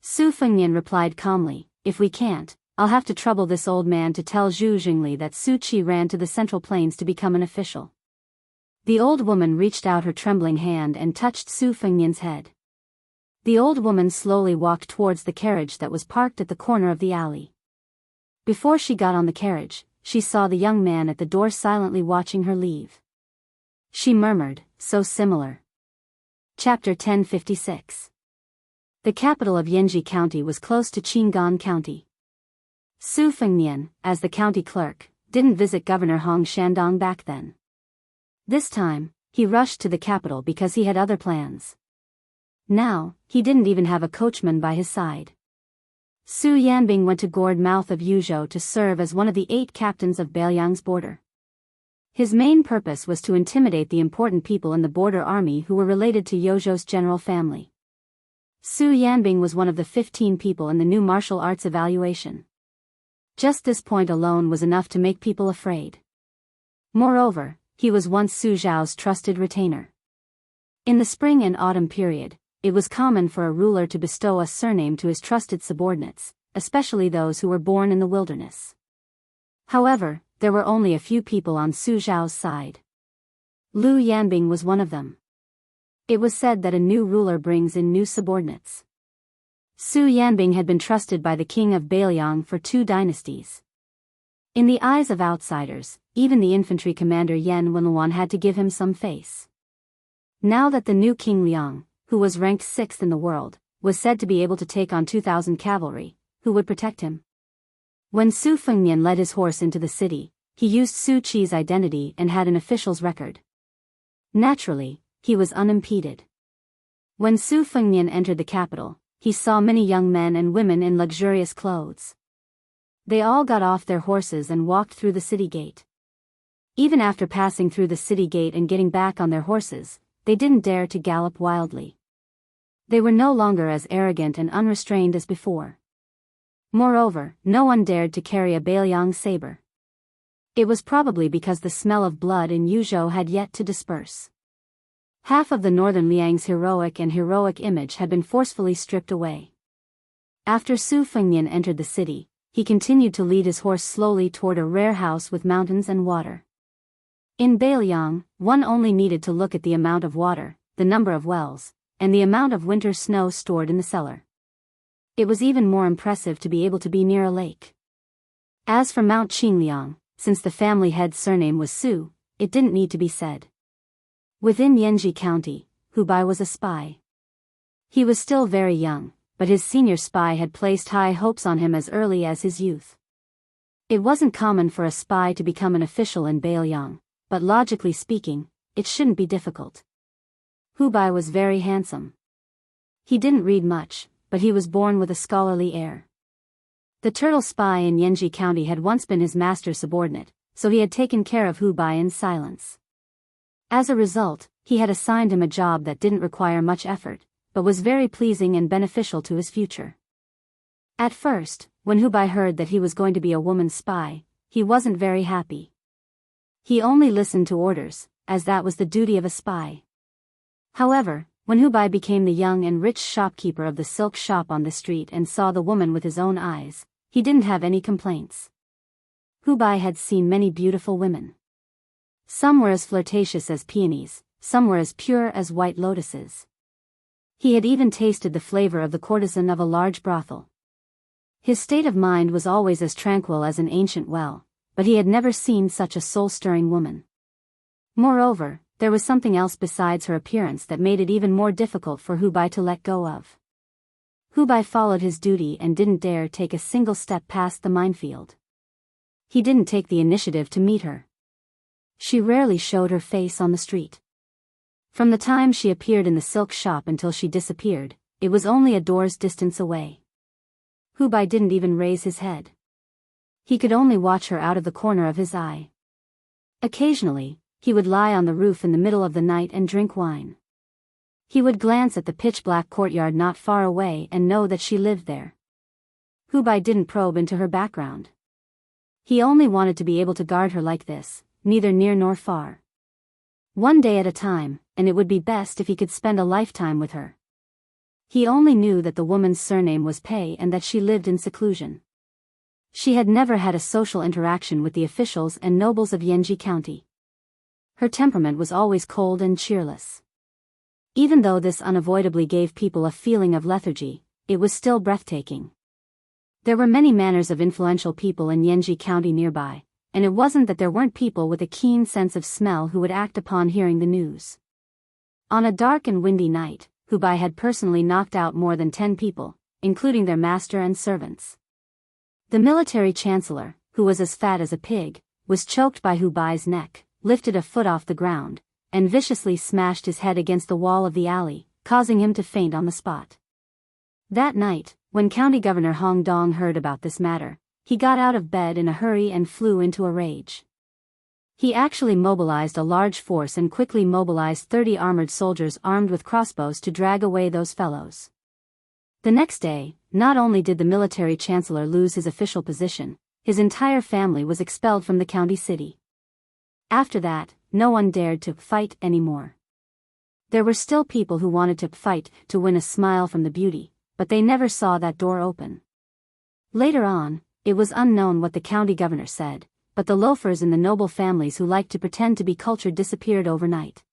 Su Fengnian replied calmly, "If we can't, I'll have to trouble this old man to tell Zhu Jingli that Su Qi ran to the Central Plains to become an official." The old woman reached out her trembling hand and touched Su Fengnian's head. The old woman slowly walked towards the carriage that was parked at the corner of the alley. Before she got on the carriage, she saw the young man at the door silently watching her leave. She murmured, "So similar." Chapter 1056. The capital of Yanji County was close to Qingan County. Su Fengnian, as the county clerk, didn't visit Governor Hong Shandong back then. This time, he rushed to the capital because he had other plans. Now, he didn't even have a coachman by his side. Su Yanbing went to Gourd Mouth of Yuzhou to serve as one of the 8 captains of Beiliang's border. His main purpose was to intimidate the important people in the border army who were related to Yozhou's general family. Su Yanbing was one of the 15 people in the new martial arts evaluation. Just this point alone was enough to make people afraid. Moreover, he was once Su Zhao's trusted retainer. In the spring and autumn period, it was common for a ruler to bestow a surname to his trusted subordinates, especially those who were born in the wilderness. However, there were only a few people on Su Zhao's side. Lu Yanbing was one of them. It was said that a new ruler brings in new subordinates. Su Yanbing had been trusted by the king of Beiliang for 2 dynasties. In the eyes of outsiders, even the infantry commander Yan Wenluan had to give him some face. Now that the new King Liang, who was ranked 6th in the world, was said to be able to take on 2,000 cavalry, who would protect him? When Su Fengnian led his horse into the city, he used Su Qi's identity and had an official's record. Naturally, he was unimpeded. When Su Fengnian entered the capital, he saw many young men and women in luxurious clothes. They all got off their horses and walked through the city gate. Even after passing through the city gate and getting back on their horses, they didn't dare to gallop wildly. They were no longer as arrogant and unrestrained as before. Moreover, no one dared to carry a Beiliang saber. It was probably because the smell of blood in Yuzhou had yet to disperse. Half of the northern Liang's heroic image had been forcefully stripped away. After Su Fengnian entered the city, he continued to lead his horse slowly toward a rare house with mountains and water. In Beiliang, one only needed to look at the amount of water, the number of wells, and the amount of winter snow stored in the cellar. It was even more impressive to be able to be near a lake. As for Mount Qingliang, since the family head's surname was Su, it didn't need to be said. Within Yanji County, Hu Bai was a spy. He was still very young, but his senior spy had placed high hopes on him as early as his youth. It wasn't common for a spy to become an official in Beiliang, but logically speaking, it shouldn't be difficult. Hu Bai was very handsome. He didn't read much, but he was born with a scholarly air. The turtle spy in Yanji County had once been his master's subordinate, so he had taken care of Hu Bai in silence. As a result, he had assigned him a job that didn't require much effort, but was very pleasing and beneficial to his future. At first, when Hu Bai heard that he was going to be a woman's spy, he wasn't very happy. He only listened to orders, as that was the duty of a spy. However, When Hu Bai became the young and rich shopkeeper of the silk shop on the street and saw the woman with his own eyes, he didn't have any complaints. Hu Bai had seen many beautiful women. Some were as flirtatious as peonies, some were as pure as white lotuses. He had even tasted the flavor of the courtesan of a large brothel. His state of mind was always as tranquil as an ancient well, but he had never seen such a soul-stirring woman. Moreover, there was something else besides her appearance that made it even more difficult for Hu Bai to let go of. Hu Bai followed his duty and didn't dare take a single step past the minefield. He didn't take the initiative to meet her. She rarely showed her face on the street. From the time she appeared in the silk shop until she disappeared, it was only a door's distance away. Hu Bai didn't even raise his head. He could only watch her out of the corner of his eye. Occasionally, he would lie on the roof in the middle of the night and drink wine. He would glance at the pitch-black courtyard not far away and know that she lived there. Hu Bai didn't probe into her background. He only wanted to be able to guard her like this, neither near nor far. One day at a time, and it would be best if he could spend a lifetime with her. He only knew that the woman's surname was Pei and that she lived in seclusion. She had never had a social interaction with the officials and nobles of Jianghu County. Her temperament was always cold and cheerless. Even though this unavoidably gave people a feeling of lethargy, it was still breathtaking. There were many manners of influential people in Jianghu County nearby, and it wasn't that there weren't people with a keen sense of smell who would act upon hearing the news. On a dark and windy night, Hu Bai had personally knocked out more than 10 people, including their master and servants. The military chancellor, who was as fat as a pig, was choked by Hu Bai's neck, lifted a foot off the ground, and viciously smashed his head against the wall of the alley, causing him to faint on the spot. That night, when County Governor Hong Dong heard about this matter, he got out of bed in a hurry and flew into a rage. He actually mobilized a large force and quickly mobilized 30 armored soldiers armed with crossbows to drag away those fellows. The next day, not only did the military chancellor lose his official position, his entire family was expelled from the county city. After that, no one dared to fight anymore. There were still people who wanted to fight to win a smile from the beauty, but they never saw that door open. Later on, it was unknown what the county governor said, but the loafers in the noble families who liked to pretend to be cultured disappeared overnight.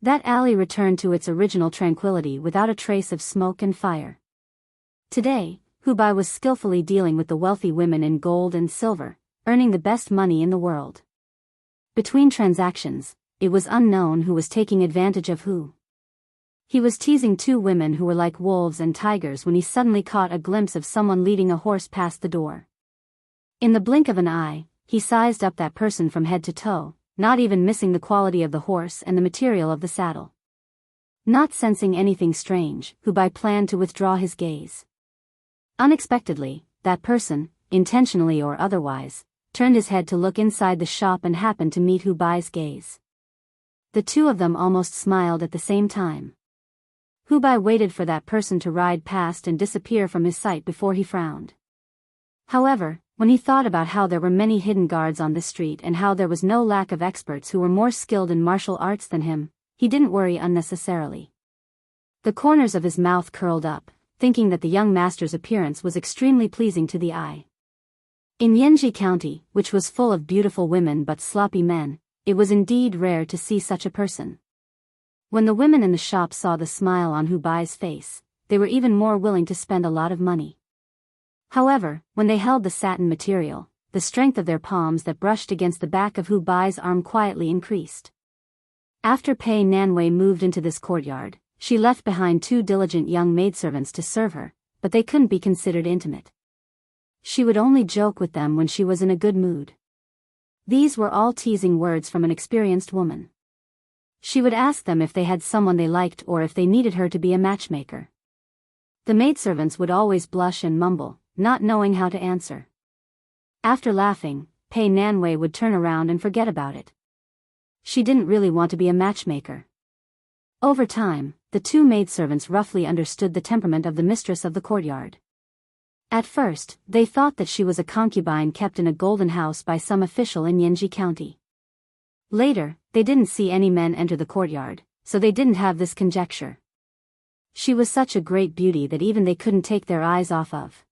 That alley returned to its original tranquility without a trace of smoke and fire. Today, Hu Bai was skillfully dealing with the wealthy women in gold and silver, earning the best money in the world. Between transactions, it was unknown who was taking advantage of who. He was teasing 2 women who were like wolves and tigers when he suddenly caught a glimpse of someone leading a horse past the door. In the blink of an eye, he sized up that person from head to toe, not even missing the quality of the horse and the material of the saddle. Not sensing anything strange, Hu Bai planned to withdraw his gaze. Unexpectedly, that person, intentionally or otherwise, turned his head to look inside the shop and happened to meet Hu Bai's gaze. The two of them almost smiled at the same time. Hu Bai waited for that person to ride past and disappear from his sight before he frowned. However, when he thought about how there were many hidden guards on this street and how there was no lack of experts who were more skilled in martial arts than him, he didn't worry unnecessarily. The corners of his mouth curled up, thinking that the young master's appearance was extremely pleasing to the eye. In Jianghu County, which was full of beautiful women but sloppy men, it was indeed rare to see such a person. When the women in the shop saw the smile on Hu Bai's face, they were even more willing to spend a lot of money. However, when they held the satin material, the strength of their palms that brushed against the back of Hu Bai's arm quietly increased. After Pei Nanwei moved into this courtyard, she left behind 2 diligent young maidservants to serve her, but they couldn't be considered intimate. She would only joke with them when she was in a good mood. These were all teasing words from an experienced woman. She would ask them if they had someone they liked or if they needed her to be a matchmaker. The maidservants would always blush and mumble, not knowing how to answer. After laughing, Pei Nanwei would turn around and forget about it. She didn't really want to be a matchmaker. Over time, the 2 maidservants roughly understood the temperament of the mistress of the courtyard. At first, they thought that she was a concubine kept in a golden house by some official in Jianghu County. Later, they didn't see any men enter the courtyard, so they didn't have this conjecture. She was such a great beauty that even they couldn't take their eyes off of.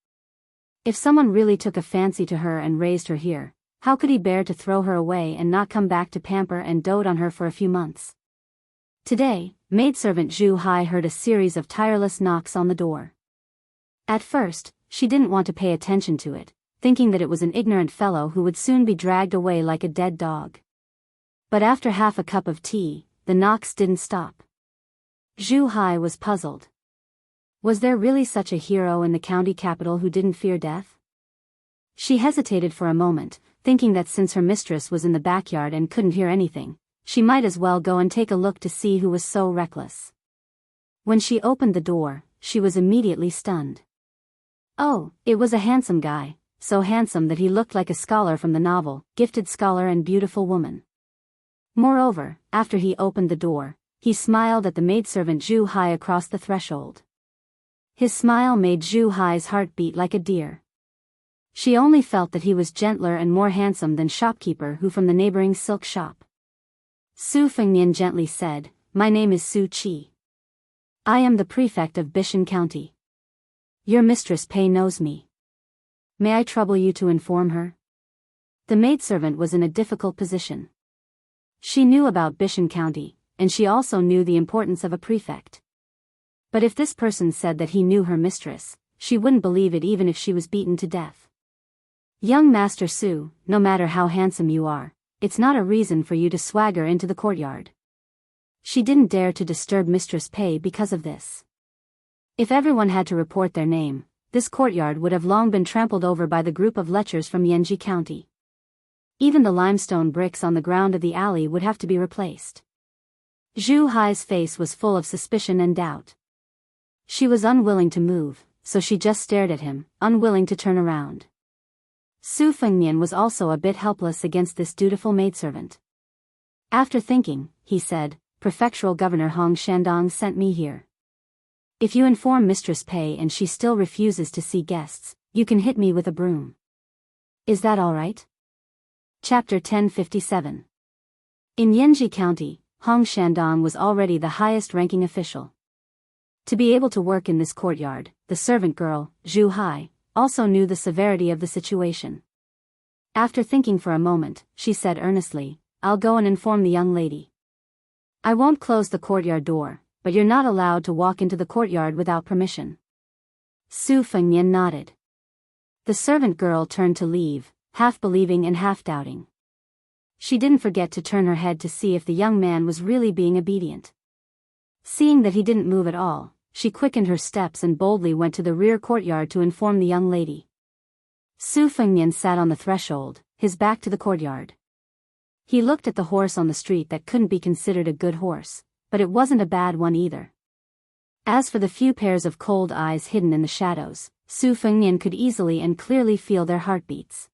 If someone really took a fancy to her and raised her here, how could he bear to throw her away and not come back to pamper and dote on her for a few months? Today, maidservant Zhu Hai heard a series of tireless knocks on the door. At first, she didn't want to pay attention to it, thinking that it was an ignorant fellow who would soon be dragged away like a dead dog. But after half a cup of tea, the knocks didn't stop. Zhu Hai was puzzled. Was there really such a hero in the county capital who didn't fear death? She hesitated for a moment, thinking that since her mistress was in the backyard and couldn't hear anything, she might as well go and take a look to see who was so reckless. When she opened the door, she was immediately stunned. Oh, it was a handsome guy, so handsome that he looked like a scholar from the novel, gifted scholar and beautiful woman. Moreover, after he opened the door, he smiled at the maidservant Zhu Hai across the threshold. His smile made Zhu Hai's heart beat like a deer. She only felt that he was gentler and more handsome than shopkeeper who from the neighboring silk shop. Su Fengnian gently said, "My name is Su Qi. I am the prefect of Bishan County. Your mistress Pei knows me. May I trouble you to inform her?" The maidservant was in a difficult position. She knew about Bishan County, and she also knew the importance of a prefect. But if this person said that he knew her mistress, she wouldn't believe it even if she was beaten to death. "Young Master Su, no matter how handsome you are, it's not a reason for you to swagger into the courtyard." She didn't dare to disturb Mistress Pei because of this. If everyone had to report their name, this courtyard would have long been trampled over by the group of lechers from Yanji County. Even the limestone bricks on the ground of the alley would have to be replaced. Zhu Hai's face was full of suspicion and doubt. She was unwilling to move, so she just stared at him, unwilling to turn around. Su Fengnian was also a bit helpless against this dutiful maidservant. After thinking, he said, "Prefectural Governor Hong Shandong sent me here. If you inform Mistress Pei and she still refuses to see guests, you can hit me with a broom. Is that all right?" Chapter 1057. In Yanji County, Hong Shandong was already the highest-ranking official. To be able to work in this courtyard, the servant girl, Zhu Hai, also knew the severity of the situation. After thinking for a moment, she said earnestly, "I'll go and inform the young lady. I won't close the courtyard door, but you're not allowed to walk into the courtyard without permission." Su Fengnian nodded. The servant girl turned to leave, half believing and half doubting. She didn't forget to turn her head to see if the young man was really being obedient. Seeing that he didn't move at all, she quickened her steps and boldly went to the rear courtyard to inform the young lady. Su Fengnian sat on the threshold, his back to the courtyard. He looked at the horse on the street that couldn't be considered a good horse, but it wasn't a bad one either. As for the few pairs of cold eyes hidden in the shadows, Su Fengnian could easily and clearly feel their heartbeats.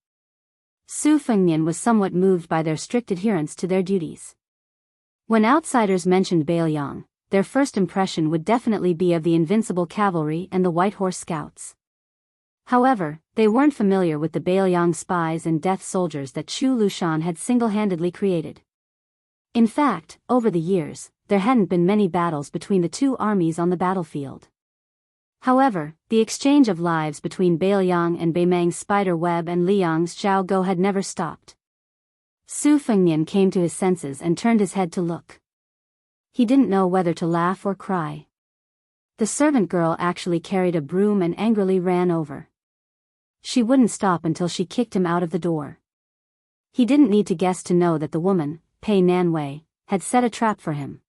Su Fengnian was somewhat moved by their strict adherence to their duties. When outsiders mentioned Bailiang, their first impression would definitely be of the invincible cavalry and the White Horse Scouts. However, they weren't familiar with the Bailiang spies and death soldiers that Chu Lushan had single-handedly created. In fact, over the years, there hadn't been many battles between the two armies on the battlefield. However, the exchange of lives between Bailiang and Beimang's spider web and Liang's Zhao Go had never stopped. Su Fengnian came to his senses and turned his head to look. He didn't know whether to laugh or cry. The servant girl actually carried a broom and angrily ran over. She wouldn't stop until she kicked him out of the door. He didn't need to guess to know that the woman, Pei Nanwei, had set a trap for him.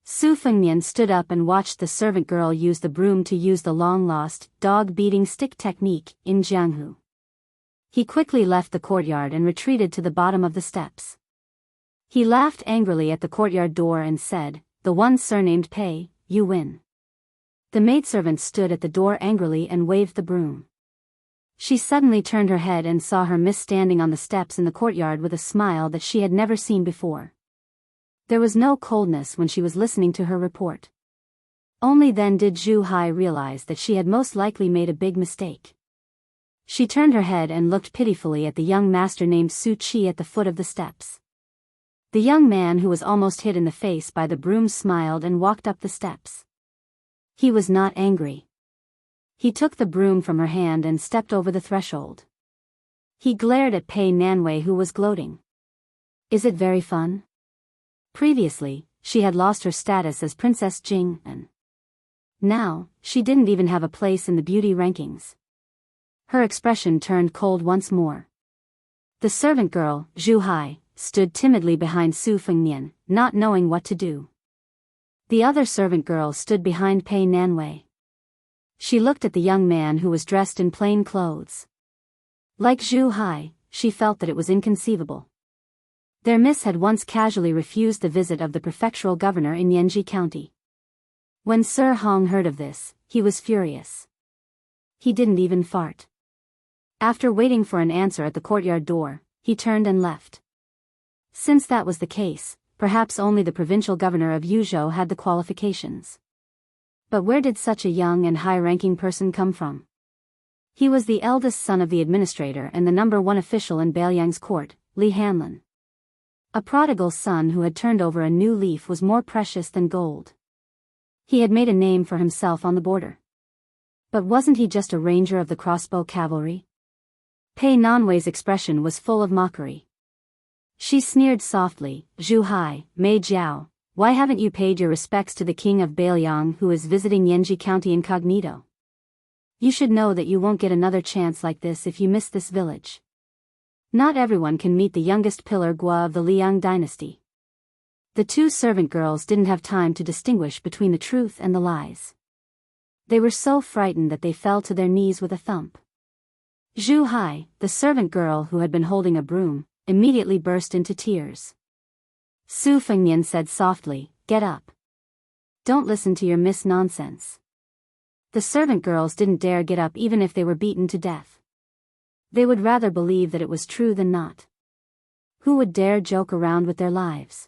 Su Fengnian stood up and watched the servant girl use the broom to use the long-lost, dog-beating stick technique in Jianghu. He quickly left the courtyard and retreated to the bottom of the steps. He laughed angrily at the courtyard door and said, "The one surnamed Pei, you win." The maidservant stood at the door angrily and waved the broom. She suddenly turned her head and saw her miss standing on the steps in the courtyard with a smile that she had never seen before. There was no coldness when she was listening to her report. Only then did Zhu Hai realize that she had most likely made a big mistake. She turned her head and looked pitifully at the young master named Su Qi at the foot of the steps. The young man who was almost hit in the face by the broom smiled and walked up the steps. He was not angry. He took the broom from her hand and stepped over the threshold. He glared at Pei Nanwei, who was gloating. Is it very fun? Previously, she had lost her status as Princess Jing, and now, she didn't even have a place in the beauty rankings. Her expression turned cold once more. The servant girl, Zhu Hai, stood timidly behind Su Fengnian, not knowing what to do. The other servant girl stood behind Pei Nanwei. She looked at the young man who was dressed in plain clothes. Like Zhu Hai, she felt that it was inconceivable. Their miss had once casually refused the visit of the prefectural governor in Yanji County. When Sir Hong heard of this, he was furious. He didn't even fart. After waiting for an answer at the courtyard door, he turned and left. Since that was the case, perhaps only the provincial governor of Yuzhou had the qualifications. But where did such a young and high-ranking person come from? He was the eldest son of the administrator and the #1 official in Bailiang's court, Li Hanlin. A prodigal son who had turned over a new leaf was more precious than gold. He had made a name for himself on the border. But wasn't he just a ranger of the crossbow cavalry? Pei Nanwei's expression was full of mockery. She sneered softly, Zhu Hai, Mei Jiao, why haven't you paid your respects to the king of Bailiang who is visiting Yanji County incognito? You should know that you won't get another chance like this if you miss this village. Not everyone can meet the youngest pillar Gua of the Liang dynasty. The two servant girls didn't have time to distinguish between the truth and the lies. They were so frightened that they fell to their knees with a thump. Zhu Hai, the servant girl who had been holding a broom, immediately burst into tears. Su Fengnian said softly, "Get up. Don't listen to your miss nonsense." The servant girls didn't dare get up even if they were beaten to death. They would rather believe that it was true than not. Who would dare joke around with their lives?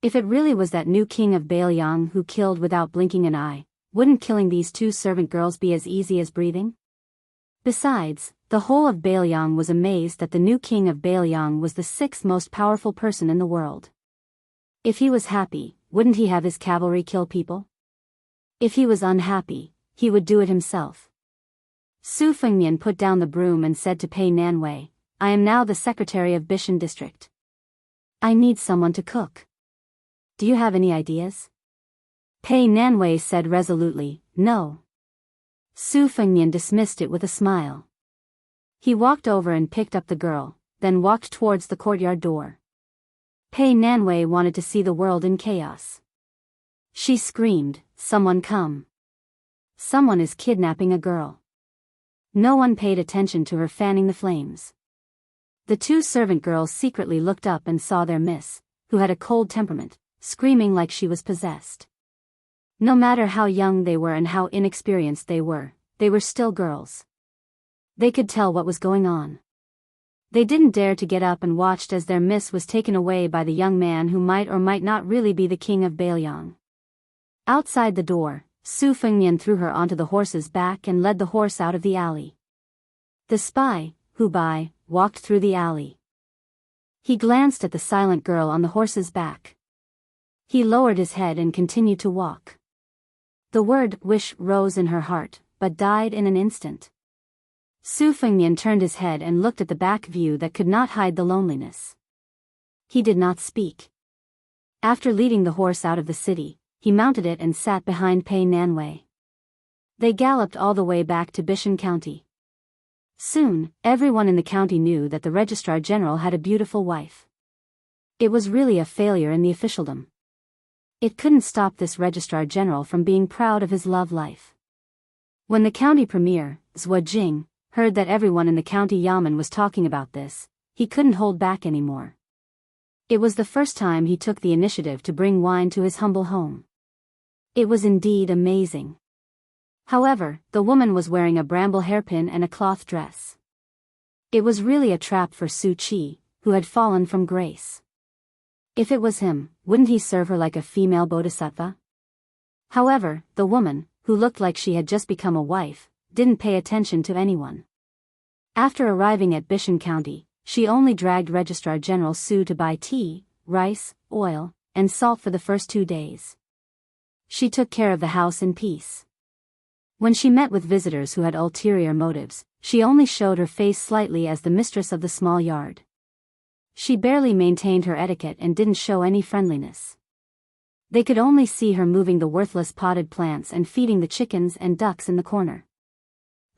If it really was that new king of Bailiang who killed without blinking an eye, wouldn't killing these two servant girls be as easy as breathing? Besides, the whole of Bailiang was amazed that the new king of Bailiang was the 6th most powerful person in the world. If he was happy, wouldn't he have his cavalry kill people? If he was unhappy, he would do it himself. Su Fengnian put down the broom and said to Pei Nanwei, "I am now the secretary of Bishan district. I need someone to cook. Do you have any ideas?" Pei Nanwei said resolutely, "No." Su Fengnian dismissed it with a smile. He walked over and picked up the girl, then walked towards the courtyard door. Pei Nanwei wanted to see the world in chaos. She screamed, "Someone come. Someone is kidnapping a girl." No one paid attention to her fanning the flames. The two servant girls secretly looked up and saw their miss, who had a cold temperament, screaming like she was possessed. No matter how young they were and how inexperienced they were still girls. They could tell what was going on. They didn't dare to get up and watched as their miss was taken away by the young man who might or might not really be the king of Bailiang. Outside the door, Su Fengnian threw her onto the horse's back and led the horse out of the alley. The spy, Hu Bai, walked through the alley. He glanced at the silent girl on the horse's back. He lowered his head and continued to walk. The word wish rose in her heart, but died in an instant. Su Fengnian turned his head and looked at the back view that could not hide the loneliness. He did not speak. After leading the horse out of the city, he mounted it and sat behind Pei Nanwei. They galloped all the way back to Bishan County. Soon, everyone in the county knew that the Registrar General had a beautiful wife. It was really a failure in the officialdom. It couldn't stop this Registrar General from being proud of his love life. When the county premier, Zhua Jing, heard that everyone in the county yamen was talking about this, he couldn't hold back anymore. It was the first time he took the initiative to bring wine to his humble home. It was indeed amazing. However, the woman was wearing a bramble hairpin and a cloth dress. It was really a trap for Su Qi, who had fallen from grace. If it was him, wouldn't he serve her like a female bodhisattva? However, the woman, who looked like she had just become a wife, didn't pay attention to anyone. After arriving at Bishan County, she only dragged Registrar General Su to buy tea, rice, oil, and salt for the first 2 days. She took care of the house in peace. When she met with visitors who had ulterior motives, she only showed her face slightly as the mistress of the small yard. She barely maintained her etiquette and didn't show any friendliness. They could only see her moving the worthless potted plants and feeding the chickens and ducks in the corner.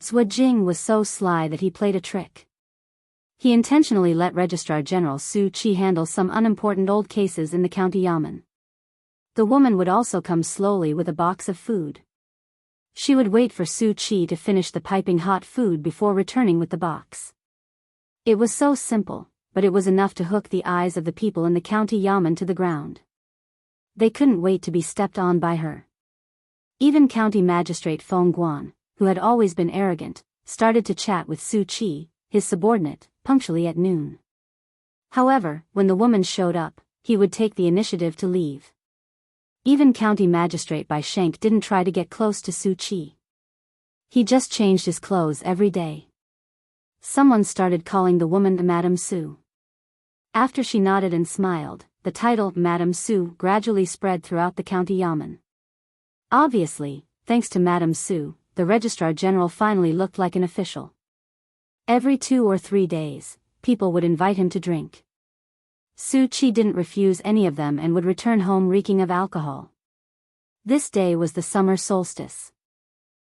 Zhuo Jing was so sly that he played a trick. He intentionally let Registrar General Su Qi handle some unimportant old cases in the county yamen. The woman would also come slowly with a box of food. She would wait for Su Qi to finish the piping hot food before returning with the box. It was so simple, but it was enough to hook the eyes of the people in the county yamen to the ground. They couldn't wait to be stepped on by her. Even County Magistrate Feng Guan, who had always been arrogant, started to chat with Su Qi, his subordinate, punctually at noon. However, when the woman showed up, he would take the initiative to leave. Even County Magistrate Bai Shank didn't try to get close to Su Qi. He just changed his clothes every day. Someone started calling the woman Madame Su. After she nodded and smiled, the title Madame Su gradually spread throughout the county yamen. Obviously, thanks to Madame Su, the Registrar General finally looked like an official. Every 2 or 3 days, people would invite him to drink. Su Qi didn't refuse any of them and would return home reeking of alcohol. This day was the summer solstice.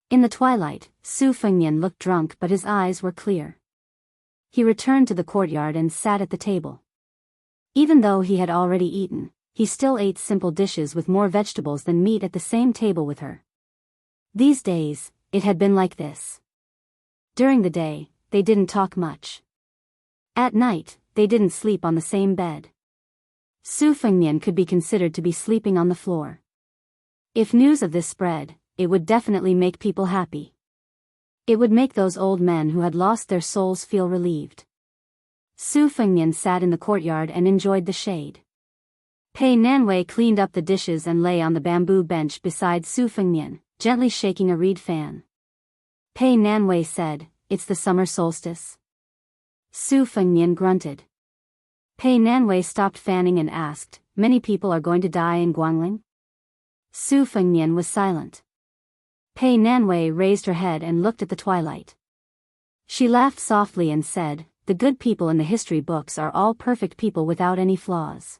In the twilight, Su Fengnian looked drunk but his eyes were clear. He returned to the courtyard and sat at the table. Even though he had already eaten, he still ate simple dishes with more vegetables than meat at the same table with her. These days, it had been like this. During the day, they didn't talk much. At night, they didn't sleep on the same bed. Su Fengnian could be considered to be sleeping on the floor. If news of this spread, it would definitely make people happy. It would make those old men who had lost their souls feel relieved. Su Fengnian sat in the courtyard and enjoyed the shade. Pei Nanwei cleaned up the dishes and lay on the bamboo bench beside Su Fengnian, gently shaking a reed fan. Pei Nanwei said, "It's the summer solstice." Su Fengnian grunted. Pei Nanwei stopped fanning and asked, "Many people are going to die in Guangling?" Su Fengnian was silent. Pei Nanwei raised her head and looked at the twilight. She laughed softly and said, "The good people in the history books are all perfect people without any flaws.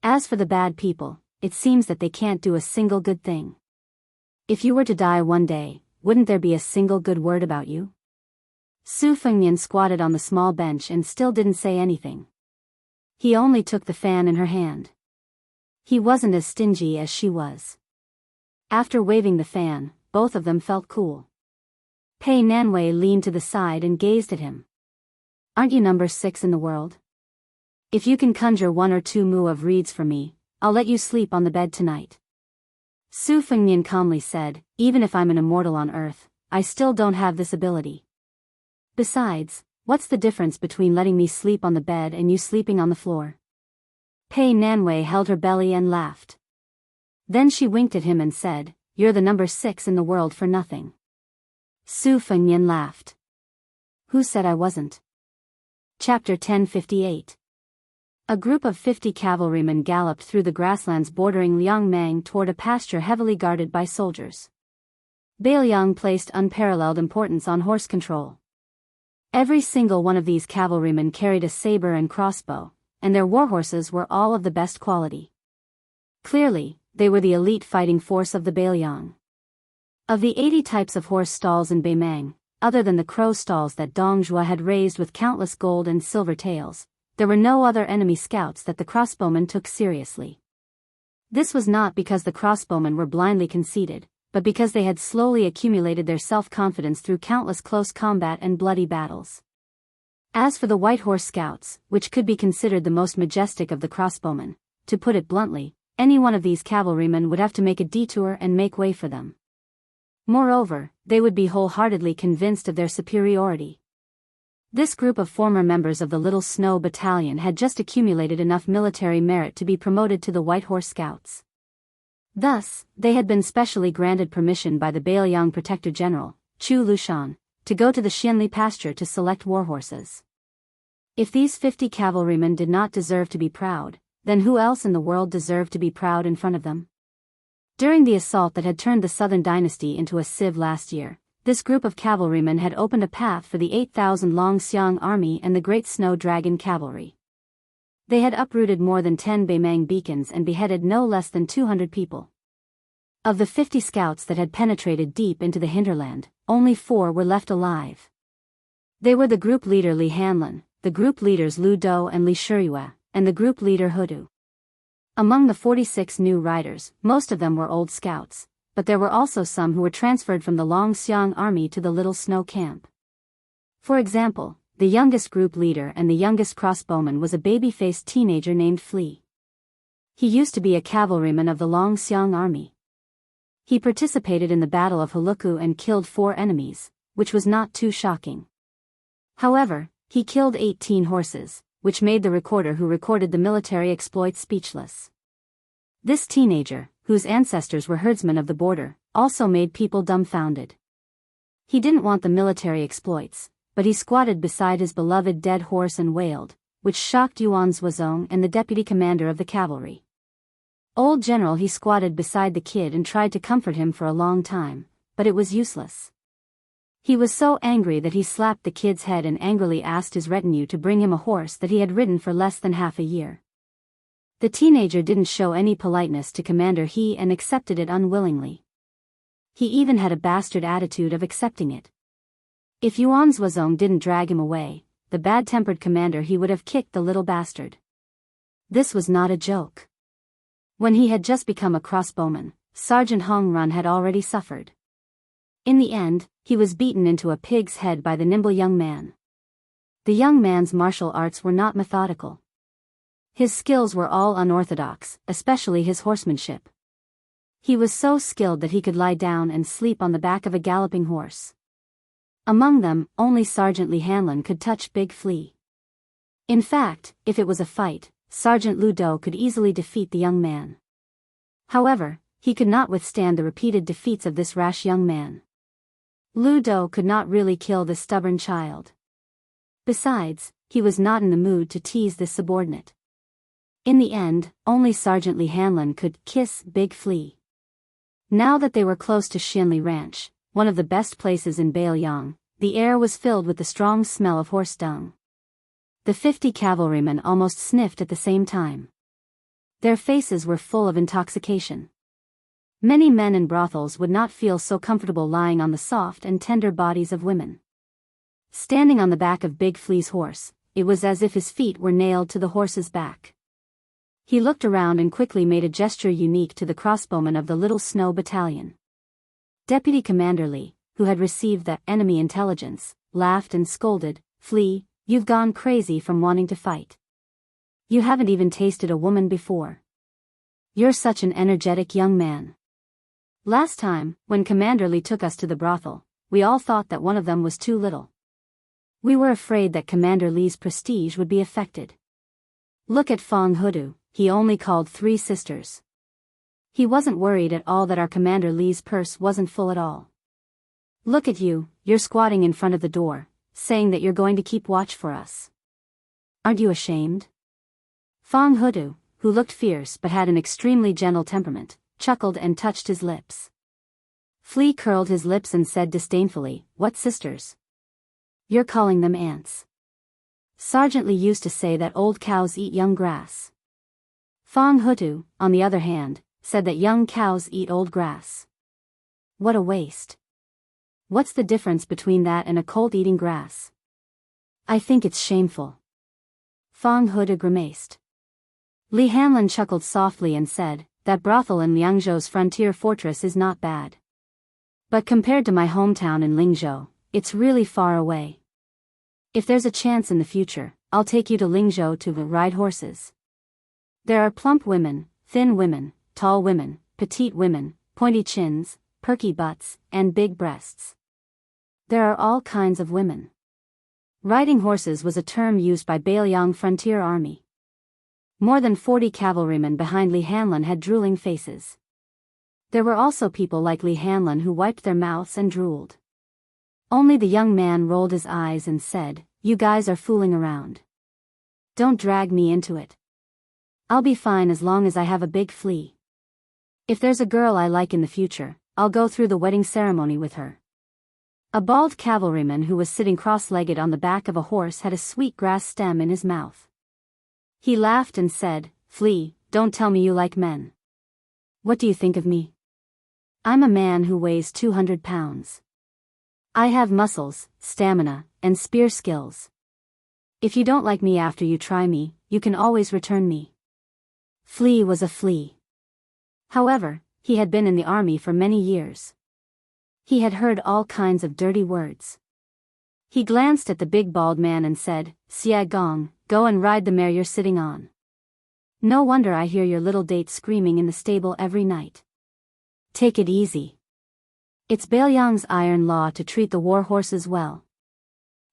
As for the bad people, it seems that they can't do a single good thing. If you were to die one day, wouldn't there be a single good word about you?" Su Fengnian squatted on the small bench and still didn't say anything. He only took the fan in her hand. He wasn't as stingy as she was. After waving the fan, both of them felt cool. Pei Nanwei leaned to the side and gazed at him. "Aren't you number 6 in the world? If you can conjure 1 or 2 mu of reeds for me, I'll let you sleep on the bed tonight." Su Fengnian calmly said, "Even if I'm an immortal on Earth, I still don't have this ability. Besides, what's the difference between letting me sleep on the bed and you sleeping on the floor?" Pei Nanwei held her belly and laughed. Then she winked at him and said, "You're the number 6 in the world for nothing." Su Fengnian laughed. "Who said I wasn't?" Chapter 1058. A group of 50 cavalrymen galloped through the grasslands bordering Liangmang toward a pasture heavily guarded by soldiers. Beiliang placed unparalleled importance on horse control. Every single one of these cavalrymen carried a saber and crossbow, and their warhorses were all of the best quality. Clearly, they were the elite fighting force of the Beiliang. Of the 80 types of horse stalls in Beimang, other than the crow stalls that Dong Zhuo had raised with countless gold and silver tails, there were no other enemy scouts that the crossbowmen took seriously. This was not because the crossbowmen were blindly conceited, but because they had slowly accumulated their self-confidence through countless close combat and bloody battles. As for the White Horse Scouts, which could be considered the most majestic of the crossbowmen, to put it bluntly, any one of these cavalrymen would have to make a detour and make way for them. Moreover, they would be wholeheartedly convinced of their superiority. This group of former members of the Little Snow Battalion had just accumulated enough military merit to be promoted to the White Horse Scouts. Thus, they had been specially granted permission by the Beiliang Protector General, Chu Lushan, to go to the Xianli pasture to select warhorses. If these 50 cavalrymen did not deserve to be proud, then who else in the world deserved to be proud in front of them? During the assault that had turned the southern dynasty into a sieve last year, this group of cavalrymen had opened a path for the 8,000-long Xiang army and the Great Snow Dragon cavalry. They had uprooted more than 10 Beimang beacons and beheaded no less than 200 people. Of the 50 scouts that had penetrated deep into the hinterland, only 4 were left alive. They were the group leader Li Hanlin, the group leaders Lu Dou and Li Shiyue, and the group leader Hudu. Among the 46 new riders, most of them were old scouts, but there were also some who were transferred from the Long Xiang army to the Little Snow camp. For example, the youngest group leader and the youngest crossbowman was a baby-faced teenager named Flea. He used to be a cavalryman of the Long Xiang army. He participated in the Battle of Huluku and killed 4 enemies, which was not too shocking. However, he killed 18 horses, which made the recorder who recorded the military exploits speechless. This teenager, whose ancestors were herdsmen of the border, also made people dumbfounded. He didn't want the military exploits, but he squatted beside his beloved dead horse and wailed, which shocked Yuan Zuozong and the deputy commander of the cavalry. Old General, he squatted beside the kid and tried to comfort him for a long time, but it was useless. He was so angry that he slapped the kid's head and angrily asked his retinue to bring him a horse that he had ridden for less than half a year. The teenager didn't show any politeness to Commander He and accepted it unwillingly. He even had a bastard attitude of accepting it. If Yuan Zuozong didn't drag him away, the bad-tempered commander he would have kicked the little bastard. This was not a joke. When he had just become a crossbowman, Sergeant Hong Run had already suffered. In the end, he was beaten into a pig's head by the nimble young man. The young man's martial arts were not methodical. His skills were all unorthodox, especially his horsemanship. He was so skilled that he could lie down and sleep on the back of a galloping horse. Among them, only Sergeant Li Hanlin could touch Big Flea. In fact, if it was a fight, Sergeant Lu Dou could easily defeat the young man. However, he could not withstand the repeated defeats of this rash young man. Lu Dou could not really kill this stubborn child. Besides, he was not in the mood to tease this subordinate. In the end, only Sergeant Li Hanlin could kiss Big Flea. Now that they were close to Xianli Ranch, one of the best places in Bailiang, the air was filled with the strong smell of horse dung. The 50 cavalrymen almost sniffed at the same time. Their faces were full of intoxication. Many men in brothels would not feel so comfortable lying on the soft and tender bodies of women. Standing on the back of Big Flea's horse, it was as if his feet were nailed to the horse's back. He looked around and quickly made a gesture unique to the crossbowmen of the Little Snow Battalion. Deputy Commander Li, who had received the enemy intelligence, laughed and scolded, "Flea, you've gone crazy from wanting to fight. You haven't even tasted a woman before. You're such an energetic young man. Last time, when Commander Li took us to the brothel, we all thought that one of them was too little. We were afraid that Commander Li's prestige would be affected. Look at Fong Hudu, he only called 3 sisters. He wasn't worried at all that our Commander Li's purse wasn't full at all. Look at you, you're squatting in front of the door, saying that you're going to keep watch for us. Aren't you ashamed?" Fong Hudu, who looked fierce but had an extremely gentle temperament, chuckled and touched his lips. Flea curled his lips and said disdainfully, "What sisters? You're calling them ants. Sergeant Li used to say that old cows eat young grass." Fong Hutu, on the other hand, said that young cows eat old grass. What a waste. What's the difference between that and a colt eating grass? I think it's shameful. Fong Hutu grimaced. Li Hanlin chuckled softly and said, "That brothel in Liangzhou's frontier fortress is not bad. But compared to my hometown in Lingzhou, it's really far away. If there's a chance in the future, I'll take you to Lingzhou to ride horses. There are plump women, thin women, tall women, petite women, pointy chins, perky butts, and big breasts. There are all kinds of women." Riding horses was a term used by Bailiang Frontier Army. More than 40 cavalrymen behind Li Hanlin had drooling faces. There were also people like Li Hanlin who wiped their mouths and drooled. Only the young man rolled his eyes and said, "You guys are fooling around. Don't drag me into it. I'll be fine as long as I have a big flea. If there's a girl I like in the future, I'll go through the wedding ceremony with her. A bald cavalryman who was sitting cross-legged on the back of a horse had a sweet grass stem in his mouth. He laughed and said, "Flea, don't tell me you like men. What do you think of me? I'm a man who weighs 200 pounds. I have muscles, stamina, and spear skills. If you don't like me after you try me, you can always return me." Flea was a flea. However, he had been in the army for many years. He had heard all kinds of dirty words. He glanced at the big bald man and said, "Xia Gong, go and ride the mare you're sitting on. No wonder I hear your little date screaming in the stable every night. Take it easy. It's Bailiang's iron law to treat the war horses well.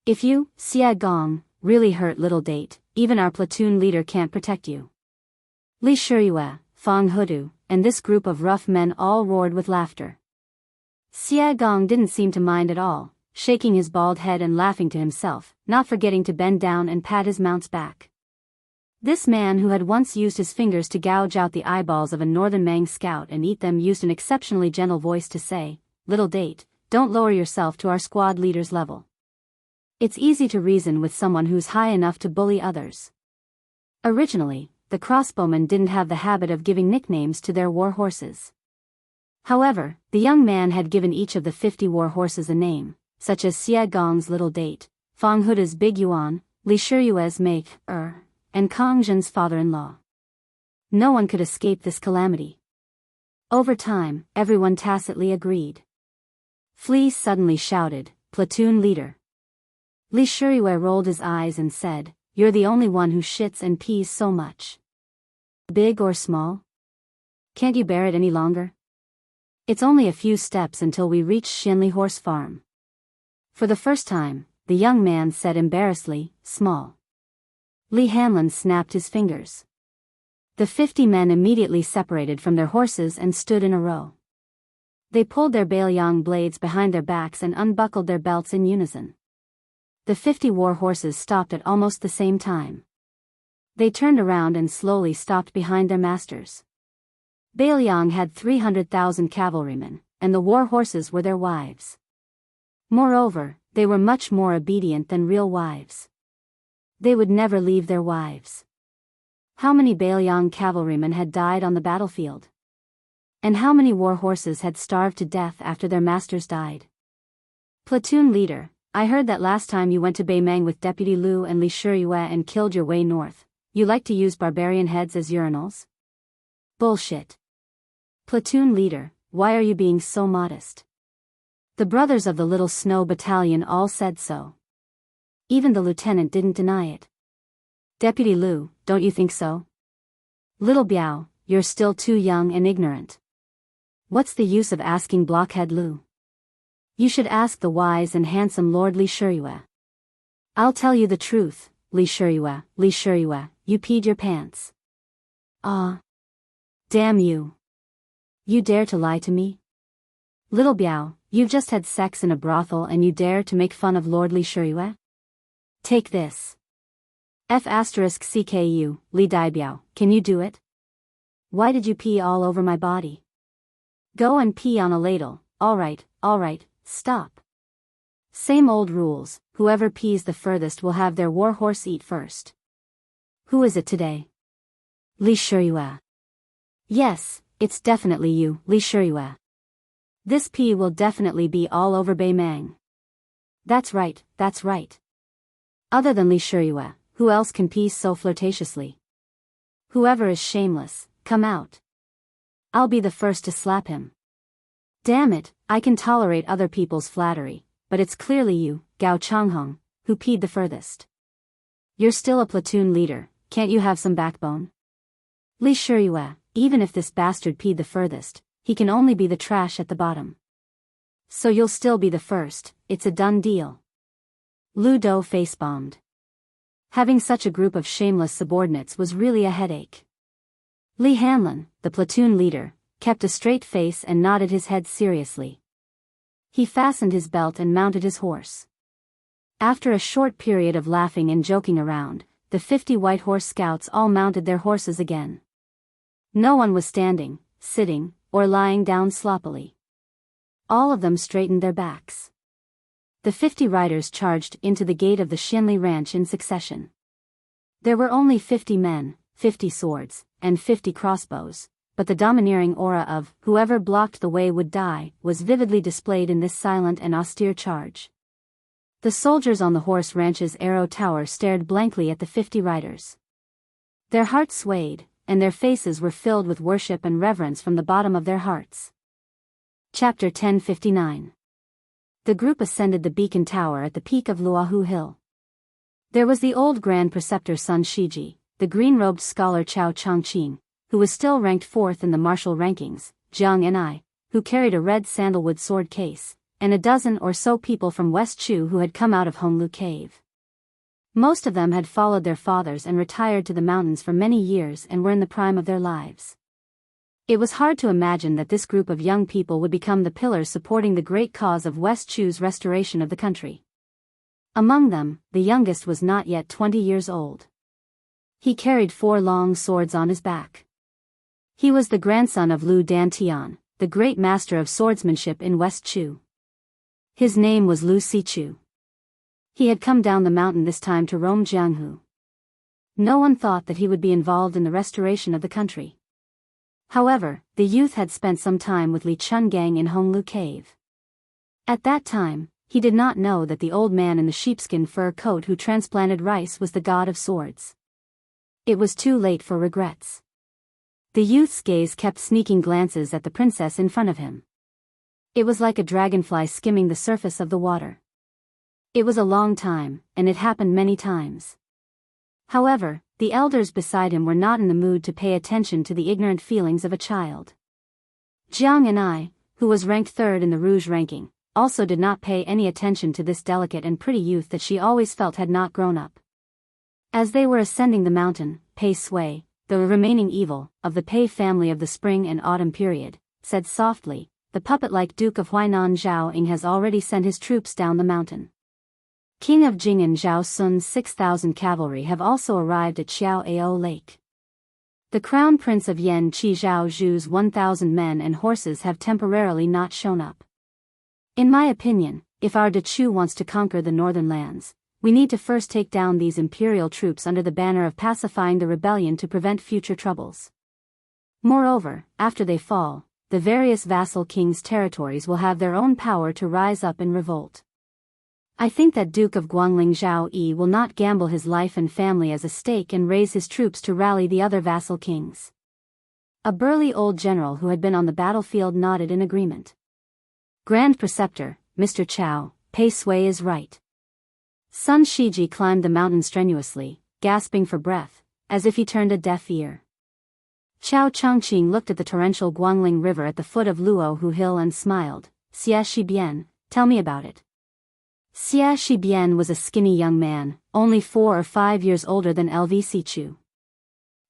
If you, Xia Gong, really hurt little date, even our platoon leader can't protect you." Li Shiyue, Fang Hudu, and this group of rough men all roared with laughter. Xia Gong didn't seem to mind at all, shaking his bald head and laughing to himself, not forgetting to bend down and pat his mount's back. This man who had once used his fingers to gouge out the eyeballs of a northern Mang scout and eat them used an exceptionally gentle voice to say, "Little date, don't lower yourself to our squad leader's level. It's easy to reason with someone who's high enough to bully others." Originally, the crossbowmen didn't have the habit of giving nicknames to their war horses. However, the young man had given each of the 50 war horses a name, such as Xia Gong's Little Date, Fang Huda's Big Yuan, Li Shiyue's Make, and Kang Zhen's father-in-law. No one could escape this calamity. Over time, everyone tacitly agreed. Flea suddenly shouted, "Platoon leader." Li Shiyue rolled his eyes and said, "You're the only one who shits and pees so much. Big or small? Can't you bear it any longer? It's only a few steps until we reach Shinli Horse Farm." For the first time, the young man said embarrassedly, "Small." Li Hanlon snapped his fingers. The 50 men immediately separated from their horses and stood in a row. They pulled their Bailiang blades behind their backs and unbuckled their belts in unison. The 50 war horses stopped at almost the same time. They turned around and slowly stopped behind their masters. Bailiang had 300,000 cavalrymen, and the war horses were their wives. Moreover, they were much more obedient than real wives. They would never leave their wives. How many Bailiang cavalrymen had died on the battlefield? And how many war horses had starved to death after their masters died? "Platoon leader, I heard that last time you went to Beimang with Deputy Lu and Li Shiyue and killed your way north, you like to use barbarian heads as urinals?" Bullshit. "Platoon leader, why are you being so modest?" The brothers of the Little Snow Battalion all said so. Even the lieutenant didn't deny it. "Deputy Lu, don't you think so?" "Little Biao, you're still too young and ignorant. What's the use of asking blockhead Lu? You should ask the wise and handsome Lord Li Shiyue." "I'll tell you the truth, Li Shiyue, you peed your pants." "Ah. Damn you. You dare to lie to me? Little Biao, you've just had sex in a brothel and you dare to make fun of Lord Li Shiyue? Take this. F*CKU, Li Daibiao, can you do it? Why did you pee all over my body? Go and pee on a ladle, alright, stop. Same old rules, whoever pees the furthest will have their war horse eat first. Who is it today? Li Shiyue. Yes, it's definitely you, Li Shiyue. This pee will definitely be all over Beimang. That's right. Other than Li Shiyue, who else can pee so flirtatiously? Whoever is shameless, come out. I'll be the first to slap him. Damn it, I can tolerate other people's flattery, but it's clearly you, Gao Changhong, who peed the furthest. You're still a platoon leader, can't you have some backbone? Li Shiyue, even if this bastard peed the furthest, he can only be the trash at the bottom. So you'll still be the first, it's a done deal. Lu Do face-bombed. Having such a group of shameless subordinates was really a headache. Li Hanlon, the platoon leader, kept a straight face and nodded his head seriously. He fastened his belt and mounted his horse. After a short period of laughing and joking around, the 50 white horse scouts all mounted their horses again. No one was standing, sitting, or lying down sloppily. All of them straightened their backs. The 50 riders charged into the gate of the Xianli ranch in succession. There were only 50 men, 50 swords, and 50 crossbows, but the domineering aura of whoever blocked the way would die was vividly displayed in this silent and austere charge. The soldiers on the horse ranch's arrow tower stared blankly at the 50 riders. Their hearts swayed, and their faces were filled with worship and reverence from the bottom of their hearts. Chapter 1059. The group ascended the beacon tower at the peak of Luohu Hill. There was the old Grand Preceptor Sun Shiji, the green-robed scholar Chao Changqing, who was still ranked 4th in the martial rankings, Jianghu, who carried a red sandalwood sword case, and a dozen or so people from West Chu who had come out of Honglu Cave. Most of them had followed their fathers and retired to the mountains for many years and were in the prime of their lives. It was hard to imagine that this group of young people would become the pillars supporting the great cause of West Chu's restoration of the country. Among them, the youngest was not yet 20 years old. He carried 4 long swords on his back. He was the grandson of Lu Dantian, the great master of swordsmanship in West Chu. His name was Lu Sichu. He had come down the mountain this time to roam Jianghu. No one thought that he would be involved in the restoration of the country. However, the youth had spent some time with Li Chungang in Honglu Cave. At that time, he did not know that the old man in the sheepskin fur coat who transplanted rice was the god of swords. It was too late for regrets. The youth's gaze kept sneaking glances at the princess in front of him. It was like a dragonfly skimming the surface of the water. It was a long time, and it happened many times. However, the elders beside him were not in the mood to pay attention to the ignorant feelings of a child. Jianghu, who was ranked 3rd in the Rouge ranking, also did not pay any attention to this delicate and pretty youth that she always felt had not grown up. As they were ascending the mountain, Pei Sui, the remaining evil of the Pei family of the spring and autumn period, said softly, "The puppet-like Duke of Huainan Zhao Ying has already sent his troops down the mountain. King of Jing and Zhao Sun's 6,000 cavalry have also arrived at Xiao Ao Lake. The crown prince of Yan Qi Zhao Zhu's 1,000 men and horses have temporarily not shown up. In my opinion, if our Dechu wants to conquer the northern lands, we need to first take down these imperial troops under the banner of pacifying the rebellion to prevent future troubles. Moreover, after they fall, the various vassal kings' territories will have their own power to rise up in revolt. I think that Duke of Guangling Zhao Yi will not gamble his life and family as a stake and raise his troops to rally the other vassal kings." A burly old general who had been on the battlefield nodded in agreement. "Grand Preceptor, Mr. Chao, Pei Sui is right." Sun Shiji climbed the mountain strenuously, gasping for breath, as if he turned a deaf ear. Chao Changqing looked at the torrential Guangling River at the foot of Luohu Hill and smiled. "Xia Shibian, tell me about it." Xia Shibian was a skinny young man, only 4 or 5 years older than Lv Sichu.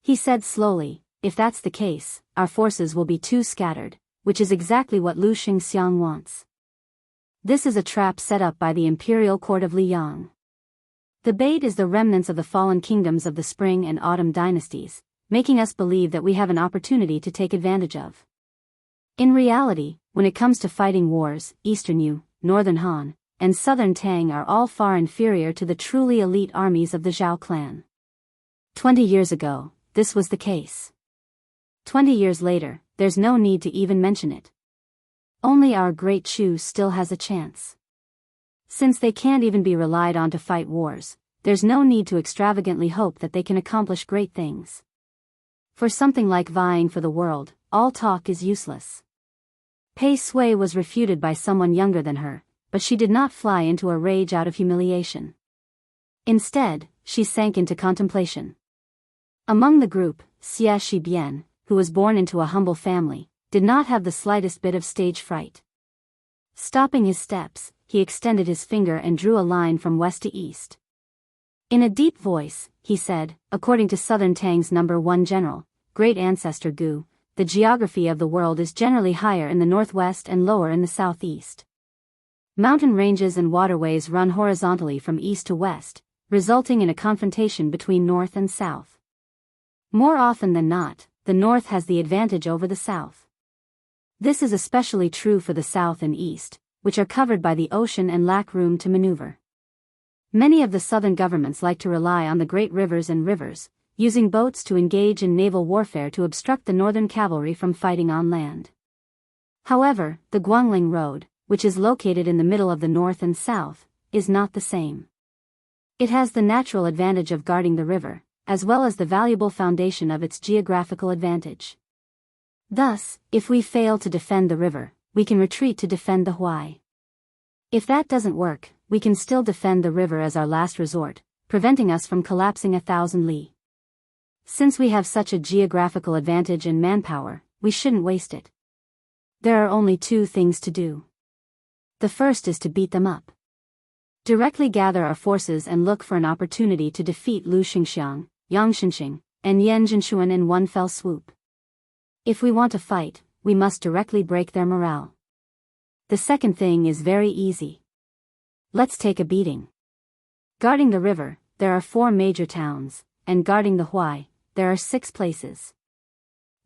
He said slowly, "If that's the case, our forces will be too scattered, which is exactly what Lu Xingxiang wants. This is a trap set up by the imperial court of Liang. The bait is the remnants of the fallen kingdoms of the spring and autumn dynasties, making us believe that we have an opportunity to take advantage of. In reality, when it comes to fighting wars, Eastern Yu, Northern Han, and Southern Tang are all far inferior to the truly elite armies of the Zhao clan. 20 years ago, this was the case. 20 years later, there's no need to even mention it. Only our great Chu still has a chance. Since they can't even be relied on to fight wars, there's no need to extravagantly hope that they can accomplish great things. For something like vying for the world, all talk is useless." Pei Sui was refuted by someone younger than her, but she did not fly into a rage out of humiliation. Instead, she sank into contemplation. Among the group, Xia Shibian, who was born into a humble family, did not have the slightest bit of stage fright. Stopping his steps, he extended his finger and drew a line from west to east. In a deep voice, he said, "According to Southern Tang's #1 general, Great Ancestor Gu, the geography of the world is generally higher in the northwest and lower in the southeast. Mountain ranges and waterways run horizontally from east to west, resulting in a confrontation between North and South. More often than not, the North has the advantage over the South. This is especially true for the South and East, which are covered by the ocean and lack room to maneuver. Many of the southern governments like to rely on the great rivers and rivers, using boats to engage in naval warfare to obstruct the northern cavalry from fighting on land. However, the Guangling Road, which is located in the middle of the North and South, is not the same. It has the natural advantage of guarding the river, as well as the valuable foundation of its geographical advantage. Thus, if we fail to defend the river, we can retreat to defend the Huai. If that doesn't work, we can still defend the river as our last resort, preventing us from collapsing 1,000 li. Since we have such a geographical advantage and manpower, we shouldn't waste it. There are only two things to do. The first is to beat them up. Directly gather our forces and look for an opportunity to defeat Lu Xingxiang, Yang Xinxing, and Yan Jinshuan in one fell swoop. If we want to fight, we must directly break their morale. The second thing is very easy. Let's take a beating. Guarding the river, there are 4 major towns, and guarding the Huai, there are 6 places.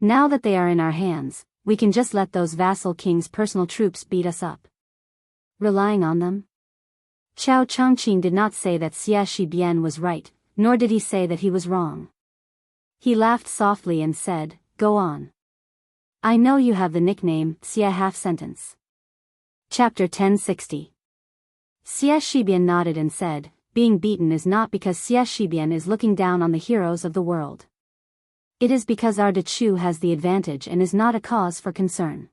Now that they are in our hands, we can just let those vassal kings' personal troops beat us up. Relying on them? Qiao Changqing did not say that Xia Shibian was right, nor did he say that he was wrong. He laughed softly and said, "Go on. I know you have the nickname Xia half-sentence." Chapter 1060. Xia Shibian nodded and said, "Being beaten is not because Xia Shibian is looking down on the heroes of the world. It is because our Dechu has the advantage and is not a cause for concern."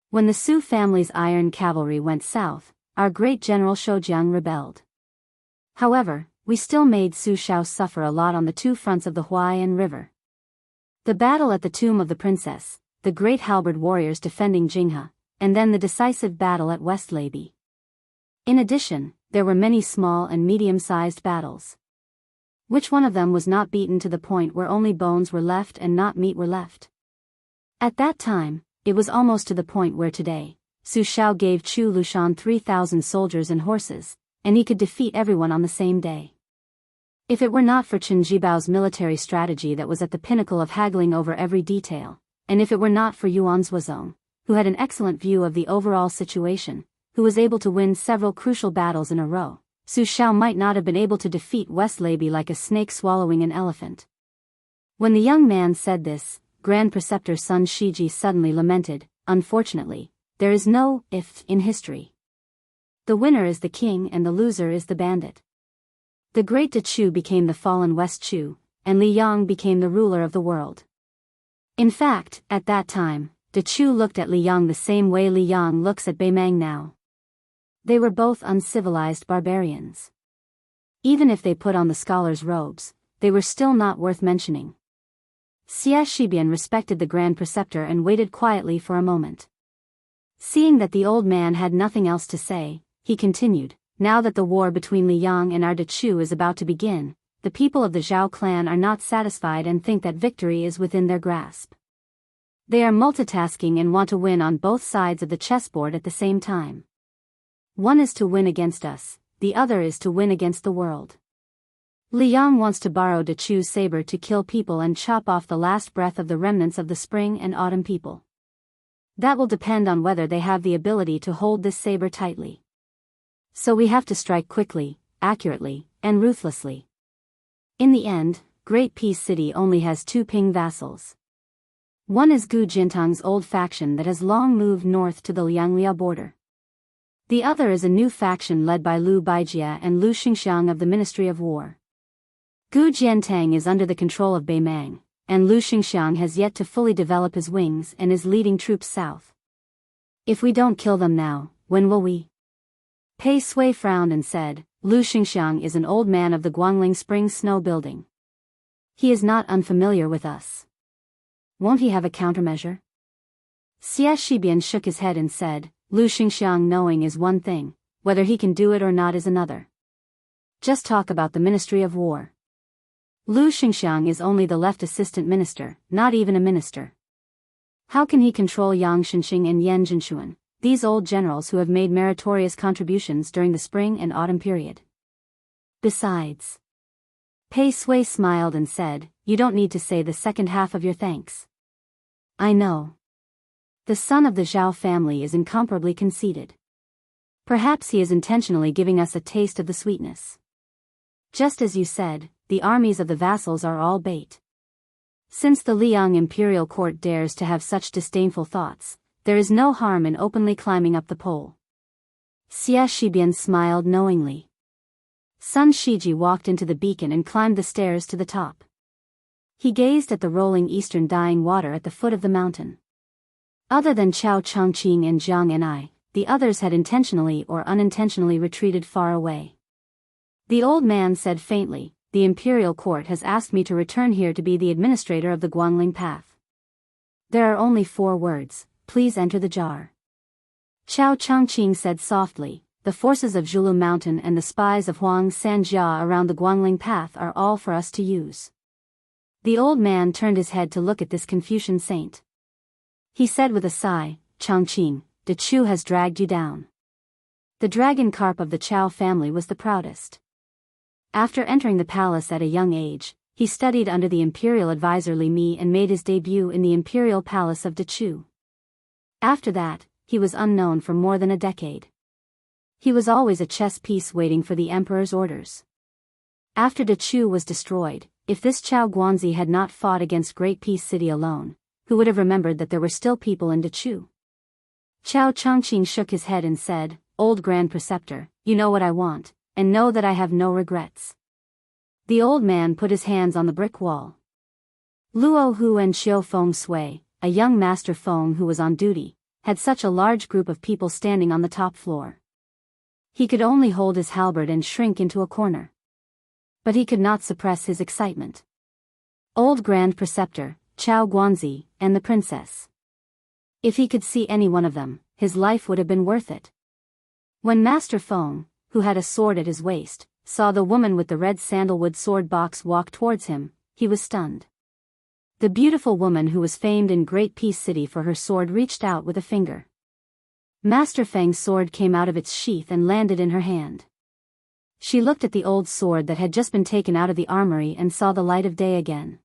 When the Su family's iron cavalry went south, our great general Shoujiang rebelled. However, we still made Su Shao suffer a lot on the 2 fronts of the Huai and river. The battle at the tomb of the princess, the great halberd warriors defending Jianghu, and then the decisive battle at West Leibi. In addition, there were many small and medium-sized battles. Which one of them was not beaten to the point where only bones were left and not meat were left? At that time, it was almost to the point where today, Su Shao gave Chu Lushan 3,000 soldiers and horses, and he could defeat everyone on the same day. If it were not for Chen Jibao's military strategy that was at the pinnacle of haggling over every detail, and if it were not for Yuan Zuozong, who had an excellent view of the overall situation, who was able to win several crucial battles in a row, Su Shao might not have been able to defeat West Leibi like a snake swallowing an elephant. When the young man said this, Grand Preceptor Sun Shiji suddenly lamented, "Unfortunately, there is no if in history. The winner is the king and the loser is the bandit." The great Dechu became the fallen West Chu, and Li Yang became the ruler of the world. In fact, at that time, Dechu looked at Li Yang the same way Li Yang looks at Beimang now. They were both uncivilized barbarians. Even if they put on the scholar's robes, they were still not worth mentioning. Xia Shibian respected the Grand Preceptor and waited quietly for a moment. Seeing that the old man had nothing else to say, he continued, "Now that the war between Li Yang and our Dechu is about to begin, the people of the Zhao clan are not satisfied and think that victory is within their grasp. They are multitasking and want to win on both sides of the chessboard at the same time. One is to win against us, the other is to win against the world. Li Yang wants to borrow Dechu's saber to kill people and chop off the last breath of the remnants of the spring and autumn people. That will depend on whether they have the ability to hold this saber tightly. So we have to strike quickly, accurately, and ruthlessly. In the end, Great Peace City only has 2 Ping vassals. One is Gu Jintang's old faction that has long moved north to the Lianglia border. The other is a new faction led by Lu Baijia and Lu Xingxiang of the Ministry of War. Gu Jiantang is under the control of Beimang, and Lu Xingxiang has yet to fully develop his wings and is leading troops south. If we don't kill them now, when will we? Pei Sui frowned and said, "Lu Xingxiang is an old man of the Guangling Spring Snow Building. He is not unfamiliar with us. Won't he have a countermeasure?" Xia Shibian shook his head and said, "Lu Xingxiang knowing is one thing, whether he can do it or not is another. Just talk about the Ministry of War. Lu Xingxiang is only the left assistant minister, not even a minister. How can he control Yang Xinxing and Yan Jinshuan, these old generals who have made meritorious contributions during the spring and autumn period? Besides. Pei Sui smiled and said, you don't need to say the second half of your thanks. I know. The son of the Zhao family is incomparably conceited. Perhaps he is intentionally giving us a taste of the sweetness. Just as you said, the armies of the vassals are all bait. Since the Liang imperial court dares to have such disdainful thoughts, there is no harm in openly climbing up the pole. Xie Shibian smiled knowingly. Sun Shiji walked into the beacon and climbed the stairs to the top. He gazed at the rolling eastern dying water at the foot of the mountain. Other than Chao Changqing and Jiang and I, the others had intentionally or unintentionally retreated far away. The old man said faintly, the imperial court has asked me to return here to be the administrator of the Guangling path. There are only 4 words, please enter the jar. Chao Changqing said softly, the forces of Zhulu Mountain and the spies of Huang Sanjia around the Guangling path are all for us to use. The old man turned his head to look at this Confucian saint. He said with a sigh, Changqing, the Chu has dragged you down. The dragon carp of the Chao family was the proudest. After entering the palace at a young age, he studied under the imperial advisor Li Mi and made his debut in the imperial palace of Dechu. After that, he was unknown for more than a decade. He was always a chess piece waiting for the emperor's orders. After Dechu was destroyed, if this Chao Guanzi had not fought against Great Peace City alone, who would have remembered that there were still people in Dechu? Chao Changqing shook his head and said, Old Grand Preceptor, you know what I want, and know that I have no regrets. The old man put his hands on the brick wall. Luo Hu and Xiao Feng Sui, a young master Feng who was on duty, had such a large group of people standing on the top floor. He could only hold his halberd and shrink into a corner. But he could not suppress his excitement. Old Grand Preceptor, Chao Guanzi, and the princess. If he could see any one of them, his life would have been worth it. When Master Feng, who had a sword at his waist, saw the woman with the red sandalwood sword box walk towards him, he was stunned. The beautiful woman who was famed in Great Peace City for her sword reached out with a finger. Master Feng's sword came out of its sheath and landed in her hand. She looked at the old sword that had just been taken out of the armory and saw the light of day again.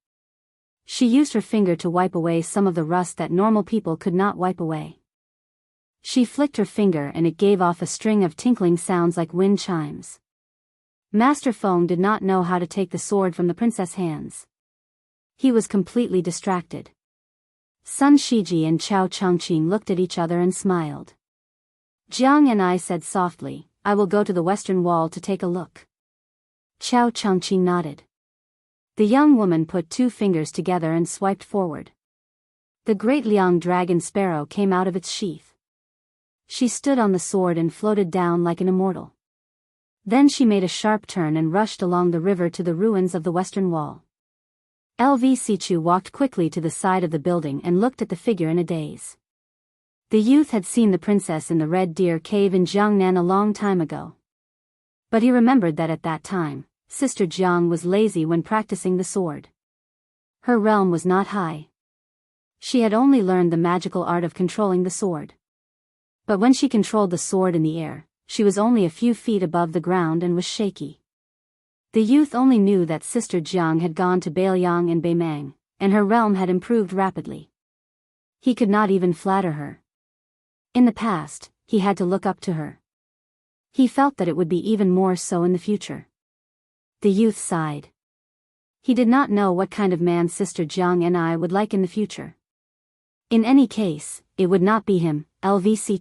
She used her finger to wipe away some of the rust that normal people could not wipe away. She flicked her finger and it gave off a string of tinkling sounds like wind chimes. Master Feng did not know how to take the sword from the princess' hands. He was completely distracted. Sun Shiji and Chao Changqing looked at each other and smiled. Jiang and I said softly, I will go to the western wall to take a look. Chao Changqing nodded. The young woman put 2 fingers together and swiped forward. The great Liang dragon sparrow came out of its sheath. She stood on the sword and floated down like an immortal. Then she made a sharp turn and rushed along the river to the ruins of the western wall. LV Sichu walked quickly to the side of the building and looked at the figure in a daze. The youth had seen the princess in the Red Deer Cave in Jiangnan a long time ago. But he remembered that at that time, Sister Jiang was lazy when practicing the sword. Her realm was not high. She had only learned the magical art of controlling the sword. But when she controlled the sword in the air, she was only a few feet above the ground and was shaky. The youth only knew that Sister Jiang had gone to Beiliang and Beimang, and her realm had improved rapidly. He could not even flatter her. In the past, he had to look up to her. He felt that it would be even more so in the future. The youth sighed. He did not know what kind of man Sister Jiang and I would like in the future. In any case, it would not be him, LVC.